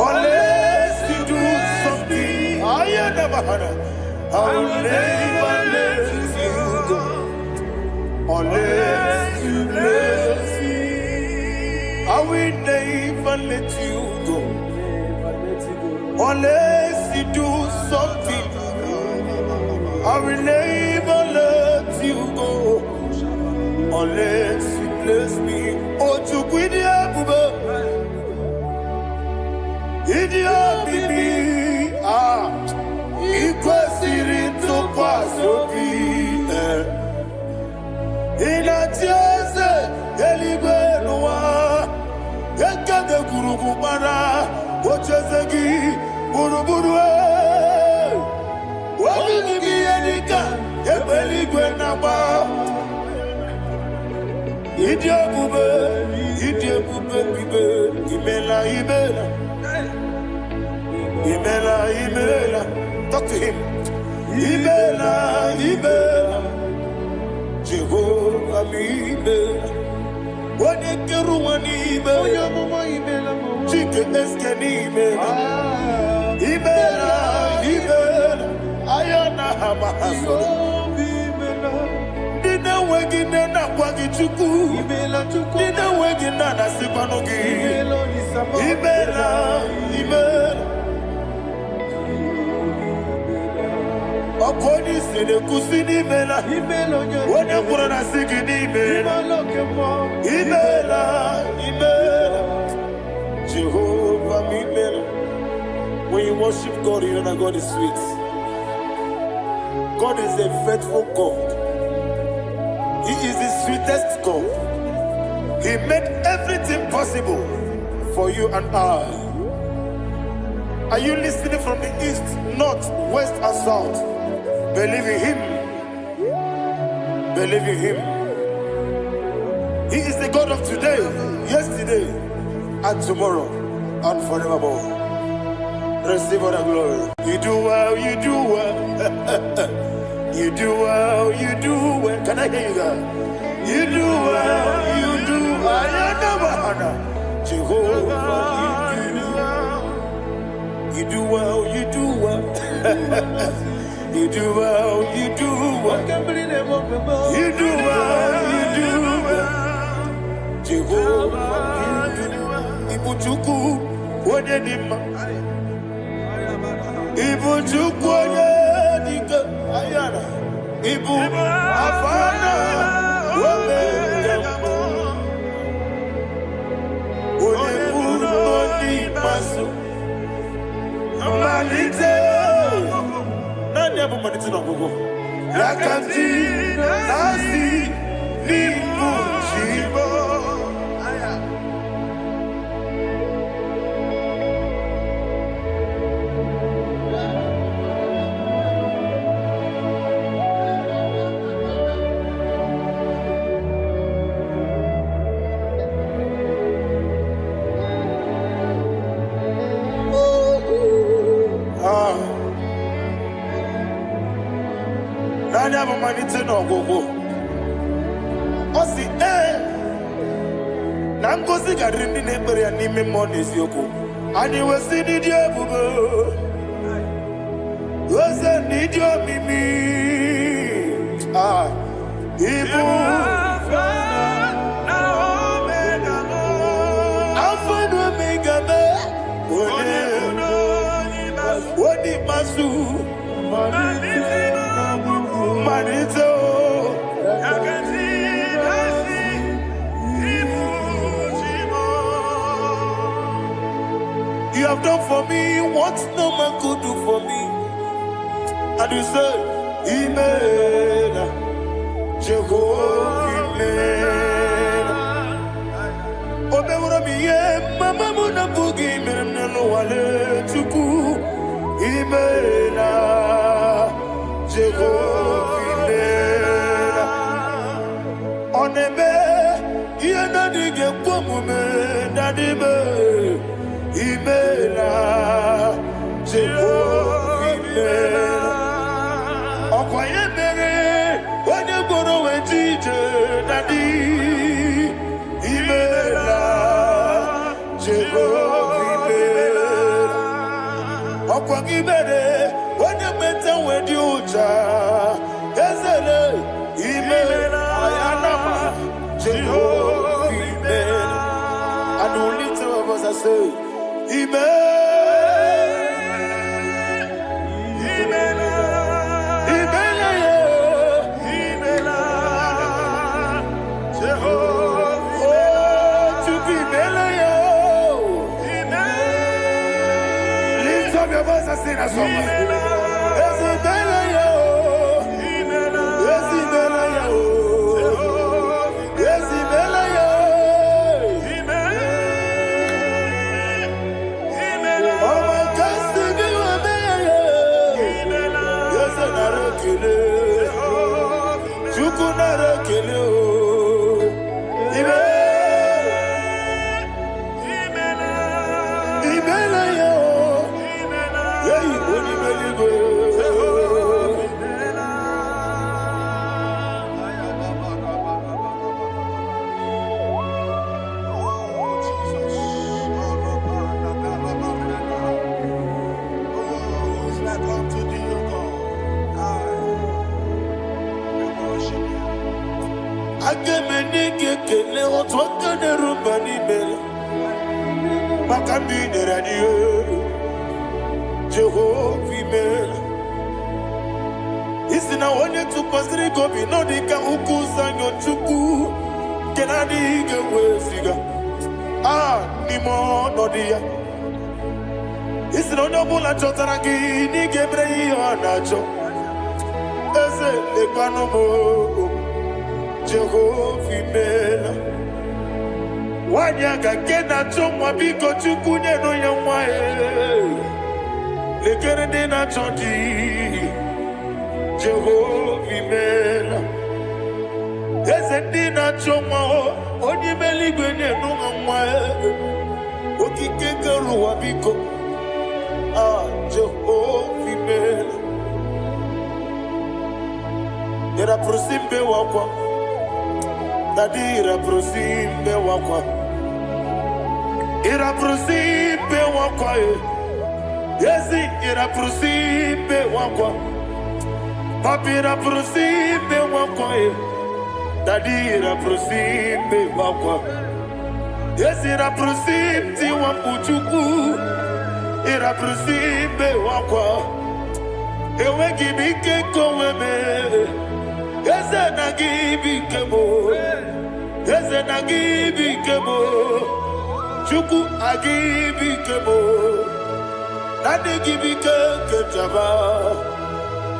unless you do something. I never had. I will never let you go unless you bless me. I will never let you go unless you do something. I will never let you go unless you bless me. Oh, to quit the Abuba. Idiot, baby. Ah, equal series to pass your feet. In a chance, Elibenua, Ekade Kurubara, Ochesegi, Buruburu. What will be any gun? Ebelibenaba. Idiabube, Imela. Talk to him. Imela. Jehovah, Imela. What a Keruani, Imela. Chicken Escanimela. Imela. Ayana Hamahaso. Dina wegina na kwagi chuku. Dina wegina na sipanogi. Imela. Okoni sene kusini mela. Wone kurana sigini mela. Imela. Jehovah Imela. When you worship God, you know that God is sweet. God is a faithful God. He is the sweetest God. He made everything possible for you and I. Are you listening from the east, north, west, and south? Believe in Him. Believe in Him. He is the God of today, yesterday, and tomorrow, and forevermore. Receive all the glory. You do well, you do well. You do well, you do well. Can I hear you guys? You do well, you do well. Jehovah, you do well, you do well. You do well, you do well. You do well, you do well. Jehovah, Ibuchuku, Wodedima. Ibuchuku, Wodedika, Ayana. Ibu, Afana, Wodedama. Wodebu, Masu. Malite. Never managed to go. Yakanti, Nasi, Nibu, Shibo. Never managed to go. Osi Nangosi garini nebere anime monis yoko. Ani wesi ni diabubo. Wesi ni diomimi. Ibu. Alpha and Omega me. Wodi masu. Manito, you have done for me what no man could do for me. And you say, Imela, Jehovah, Imela. Obewura miye, mama muna bugi mena no wale tuku. Imela, Jehovah. Onebe, yena dige kumume, nadime, Imela, Jehovah, Imela. Okwaye mere, wanye goro wejije, nadi. kwa gibere wanya meta wedi ucha ezele imela ayanama Jehovah imela and only two of us I say imela Jehovah imela isina onye tụkwasịrị gobi n'ọdịka ukwu zanyo chukwu kenadi ga-eweziga n'ime ọnọdụ ya isina onye ọbụla chọtara gị n'ịga emere ihe ọ na-achọ eze lekwanụ m Jehovah imela nwanyị aga nke na-achọ nwa biko chukwu nyenụ ya nwa lekere ndị na-achọ di Jehovah imela eze ndị na-achọ nwa onye ime eluigwe nyenụ ha nwa okike kere ụwa biko Jehovah imela ira prosimbe wakwa Dadira prosimbe wakwa ira prosimbe wakwa Yesi ira prosimbe wakwa Papi ira prosimbe wakwa Dadira prosimbe wakwa Yesi ira prosimti wambuchuku ira prosimbe wakwa Ewe gibike koweme Eze na gibike mo Eze na gibike mo Chuku agibike mo Nadi gibike ketaba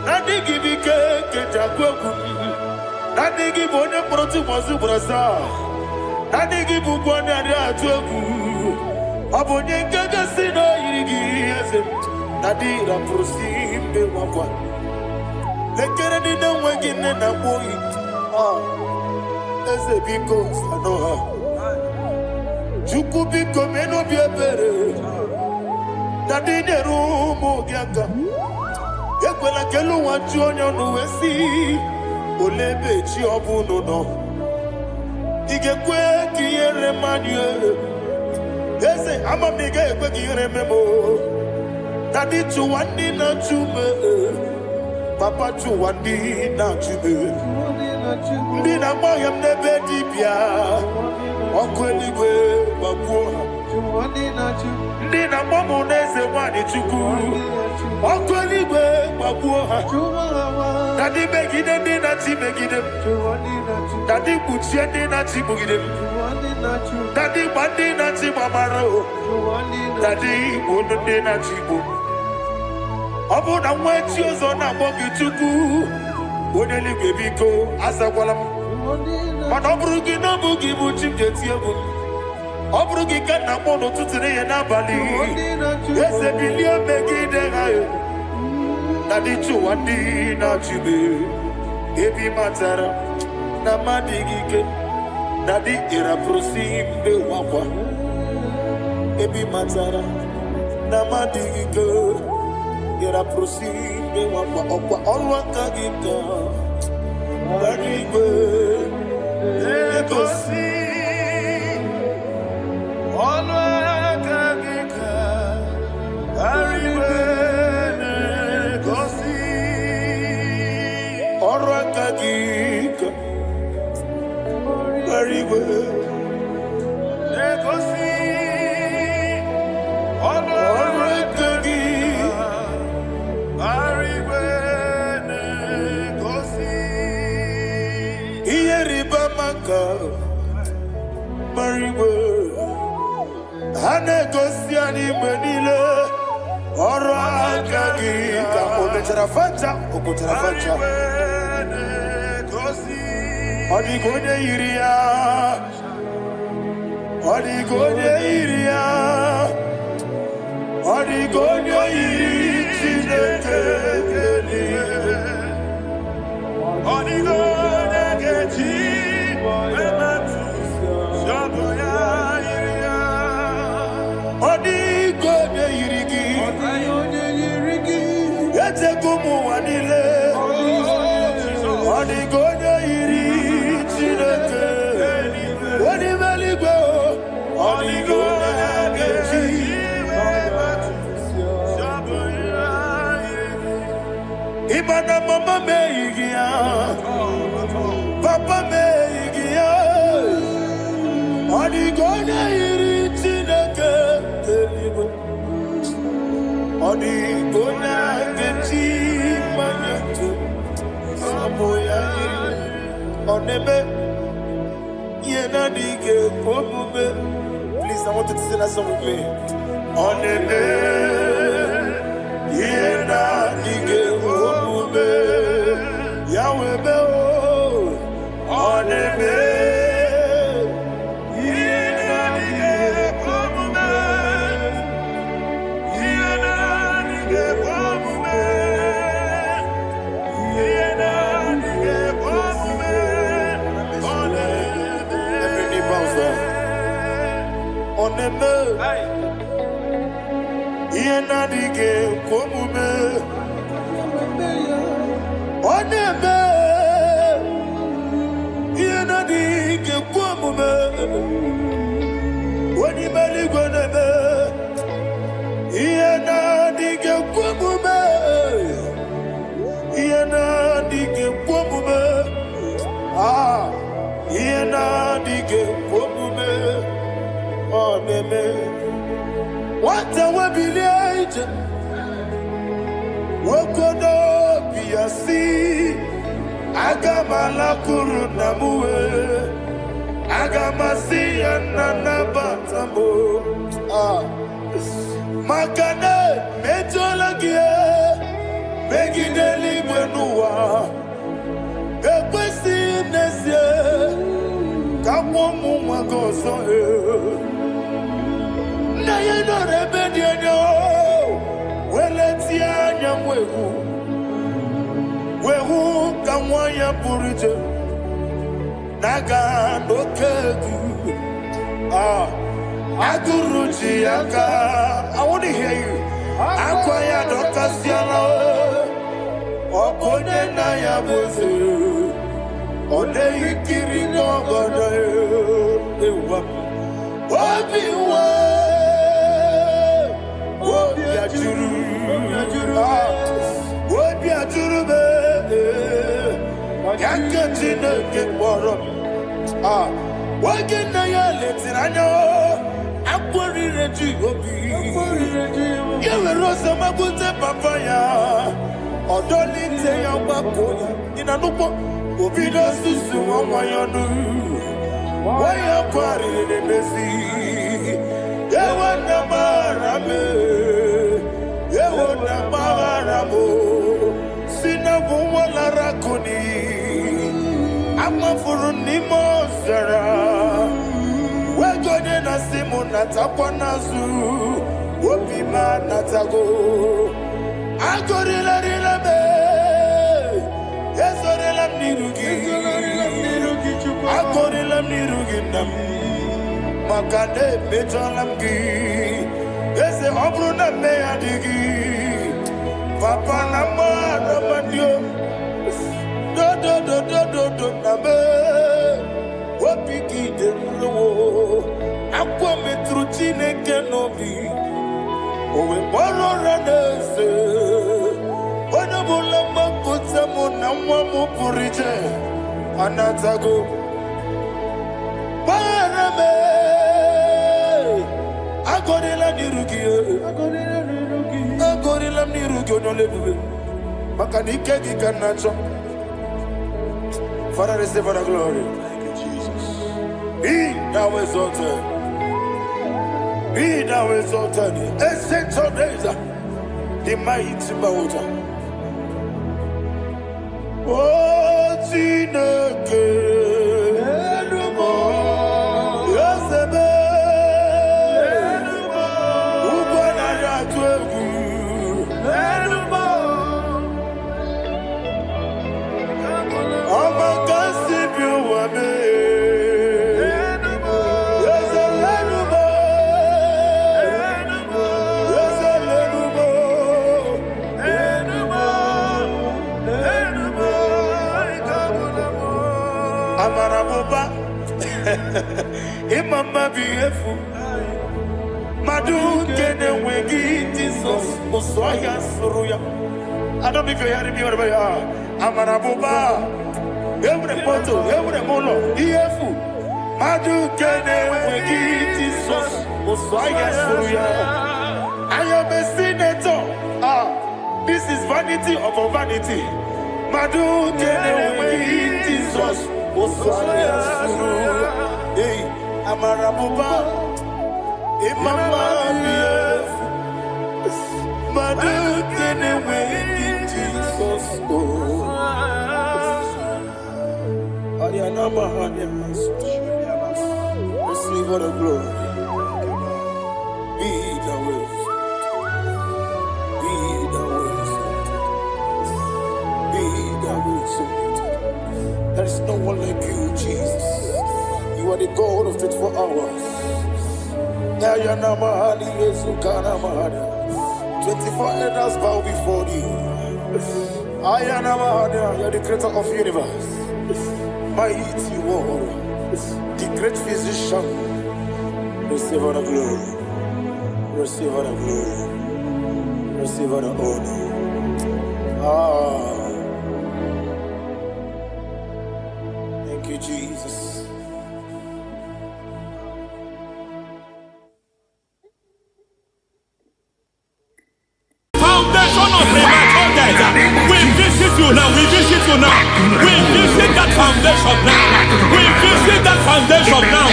Nadi gibike ketakweku Nadi gibone proti mwazu brasa Nadi gibukwane adi atweku Abonye nkega sino yirigi eze Nadi ra prosimbe wakwa Lekere ni na wengine na boyi Eze biko sanoha Chuku biko meno biebere Nadi nerumu gyaka Ekwela kelu wanchu onyo nuwesi Olebe chi obuno no Igekwe kiyere manye Eze ama miga ekwe kiyere memo Nadi chuwandi na chume Papa chuwandi na chume Ndi na mayam nebe dibia Ọkụ eluigwe gbagbuo ha Ndị na mgbamu n'eze nwanyị chukwu Ọkụ eluigwe gbagbuo ha Dadi megide ndị na-achị megide m Dadi kpuchie ndị na-achị kpugide m Dadi gba ndị na-achị gbamara o Dadi igbo ndị na-achị igbo Ọ bụ na nwa echi ụzọ na-akpọ gị chukwu Onye eluigwe biko azakwala m Mana ọ bụrụ gị na ọ bụ gị bụ chi m ga-eti egwu Ọ bụrụ gị ka nna mụ n'ụtụtụ n'ihe n'abalị Eze bilie megide ha Na dị chụwa ndị na-achịbe Ebi matara na mmadụ gị ike Na dị ịrapụrụsi mbe wakwa Ebi matara na mmadụ gị ike Ịrapụrụsi mbe wakwa Ọkwa ọrụ aka gị ka Dari igwe Egosi Ọnụ aka gị ka Dari igwe Marigwe Negosi Orekegi Marigwe Negosi Iyeriba Maka Marigwe Hanegosi Animenile Orakagi Kakometrafanta Okotrafanta Odigonye iria Odigonye iria Odigonye iri Chineke Odigonye geji Wematu Shaboya iria Odigonye irigi Yetekumu wanile Odigonye iri Chineke Odimeligwe Odigonye geji Imana mama meigia Papa meigia Odigonye iri Chineke Odigonye geji Manyetu Samoya Onebe Yenadige Pomube. Please, I want you to sing that song with me. Onebe Yenadige Pomube Yahweh Beo Onebe Yenadige Pomube Yenadige Pomube Yenadige Pomube Every knee bows down. Onebe Yenadige Pomube Onebe Yenadige Pomube Onimeligwe Onebe Yenadige Pomube Yenadige Pomube Yenadige Pomube Onebe What a webillage Wokodo Biasi Agamala Kurunamue Agamasi Anana Batamo Makane Metolagie Begideli Benua Ekwesi Nesie Kamomu Magoso Na yeno rebediano Weletia nyamwehu Wehu kamwaya purije Naga nokegu Aguruji aka I want to hear you Akwaya dokasiala Okonye na ya boze Ode ikiri nogoda Ewa Obiwa Obi ajuru Obi ajuru be Yakati na kekporo Wage na ya letiranya Akwari reji obi Yewe rosa mabute papaya Odolite ya wakoya Inanupo Obi na susu wamayanu Waya kwari nemesi Yewa na marame Yewa na maramo Sina wala rakoni Amafuru ni mozara Wegode na simu natakwa nazu Wopima natago Agorila rila be Yezorila nirugi Agorila nirugi nam Makade bejolamgi Yeze obru na meyadigi Papa na mara mandio Do na me Wopiki de mlo Akwa metru chineke nobi Owe moro ranese Oda bula makota mo na mwa mo purije Anatago Father, receive the glory. Thank you, Jesus. Be thou exalted. Be thou exalted. Ancestral days, the mighty mountain. Oh, Chineke. Imama beautiful. Madu kene wengi Jesus Muswaya Suruya. I don't know if you're hearing me wherever you are. Amarabuba. Every photo, every molo. Beautiful. Madu kene wengi Jesus Muswaya Suruya. I am a senator. This is vanity of a vanity. Madu kene wengi Jesus Muswaya Suruya. Hey, Amarabuba, Imama, Madu, can away Jesus. Ariana, receive all the glory. Be the way, be the way, be the way. There is no one like you, Jesus. You are the God of 24 hours. 24 elders bow before you. You are the creator of the universe. Mighty warrior, the great physician. Receive all the glory. Receive all the glory. Receive all the honor. Thank you, Jesus. We visit you now, we visit you now. We visit that foundation now. We visit that foundation now.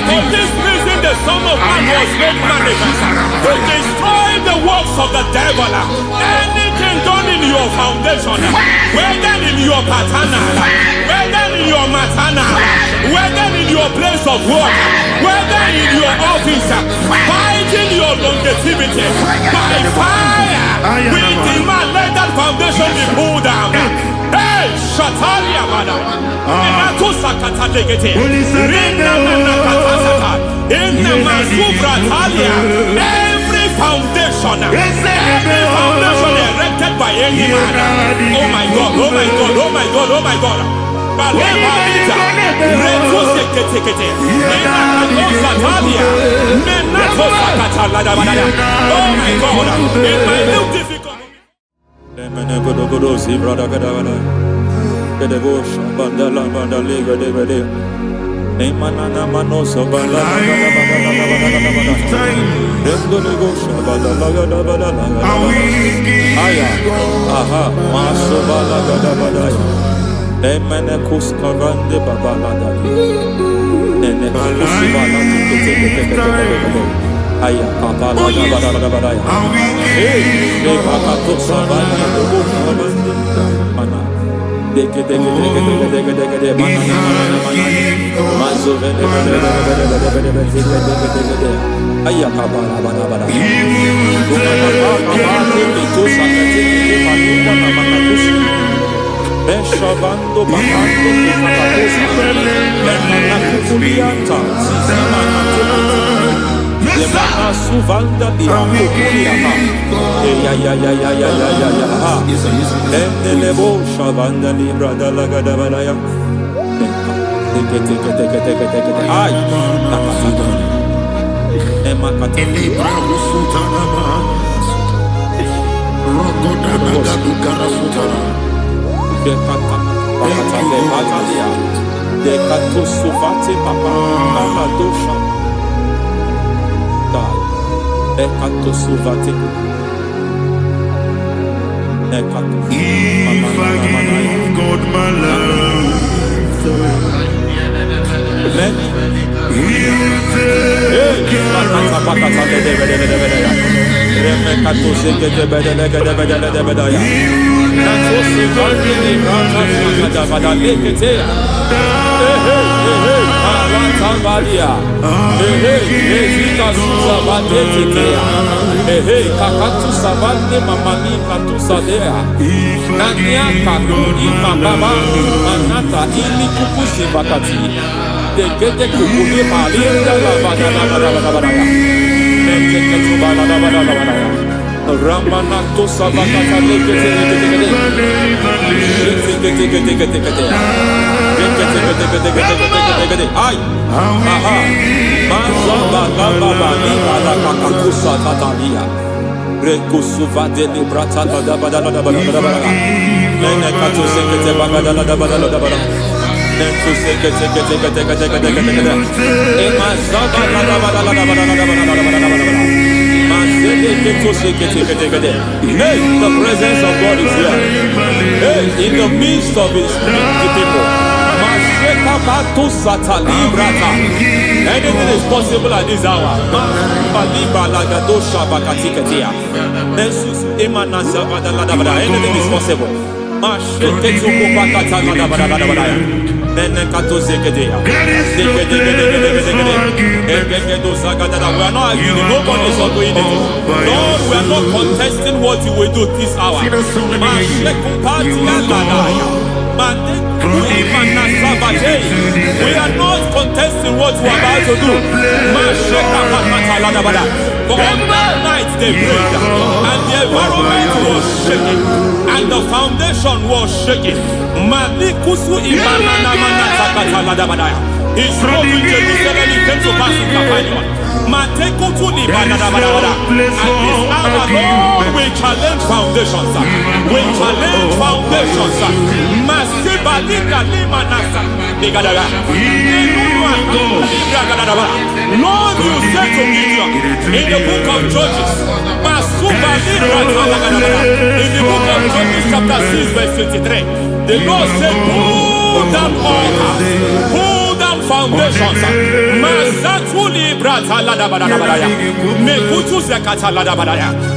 For this reason, the Son of Man was made manifest to destroy the works of the devil. Anything done in your foundation, whether in your paternal, whether in your maternal, whether in your place of work, whether in your office, fighting your longevity by fire, we demand let that foundation be pulled down. Hey, Shatalia, madam. Every foundation erected by any man. Oh my God, oh my God, oh my God, oh my God. Oh my God, in my new difficult. Aya papa la da da da. Hey, le papa to sabana do mana. Deke mana. Mazo vende. Aya papa la da. To sakati mana kusi. Beshabando bakando mana kulianta. Mana suvanda di akulia ha. Ya. Endelebo shavanda libra da la gada balaya. Teke. Ay. Emma kata libra usutana ma. Rogoda gadu karasutana. Bekata bakata le batalia. De Katosuvate Papa Amadosha. De Katosuvate. If I give God my love, He'll take care Ramanato Savakata Ay, aha, Mazaba Baba, Nibala Kakakusa Tatalia, Rekusuva de Librata, Nenekato Sekete Bagada, Nentu Sekete, Emazaba, hey, the presence of God is here. Hey, in the midst of His people. Anything is possible at this hour. Anything is possible. We are not arguing, nobody is arguing it. Lord, we are not contesting what you will do this hour. We are not contesting what you are about to do. For all night they prayed, and the environment was shaking, and the foundation was shaking. He spoke in Jerusalem, he came to pass in Capernaum. And this hour, Lord, we challenge foundations. We challenge foundations. Lord, you said to Gideon in the book of Judges, in the book of Judges chapter 6 verse 23, the Lord said, pull down altars, pull down foundations.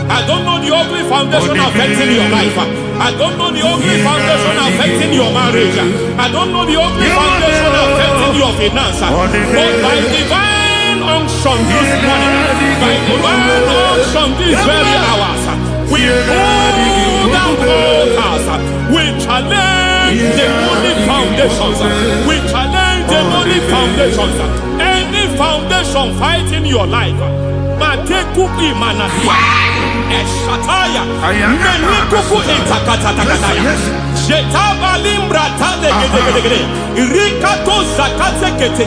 I don't know the ugly foundation affecting your life. I don't know the ugly foundation affecting your marriage. I don't know the ugly foundation affecting your finance. But by divine unction this morning, by divine unction these very hours, we pull down altars. We challenge demonic foundations. We challenge demonic foundations. Any foundation fighting your life, Matekuki Manasia, Eshataya, Menikuku Itakataya, Jetavalimbra Tade, Rikato Zakate Kete,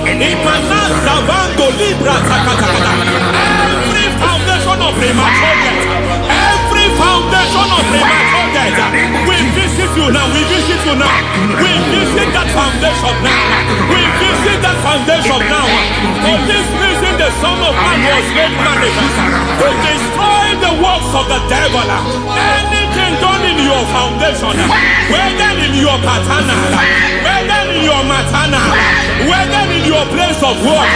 Imanaza Bando Libra Takata. Every foundation of premature death, every foundation of premature death, we visit you now, we visit you now, we visit that foundation now, we visit that foundation now. For this reason, the Son of Man was made manifest to destroy the works of the devil. Anything done in your foundation, whether in your paternal, whether in your maternal, whether in your place of work,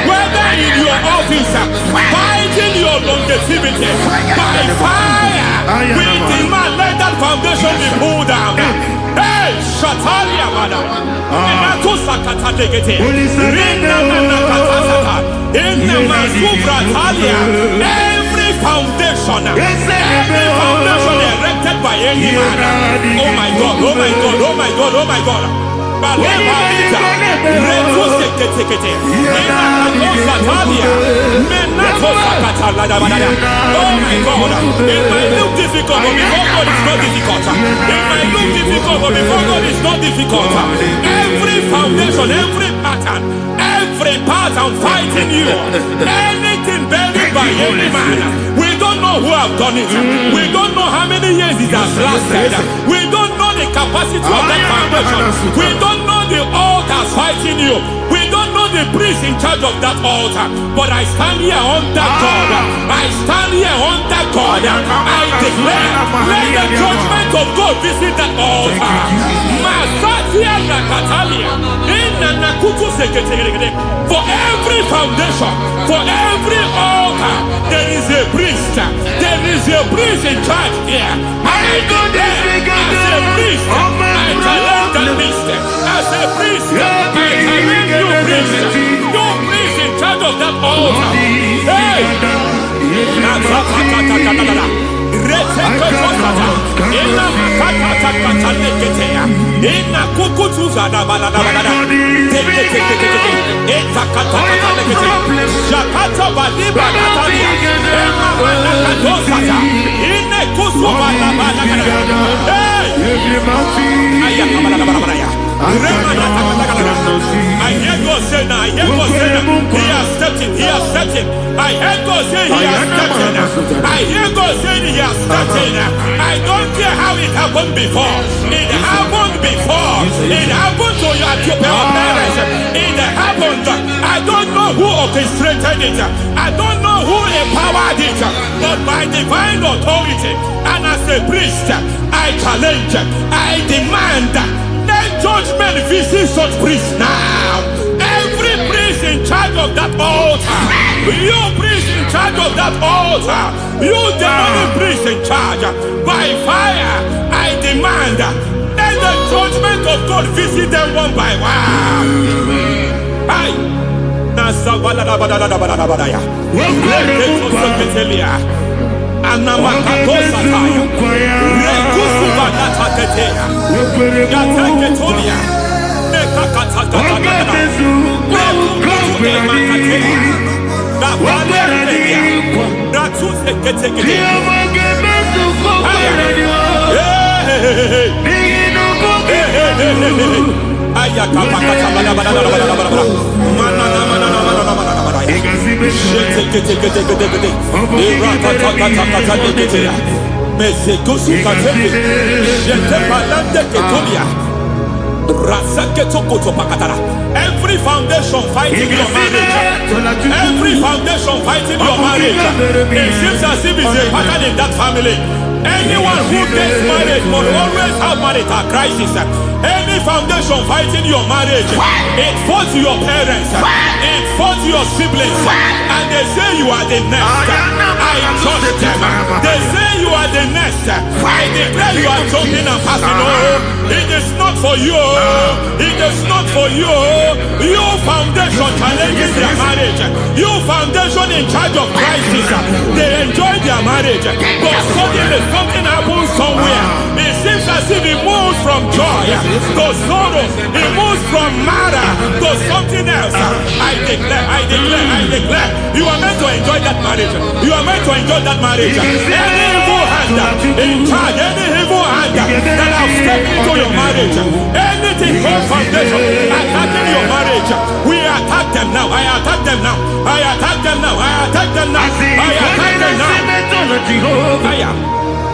whether in your office, fighting your longevity by fire, we demand let that foundation be pulled down. Hey, Shatalia, madam. Every foundation erected by any man. Oh my God, oh my God, oh my God, oh my God. Oh my God, it might look difficult, but before God it's not difficult. It might look difficult, but before God it's not difficult. Every foundation, every pattern fighting you, anything buried by any man, we don't know who have done it. We don't know how many years it has lasted. We don't know the capacity of that foundation. We don't know the altars fighting you. We don't know the priest in charge of that altar. But I stand here under God. I stand here under God. I declare, let the judgment of God visit that altar. For every foundation, for every altar, there is a priest. There is a priest in charge here. I declare, as a priest, I challenge the priest. As a priest, I challenge you, priest. You priest in charge of that altar. Hey! I hear God say now, I hear God say now, he has stepped in, he has stepped in. I hear God say he has stepped in. I hear God saying he has stepped in. I don't care how it happened before. It happened before. It happened to your parents. It happened. I don't know who orchestrated it. I don't know who empowered it. But by divine authority and as a priest, I challenge, I demand, let judgment visit such priests now. Every priest in charge of that altar, you priest in charge of that altar, you demonic priest in charge, by fire, I demand, let the judgment of God visit them one by one. Every foundation fighting your marriage, every foundation fighting your marriage, it seems as if it's a pattern in that family. Anyone who gets married must always have marital crisis. Any foundation fighting your marriage, it fought your parents, it fought your siblings, and they say you are the next. I judge them. They say you are the next. I declare you are jumping and passing. Oh, it is not for you. It is not for you. You foundation challenges their marriage. You foundation in charge of crisis. They enjoy their marriage, but suddenly something happens somewhere. It seems as if it moves from joy to sorrow. It moves from matter to something else. I declare, you are meant to enjoy that marriage. You are meant to enjoy that marriage. Any evil hand in charge, any evil hand that have stepped into your marriage, anything called foundation attacking your marriage, we attack them now. I attack them now. I attack them now. I attack them now. I attack them now.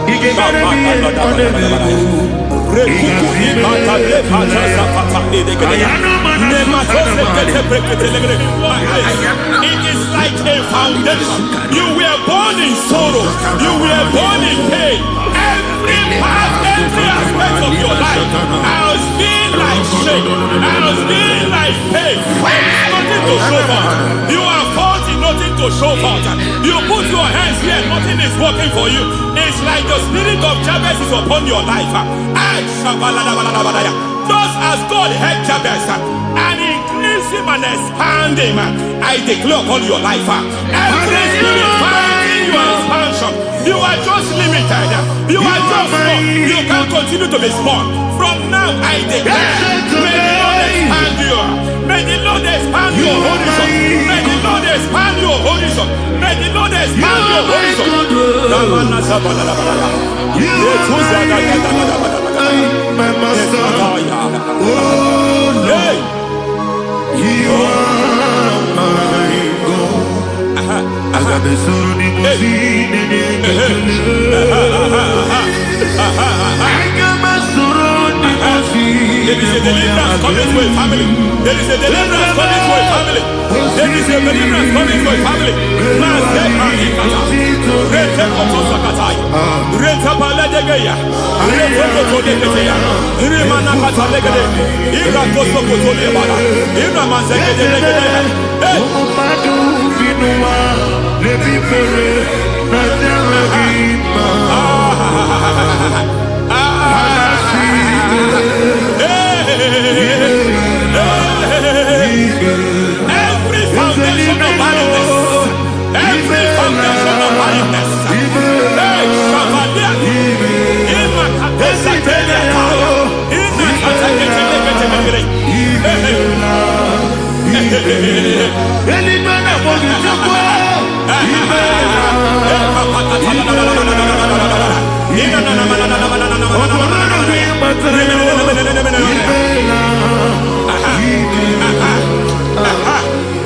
It is like a foundation. You were born in sorrow. You were born in pain. Every part, every aspect of your life has been like shame. Has been like pain. Nothing to show for. You are faulty, nothing to show for. You put your hands here, nothing is working for you. It's like the spirit of Jabez is upon your life. Just as God had Jabez and increased him and expand him, I declare upon your life, every spirit fighting your expansion, you are just limited. You are just small. You can't continue to be small. From now, I declare, may the Lord expand you. May the Lord expand your horizon. May the Lord expand your horizon. May the Lord expand your horizon. My master, oh Lord, you are my God. I got the soul in my feet. I got my soul in my feet. There is a deliverance coming to a family. There is a deliverance coming to a family. There is a deliverance coming to a family.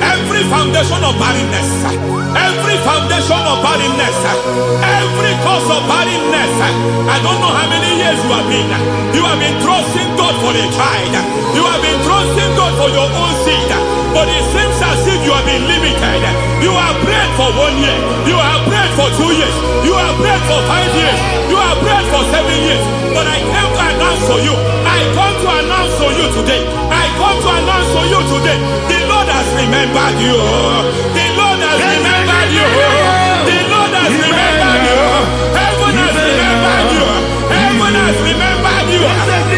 Every foundation of barrenness, every foundation of barrenness, every foundation of barrenness, every foundation of barrenness, every cause of barrenness. I don't know how many years you have been trusting God for a child. You have been trusting God for your own seed, but it seems as if you have been limited. You have prayed for 1 year, you have prayed for 2 years, you have prayed for 5 years, you have prayed for 7 years. But I came to announce for you, I come to announce for you today, I come to announce for you today, the Lord has remembered you. The Lord has remembered you. The Lord has remembered you. Heaven has remembered you. Heaven has remembered you.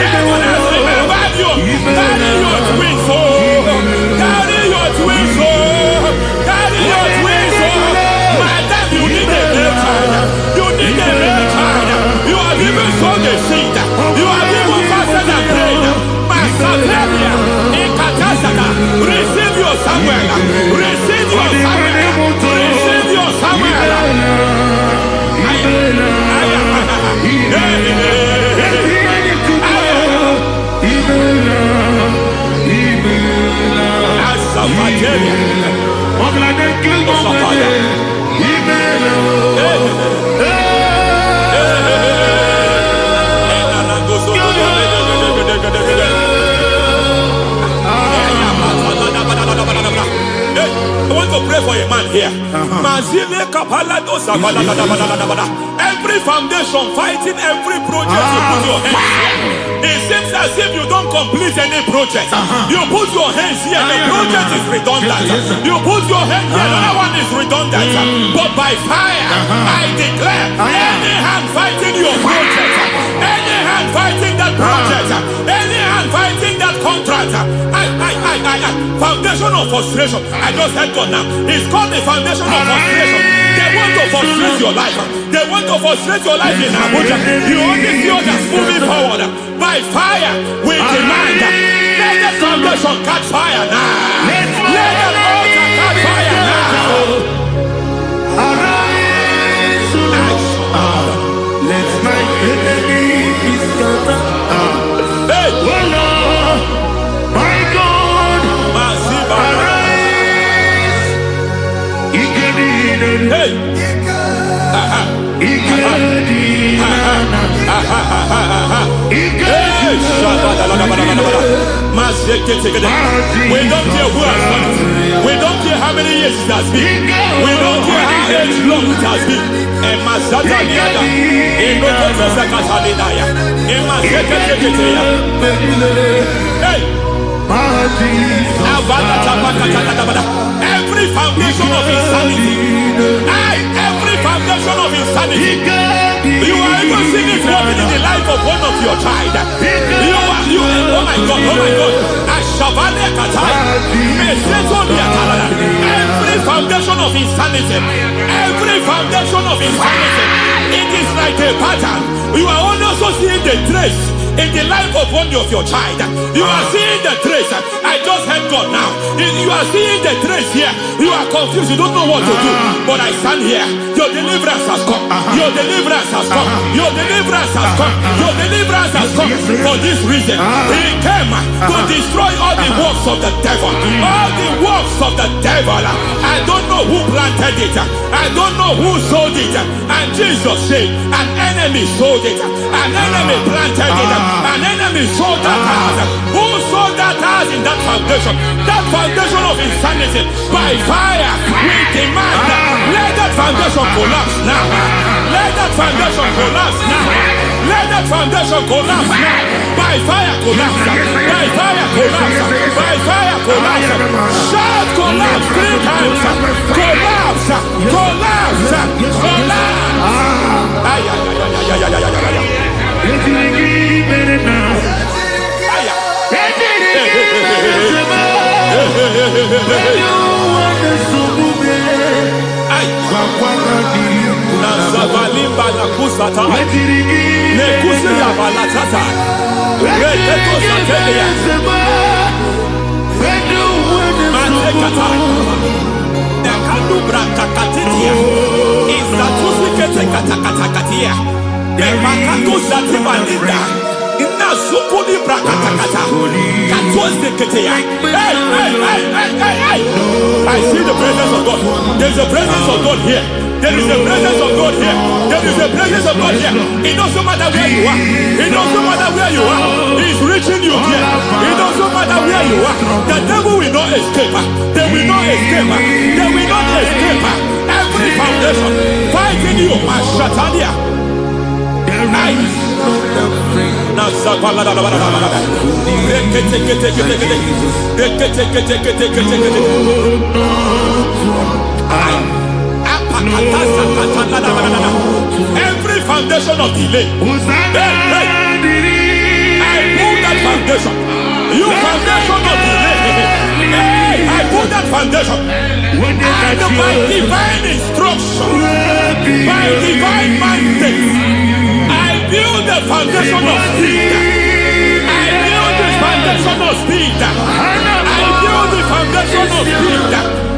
Heaven has remembered you. Carry your twins, oh. Carry your twins, oh. Carry your twins, oh. Madam, you need a male child. You need a male child. You have even sown the seed. You have even fasted and prayed. Masateria, Ikatasaka, receive your Samuel. Receive your Samuel. Receive your Samuel. I want to pray for a man here. Every foundation fighting every project you put your hands here. It seems as if you don't complete any project. You put your hands here, the project is redundant. You put your hand here, another one is redundant. But by fire, I declare, any hand fighting your project, any hand fighting that project, any hand fighting that contract, foundation of frustration. I just heard God now. It's called the foundation of frustration. They want to frustrate your life. They want to frustrate your life in Abuja. You only see others moving forward. By fire, we demand, let the foundation catch fire now. Let the altar catch fire now. Arise, let my enemy be scattered. Hey, Oh Lord, my God, arise. hey. We don't care who has done it. We don't care how many years it has been. We don't care how long it has been. Every foundation of insanity, every foundation of insanity, you are even seeing it working in the life of one of your child. Oh my God, oh my God. Every foundation of insanity, every foundation of insanity, it is like a pattern. You are also seeing the trace in the life of one of your child. You are seeing the trace. I just heard God now. You are seeing the trace here. You are confused. You don't know what to do. But I stand here. Your deliverance has come. Your deliverance has come. Your deliverance has come. Your deliverance has come. For this reason, He came to destroy all the works of the devil. All the works of the devil. I don't know who planted it. I don't know who sold it. And Jesus said, an enemy sold it. An enemy planted it. An enemy man is sold that house. Who sold that house in that foundation? That foundation of insanity. By fire, we demand, let that foundation collapse now. Let that foundation collapse now. Let that foundation collapse now. By fire collapse. By fire collapse. By fire collapse. Shout collapse 3 times. Collapse. Collapse. Collapse. Ay, ay, ay, ay, ay, ay, ay, ay, ay. Nazabalimba la kusata, ne kusia balatata, reteto satelia, matekata, nekalu brakakatitia, instatusikete katakatakatia, nepakatu satibalinda, ina sukuni brakatakata, katuaseketea. Hey! I see the presence of God. There's a presence of God here. There is a presence of God here. There is a presence of God here. It doesn't matter where you are. It doesn't matter where you are. He's reaching you here. It doesn't matter where you are. The devil will not escape. They will not escape. They will not escape. Every foundation fighting you, Shatters. Every foundation of delay, I pull that foundation. You foundation of delay, I pull that foundation. And by divine instruction, by divine mandate, I build the foundation of speed. I build the foundation of speed. I build the foundation of speed.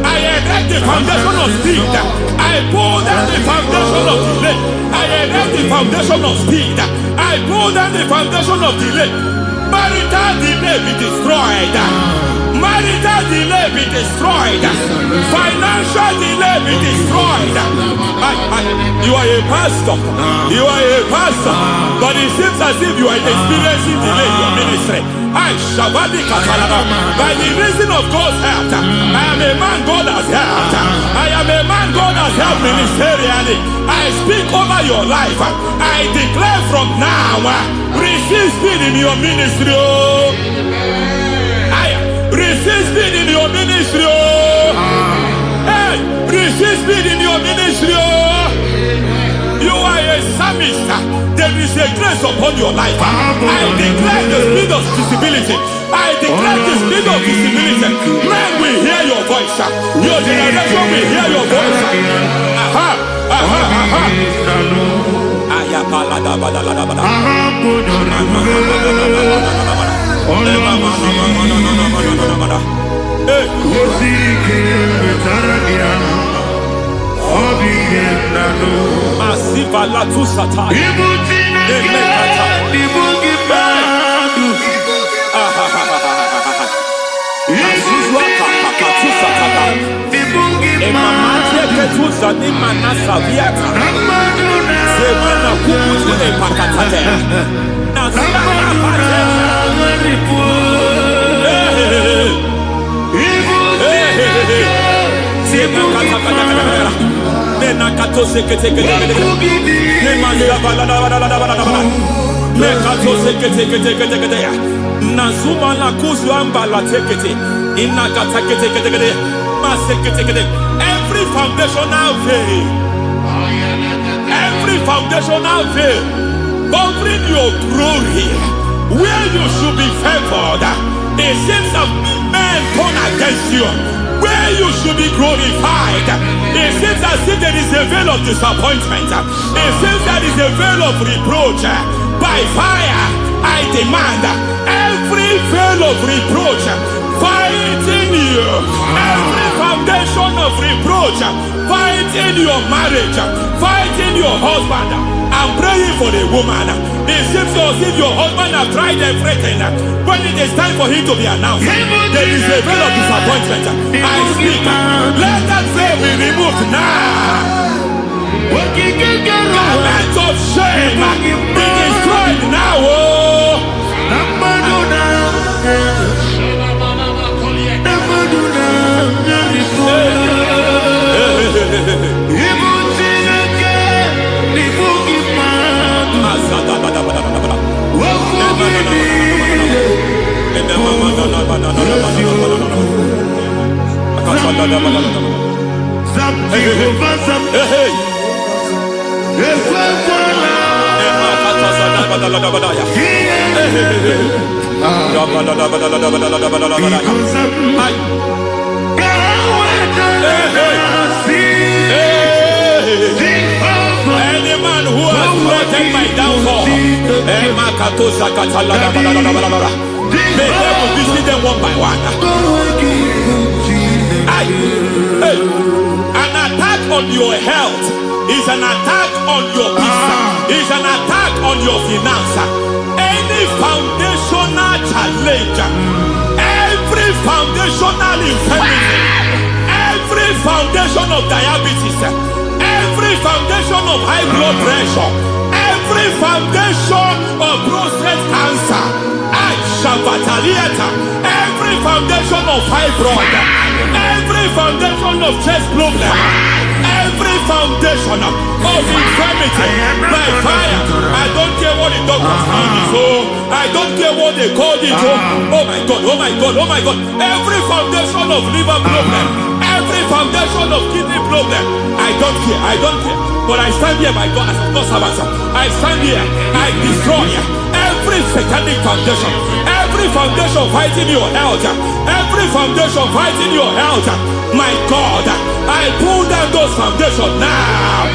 I erect the foundation of speed. I pull down the foundation of delay. I erect the foundation of speed. I pull down the foundation of delay. Marital delay be destroyed. Marital delay be destroyed. Financial delay be destroyed. You are a pastor. You are a pastor. But it seems as if you are experiencing delay in your ministry. By the reason of God's help, I am a man God has helped. I am a man God has helped ministerially. I speak over your life. I declare from now, receive speed in your ministry. Receive speed in your ministry. Hey, receive speed in your ministry. You are a psalmist. There is a grace upon your life. I declare the spirit of visibility. I declare the spirit of visibility. Men will hear your voice. Your generation will hear your voice. Masiva la tu sataya. Every foundational veil, every foundational veil covering your glory, where you should be favored, it seems that men turn against you. Where you should be glorified, it seems as if there is a veil of disappointment. It seems there is a veil of reproach. By fire, I demand every veil of reproach fighting you, every foundation of reproach fighting your marriage, fighting your husband. I'm praying for the woman. It seems as if your husband has tried everything. When it is time for him to be announced, there is a veil of disappointment. I speak. Let that veil be removed now. Garment of shame be destroyed now. Any man who has plotted my downfall, may heaven visit them one by one. An attack on your health is an attack on your business, is an attack on your finance. Any foundational challenge, every foundational infirmity, every foundation of diabetes, every foundation of high blood pressure, every foundation of prostate cancer, every foundation of fibroid, every foundation of chest problem, every foundation of infirmity, by fire. I don't care what the doctors call it, I don't care what they call it. Oh my God, oh my God, oh my God. Every foundation of liver problem, every foundation of kidney problem, I don't care, I don't care. But I stand here, my God, as God's servant. I stand here, I destroy every satanic foundation, every foundation fighting your health, every foundation fighting your health. My God, I pull down those foundations now.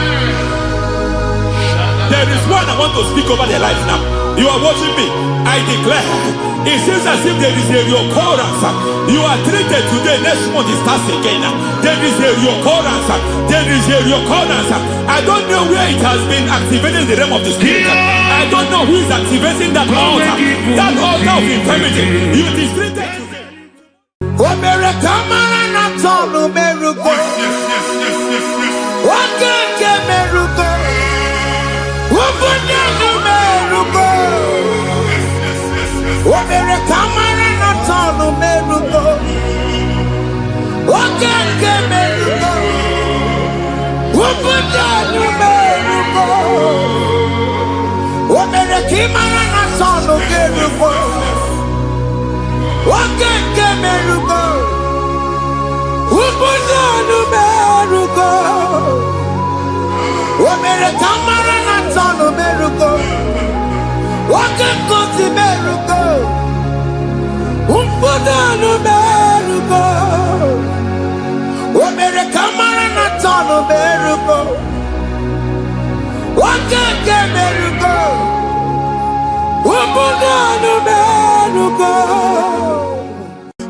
There is one I want to speak over their life now. You are watching me. I declare, it seems as if there is a reoccurrence. You are treated today, next month it starts again. There is a reoccurrence. There is a reoccurrence. I don't know where it has been activated in the realm of the spirit. I don't know who is activating that altar of infirmity. You is treated today.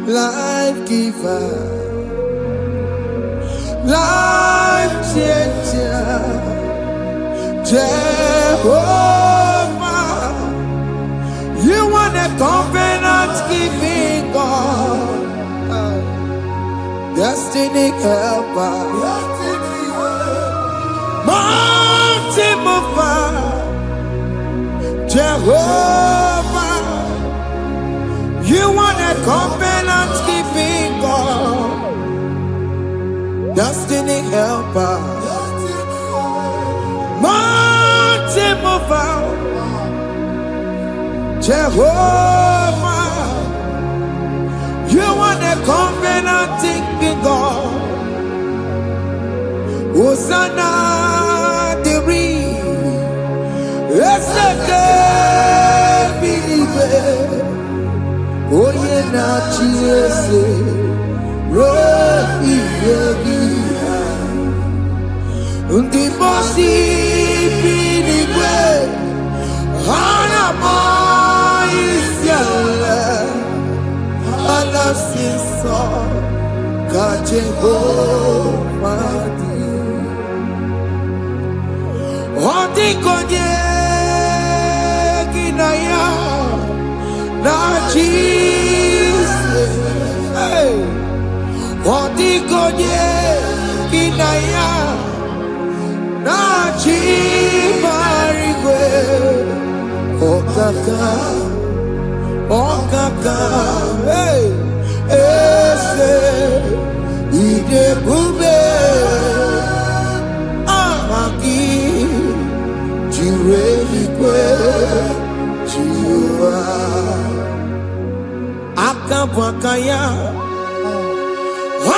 Life giver, life changer, Jehovah, you want a covenant keeping God, destiny helper, mountain mover, Jehovah, you want a covenant keeping God, destiny helper, mountain mover, Jehovah, you want a covenant keeping God. Hosanna the ring, let's believe. Oh yeah, na chiese, rohi yegi, undi bosi pinigwe, hana maisyala, alasinso, kajehovah di, odi konye kinaya. Na Jesus, hey, Odigonye kinaya, na chimarigwe, okaka, hey, ese, idebube, amaki, jire. eluigwe Jehova aka bụ aka ya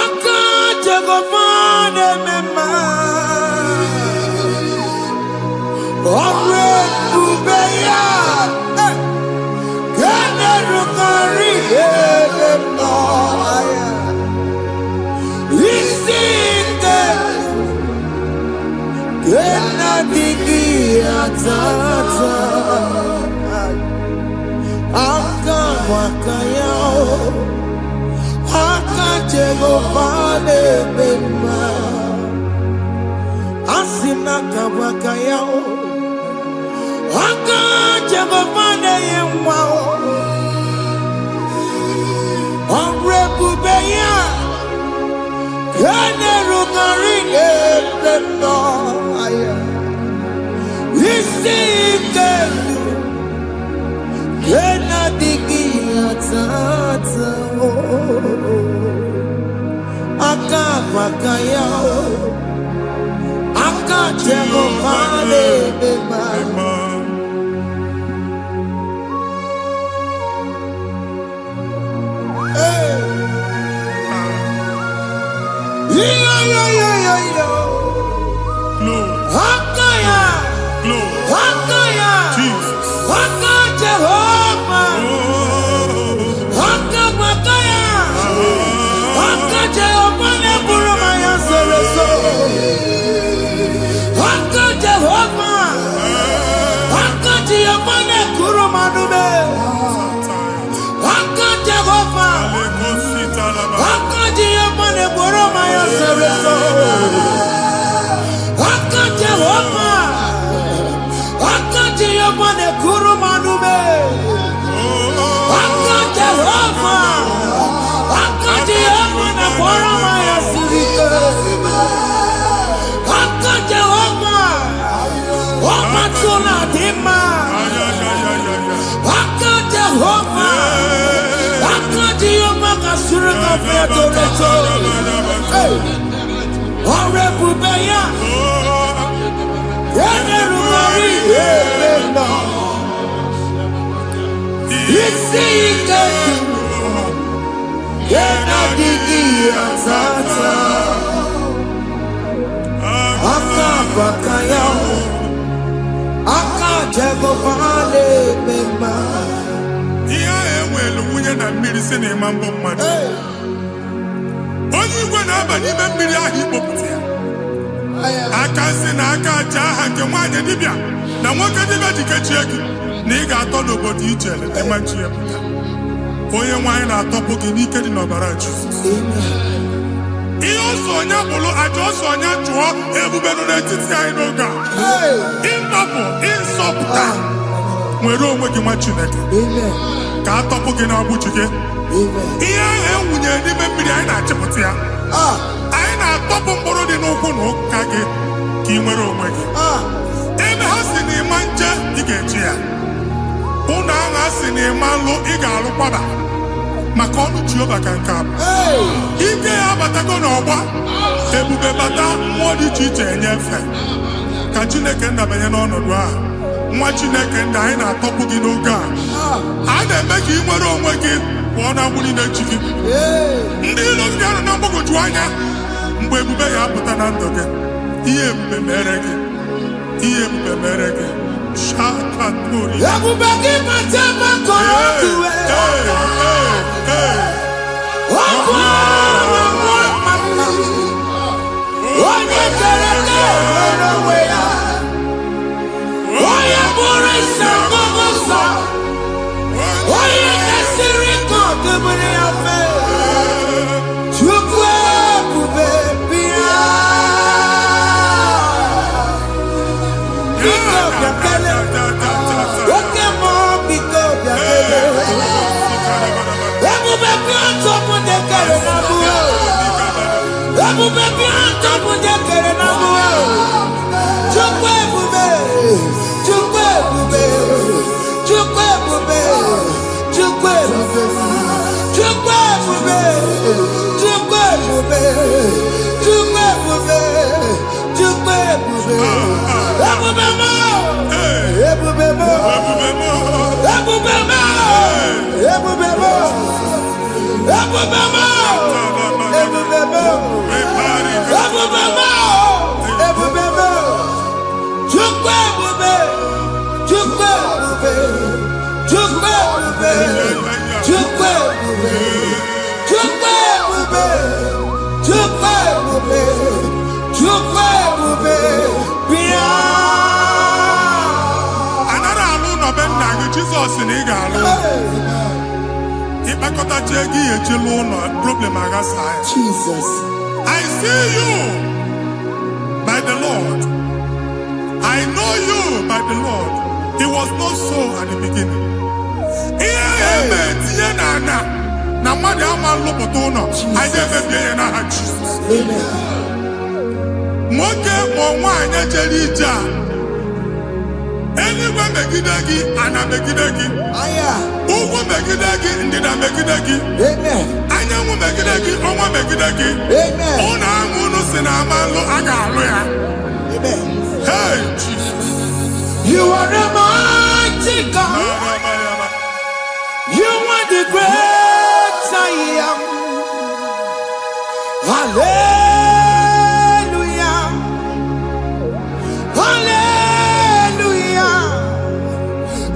aka Jehova na-eme mma ọrụ ebube ya ga na-erukọrị ebe nọ ya isi ike ga na-adịghị atata aka bụ aka ya aka Jehova na-eme mma asị na aka bụ aka ya aka Jehova na-enye nwa ọrụ ebube ya ga na-erugharị ebe nọ ya isi ike ga na-adịghị atata aka bụ aka ya aka Jehova na-eme mma onye igwe na-aba n'ime mmiri ahụ ikpopụta ya aka si na aka aja aha nke nwaanyị dibịa na nwoke dibịa ji kechie gị na ị ga-atọ n'obodo ije eleta machi ya pụta onye nwaanyị na-atọpụ gị n'ike dị n'ọbara Jizọs ihe ọsọ onye bụrụ aja ọsọ onye chụọ ebube nọ n'etiti anyị n'oge a ịtọpụ ịsọpụta nwere onwe gị nwa Chineke ka atọpụ gị na-agbụchi gị ihe ahụ enwunye n'ime mmiri anyị na-achịpụta ya anyị na-atọpụ mkpụrụ dị n'ụkwụ na ụka gị ka ị nwere onwe gị ebe ha si na ịma nje ị ga-eji ya ụlọ ahụ ha si na ịma nlụ ị ga-alụkwaba maka ọnụ Jehova ka nke abụ ike ya abatago n'ọgba ebube bata mmụọ dị iche iche enyefe ka Chineke ndabanye n'ọnọdụ ahụ nwa Chineke ndị anyị na-atọpụ gị n'oge a na-eme ka ị nwere onwe gị pụọ na mgburi na-echi gị ndị ilo gị anọ na mgbagwoju anya mgbe ebube ya apụta na ndụ gị ihe ebube mere gị ihe ebube mere gị Shatters ebube gị mata makọrọ onye kere nwere onwe ya onye bụrụ isi ọgụgụ nsọ onye kesịrị ka ọdụbụrụ ya fe Chukwu ebube bịa biko bịakele oke mmụọ biko bịakele ebube bịa tọpụ dekere na mụọ ebube bịa tọpụ dekere na mụọ Chukwu ebube Chukwu ebube Chukwu ebube Chukwu ebube Chukwu ebube Chukwu ebube Chukwu ebube Chukwu ebube ebube mo ebube Jizọs na ị ga-alụ. Ịkpakọtacha ego ihe eji lụọ ụlọ, problem aghasa ya. Jesus. I see you by the Lord. I know you by the Lord. It was not so at the beginning. Na mmadụ ama lụpụta ụlọ, anyị emebie ya n'aha Jizọs. Nwoke ma nwaanyị ejere ije a, eluigwe megide gị, ana megide gị. Ugwu megide gị, ndịda megide gị. Anyanwụ megide gị, ọnwa megide gị. Ụlọ ahụ unu si na ama lụ, a ga-alụ ya. Hey, Jesus. You are a mighty God. You are the great I am. Hallelujah. Hallelujah.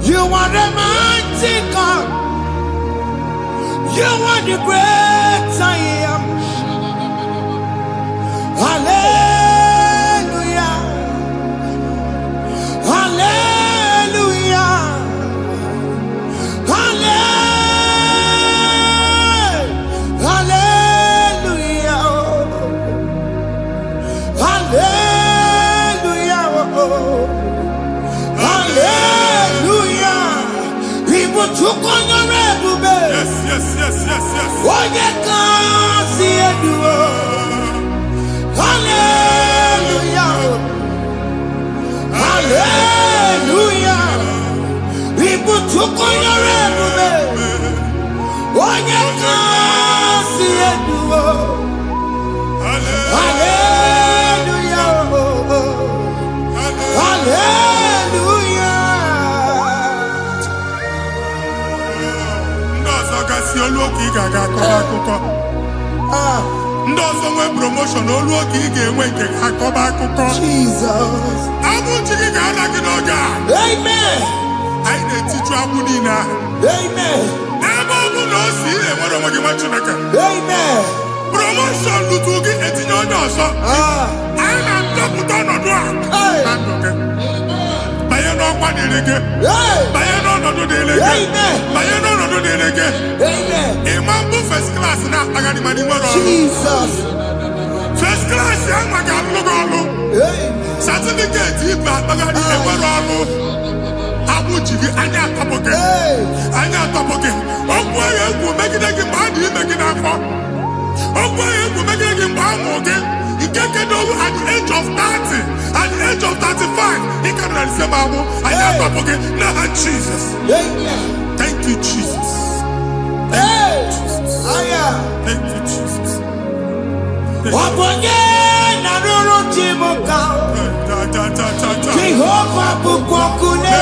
You are the mighty God. You are the great I am. Hallelujah. Hallelujah. Yes, yes, yes, yes, yes. Hallelujah. Hallelujah. People took on your ndị ọzọ nwee promotion olu oge ị ga-enwe nke akọba akụkọ. Jesus. Abụchi gị ga-ala gị n'oge a. Amen. Anyị na-etiju agbụ niile ahụ. Amen. Ebe ọ bụ na o si enwere onwe gị nwa Chineke. Amen. Promotion lutu gị etinye onye ọzọ. Anyị na-ndọpụta ọnọdụ a na ndụ gị. Banye n'ọkwa dịrị gị. Banye n'ọnọdụ dịrị gị. Banye n'ọnọdụ dịrị gị. Ịma mbụ first class na-akpagharị ma n'ime ọrụ. Jesus. First class ya nwa ga-alụ gị ọrụ. Certificate ibu akpagharị enwere ọrụ. Abụchi gị anya atọpụ gị. Anya atọpụ gị. Okwu ahụ egwu megide gị mgbe a dị ime gị n'afọ. Okwu ahụ egwu megide gị mgbe a mụrụ gị. Nke kedu at the age of 30, at the age of 35, he can receive Bible. I am talking now, Jesus. Thank you, Jesus. Thank you, Jesus. Thank you, Jesus. Jehovah bukokune.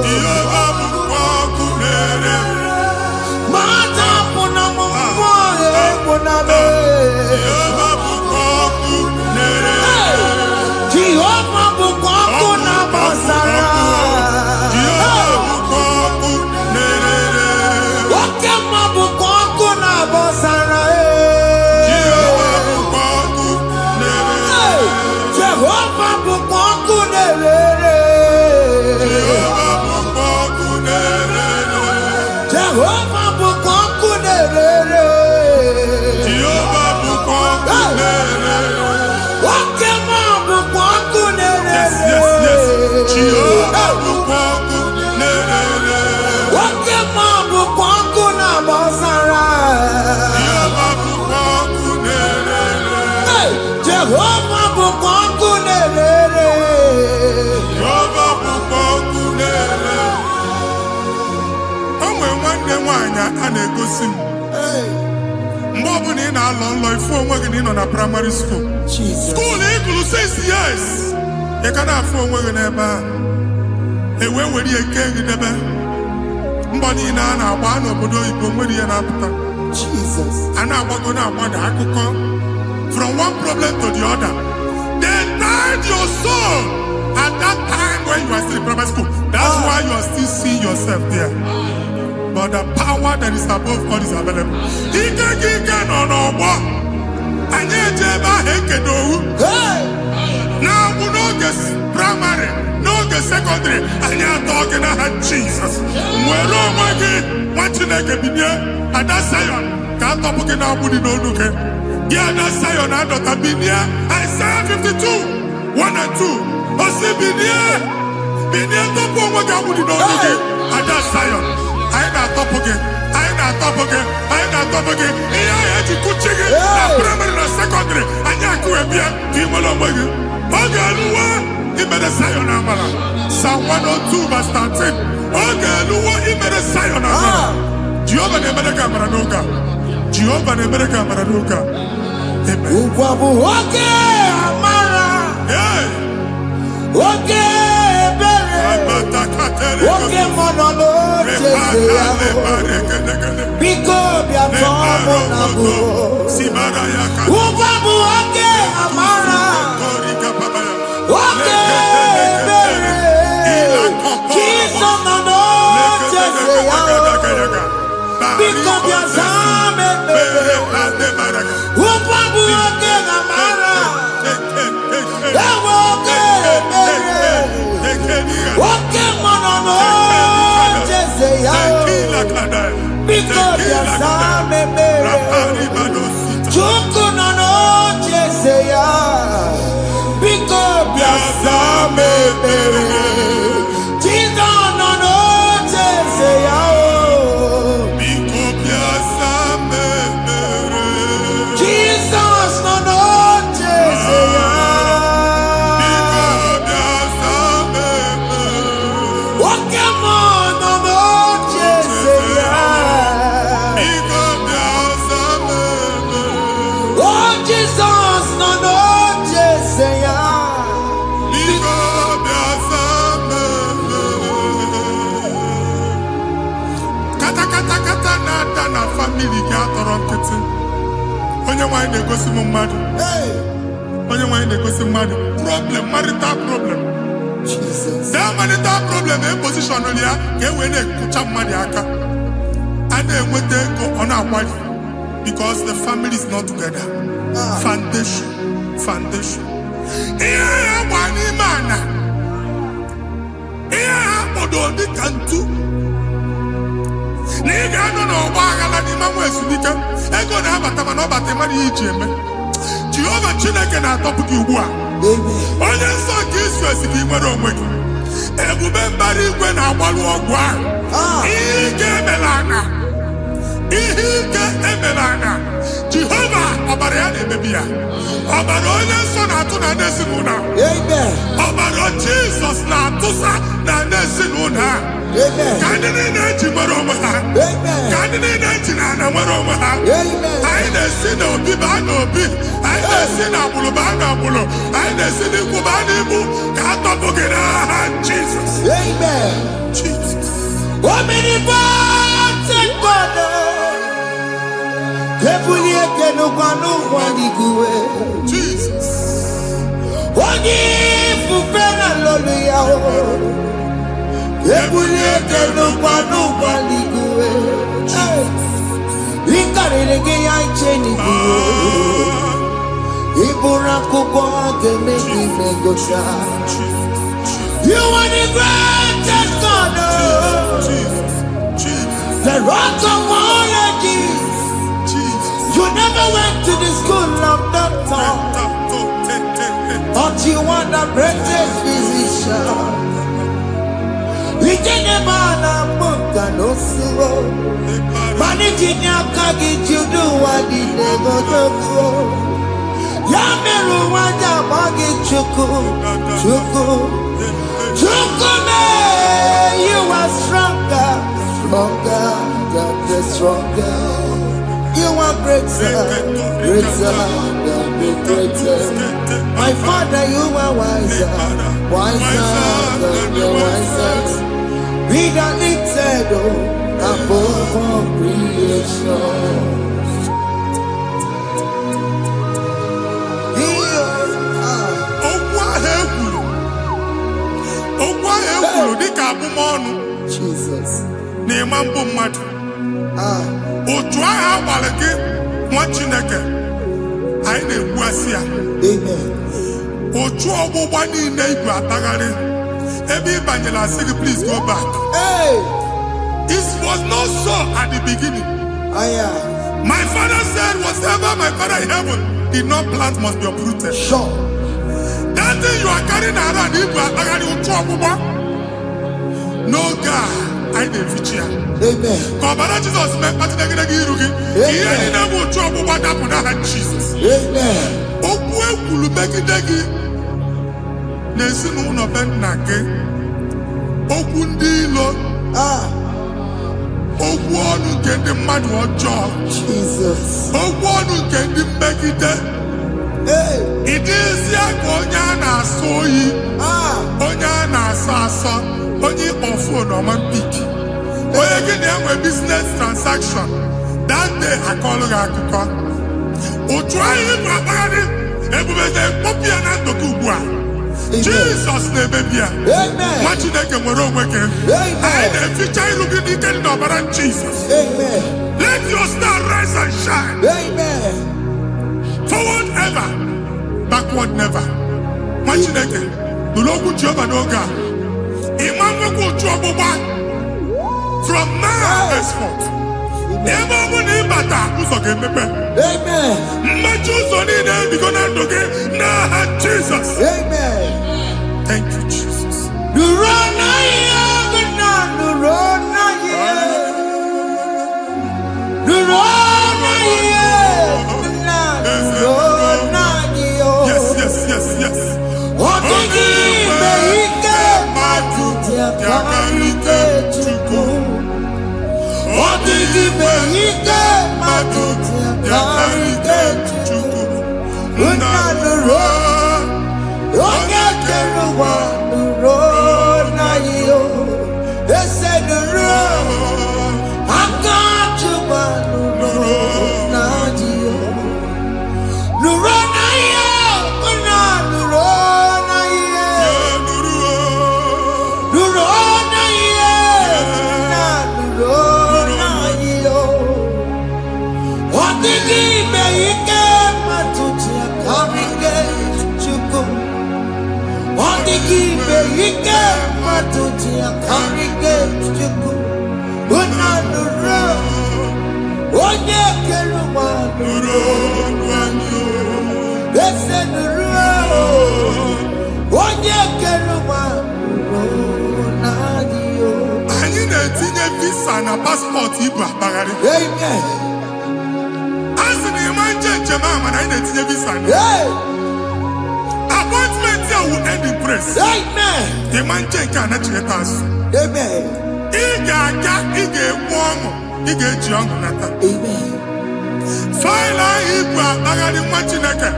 Jehovah bukokune. A na-egosi m mgbe ọ bụla ị na-alọ nlọ ifu onwe gị na ị nọ na primary school skuul ị gụrụ 6 years ị ka na-afụ onwe gị n'ebe a ewee were ihe nke gị debe Mboni na agba n'obodo Igbo nwere ihe na-apụta. Jesus. A na-agbago na-agbada akụkọ from one problem to the other. They tied your soul at that time when you are still in primary school. That's why you are still seeing yourself there. But the power that is above God is available. Ike no more. Anye jeba hekedowu. Now we no get primary, no get secondary. Anye talking about Jesus. Mwero mwagi wachineke binye ada Zion. Can't talk again now. Budi no nuke. Yeah, ada Zion adota binye. Isaiah 52, 1 and 2. Osi binye topo mwagi budi no nuke. Ada Zion. I not top again. I not top again. I not top again. I had to coach again. Primary and secondary. I can't go here. Timolo mwagi. Ogaluwa. Imede Zion amala. Psalm 102 verse 13. Ogaluwa imede Zion amala. Jehovah ne mereka maranuka. Jehovah ne mereka maranuka. Amen. Ukwabu oke amara. Hey. Oke bere. Oke monono chese yao. Biko bia tomo nabu. Ukwabu oke amara. Oke bere. Kiso mono chese yao. Biko bia zame bere. Ukwabu oke amara. Oke bere. Oke monono chese yao. Biko bia zame bere. Chuku nono chese yao. Biko bia zame bere. Chizo nono chese yao. Jesus nono chese yao. Oke monono chese yao. Oh Jesus nono chese yao. Kata na-ada na family gị atọrọ nkịtị. Onye nwanyị na-egosi m mmadụ. Onye nwanyị na-egosi mmadụ. Problem, marital problem. Jesus. That marital problem position ya ka e wee na-ekụcha mmadụ aka. A na-enweta ego ọ na-akwali because the family is not together. Foundation. Ihe ya gba n'ime ana. Ihe ha kpọdo dị ka ntu. Na ị ga-anọ n'ọgba aghara n'ime nwa ezumike. Ego na-abata mana ọ bata mmadụ ihe iji eme. Jehova Chineke na-atọpụ gị ugbu a. Onye nsọ nke Izrel si gị nwere onwe gị. Ebube mbara igwe na-agbalụ ọgwụ ahụ. Ihe ike emela ana. Jehova ọbara ya na-emebi ya. Ọbara onye nsọ na-atụ na ndị ezinụlọ. Ọbara Jizọs na-atụsa na ndị ezinụlọ. Ka ndị niile eji nwere onwe ha. Ka ndị niile eji na ana nwere onwe ha. Anyị na-esi n'obi baa n'obi. Anyị na-esi n'agbụrụ baa n'agbụrụ. Anyị na-esi n'ikwu baa n'ikwu. Ka a tọpụ gị n'aha Jizọs. Jesus. Omnipotent God. Ebulie kenukwana ụgwọdiguwe. Jesus. Onye ifufe na lolu ya o. Ebulie kenukwana ụgwọdiguwe. Ikarịrị gị ya iche n'iguwe. Iburu akwụkwọ ga-eme gị megocha. You are the greatest God. The rock of all ages. You never went to the school of doctor, but you are the greatest physician. We didn't man a book and no slow. Managing your kagi to do what he never do. Yameru wanja bagi chuku. Me, you are stronger than the stronger. You are greater than the greatest. My Father, you are wiser than the wisest. Be the lifted, above all creation. Jesus. N'imambu mmadụ. Otu ahụ agbalị gị nwa Chineke anyị na-egbu asị ya. Amen. Otu ọgbụgba niile igwe atagharị ebe ị banyere asị gị please go back. Hey. It was not so at the beginning. My father said whatever my father in heaven did not plant must be uprooted. Sure. That thing you are carrying around igwe atagharị otu ọgbụgba. No God, I didn't feature. Amen. Kọbara Jesus mee kpatinegide iru gị. Ihe niile bụ otu ọgbụgba dapụ n'aha Jesus. Amen. Okwu ekwulu megide gị n'ezinụlọ be nna gị. Okwu ndị ilo. Okwu ọnụ nke ndị mmadụ ọjọọ. Jesus. Okwu ọnụ nke ndị mmegide. Ịdịzi ka onye a na-asọ oyi. Onye a na-asọ asọ. Onye ịkpọ phone ọma mpiki. Onye gị na-enwe business transaction. That day akọlụ gị akụkọ. Otu anyị bụ akpagharị ebubeze mkpọpụ ya na ndụkọ ugbu a. Jesus na-emebi ya. Nwa Chineke nwere onwe gị. Anyị na-eficha ilu gị n'ike dị n'ọbara Jesus. Let your star rise and shine. Forward ever, backward never. Nwa Chineke nụrụ okwu Jehova n'oge a. From now henceforth, ebe ọ bụ na ịbata ụzọ ga-emepe. Mmechi ụzọ niile ebigo na ndụ gị n'aha Jesus. Thank you, Jesus. Yes, yes, yes, yes. Yakarike Chukwu Odigi Beike Matuti Yakarike Chukwu Unanuro Oge Keruwa Nuro Nayo Ese Nuro Akachuba Nuro Nayo Nuro Nayo Unanuro Anyị na-etinye visa na passport igwe akpagharị. Asị na ịma njem ahụ mana anyị na-etinye visa na. Appointment here will end in praise. Ịma njem nke a na-echeta azụ. Ị ga-aga, ị ga-ekwu ọṅụ, ị ga-eji ọṅụ nata. Faịlụ ahụ igwe akpagharị nwa Chineke.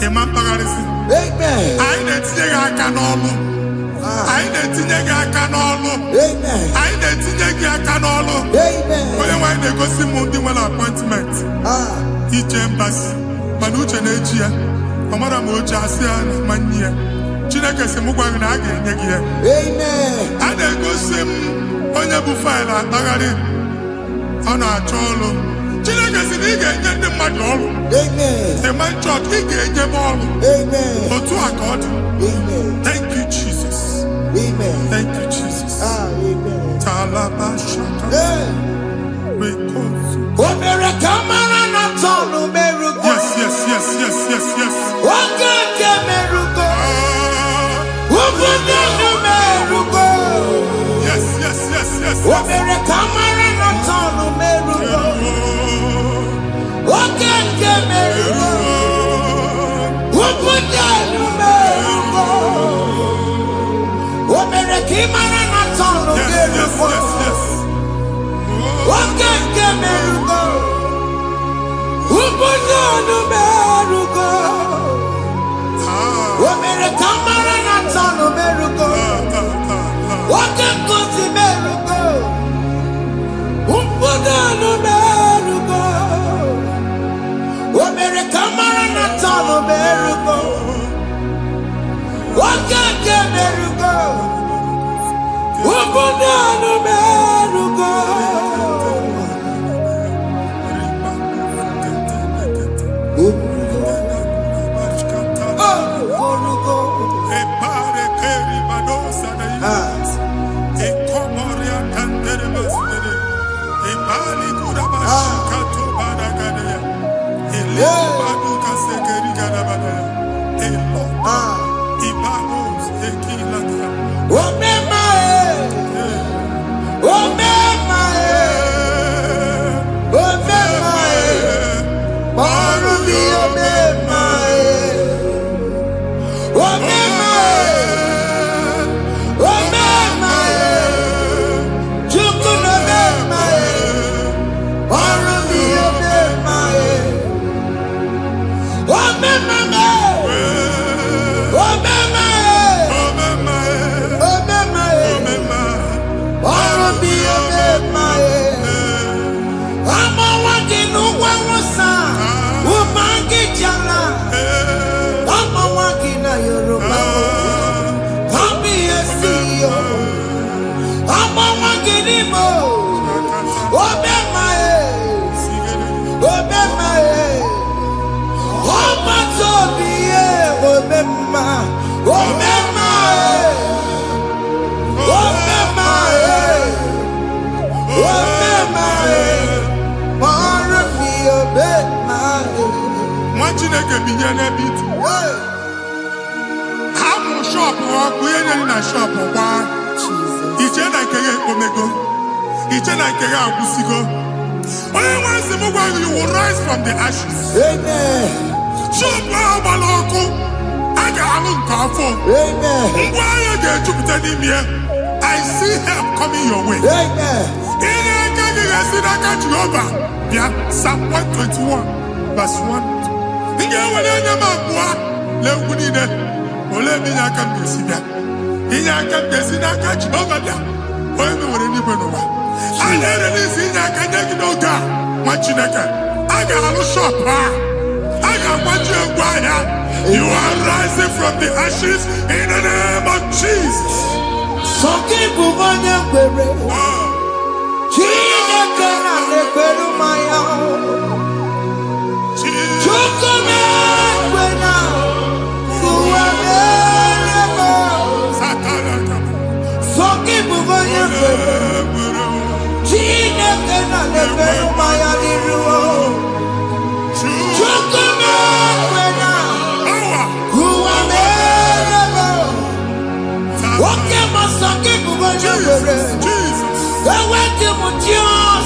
Ịma mkpagharịsị. Anyị na-etinye gị aka n'ọlụ. Anyị na-etinye gị aka n'ọlụ. Anyị na-etinye gị aka n'ọlụ. Onye nwe anyị na-egosi m ndị nwere appointment. Ije mbasi. Mana uche na-eji ya. Ọ mara ma o ji asị ya na mmanyi ya. Chineke sị m gwa gị na a ga-enye gị ya. A na-egosi m onye bụ faịlụ akpagharị. Ọ na-achọ ọlụ. Chineke sị na ị ga-enye ndị mmadụ ọrụ. Ịma chọọchị ị ga-enyebe ọrụ. Otu a ka ọ dị. Thank you, Jesus. Thank you, Jesus. Talaba Shatters. Yes, yes, yes, yes, yes, yes. Yes, yes, yes, yes, yes. Chineke binye n'ebe iti. Hapụ shop ọkụ ihe nyere na shop kwa. Iche na nke ya ekpomego. Iche na nke ya agwụsigo. Onye nwe nsị m gwa you will rise from the ashes. Amen. Shop ahụ gbara ọkụ. A ga-alụ nke afọ. Amen. Ngwa ahịa ga-ejupụta n'ime ya. I see help coming your way. Amen. Ihe aka gị ga-esi n'aka Jehova. Bịa Psalm 121 verse 1. Ị ga-ewere anya m abụọ n'egwu niile. Olee ebe inye aka m ga-esi bịa? Inye aka m ga-esi n'aka Jehova bịa. Onye mewere n'igwe n'ụwa. A na-erelisi inye aka nye gị n'oge a nwa Chineke. A ga-alụ shop a. A ga-agbaji egwu ahịa. You are rising from the ashes in the name of Jesus. Some people want to pray. Chineke na lekwelu maya. Chukome kwena. Uwamelebo. Some people want to pray. Chineke na lekwelu maya diruo. Chukome kwena. Uwamelebo. Okay, my son, keep moving your way. Jesus. Go with you, Jesus.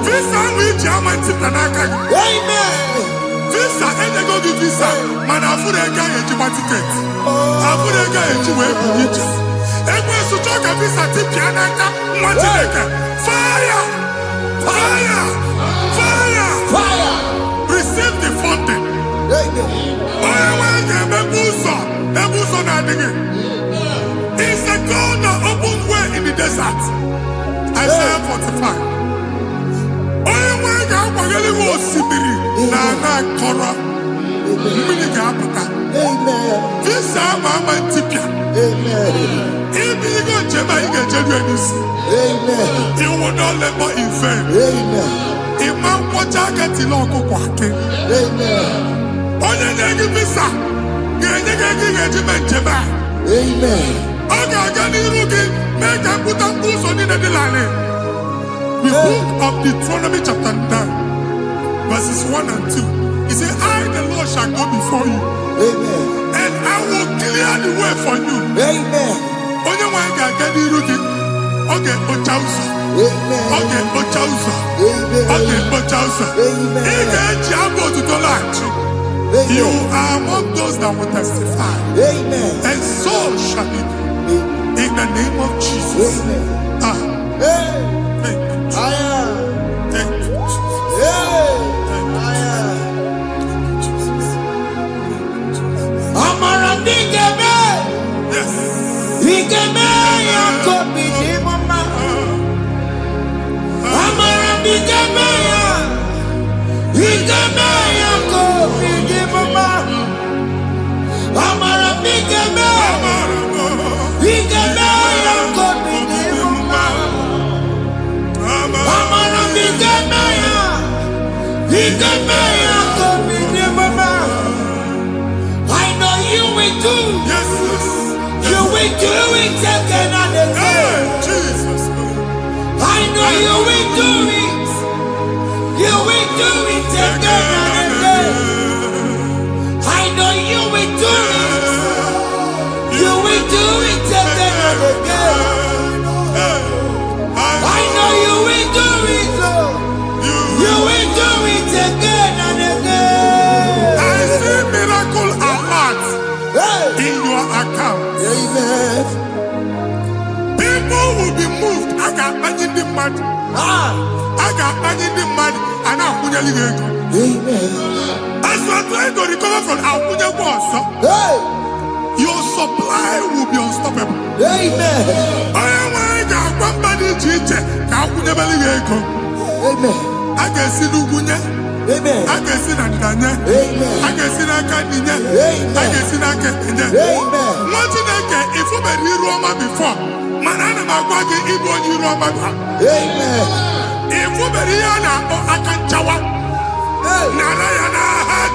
Visa which I'm a titanaka. Amen. Visa and they go to visa. Man, I put a guy in my ticket. I put a guy in my ticket. And when you talk a visa titanaka, fire! Fire! Fire! Fire. Receive the funding. Amen. It's a God that opens way in the desert. Isaiah 45. Amen. This is my tipia. Amen. If you go to Amen. you will not labor in vain. Amen. Imam Wajagati Loko Kwake. Amen. Onye negi visa. Amen. Oga gani rugi. Make a put up boots on in the line. The book of Deuteronomy chapter 9, verses 1 and 2. He said, I, the Lord, shall go before you. Amen. And I will clear the way for you. Amen. Onye wanga gani rugi. Okay, Ochausa. Amen. Okay, Ochausa. Amen. Okay, Ochausa. Amen. Ige Jiabo to the land. You are among those that will testify. Amen. And so shall it be. In the name of Jesus. Amen. Thank you. I am. Thank you. Yes. I know you will do. Yes. You will do it again and again. Jesus. I know you will do it. You will do it again and again. I know you will do it. You will do it again and again. I know you will do it, Lord. You will do it again and again. I see miracle alert in your account. Amen. People will be moved. I got money in the mud. I got money in the mud. And I'm going to Amen. as you are trying to recover from Abuja Wars, your supply will be unstoppable. Amen. I am one body teacher. Abuja Baliego. Amen. I can see Lugunya. Amen. I can see Nadanya. Amen. I can see Nakaninya. Amen. I can see Nakaninya. Amen. If you were in Roma before, Manana Magwagi, Ibo, Roma. Amen. If you were in Akanchawa, Narayana,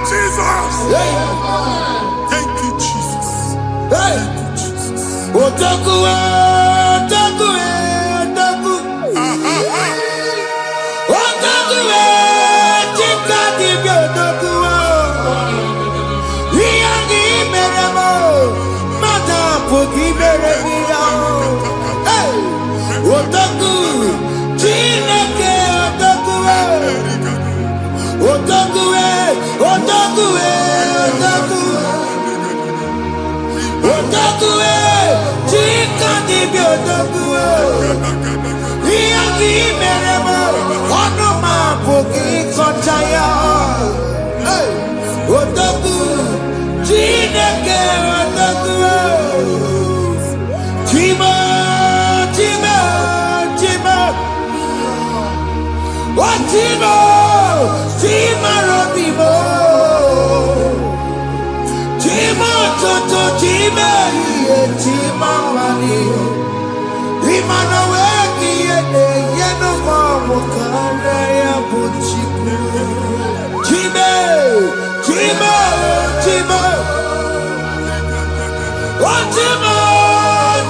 Jesus. Thank you, Jesus. Hey. Thank you, Jesus. Otakue, otakue, otakue. Iyangi meremo, onuma buki kochaya. Otoku, Chineke otoku. Chima, Chima, Chima. Oh Chima, Chima Robimo. Chima Toto, Chima, Chima Mani. Imanoweki yeno mamu kare ya buchiku. Chime, Chime, Chime. Oh Chime,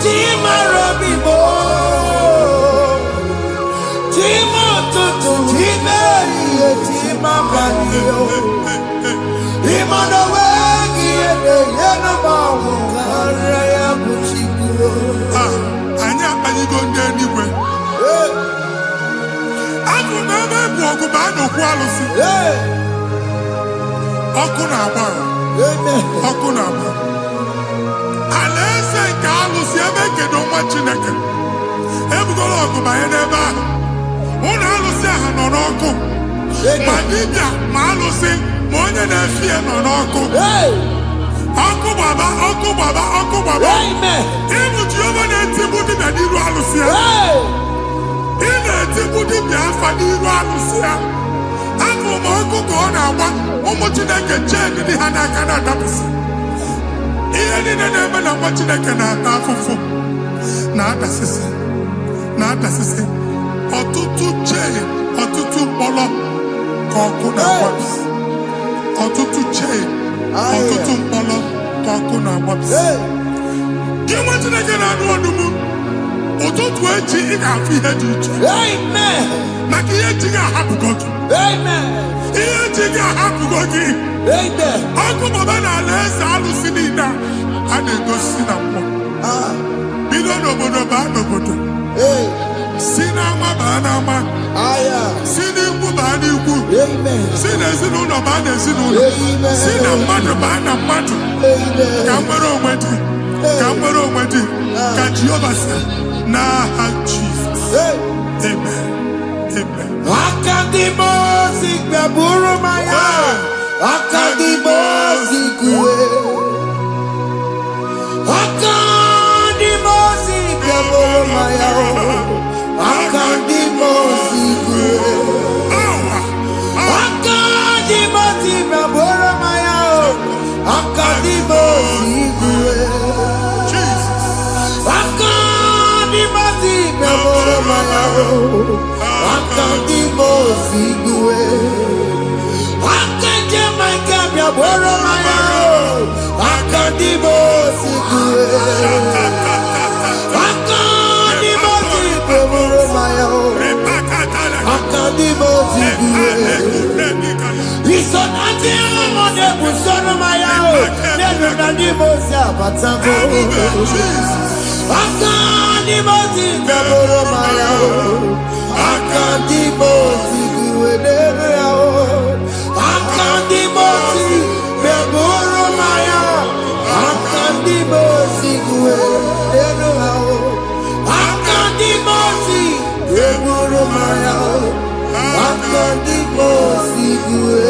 Chime Robimo. Chime tutu, Chime Chime Banio. Imanoweki yeno mamu kare ya buchiku. Anyị go ndị eluigwe. Abụ m ebe bụ ọgụ ma a na-okwu alụsị. Ọkụ na-agba. Ọkụ na-agba. Alaeze nke alụsị ebe ekedo nwa Chineke. Ebugoro ọgụ banye n'ebe ahụ. Ụlọ alụsị ahụ nọ n'ọkụ. Ma dibịa ma alụsị ma onye na-efi ya nọ n'ọkụ. Ọkụ gbaba, ọkụ gbaba, ọkụ gbaba. Ịbụ Jehova na-etigbu dibịa n'iru alụsị ya. Ị na-etigbu dibịa afa n'iru alụsị ya. Abụ m ọkụ ka ọ na-agba ụmụ Chineke chee dị ha n'aka na-adapụsị. Ihe niile na-eme na nwa Chineke na-ata afụfụ na-adasịsị na-adasịsị. Ọtụtụ chee, ọtụtụ mkpọrọ ka ọkụ na-agbapụsị. Ọtụtụ chee, ọtụtụ mkpọrọ ka ọkụ na-agbapụsị. Gị nwa Chineke na-anụ ọdụm, ụtụtụ echi ị ga-afụ ihe dị iche. Maka ihe echi ga-ahapụgo gị. Ihe echi ga-ahapụgo gị. Ọkụ baba na alaeze alụsị niile a na-egosi na mmụọ. Bido n'obodo baa n'obodo. Si n'ama baa n'ama. Si n'ikwu baa n'ikwu. Si n'ezinụlọ baa n'ezinụlọ. Si na mmadụ baa na mmadụ. Ka nwere onwe dị. Ka nwere onwe dị. Ka Jehova sị n'aha Jizọs. Amen. Amen. Akadimosi gbaburu maya. Akadimosi kuwe. Akadimosi gbaburu maya. Akadimosi kuwe. Akadimosi gbaburu maya. Akadimosi kuwe. Akadimosi gbaburu maya. Akadimosi kuwe. Akadimosi gbaburu maya. Akadimosi kuwe. Akadimosi gbaburu maya. Akadimosi kuwe. Isonati amone busono maya. Nenu nadimosi abatango. Akadimosi gbaburu maya. Akadimosi kuwe nenu yao. Akadimosi gbaburu maya. Akadimosi kuwe nenu yao. Akadimosi gbaburu maya. Akadimosi kuwe.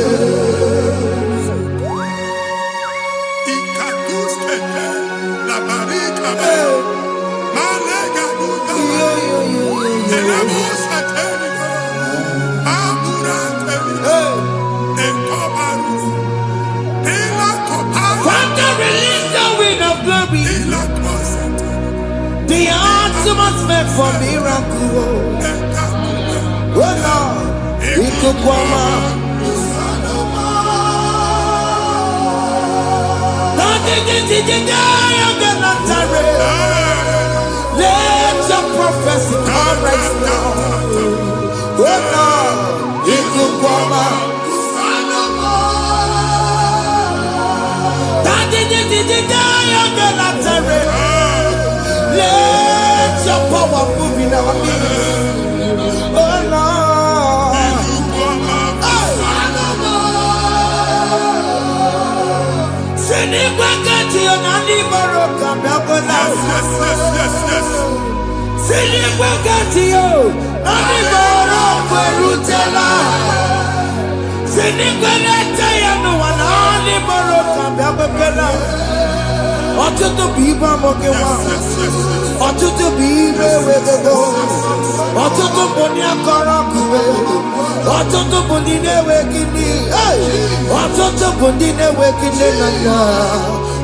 La barika malega buta. Tenemos a Telica. Amura Telica. Encobaru. Ela coparu. Father, release the wind of glory. Ela cosata. The ultimate meant for miracle. Oh Lord, Ikukwama. Let your prophecy come right now. Oh Lord, Ikukwama. Let your power move in our midst. Oh Lord. Sinigwegatio, Aniboro Perutela. Sinigwenete Yanuana, Aniboro Kababela. Otutu Biba Mokewa. Otutu Bibe Wego. Otutu Bonia Korakuwe. Otutu Bundine Wekini. Otutu Bundine Wekini Nana.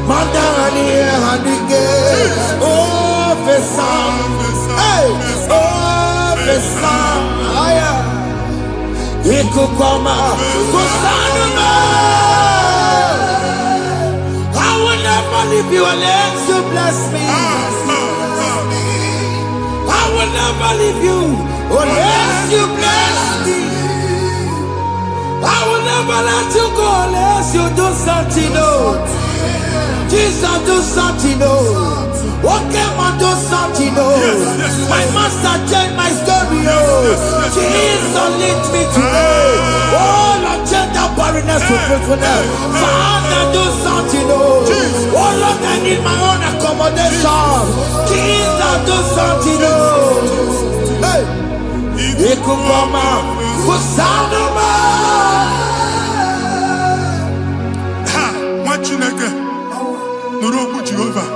Mandani Hanike. Oh, Fesam. Hey, oh, Fesam. Aya. Ikukoma. Kusanuma. I will never leave you unless you bless me. I will never leave you unless you bless me. I will never let you go unless you do something. No. Jesus, do something. No. What came and do something. No. My master changed my story. Jesus, lead me today. Oh, Lord, change that barrenness to fruitfulness. Father, do something. Oh, Lord, I need my own accommodation. Jesus, do something. Hey, Ikukoma, Kusanuma. Ha, Machineke, Nurobu Jehovah.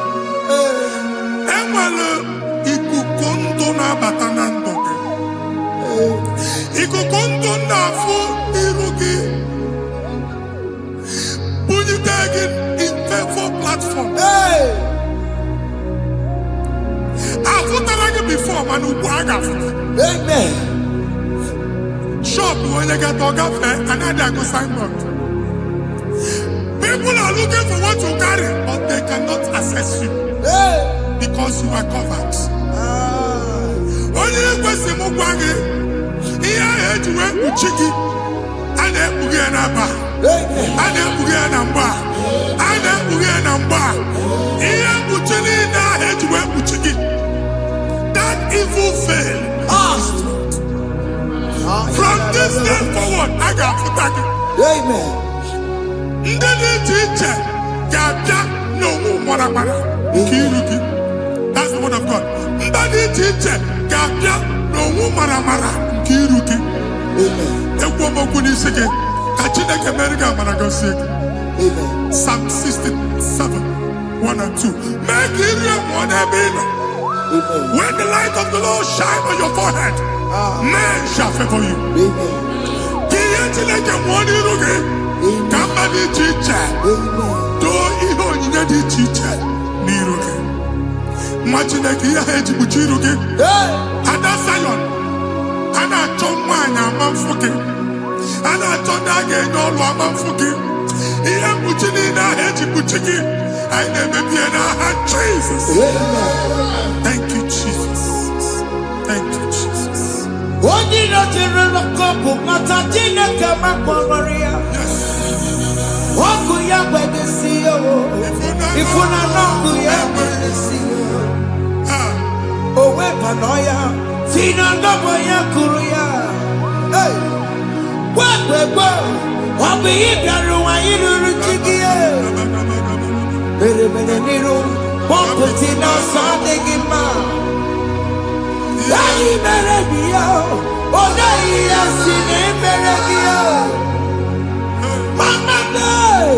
Enwele ikukondo na batanando. Ikukondo na fu irugi. Bunitegi in favor platform. Hey, I've put before, man, who amen. shop when you get to another go signboard. People are looking for what you carry, but they cannot access you Hey, because you are covered. Only question Mugwagi, here I had to work with Chiki, and then Bugianaba, and then Bugianamba, and then Bugianamba. Here Buchini, I had to work with Chiki. That evil fail. From this day forward, I got to tag it. amen. That's the word of God. Amen. Psalm 67, 1 and 2. Make it one. Amen. When the light of the Lord shine on your forehead, men shall favor you. Amen. Somebody teacher, do even you need teacher. Niruke. Imagine here head Buchiruke. Ada Zion. Ana Chomanya Mamfuke. Ana Chonage no Mamfuke. Here Buchini na head Buchiki. I never be in our Jesus. Thank you, Jesus. Thank you, Jesus. What did not you couple? Matatina Kamakoria. What could you have to see? If we're not good, you see. Oh, Wepanoya. Fina Noboya Kuria. Hey, what? I'll be here. Berebenero, Pompetina Sandigima. Yai Berebia, Odaia Sine Berebia. Mama Day,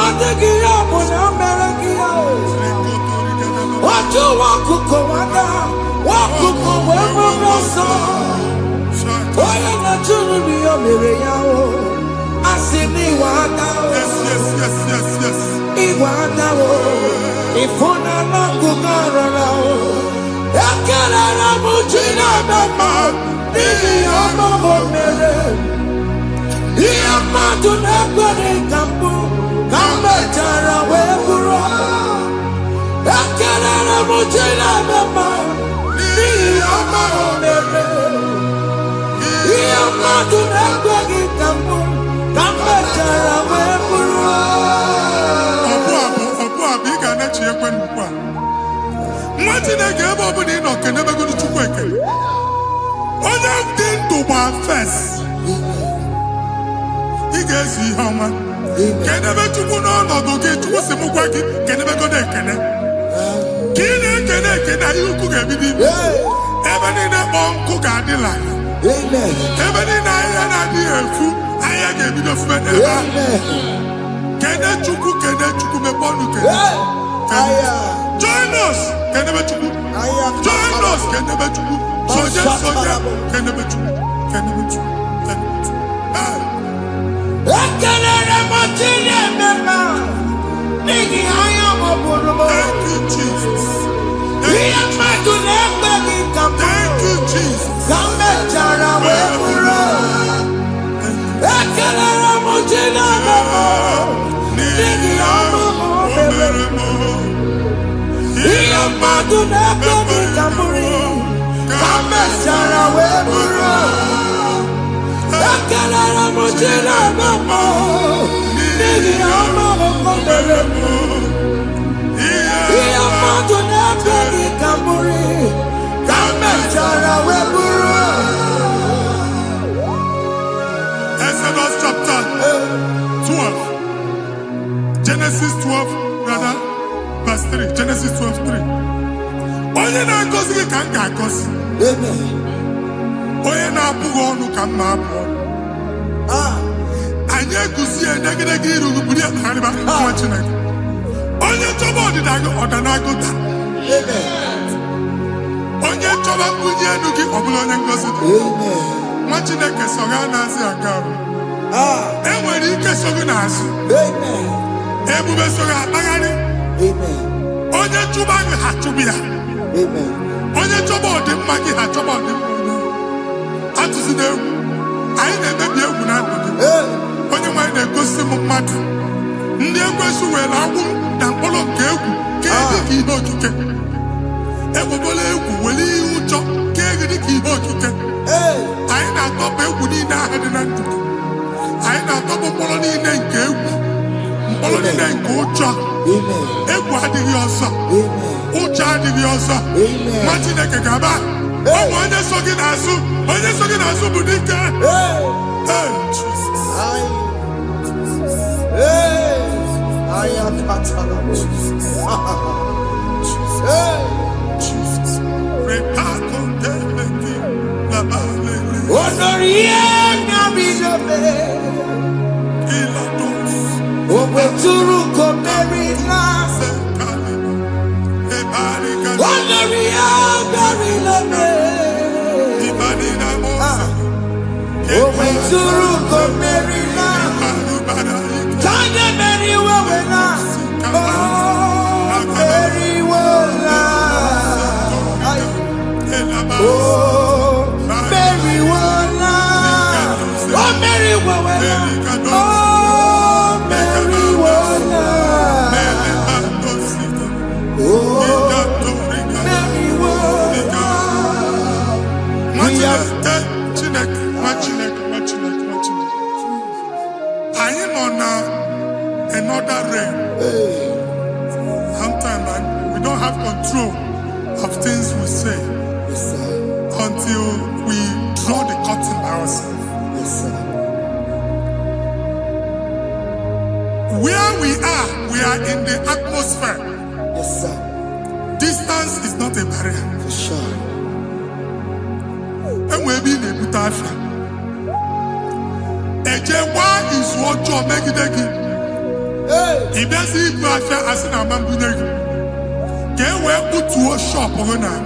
Odagia, Mona Berebia. What you want to commanda? What to come over? Why are not children be a Miriam? I see me one now. Yes. Iwanawo, ifuna nakugara, yakala mujina mama, ni amamo mere, iyamadu nakwane kambu, kambetara webura, yakala mujina mama, ni amamo mere, iyamadu nakwane kambu, kambetara webura. Imagine I gave up in or can never go to work. All I've done to my face. He gets you how much. Can never to go on or go get to Mugwaki, can never go there. Can kene you cook ebidi. Ebe ni na onku ga di la. Amen. Ebe ni na ya na di efu, aya ga ebido fu eba. Kene chuku me bonu kene. Join us, kene be chuku. Join us, kene be chuku. Soja, kene be chuku. Kene be chuku. Thank you, Jesus. Thank you, Jesus. Exodus chapter 12. Genesis 12, brother, verse 3. Genesis 12, 3. Onye na-agozi gị ka m ga-agozi. Onye na-abụghị ọnụ ka m na-abụ. Anyị eguzi edegedege iru buru ya karịba nwa Chineke. Onye chọba ọdịda gị ọdanagụta. Onye chọba mbunye elu gị ọ bụla onye ngozi dị. Nwa Chineke so gị na-azị aga arụ. Enwere ike so gị n'azụ. Ebube so gị akpagharị. Onye chụba gị ha chụbụ ya. Onye chọba ọdịmma gị ha chọba ọdịmma onye. Atụzi n'egwu. Anyị na-emebi egwu na ndụ gị. Onye nwanyị na-egosi m mmadụ. Ndị ekwensu were agwụ na mkpụrụ nke egwu kee dị ka ihe okike. Ekwebola egwu were ihe ụjọ kee gị dị ka ihe okike. Anyị na-atọpụ egwu niile ahụ dị na ndụ. Anyị na-atọpụ mkpụrụ niile nke egwu. Mkpụrụ niile nke ụjọ. Egwu adịghị ọzọ. Ụjọ adịghị ọzọ. Nwa Chineke ga-aba. Ọ bụ onye so gị n'azụ. Onye so gị n'azụ bụ dike. Another realm. Sometimes we don't have control of things we say until we draw the curtain by ourselves. Where we are in the atmosphere. Distance is not a barrier. And we'll be in a butafia. Ejewa is what you make it. If there's a affair as an amambuneg, can we put to a shop or not?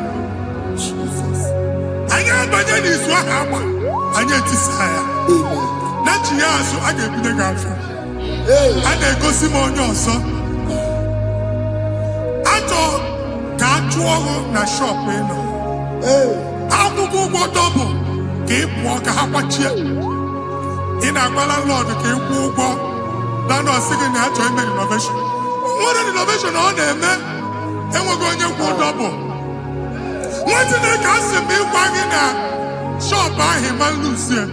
I am by then is what happened. I get desire. Not years, so I get the girlfriend. And I go see more your son. I thought, can't you na shop? How to go double? Keep walk a half in a Lord, keep walk. Land was singing the enjoyment innovation. What an innovation on them, man. And we're going to go double. What's in the castle be wagging a shop by him and Lucia?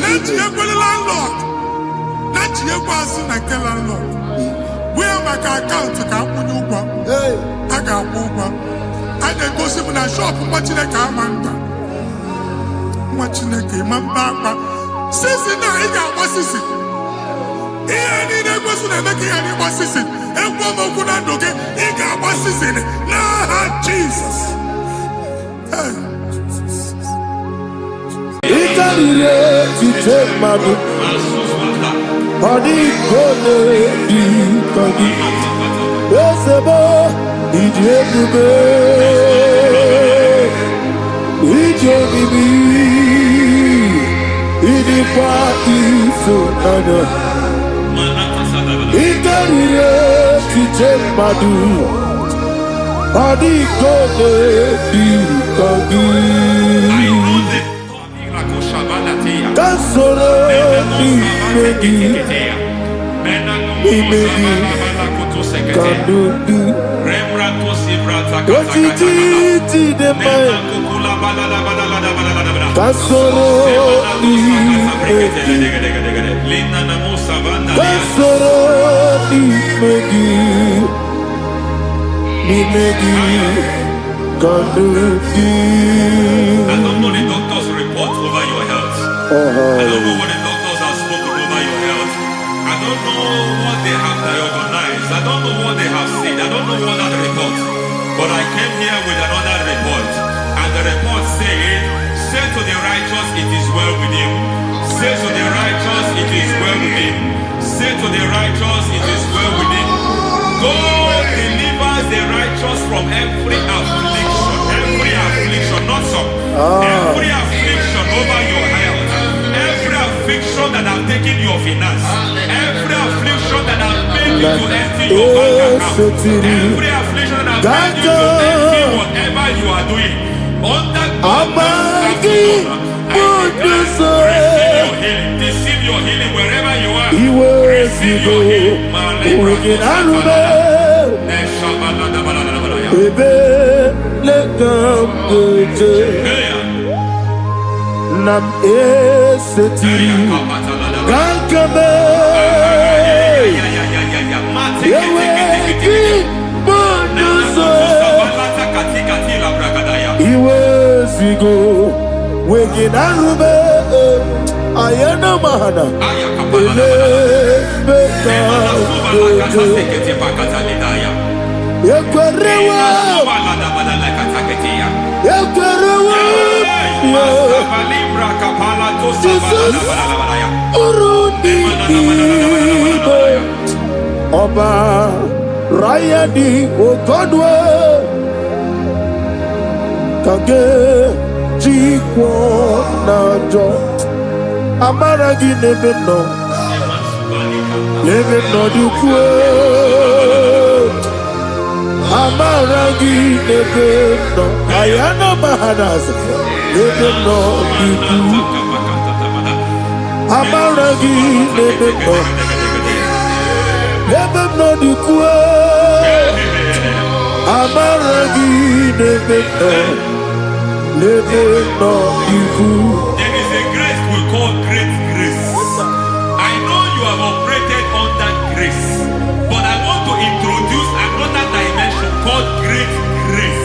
Let you go to landlord. Let you go and tell landlord. We are my account to come with you. I got over. And then go see a shop watching a car man. Watching a game, man. Since the night, I was sissy. Jesus. Ikarire tite madu Adi kone di kagi Esebo Ijebube Ijebibi Idikwa isunana Ikarire tite madu Adi kone di kagi Kasoro imegi kandudu Ojiji deme Kasoro imegi Kasoro imegi Imegi kandudu I don't know the doctor's report over your health. I don't know what the doctors have spoken over your health. I don't know what they have diagnosed. I don't know what they have said. I don't know what that report. But I came here with another report. And the report said, say to the righteous, it is well with him. Say to the righteous, it is well with him. Say to the righteous, it is well with him. God delivers the righteous from every affliction. Every affliction, not some. Every affliction over your health. Every affliction that have taken your finance. Every affliction that have made you to empty your bank account. Every affliction that have made you to empty whatever you are doing. Under God's receive your healing. Receive your healing wherever you are. Receive your healing. Nam eseti gankame Yeweki bonuso Iwe sigo Wegin arube Ayana mahana Ele beka Yekwerewa Yekwerewa Jesus Urundi Ibe Oba Rayadi Ogodwe Kage Jikwo Najo Amaragi Nebeno Nebeno Dukwe Amaragi Nebeno Ayana Mahanas Nebeno Dukwe Amaragi Nebeno Nebeno Dukwe Amaragi Nebeno Nebeno Dukwe. There is a grace we call great grace. I know you have operated under grace, but I want to introduce another dimension called great grace.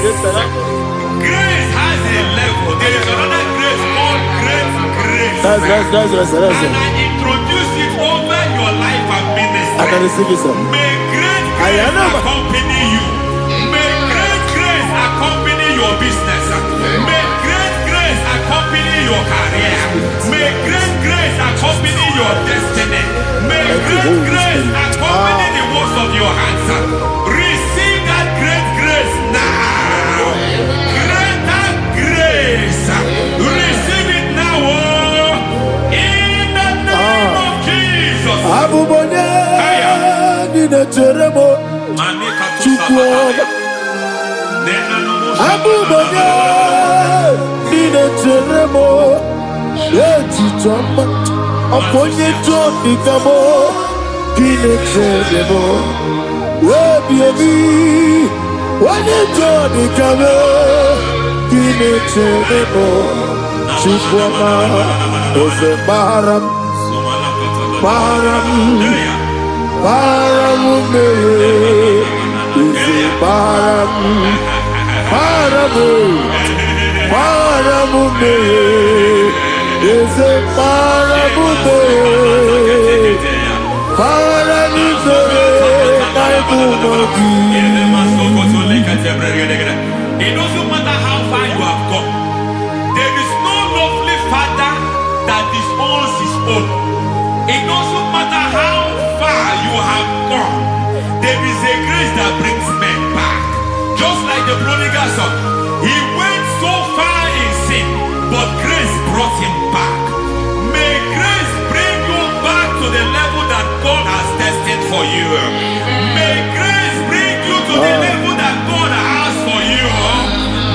Grace has a level. There is another grace called great grace. That's and I introduce it over your life and ministry. I can receive it, sir. May great grace accompany you. May great grace accompany your business. May great grace accompany your career. May great grace accompany your destiny. May great grace accompany the works of your hands. Receive that great grace now. Greater grace. Receive it now. In the name of Jesus. Abubonye Nina Teremo Chukwu Abubonye Nina Teremo Etichoma Aponye Johnny Kamo Nina Teremo Webi Wanye Johnny Kamo Nina Teremo Chukwu Ose Maharam Param Ise Paramume It doesn't matter how far you have gone. There is no lovely father that disowns his own. It doesn't matter how far you have gone. There is a grace that brings men back. Just like the prodigal son. He went so far in sin, but grace brought him back. May grace bring you back to the level that God has destined for you. May grace bring you to the level that God has for you.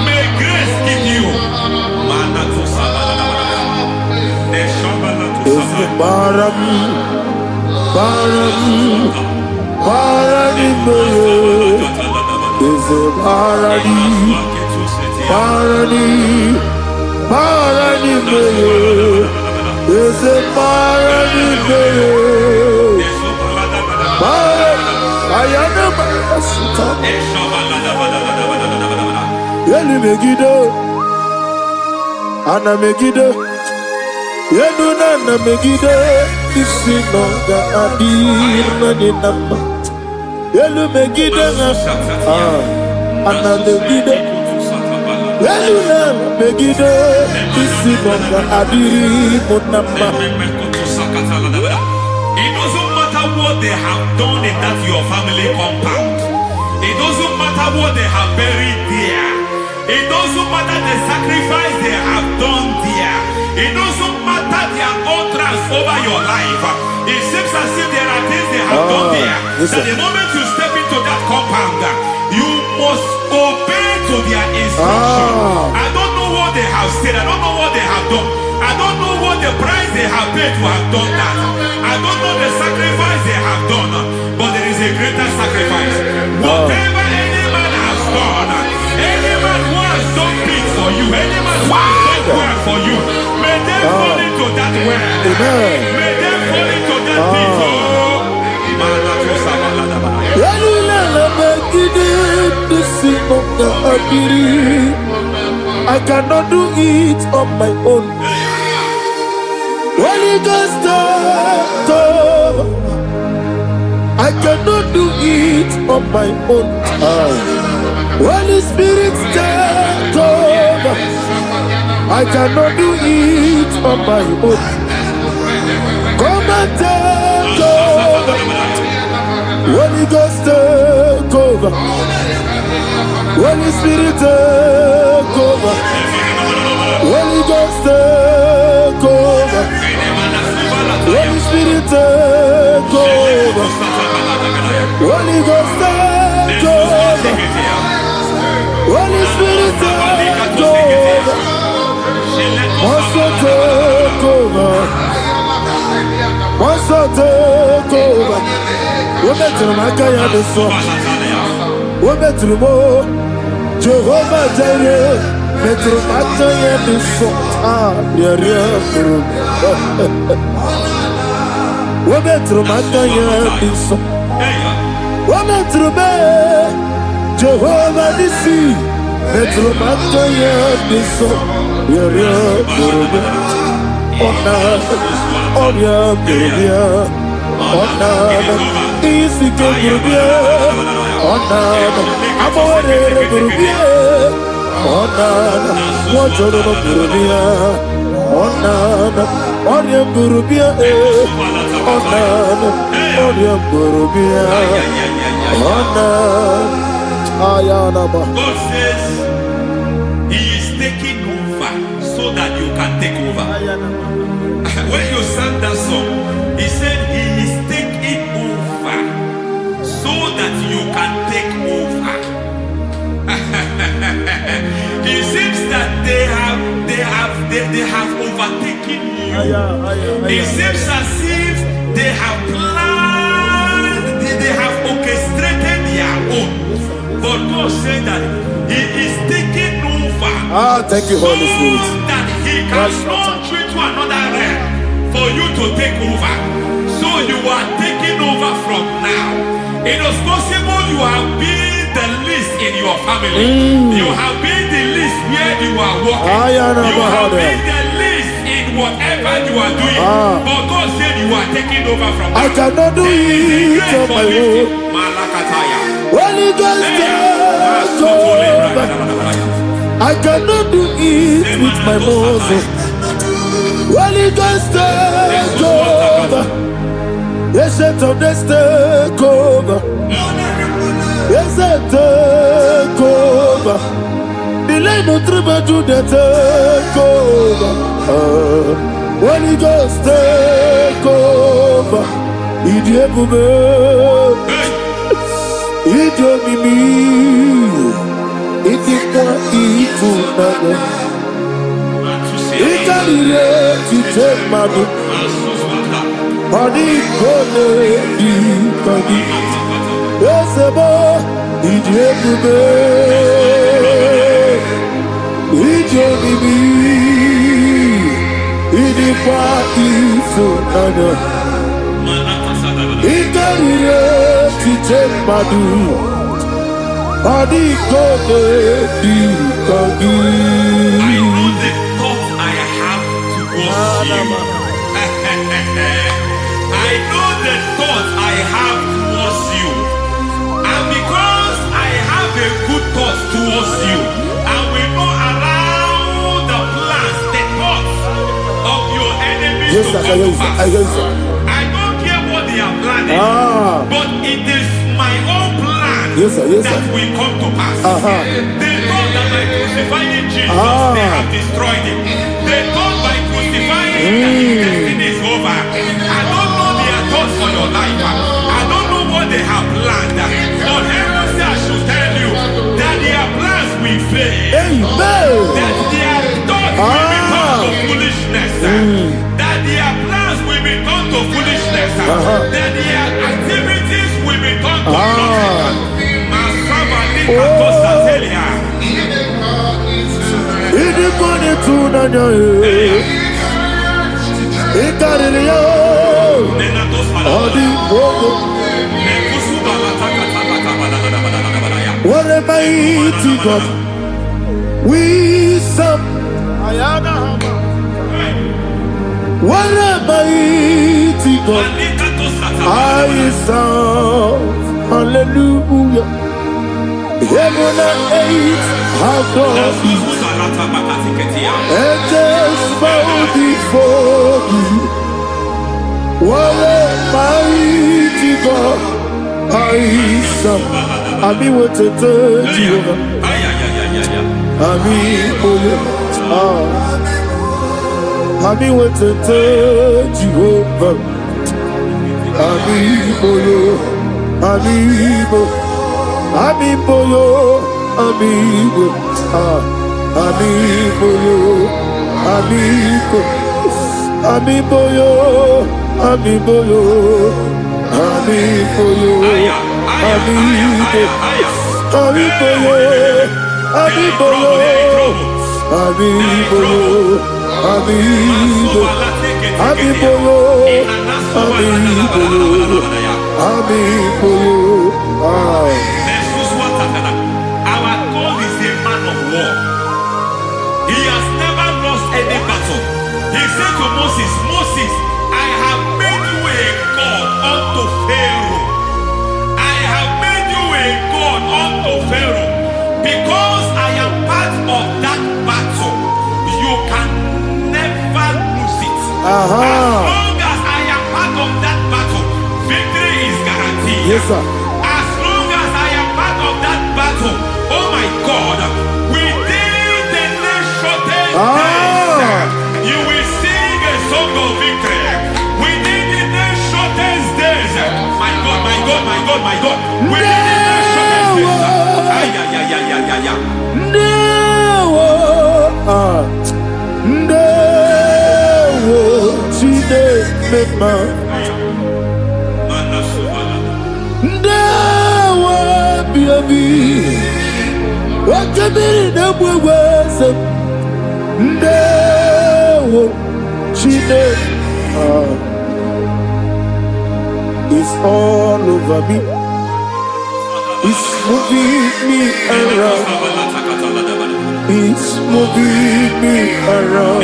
May grace give you. Ana Megiddo, Yeduna Megiddo, Isinoga Adir Maninama, Yelu Megiddo, Ana Megiddo, Yeduna Megiddo, Isinoga Adir Munama. It doesn't matter what they have done in that your family compound. It doesn't matter what they have buried there. It doesn't matter the sacrifice they have done there. It doesn't matter their utterance over your life. It seems as if there are things they have done there. That the moment you step into that compound, you must obey to their instruction. I don't know what they have said. I don't know what they have done. I don't know what the price they have paid to have done that. I don't know the sacrifice they have done. But there is a greater sacrifice. Whatever any man has done, any man who has done things for you, any man who has done work for you, may they fall into that work. May they fall into that thing. I cannot do it on my own. Holy Ghost, I cannot do it on my own. Holy Spirit, take over. I cannot do it on my own. Come and take over. Holy Ghost, take over. Holy Spirit, take over. Holy Ghost, take over. Holy Spirit, take over. Holy Ghost, take over. Holy Spirit, take over. Also take over. Also take over. We're better than I can understand. We're better than more. Jehovah Jireh. Metro Mataya de Sota, Metro Mataya de Sota, Metro Be, Jehovah the Sea, Metro Mataya de Sota, Ona, Burbia, Ona, Easy Burbia, Ona, Amore Burbia. Onana, wajoro burubia. Onana, oria burubia. Onana, oria burubia. Onana, ayanaba. God says He is taking over so that you can take over. When you sang that song, He said He is taking over so that you can take over. It seems that they have overtaken you. It seems as if they have planned, they have orchestrated their own. But God said that He is taking over. Thank you, Holy Spirit. So that He can launch you to another realm for you to take over. So you are taking over from now. It is possible you have been the least in your family. You have been the least where you are working. You have been the least in whatever you are doing. But God said you are taking over from now. I cannot do it on my own. Malakataya. Holy Ghost, take over. I cannot do it with my muscle. Holy Ghost, take over. Yes, of this take over. Yes, take over. Delay no trouble to the take over. Holy Ghost, take over. Idiabube, Idiomi, Idikwa, Ifunana. Ikarire, Titemadu. Adi kone di kagi, esebo idiebube, idiobimi, idikwa ifunana, ikarire titemadu, adi kone di kagi. I know the thoughts I have towards you. I know the thoughts I have towards you. And because I have a good thought towards you, I will not allow the plans, the thoughts of your enemies to come to pass. I don't care what they are planning, but it is my own plan that will come to pass. They thought that by crucifying Jesus, they have destroyed him. They thought by crucifying him that his destiny is over. I don't know their thoughts for your life. I don't know what they have planned. But heaven says I should tell you that their plans will fail. That their thoughts will become to foolishness. That their plans will become to foolishness. That their activities will become to nothing. What a mighty God we serve. What a mighty God I serve. Hallelujah. Heaven and earth adore thee, angels bow before thee. What a mighty God I serve. Ami wetete Jehovah, Ami boyo, Ami wetete Jehovah, Ami boyo, Ami boyo. Amiboyo, amigo, amiboyo, amigo, amiboyo, amiboyo, amiboyo, amigo, amiboyo, amiboyo, amiboyo, amigo, amiboyo, amiboyo, amiboyo. Our God is a man of war. He has never lost any battle. He said to Moses, Moses, I have made you a God unto Pharaoh. I have made you a God unto Pharaoh. Because I am part of that battle, you can never lose it. As long as I am part of that battle, victory is guaranteed. Yes, sir. Battle. Oh my God, within the next shortest days, you will sing a song of victory. Within the next shortest days, my God, my God, my God, my God. Within the next shortest Wakabiri na mweweza Ndewo Chide It's all over me. It's moving me around. It's moving me around.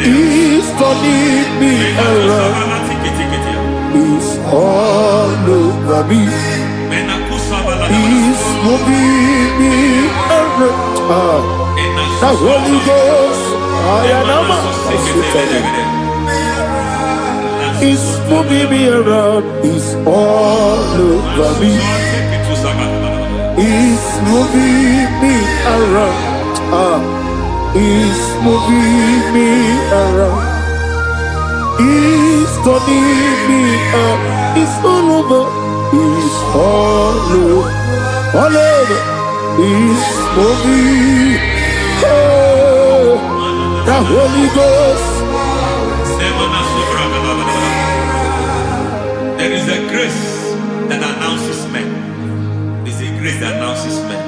It's turning me around. It's all over me. moving me around. The Holy Ghost, is moving me around. It's all over me. It's moving me around. It's moving me around. It's turning me up. It's all over. It's all over. All over. It's moving. Oh, the Holy Ghost. There is a grace that announces men. There is a grace that announces men.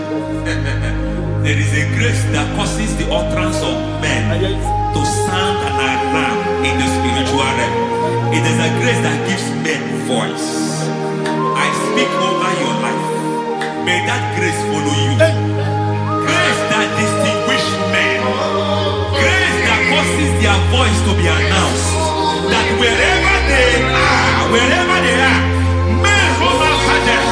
There is a grace that causes the utterance of men to sound an alarm in the spiritual realm. It is a grace that gives men voice. I speak over your life. May that grace follow you. Grace that distinguishes men. Grace that causes their voice to be announced. That wherever they are, men hold out Shatters.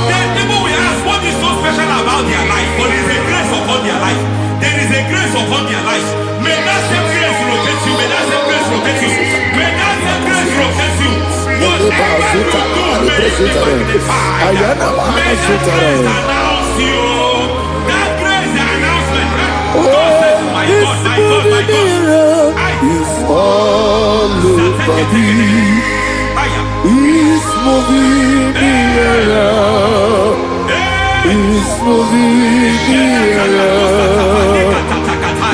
Then people will ask what is so special about their life. But there is a grace upon their life. There is a grace upon their life. May that same grace rotate you. May that same grace rotate you. May that same grace rotate you. Whatever you do, may it be magnified. May that grace announce you. That grace announcement. God says, my God, my God, my God. It's all over me. It's moving me around. It's moving me around.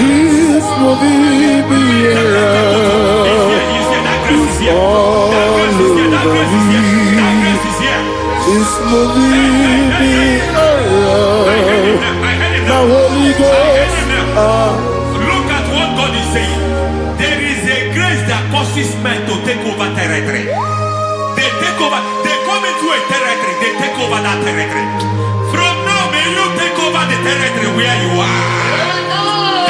It's moving me around. It's all over me. It's moving me around. The Holy Ghost. Look at what God is saying. There is a grace that causes men to take over territory. They take over. They come into a territory. They take over that territory. From now, may you take over the territory where you are.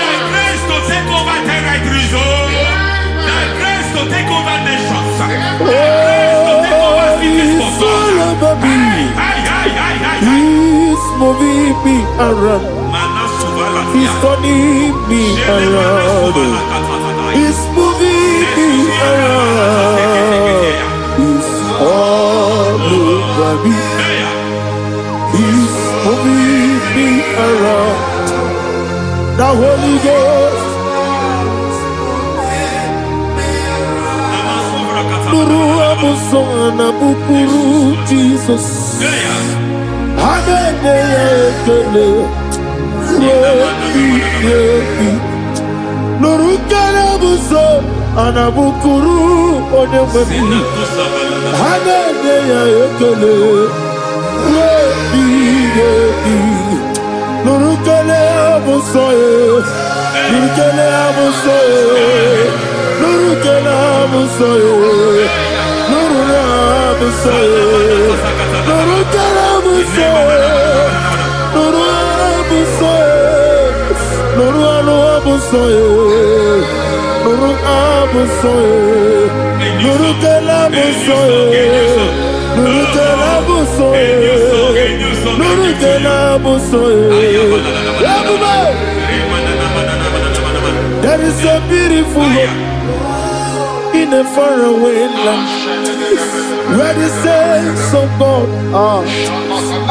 The grace to take over territories. The grace to take over nations. The grace to take over cities for God. He's moving me around. He's turning me around. He's moving me around. He's all over me. He's moving me around. The Holy Ghost. Nuru amusona bukuru Jesus. Adene ekele. Nuru kala buso anabukuru onememi. Adene ekele. Nuru kala buso. Nuru kala buso. Nuru kala buso. Nuru kala buso. Nuru kala buso. Nuru abuso. Nuru abuso. Nuru abuso. Nuru kala buso. Nuru kala buso. Nuru kala buso. There is a beautiful hope in a faraway land where the saints of God are.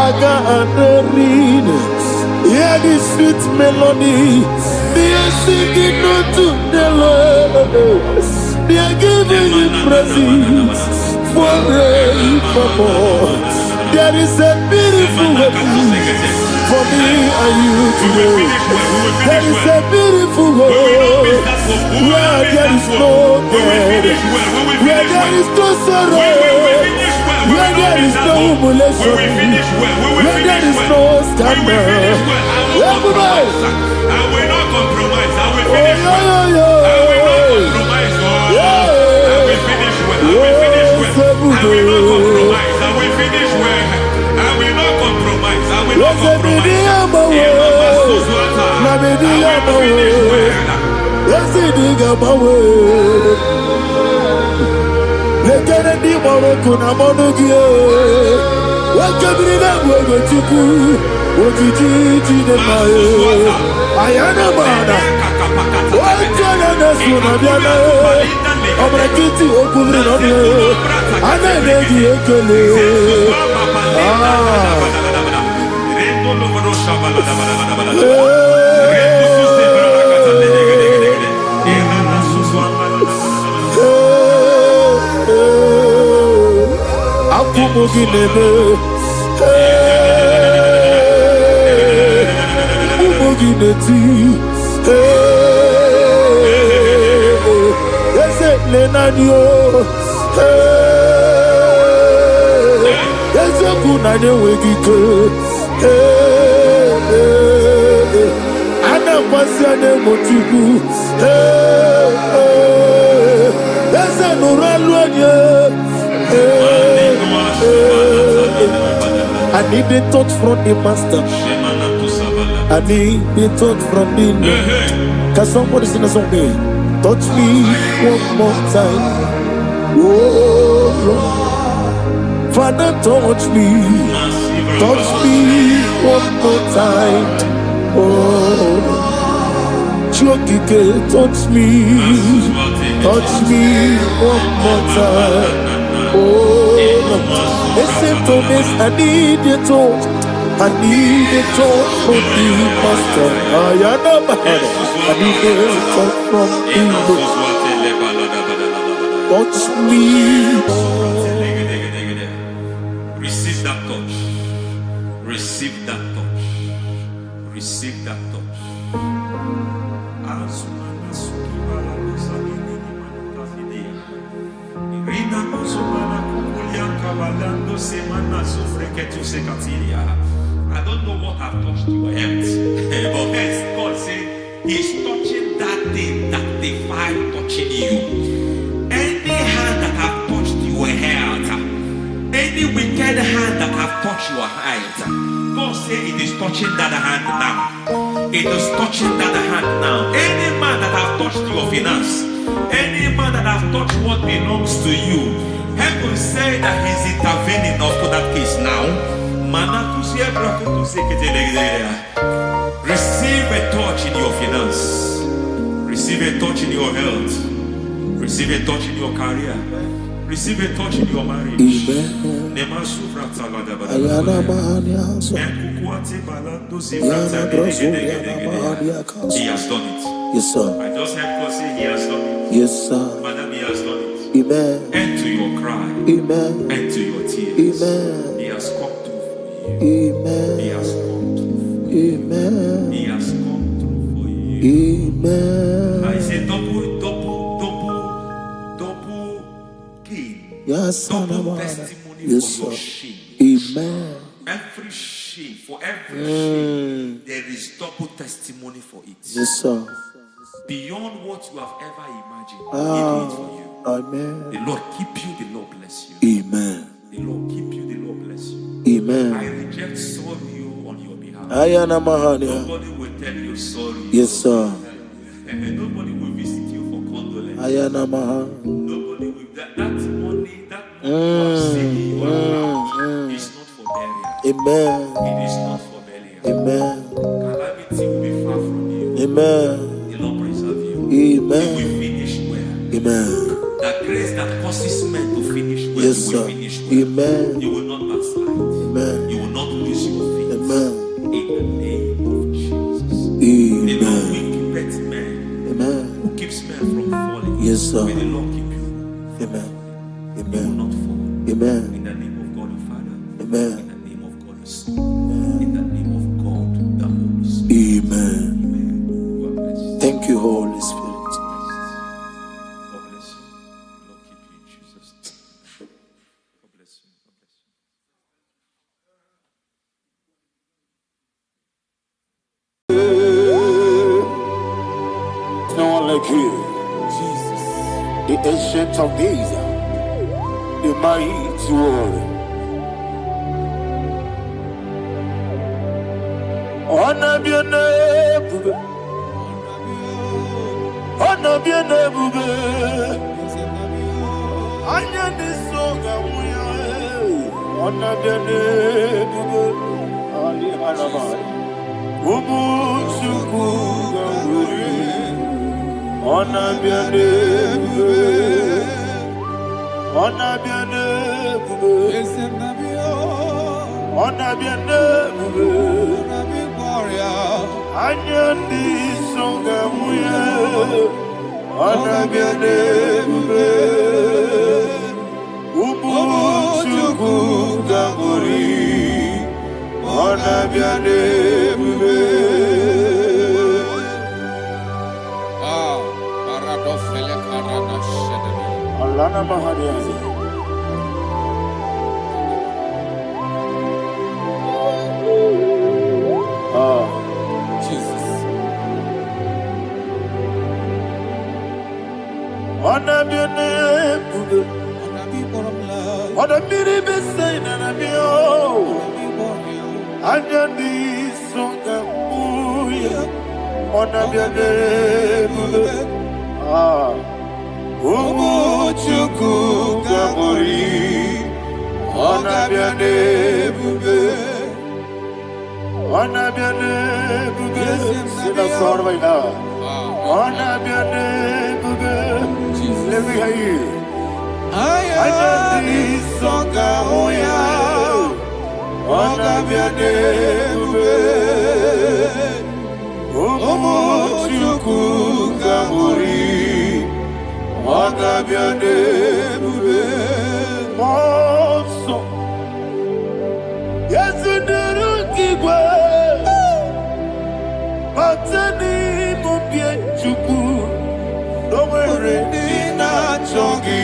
I got a read. Hear the sweet melody. They are singing unto the Lord. They are giving Him praise forevermore. There is a beautiful hope for me and you today. There is a beautiful hope where there is no death, where there is no sorrow, where there is no humiliation, where there is no scandal. Everybody, I will not compromise. I will finish well. I will not compromise. I will finish well. I will finish well. I will not compromise. I will finish well. I will not compromise. I will not compromise. I will finish well. Ojiji de mae. Ayana mana. Ojana na suna biana. Obrakiti okubri nonye. Ana neji ekele. Akumogi nebe. Umugi neti. Ese lenanyo. Ese kunanye wegike. Ana kwasi ane motiku. Ese nuralu anye. I need a touch from the master. I need a touch from the Lord. Can somebody sing a song me? Touch me one more time. Oh Lord, Father, touch me. Touch me one more time. Oh, Chokike, touch me. Touch me one more time. Oh, listen to this, I need your touch. I need a touch from the master. I need a touch from the Lord. Touch me. Receive that touch. Receive that touch. Receive that touch. I don't know what I've touched your health, but hence God said He's touching that thing that defied touching you. Any hand that have touched your health, any wicked hand that have touched your health, God said it is touching that hand now. It is touching that hand now. Any man that have touched your finance, any man that have touched what belongs to you, heaven say that He's intervening to that case now. Receive a touch in your finance. Receive a touch in your health. Receive a touch in your career. Receive a touch in your marriage. Amen. He has done it. Yes, sir. I just heard God say He has done it. Yes, sir. Madam, He has done it. Amen. End to your cry. Amen. End to your tears. Amen. He has come through for you. Amen. He has come through for you. Amen. He has come through for you. Amen. I say double gain. Yes, Double testimony yes, for your sir. shame. Amen. Every shame, for every shame, there is double testimony for it. Yes, sir. Beyond what you have ever imagined, He Ah, did it for you. amen. The Lord keep you, the Lord bless you. Amen. The Lord keep you, the Lord bless you. Amen. I reject sorry on your behalf. Ayana Mahania. Nobody will tell you sorry. Yes, sir. And nobody will visit you for condolence. Ayana Maha. Nobody will. That money you have seen in your account is not for burial. Amen. It is not for burial. Amen. Calamity will be far from you. Amen. The Lord preserve you. Amen. You will finish well. Amen. That grace that causes men to finish well, Yes, you sir. will finish well. Amen. You will not backslide. Amen. You will not lose your faith. Amen. In the name of Jesus. The Lord Amen. will keep men. Amen. Who keeps men from falling? Yes, sir. May the Lord keep you. Amen. You will Amen. not fall. Amen. In the name of God the Father. Amen. In the name of God the Son. In the name of God the Holy Spirit. Amen. Amen. You are blessed. Thank you, Holy Spirit. God bless you. The Lord keep you in Jesus' name. God bless you. God bless you. No one like you, Jesus, the ancient of days, the mighty one. Honor be your name, honor be your name, honor be your name, Umuchuku ganguri, ona biane bube, ona biane bube, ona biane bube, anyandi songa muye, ona biane bube, umuchuku ganguri. Ona biane bube. Paradofele karana shedebe. Alana mahadiazi. Jesus. Ona biane bube. Ona biri besayna na bio. Anyandi songa muya, ona biane bube. Umuchuku ganguri, ona biane bube. Ona biane bube. Sina sorvai na. Ona biane bube. Let me hear you. Anyandi songa muya. Ona biane bube, umuchuku ganguri. Ona biane bube, monso. Yesunuru kigwe, matani mubie chuku. Domere dina chongi.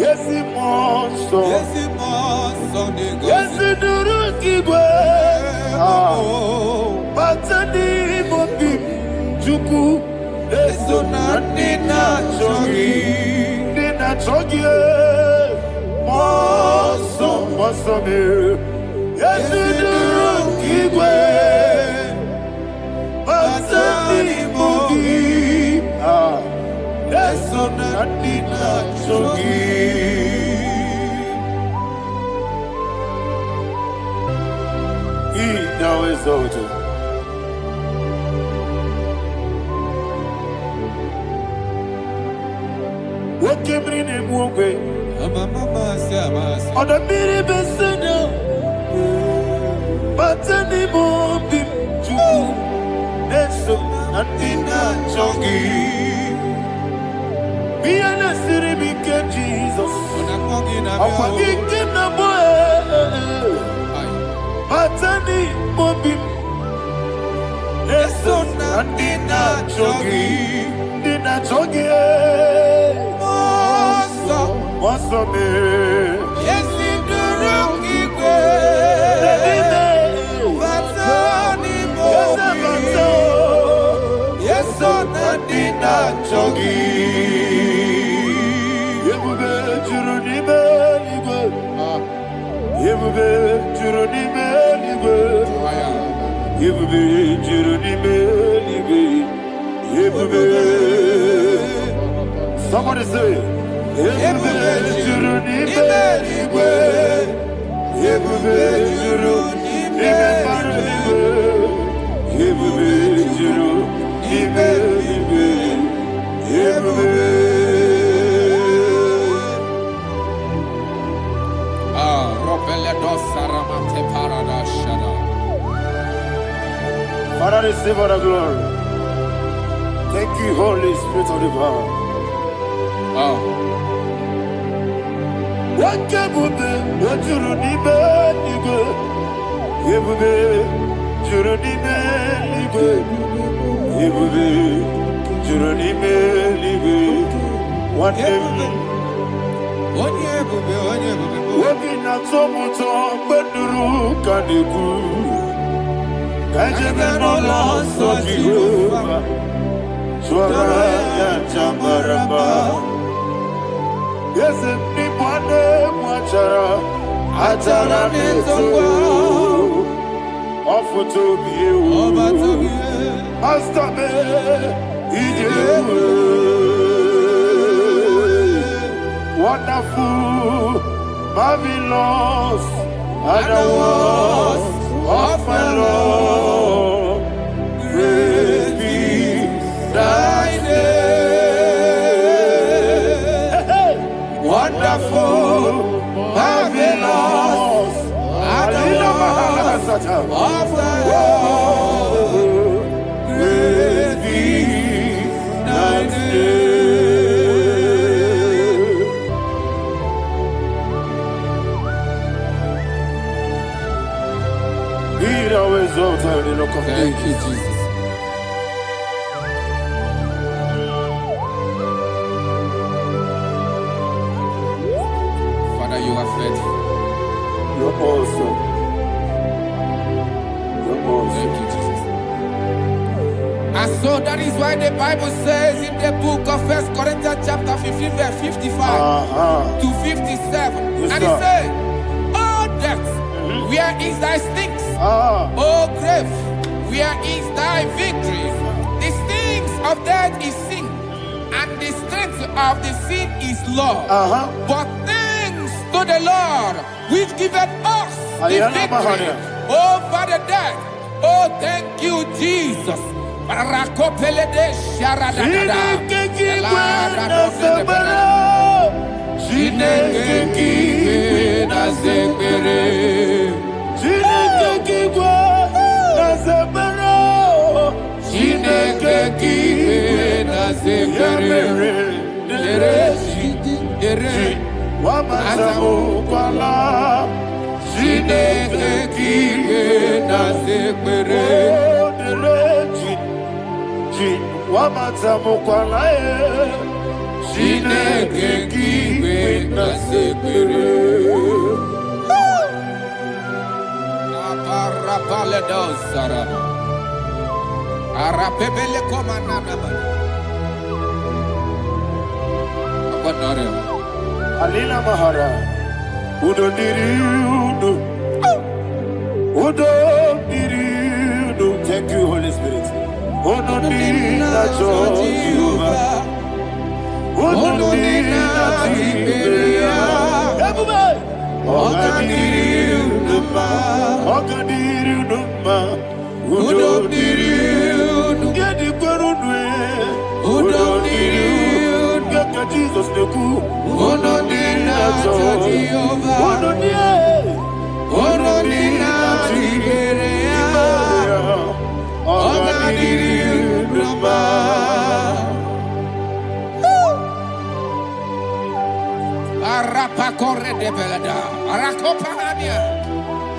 Yesi monso. Yesunuru kigwe, matani mubie chuku. Eso na dina chongi, moso me. Yesunuru kigwe, matani mubie, eso na dina chongi. He now exalted. What came in him one way? On the mini besena, but any more bim to Neso and Dina Chongi. Be an city became Jesus. I'm forgetting the boy. But any more bim Neso and Dina Chongi. Dina Chongi. What's up, man? Yes, in the room, yes, on the dinner, Chogi. You will be Juruni Beligo. You will be Juruni Beligo. You will be Juruni Beligo. You will be. Somebody say. Juruni Beligo. You will be Juruni Beligo. You will be Juruni Beligo. Father, receive all the glory. Thank you, Holy Spirit of the power. What can we do? What you need, you will be Juruni Beligo. You will be Juruni Beligo. What working at so much on Beduru Kadiku. Kajabano lost of Jehovah. Swara Jambaraba. Yes, if Nipane Machara, Atara Neto, offer to be you. Master me, wonderful, marvelous, at the walls of my Lord. Great be thy name. Wonderful, marvelous, at the walls of the Lord. Great be thy name. Thank you, Jesus. Father, you are faithful. You're awesome. You're awesome. Thank you, Jesus. And so that is why the Bible says in the book of 1 Corinthians chapter 15, verse 55 to 57. Yes, and it says, "Oh death, where is thy stings? Oh grave, where is thy victory? The stings of death is sin, and the strength of the sin is law. But thanks to the Lord, which giveth us the victory over the death." Oh, thank you, Jesus. Alina Mahara, Udo Diriudo, Udo Diriudo. Thank you, Holy Spirit. Udo Diriudo, Udo Jesus the cool.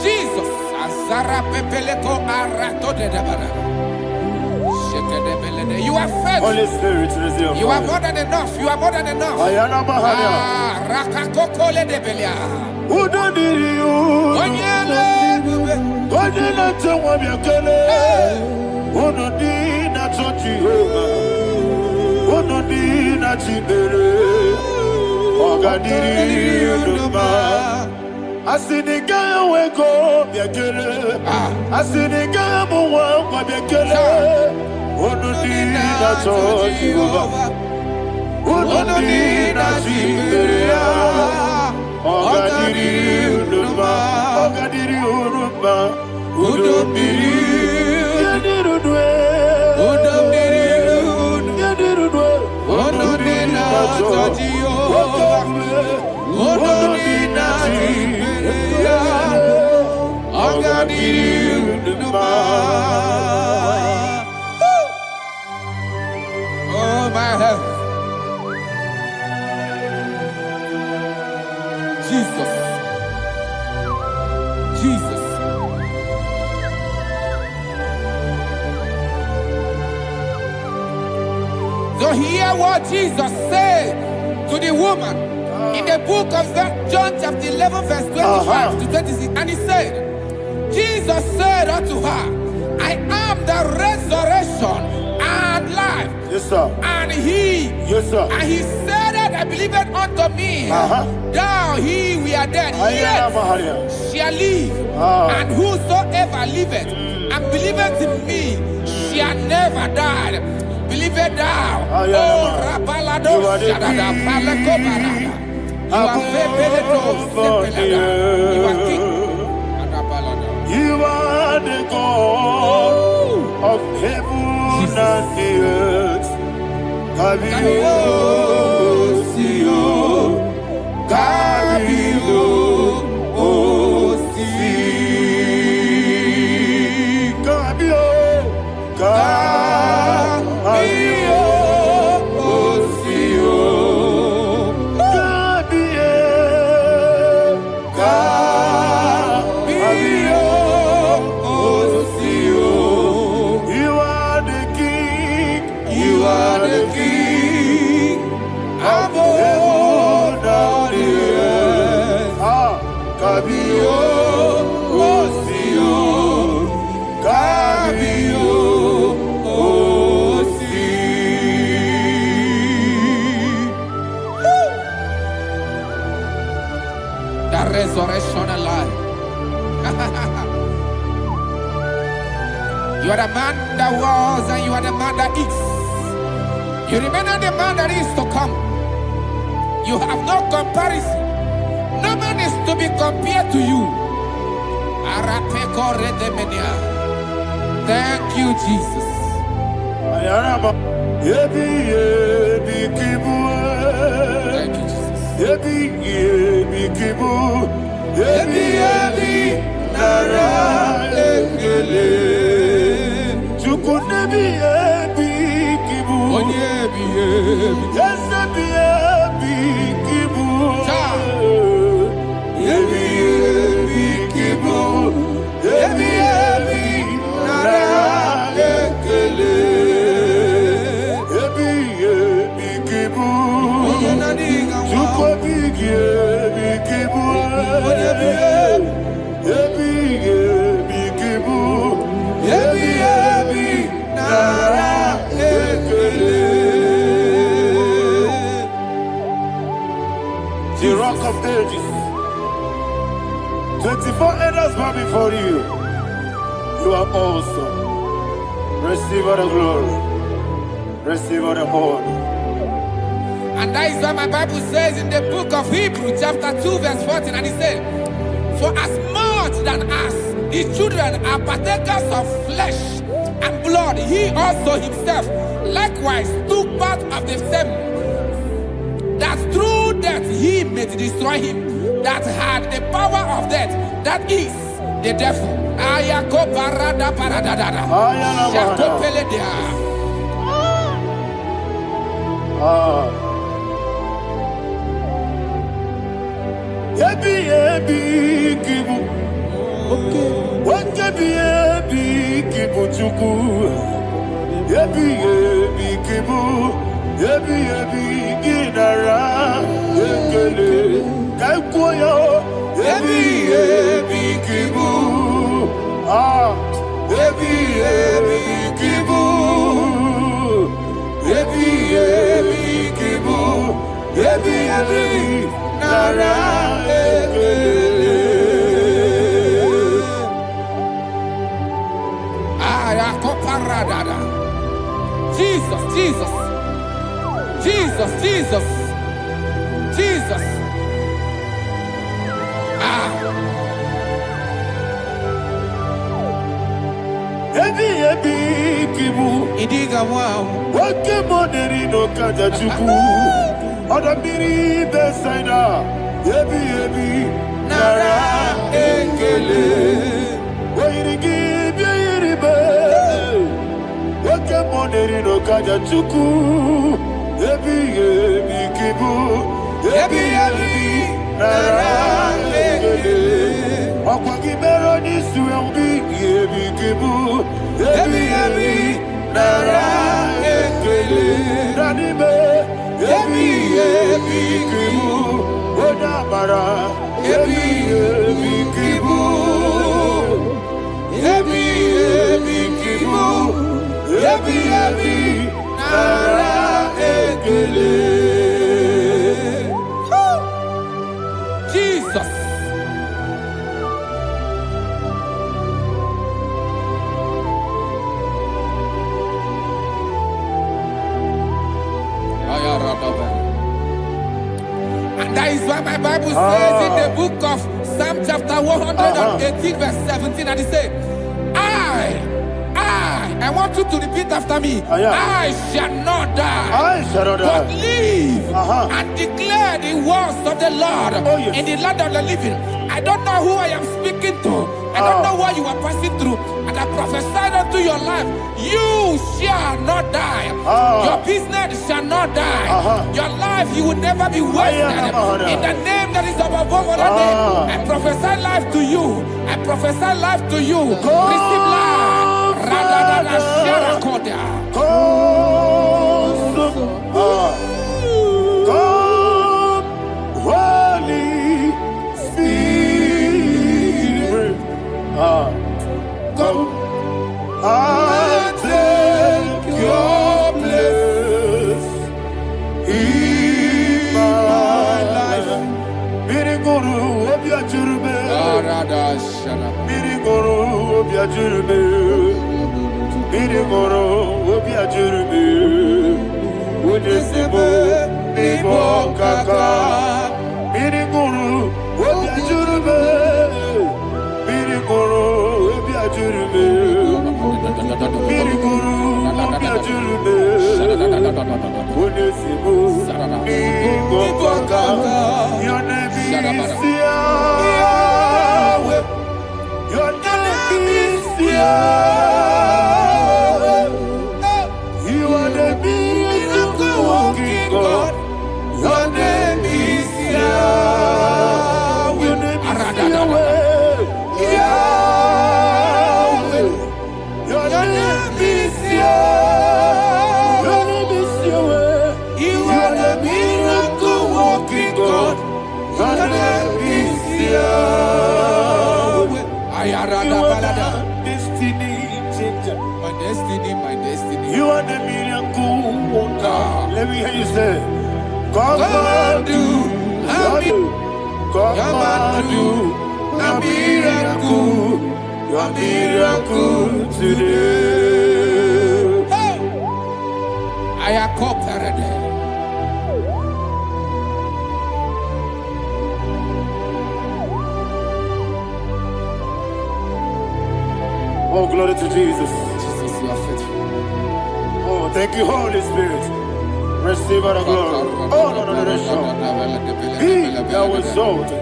Jesus, Azara Pepeleko Arato de Dabara. You are faithful. Holy Spirit, resume. You are more than enough. You are more than enough. Ayana Mahana. Rakakokole de Belia. Udo Diriu. Onyele. Onyele Tewa Biakele. Udo Dina Jehovah. Udo Dina Chibere. Oga Diriu Duma. Asinika weko Biakele. Asinika mwa Biakele. Onodina Jehovah, Onodina Jehovah, Ogadiri Urumba, Ogadiri Urumba, Udomiri, Yadirudwe, Udomiri, Yadirudwe, Onodina Jehovah, Onodina Jehovah, Ogadiri Urumba. My health. Jesus. Jesus. So hear what Jesus said to the woman in the book of John chapter 11 verse 25 to 26. And he said, Jesus said unto her, I am the resurrection and life. Yes, sir. And he, yes, sir. And he said that I believed unto me, thou he we are dead, yet shall live, and whosoever liveth and believeth in me shall never die. Believeth thou, oh Rabalado Shadada Palakobarada. You are faithful, you are king. heaven and the earth. Kabio, Kabio, resurrection alive. You are the man that was and you are the man that is. You remain the man that is to come. You have no comparison. No man is to be compared to you. Thank you, Jesus. Thank you, Jesus. The Rock of Ages. 24 elders bow before you. You are awesome. Receive all the glory. Receive all the honor. And that is what my Bible says in the book of Hebrews chapter 2 verse 14. And it said, for as much than us, his children are partakers of flesh and blood, he also himself likewise took part of the same, that through death he may destroy him that had the power of death, that is the devil. Jesus, Jesus, Jesus, Jesus, Jesus. Idiga wow. Wake money no kaja chuku. Oda miri besaida. Yebi nara ekele. Wairigi biiribe. Wake money no kaja chuku. Yebi kibu. Yebi nara ekele. Akwagi mero ni suembi. Yebi kibu. Yebi nara ekele. Nanibe. Yebi kibu. Oda bara. Yebi kibu. Yebi kibu. Yebi nara ekele. Jesus. And that is why my Bible says in the book of Psalm chapter 118 verse 17, and it says, I I want you to repeat after me. I shall not die. I shall not But die. live and declare the words of the Lord in the land of the living. I don't know who I am speaking to. I don't know what you are passing through. And I prophesy unto your life, you shall not die. Your business shall not die. Your life, you will never be wasted. In the name that is above all other name, I prophesy life to you. I prophesy life to you. Receive life. Come, Holy Spirit. Come and take your place in my life. Miriguru obiajurube. Miriguru obiajurube. Miriguru obiajurube. Udesibo nibo kaka. Miriguru obiajurube. Miriguru obiajurube. Miriguru obiajurube. Udesibo nibo kaka. Your name is Yahweh. Your name is Yahweh. You are the miracle working God. Your name is Yahweh. Your name is Yahweh. Yahweh. Your name is Yahweh. Your name is Yahweh. You are the miracle working God. Your name is Yahweh. You are the destiny changer. My destiny. You are the miracle worker. Let me hear you say, come and do, come and do a miracle today. I am cooperative. Oh, glory to Jesus. Jesus, you are faithful. Oh, thank you, Holy Spirit. Receive our glory. Oh, no. Be thou exalted.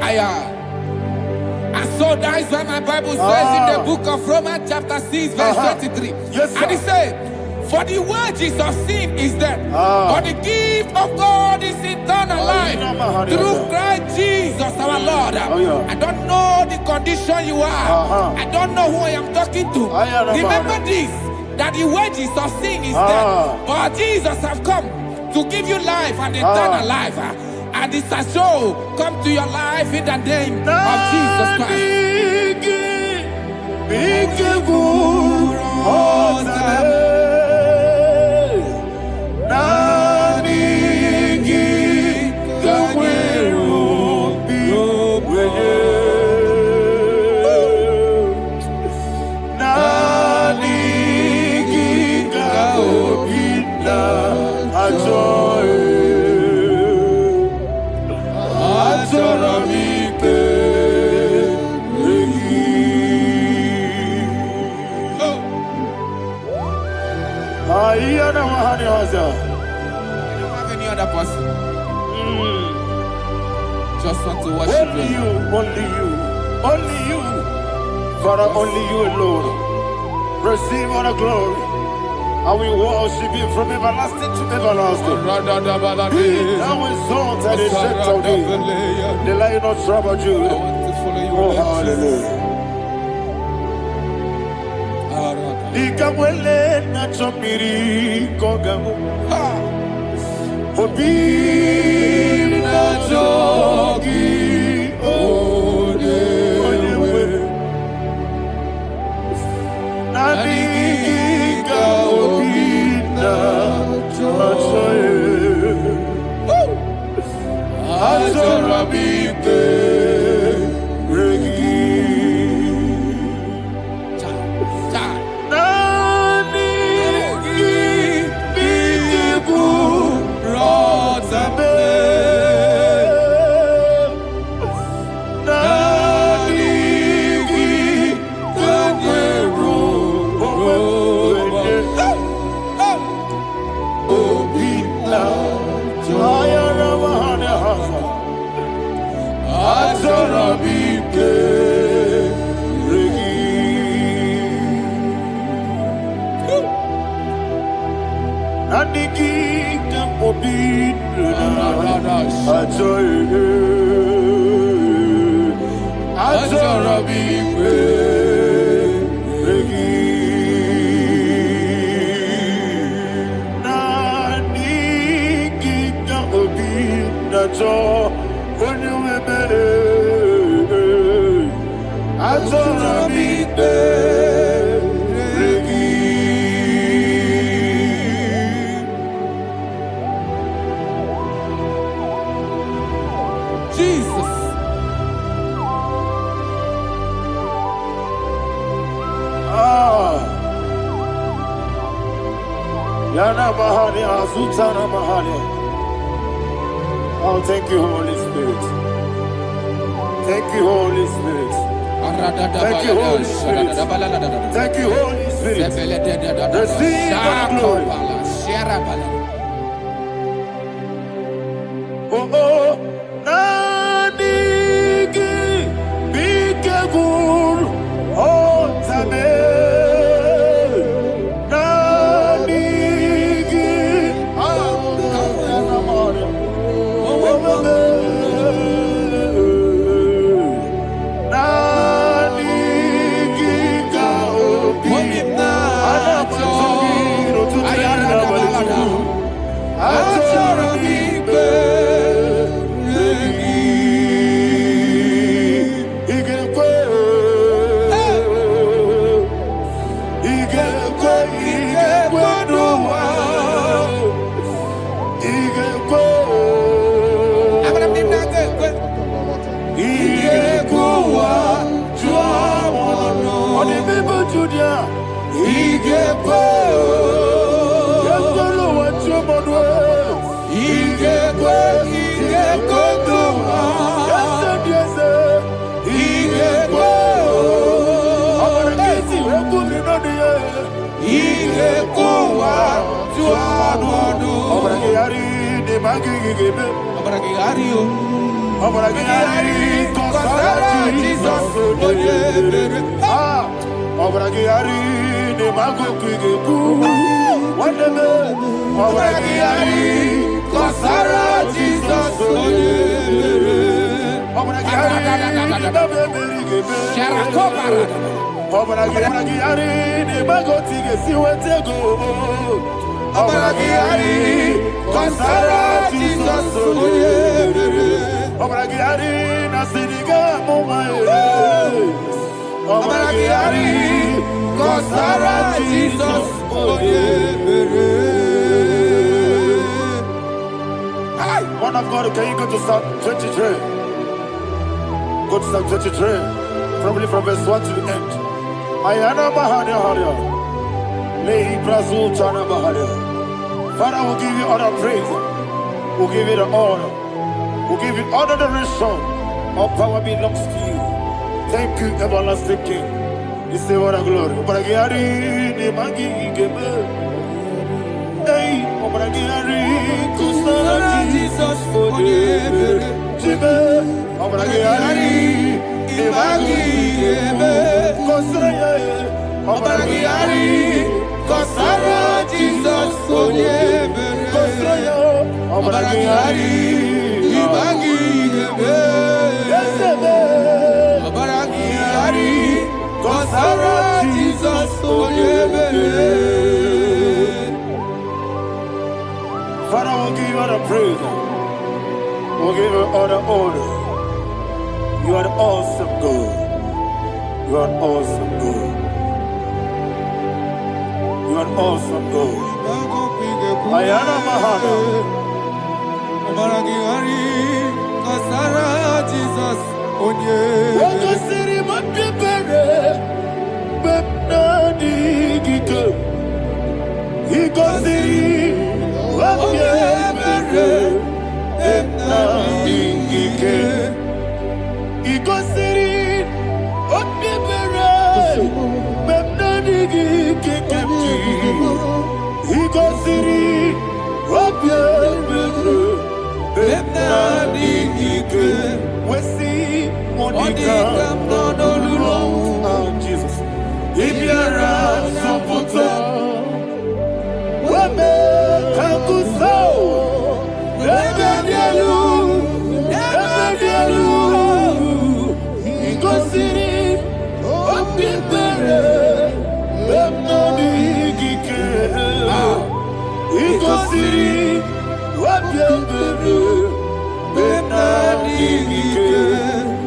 And so that is what my Bible says in the book of Romans chapter 6 verse 23. Yes, sir. And it says, for the wages of sin is death, but the gift of God is eternal life through Christ Jesus our Lord. I don't know the condition you are. I don't know who I am talking to. Remember this, that the wages of sin is death, but Jesus has come to give you life and eternal life. And it shall so come to your life in the name of Jesus Christ. I don't have any other person. Just want to worship only you, only you, Father, only you alone. Receive all the glory. I will worship you from everlasting to everlasting. Be thou exalted and set of thee, the Lion of tribe of Judah. Oh, hallelujah. Ikamwele na chomiri kogamu. Obi na jogi onewe. Nabika obi na choye. Azorabike regi. Jesus. Yana Mahani Azutana Mahani. Oh, thank you, Holy Spirit. Thank you, Holy Spirit. Thank you, Holy Spirit. Thank you, Holy Spirit. Receive the glory. Oh, oh, Nanigi, Bikagur, oh, Tame. Man of God, can you go to Psalm 23? Go to Psalm 23, probably from verse 1 to the end. Ayana Mahania Haria. Lehi Brazil Chana Mahania. Father, we'll give you all the praise. We'll give you the honor. We'll give you all the adoration. All power belongs to you. Thank you, everlasting King. You say what a glory. Obragiari, ni magi gebe. Hey, Obragiari, Kusara Jesus for you. Jibe, Obragiari, ni magi gebe. Kusara, Obragiari, Kusara Jesus for you. Kusara, Obragiari, ni magi gebe. Yesebe, Obragiari. Kusara Jesus for you. Father, we'll give you all the praise. We'll give you all the honor. You are the awesome God. You are an awesome God. You are an awesome God. Ayana Mahana. Kusara Jesus on you. Jesus. If you're a supporter,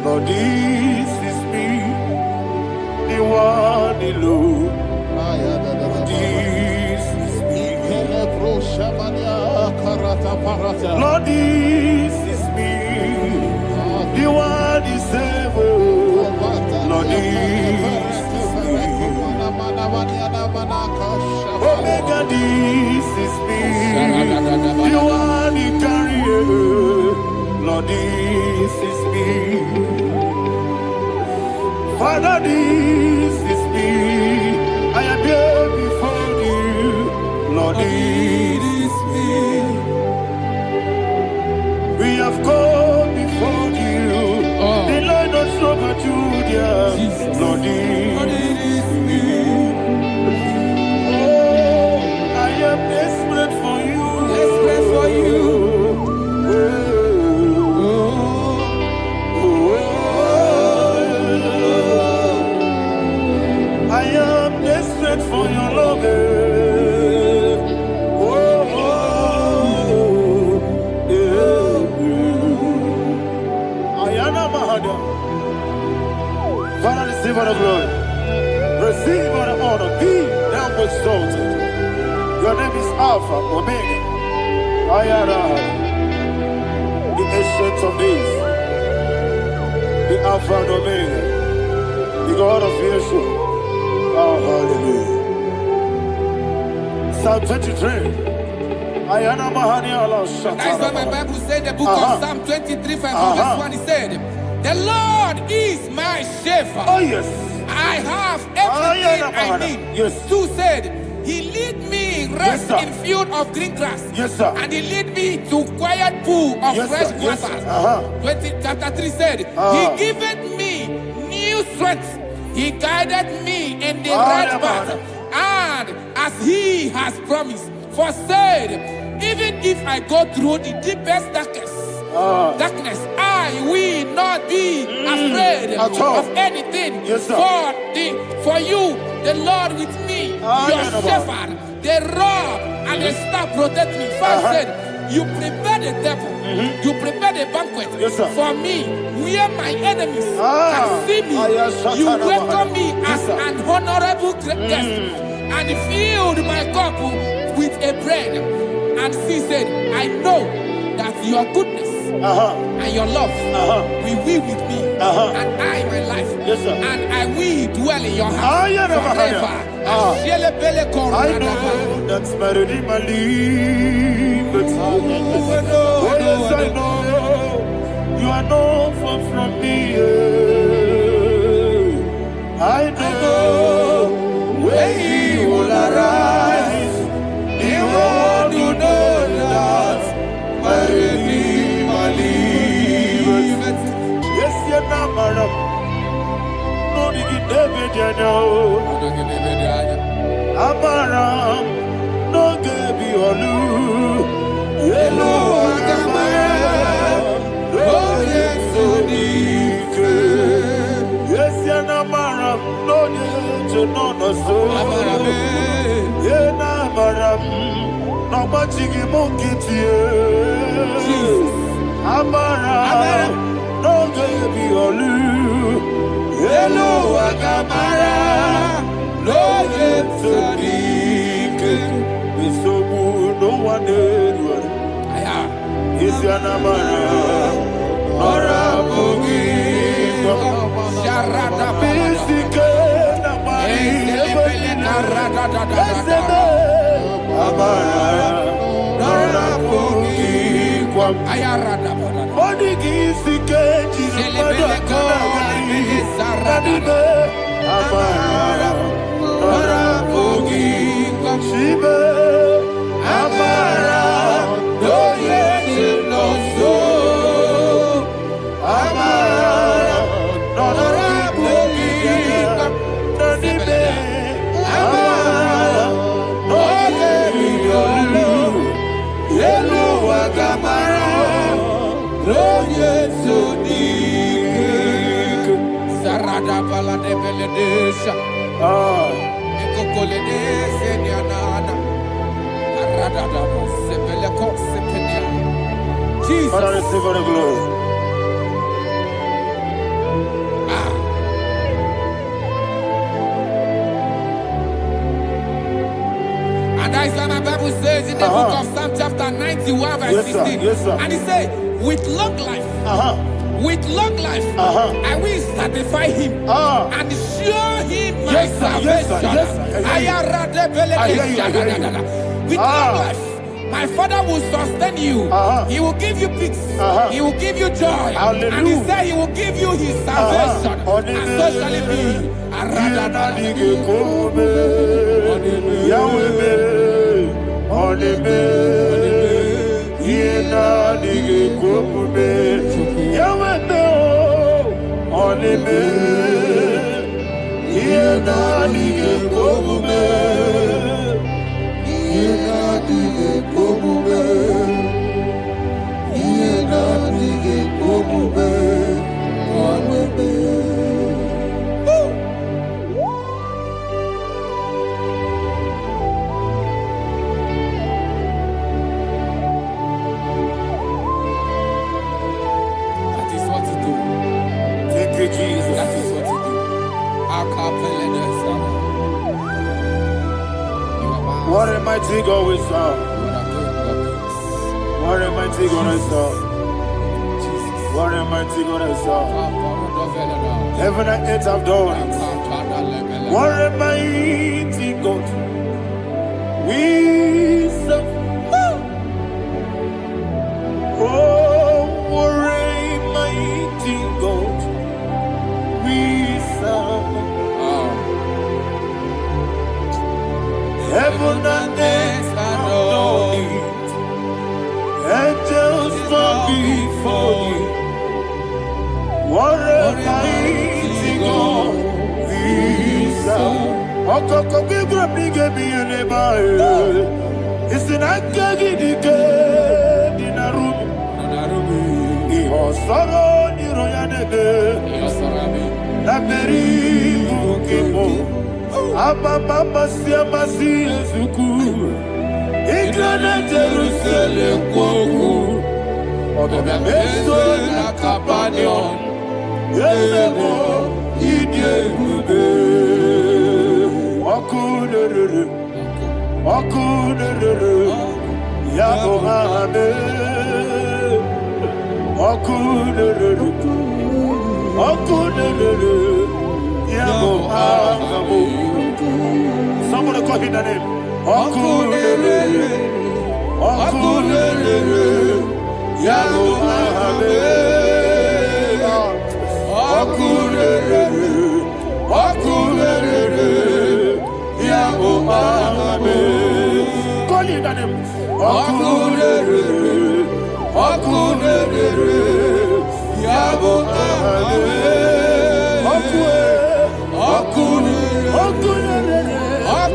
Lord, this is me. nobody low. This is me. Lord, this is me. The one is able. Lord, this is me. Omega, this is me. The one you carry. Lord, this is me. Father, this is me. I am here before you. Lord, this is me. We have come before you. The Lord not stroke at you, dear. Lord, this is me. Oh, I am desperate for you. Desperate for you. I am desperate for your love. Father, receive all the glory. Receive all the honor. Be thou exalted. Your name is Alpha, Omega. Ayara. The ancient of days. The Alpha and Omega. The God of Yeshua. Oh, hallelujah. Psalm 23. Ayana Mahani Allah Shatters. That's what my Bible said, the book of Psalm 23, verse 1. It said, the Lord is my shepherd. Oh, yes. I have everything I need. Yes. 2 said, he lead me rest in field of green grass. Yes, sir. And he lead me to quiet pool of fresh waters. 20, chapter 3 said, he giveth me new strength. He guided me in the right path. And as he has promised, for said, even if I go through the deepest darkness, I will not be afraid of anything. Yes, for you, the Lord with me, your shepherd, the rod and the staff protect me. First said, you prepare the table, you prepare the banquet for me, where my enemies can see me. You welcome me as an honorable guest, and filled my cup with a bread. And she said, I know that your goodness and your love will be with me, and I, my life, and I will dwell in your house forever. I know that's my Redeemer lives. Oh, yes, I know you are not far from me. I know when he will arise, he will do that my Redeemer lives. Yes, you're not madam. No, you David, you know. Amaram, no gebi olu. Hello, Agamara, no yesodike. Yes, Yanamaram, no yeso no so. Yanamaram, no machigi mokiti. Amaram, no gebi olu. Hello, Agamara. No yesodike. Misobu no one is Yanamara. Nora Bogi. Sharada Bisike Namari. Amara. Nora Bogi. Ayarada. Odigi Sike Jismada Kanagari. Nadibe. Amara. Nora Bogi. Shibe. Amara. No yes no so. Amara. Nora Bogi. Nadibe. Amara. No yelu. Yelu Agamara. No yes odik. Sarada bala de beledesha. Ekokolede senyanana. Aradada sebeleko sepenia. Jesus. Father, receive all the glory. that is why my Bible says in the book of Psalm chapter 91 verse 16. Yes, sir. And he said, with long life, I will satisfy him and show him my salvation. With long life, my Father will sustain you. He will give you peace. He will give you joy. Hallelujah. And he said he will give you his salvation. And so shall it be. That is what to do. Thank you, Jesus. That is what to do. What a mighty God we serve. What a mighty God I serve. What a mighty God I serve. Heaven and earth have done it. What a mighty God we serve. Oh, what a mighty God we serve. Heaven and earth have done it. Angels bow before you. What a mighty God we serve. Okoko bigro bige bi eleba. It's an akagidike dinarum. Iho soro ni royanebe. La peri bukimo. Ababa masia masi ezuku. Igrana Jerusalem kwoku. Odobe meso na kapanion. Yesemo idie gube. Wakuderere. Yabo hame. Wakuderere. Yabo hame. Somebody call him the name. Wakuderere. Yabo hame. Wakuderere. Yabo hame. Call him the name. Wakuderere. Yabo hame. Yes, sir.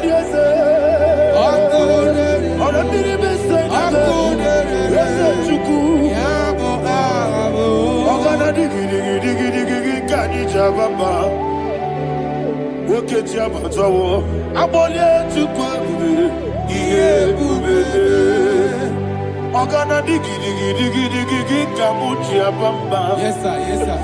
Yes, sir. Yes, sir. Yes, sir.